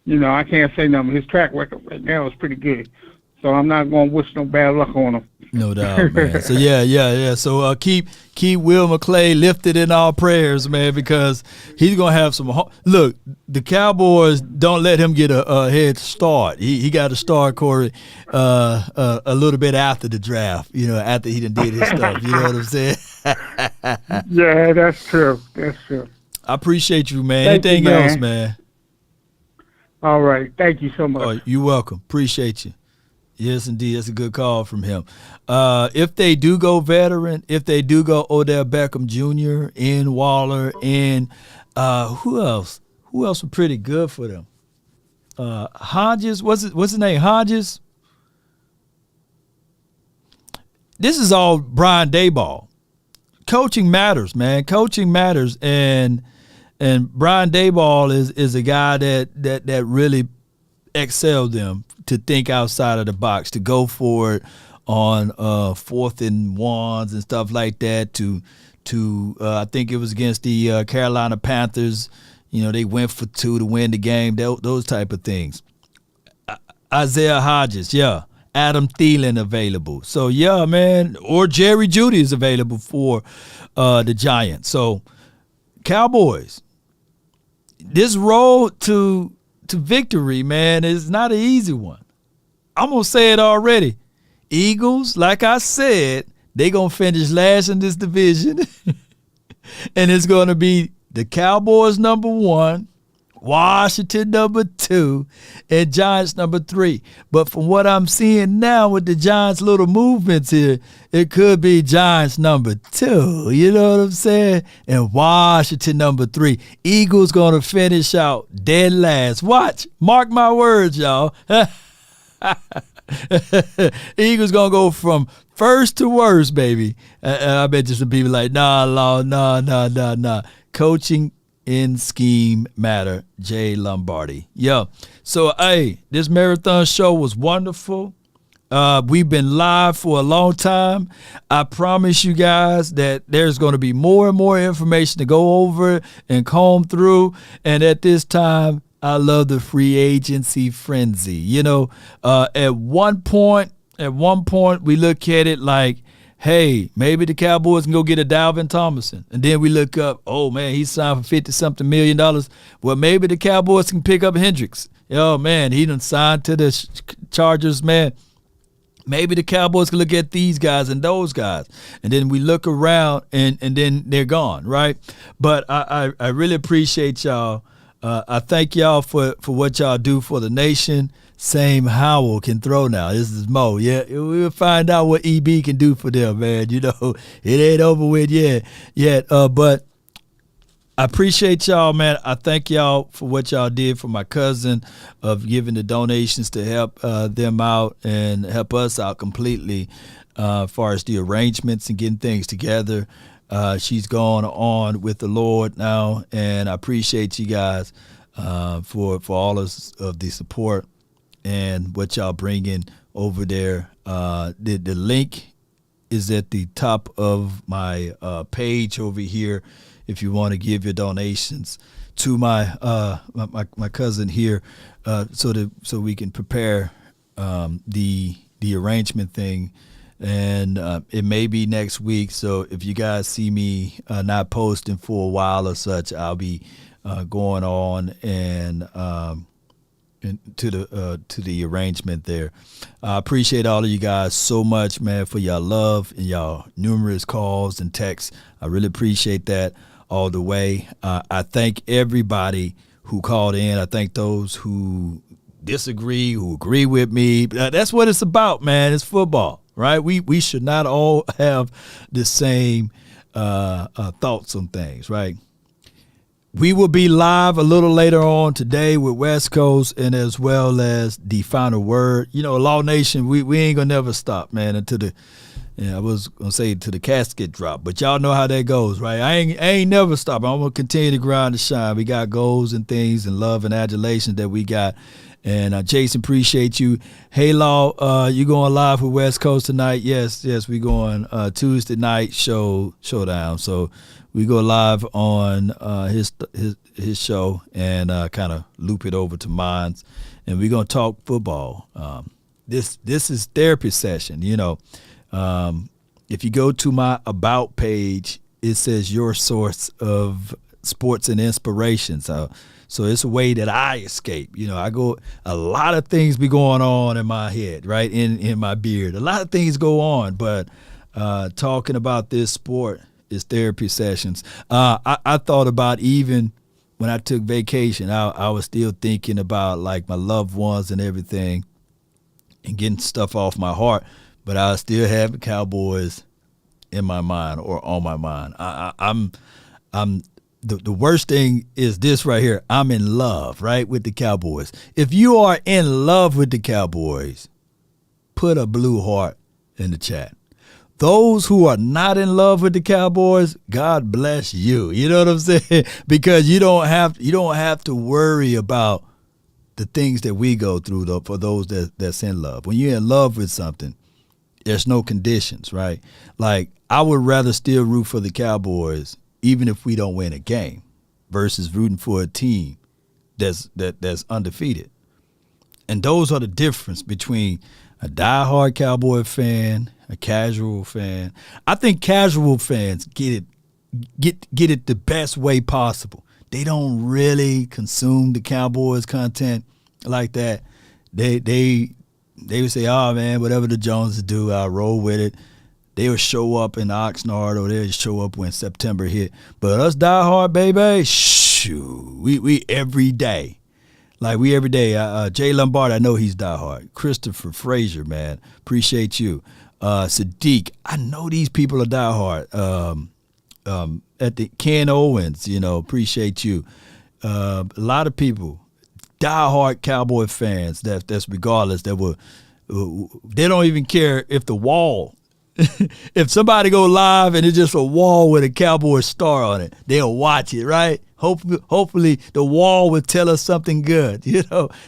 I can't say nothing. His track record right now is pretty good. So I'm not going to wish no bad luck on him. No doubt, man. So, yeah. So keep Will McClay lifted in our prayers, man, because he's going to have some – look, the Cowboys don't let him get a head start. He got to start, Corey, a little bit after the draft, after he done did his stuff. You know what I'm saying? Yeah, that's true. That's true. I appreciate you, man. Anything else, man? All right. Thank you so much. Oh, you're welcome. Appreciate you. Yes, indeed. That's a good call from him. If they do go veteran, if they do go Odell Beckham Jr. and Waller and who else? Who else was pretty good for them? Hodges. What's his name? Hodges. This is all Brian Daboll. Coaching matters, man. Coaching matters, and Brian Daboll is a guy that really excel them to think outside of the box, to go for it on 4th and 1s and stuff like that. To I think it was against the Carolina Panthers. They went for 2 to win the game. Those type of things. Isaiah Hodges, yeah. Adam Thielen available. So, yeah, man. Or Jerry Jeudy is available for the Giants. So, Cowboys, this road to victory, man, is not an easy one. I'm going to say it already. Eagles, like I said, they're going to finish last in this division. And it's going to be the Cowboys number 1, Washington number 2, and Giants number 3. But from what I'm seeing now with the Giants' little movements here, it could be Giants number 2. You know what I'm saying? And Washington number 3. Eagles going to finish out dead last. Watch. Mark my words, y'all. Eagles going to go from first to worst, baby. I bet you some people like, nah. Coaching in scheme matter. Jay Lombardi. Yeah. So, hey, this marathon show was wonderful. We've been live for a long time. I promise you guys that there's going to be more and more information to go over and comb through. And at this time, I love the free agency frenzy. At one point, we look at it like, hey, maybe the Cowboys can go get a Dalvin Tomlinson. And then we look up, oh, man, he signed for $50-something million. Well, maybe the Cowboys can pick up Hendricks. Oh, man, he done signed to the Chargers, man. Maybe the Cowboys can look at these guys and those guys. And then we look around, and then they're gone, right? But I really appreciate y'all. I thank y'all for what y'all do for the nation. Same Howell can throw now. This is Mo. Yeah, we'll find out what EB can do for them, man. It ain't over with yet. But I appreciate y'all, man. I thank y'all for what y'all did for my cousin of giving the donations to help them out and help us out completely as far as the arrangements and getting things together. She's gone on with the Lord now, and I appreciate you guys for all of the support and what y'all bringing over there. The link is at the top of my page over here if you want to give your donations to my cousin here, so we can prepare the arrangement thing. And it may be next week. So if you guys see me not posting for a while or such, I'll be going on and to the arrangement there. I appreciate all of you guys so much, man, for your love and y'all numerous calls and texts. I really appreciate that all the way. I thank everybody who called in. I thank those who disagree, who agree with me. That's what it's about, man. It's football. Right? We should not all have the same thoughts on things, right? We will be live a little later on today with West Coast and as well as the final word. Law Nation, we ain't going to never stop, man, until I was going to say to the casket drop, but y'all know how that goes, right? I ain't never stop. I'm going to continue to grind and shine. We got goals and things and love and adulation that we got. And Jason, appreciate you. Hey, Law, you going live with West Coast tonight? Yes, we going Tuesday night showdown. So we go live on his show and kind of loop it over to mine, and we're gonna talk football. This is therapy session. If you go to my About page, it says your source of sports and inspiration. So it's a way that I escape. A lot of things be going on in my head, right? In my beard. A lot of things go on, but talking about this sport is therapy sessions. I thought about, even when I took vacation, I was still thinking about like my loved ones and everything and getting stuff off my heart, but I still have the Cowboys in my mind or on my mind. I'm The worst thing is this right here. I'm in love, right, with the Cowboys. If you are in love with the Cowboys, put a blue heart in the chat. Those who are not in love with the Cowboys, God bless you. You know what I'm saying? Because you don't have to worry about the things that we go through, though, for those that's in love. When you're in love with something, there's no conditions, right? Like, I would rather still root for the Cowboys even if we don't win a game versus rooting for a team that's undefeated. And those are the difference between a diehard Cowboy fan, a casual fan. I think casual fans get it the best way possible. They don't really consume the Cowboys content like that. They would say, oh, man, whatever the Joneses do, I'll roll with it. They would show up in Oxnard, or they would show up when September hit. But us diehard, baby, shoot, we every day. Like, we every day. Jay Lombard, I know he's diehard. Christopher Frazier, man, appreciate you. Sadiq, I know these people are diehard. At the Ken Owens, appreciate you. A lot of people, diehard Cowboy fans, that's regardless, they don't even care if the wall, if somebody go live and it's just a wall with a Cowboy star on it, they'll watch it, right? Hopefully the wall will tell us something good.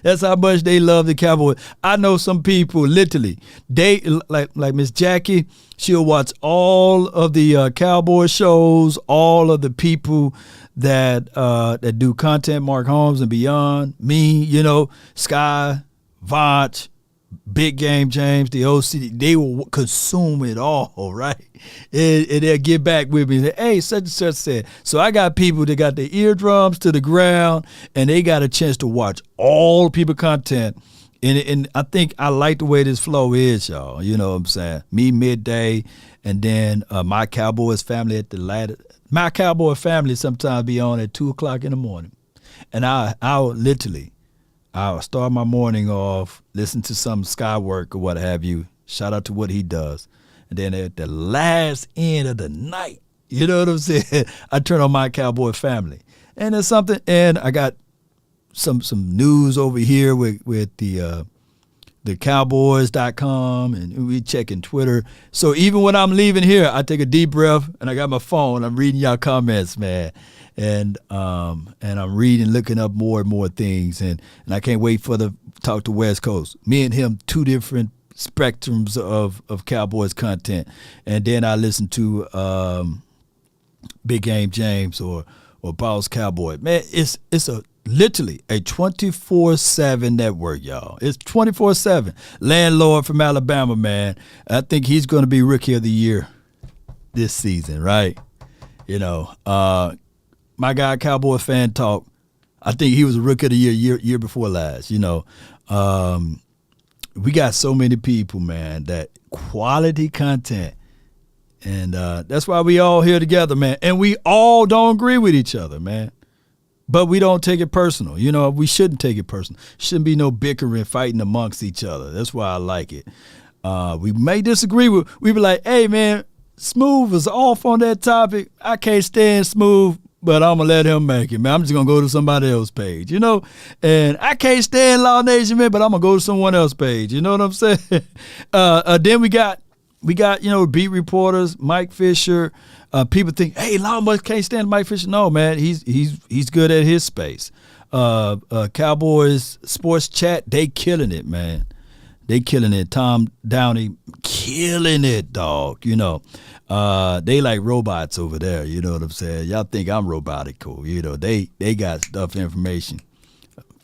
That's how much they love the Cowboys. I know some people literally, they like Miss Jackie, she'll watch all of the Cowboy shows, all of the people that do content, Mark Holmes and beyond, me, Sky, Vach, Big Game James, the OC, they will consume it all, right? And they'll get back with me and say, hey, such and such said. So I got people that got their eardrums to the ground, and they got a chance to watch all people content. And I think I like the way this flow is, y'all. You know what I'm saying? Me midday, and then my Cowboys family at the latter. My Cowboy family sometimes be on at 2 o'clock in the morning. And I'll start my morning off, listen to some Skywork or what have you. Shout out to what he does. And then at the last end of the night, you know what I'm saying? I turn on my Cowboy family. And there's something, and I got some news over here with the Cowboys.com, and we checking Twitter. So even when I'm leaving here, I take a deep breath and I got my phone. I'm reading y'all comments, man. And I'm reading, looking up more and more things, and I can't wait for the talk to West Coast. Me and him, two different spectrums of Cowboys content. And then I listen to Big Game James or Boss Cowboy. Man, it's literally a 24/7 network, y'all. It's 24/7. Landlord from Alabama, man. I think he's going to be Rookie of the Year this season, right? My guy, Cowboy Fan Talk, I think he was a Rookie of the year before last. We got so many people, man, that quality content. And that's why we all here together, man. And we all don't agree with each other, man. But we don't take it personal. We shouldn't take it personal. Shouldn't be no bickering, fighting amongst each other. That's why I like it. We may disagree with, we be like, hey, man, Smooth is off on that topic. I can't stand Smooth, but I'm going to let him make it, man. I'm just going to go to somebody else's page, And I can't stand Law Nation, man, but I'm going to go to someone else's page. You know what I'm saying? Then we got beat reporters, Mike Fisher. People think, hey, Law must can't stand Mike Fisher. No, man, he's good at his space. Cowboys Sports Chat, they killing it, man. They killing it. Tom Downey killing it, dog. They like robots over there. You know what I'm saying? Y'all think I'm robotic cool. They got stuff, information.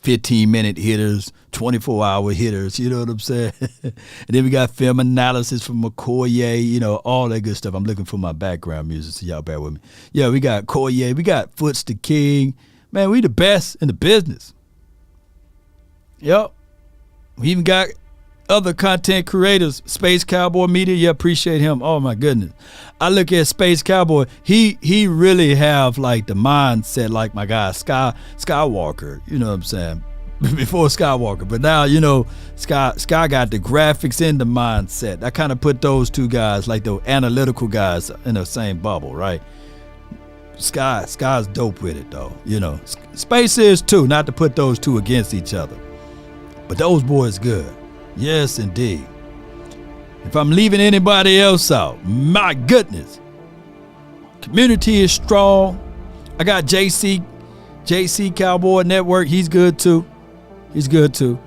15-minute hitters, 24-hour hitters, you know what I'm saying? And then we got film analysis from McCoy, all that good stuff. I'm looking for my background music, so y'all bear with me. Yeah, we got Coye, we got Foots the King. Man, we the best in the business. Yep. We even got other content creators. Space Cowboy Media, yeah, appreciate him. Oh my goodness. I look at Space Cowboy, he really have like the mindset like my guy Skywalker, you know what I'm saying? Before Skywalker. But now, Sky got the graphics and the mindset. I kind of put those two guys, like the analytical guys, in the same bubble, right? Sky's dope with it though. Space is too, not to put those two against each other. But those boys good. Yes, indeed. If I'm leaving anybody else out, my goodness. Community is strong. I got JC Cowboy Network. He's good too. He's good too.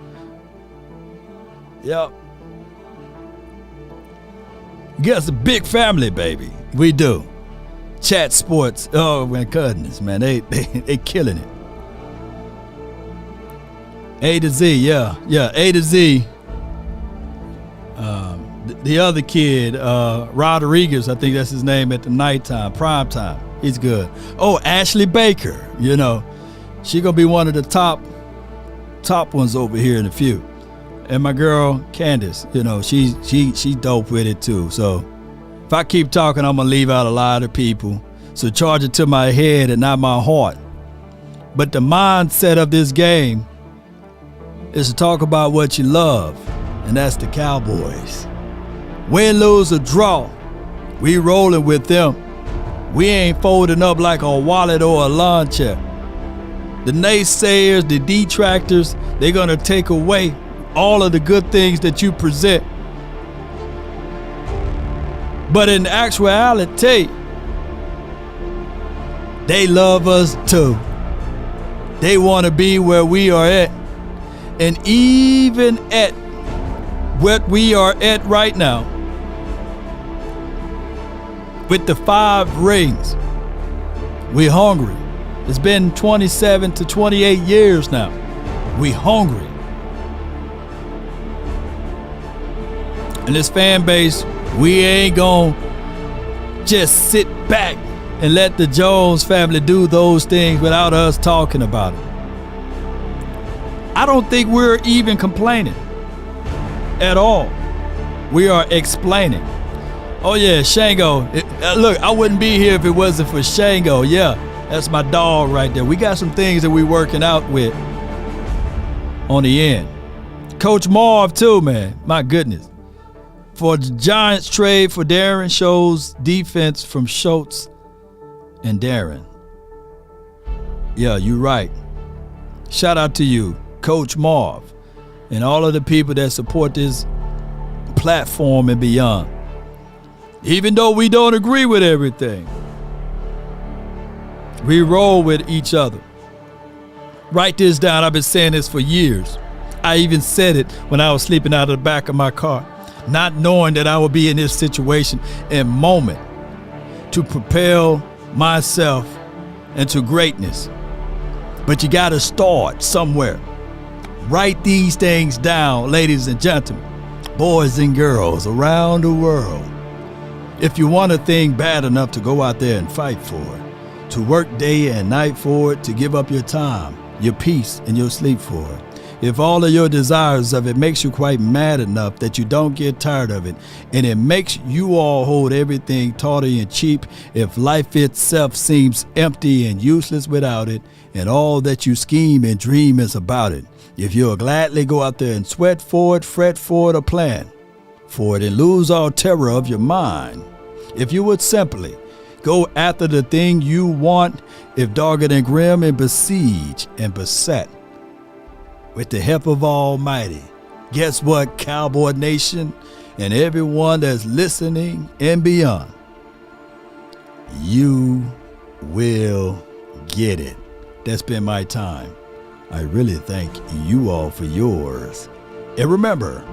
Yep. We got a big family, baby. We do. Chat Sports. Oh, my goodness, man. They killing it. A to Z, yeah. A to Z. The other kid, Rodriguez, I think that's his name at the nighttime, prime time. He's good. Oh, Ashley Baker, she gonna be one of the top ones over here in a few. And my girl Candace, she's dope with it too. So if I keep talking, I'm gonna leave out a lot of people. So charge it to my head and not my heart. But the mindset of this game is to talk about what you love, and that's the Cowboys. Win, lose, or draw, we rolling with them. We ain't folding up like a wallet or a lawn chair. The naysayers, the detractors, they're gonna take away all of the good things that you present. But in actuality, they love us too. They want to be where we are at. And even at what we are at right now, with the 5 rings, we hungry. It's been 27 to 28 years now. We hungry. And this fan base, we ain't gonna just sit back and let the Jones family do those things without us talking about it. I don't think we're even complaining at all. We are explaining. Oh yeah, Shango. Look, I wouldn't be here if it wasn't for Shango. Yeah, that's my dog right there. We got some things that we working out with on the end. Coach Marv too, man. My goodness. For the Giants trade for Darren shows defense from Schultz and Darren. Yeah, you're right. Shout out to you, Coach Marv, and all of the people that support this platform and beyond. Even though we don't agree with everything, we roll with each other. Write this down. I've been saying this for years. I even said it when I was sleeping out of the back of my car, not knowing that I would be in this situation and moment to propel myself into greatness. But you got to start somewhere. Write these things down, ladies and gentlemen, boys and girls around the world. If you want a thing bad enough to go out there and fight for it, to work day and night for it, to give up your time, your peace, and your sleep for it, if all of your desires of it makes you quite mad enough that you don't get tired of it, and it makes you all hold everything tawdry and cheap, if life itself seems empty and useless without it, and all that you scheme and dream is about it, if you'll gladly go out there and sweat for it, fret for it, or plan for it, and lose all terror of your mind, if you would simply go after the thing you want, if dogged and grim and besieged and beset, with the help of Almighty, guess what, Cowboy Nation and everyone that's listening and beyond, you will get it. That's been my time. I really thank you all for yours. And remember,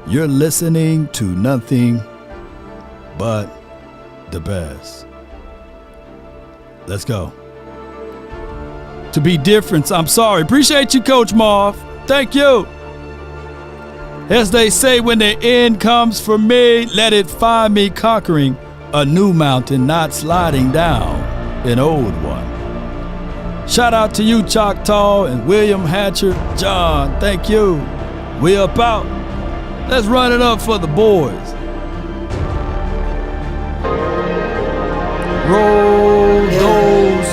you're listening to nothing but the best. Let's go. To be different, I'm sorry. Appreciate you, Coach Marv. Thank you. As they say, when the end comes for me, let it find me conquering a new mountain, not sliding down an old one. Shout out to you, Choctaw and William Hatcher. John, thank you. We up out. Let's run it up for the boys. Roll those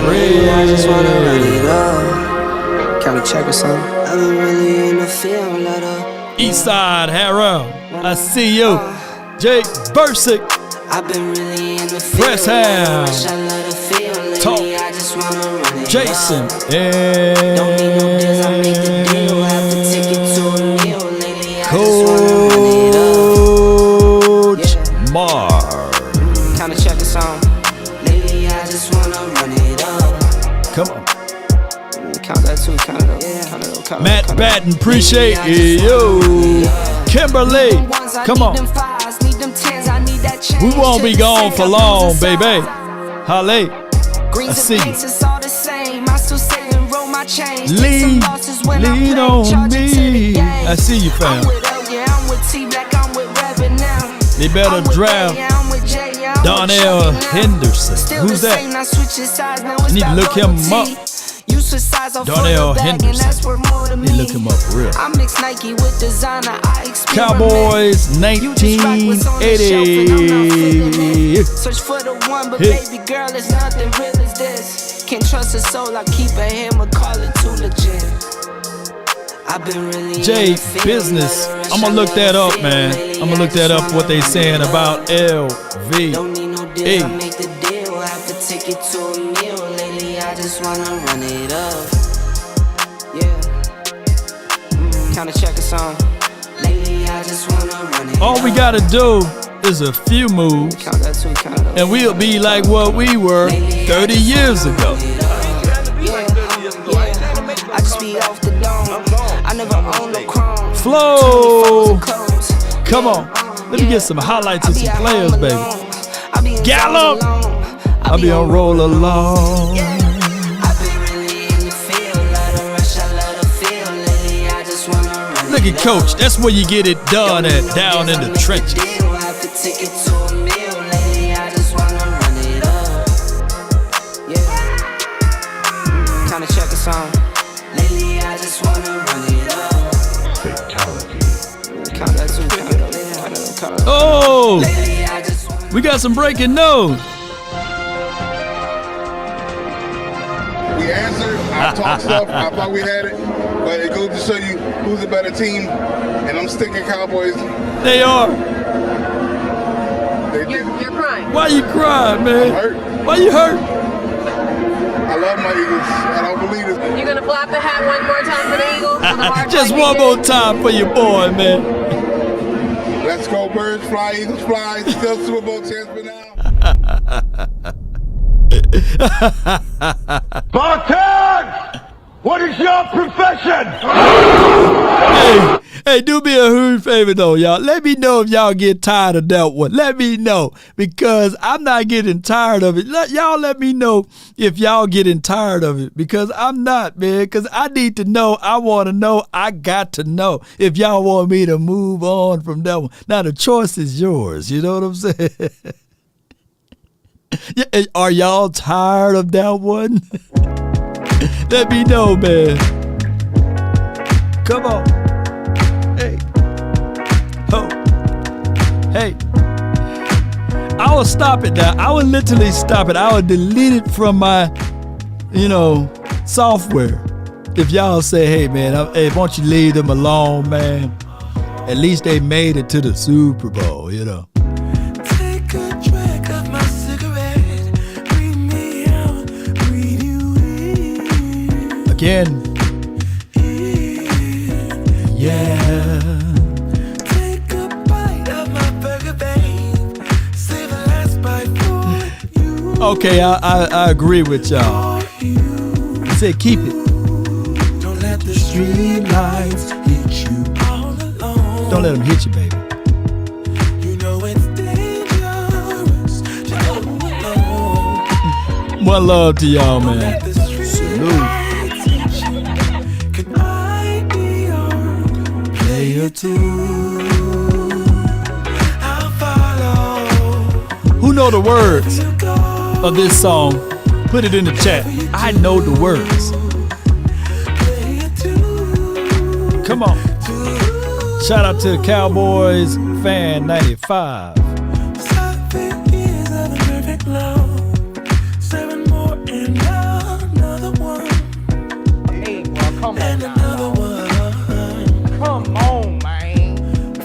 crazy. I just wanna run it up. Can we check or something? I've been really in the field, let up. Eastside Harold, I see you. Jake Bursick. I've been really in the field. Press Ham. Talk. Jason. And don't need no deals, I make the deal. Have to take it to a meal lately. Coach Marv. Kinda check a song. Lately I just wanna run it up. Come on. Count that too, count it up. Count it up, count Matt it up. Batten, appreciate it. Yo. Kimberly, come on. We won't be gone for long, baby. Halle, I see you. Lean on me. I see you, fam. They better draft Donnell Henderson. Who's that? You need to look him up. Donnell Henderson. You need to look him up for real. Cowboys 1980. Search for the one, but baby girl, it's nothing real as this. Can't trust a soul, I keep a hammer, call it too legit. I've been really J Business. I'm gonna look that up, man. I'm gonna look that up. What they saying about LV. Don't need no deal, I make the deal. Have to take it to a meal. Lately, I just wanna run it up. Yeah. Count a check or song. Lately, I just wanna run it up. All we gotta do is a few moves, and we'll be like what we were 30 years ago. I just be off the dome. I never own no chrome. Flow. Come on. Let me get some highlights of some players, baby. Gallup. I'll be on roll along. Look at Coach. That's where you get it done at, down in the trenches. Kinda check a song. Lately, I just wanna run it up. Fatality. Count that too, count it. Oh, we got some breaking news. We answered. I talked stuff. I thought we had it, but it goes to show you who's a better team. And I'm sticking Cowboys. They are. You're crying. Why you crying, man? I'm hurt. Why you hurt? I love my Eagles. I don't believe it. You're gonna flap the hat one more time for the Eagles? For the Just one more time for your boy, man. Let's go, birds fly, Eagles fly. Still Super Bowl chance for now. Spartan! What is your profession? Hey, do me a huge favor though, y'all. Let me know if y'all get tired of that one. Let me know, because I'm not getting tired of it. Y'all let me know if y'all getting tired of it, because I'm not, man. Because I need to know. I want to know. I got to know if y'all want me to move on from that one. Now the choice is yours. You know what I'm saying? Are y'all tired of that one? Let me know, man. Come on. Hey. Oh. Hey. I will stop it now. I would literally stop it. I would delete it from my, software. If y'all say, hey, man, hey, why don't you leave them alone, man? At least they made it to the Super Bowl, Take a drag of my cigarette. Breathe me out, breathe you in. Again. Yeah. Take a bite of my burger, babe. Save the last bite for you. Okay, I agree with y'all. I said keep it. Don't let the street lights hit you all alone. Don't let them hit you, baby. You know it's dangerous to go alone. One love to y'all, man. Salute. Can I be your player too? I'll follow. Who know the words of this song? Put it in the chat. I know the words. Come on. Shout out to the Cowboys fan 95. 7 years of the perfect love. 7 more and another one. Hey, well, come on and now. another one. Come on, man.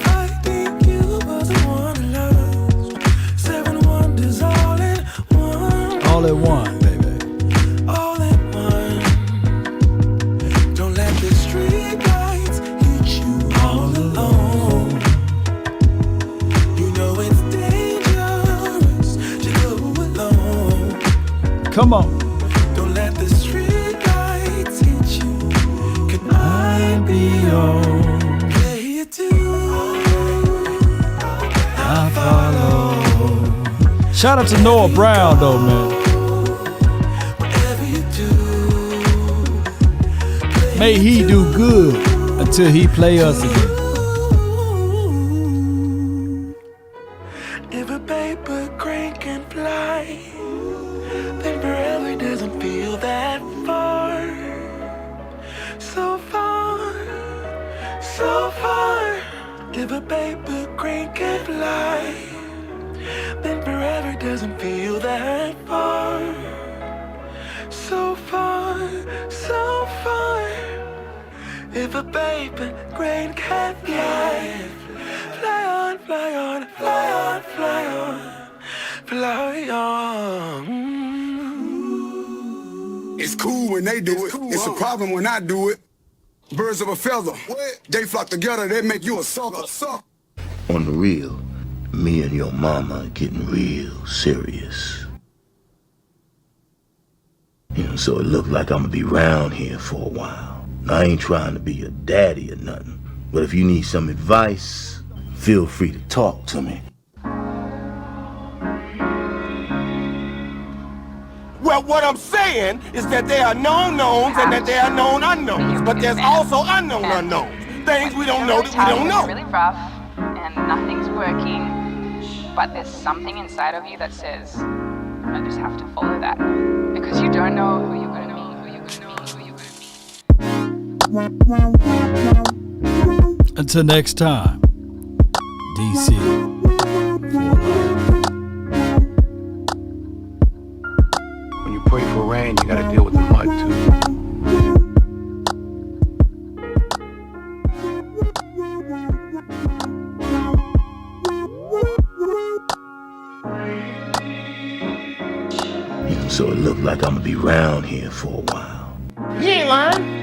I think you was the one I lost. 7 wonders all in one. All at one, baby. All in one. Don't let the street lights hit you all alone. You know it's dangerous to go alone. Come on. Don't let the street lights hit be all. I follow. Shout out to Noah Brown though, man. May he do good until he play us again. If a paper crane can fly, then forever doesn't feel that far. So far, so far. If a paper crane can fly, then forever doesn't feel that far. So far, so far. If a paper crane can fly, fly on, fly on, fly on, fly on, fly on. It's cool when they do it. It's a problem when I do it. Birds of a feather. They flock together, they make you a sucker. On the real, me and your mama are getting real serious. So it look like I'm gonna be around here for a while. I ain't trying to be your daddy or nothing, but if you need some advice, feel free to talk to me. Well, what I'm saying is that there are known knowns and that there are known unknowns, but there's also unknown unknowns. Things we don't know that we don't know. It's really rough and nothing's working, but there's something inside of you that says, I just have to follow that. Because you don't know who you're going to meet, who you're going to meet, who you're going to meet. Until next time, DC. When you pray for rain, you gotta deal with the mud too. So it look like I'm gonna be around here for a while. He ain't lying.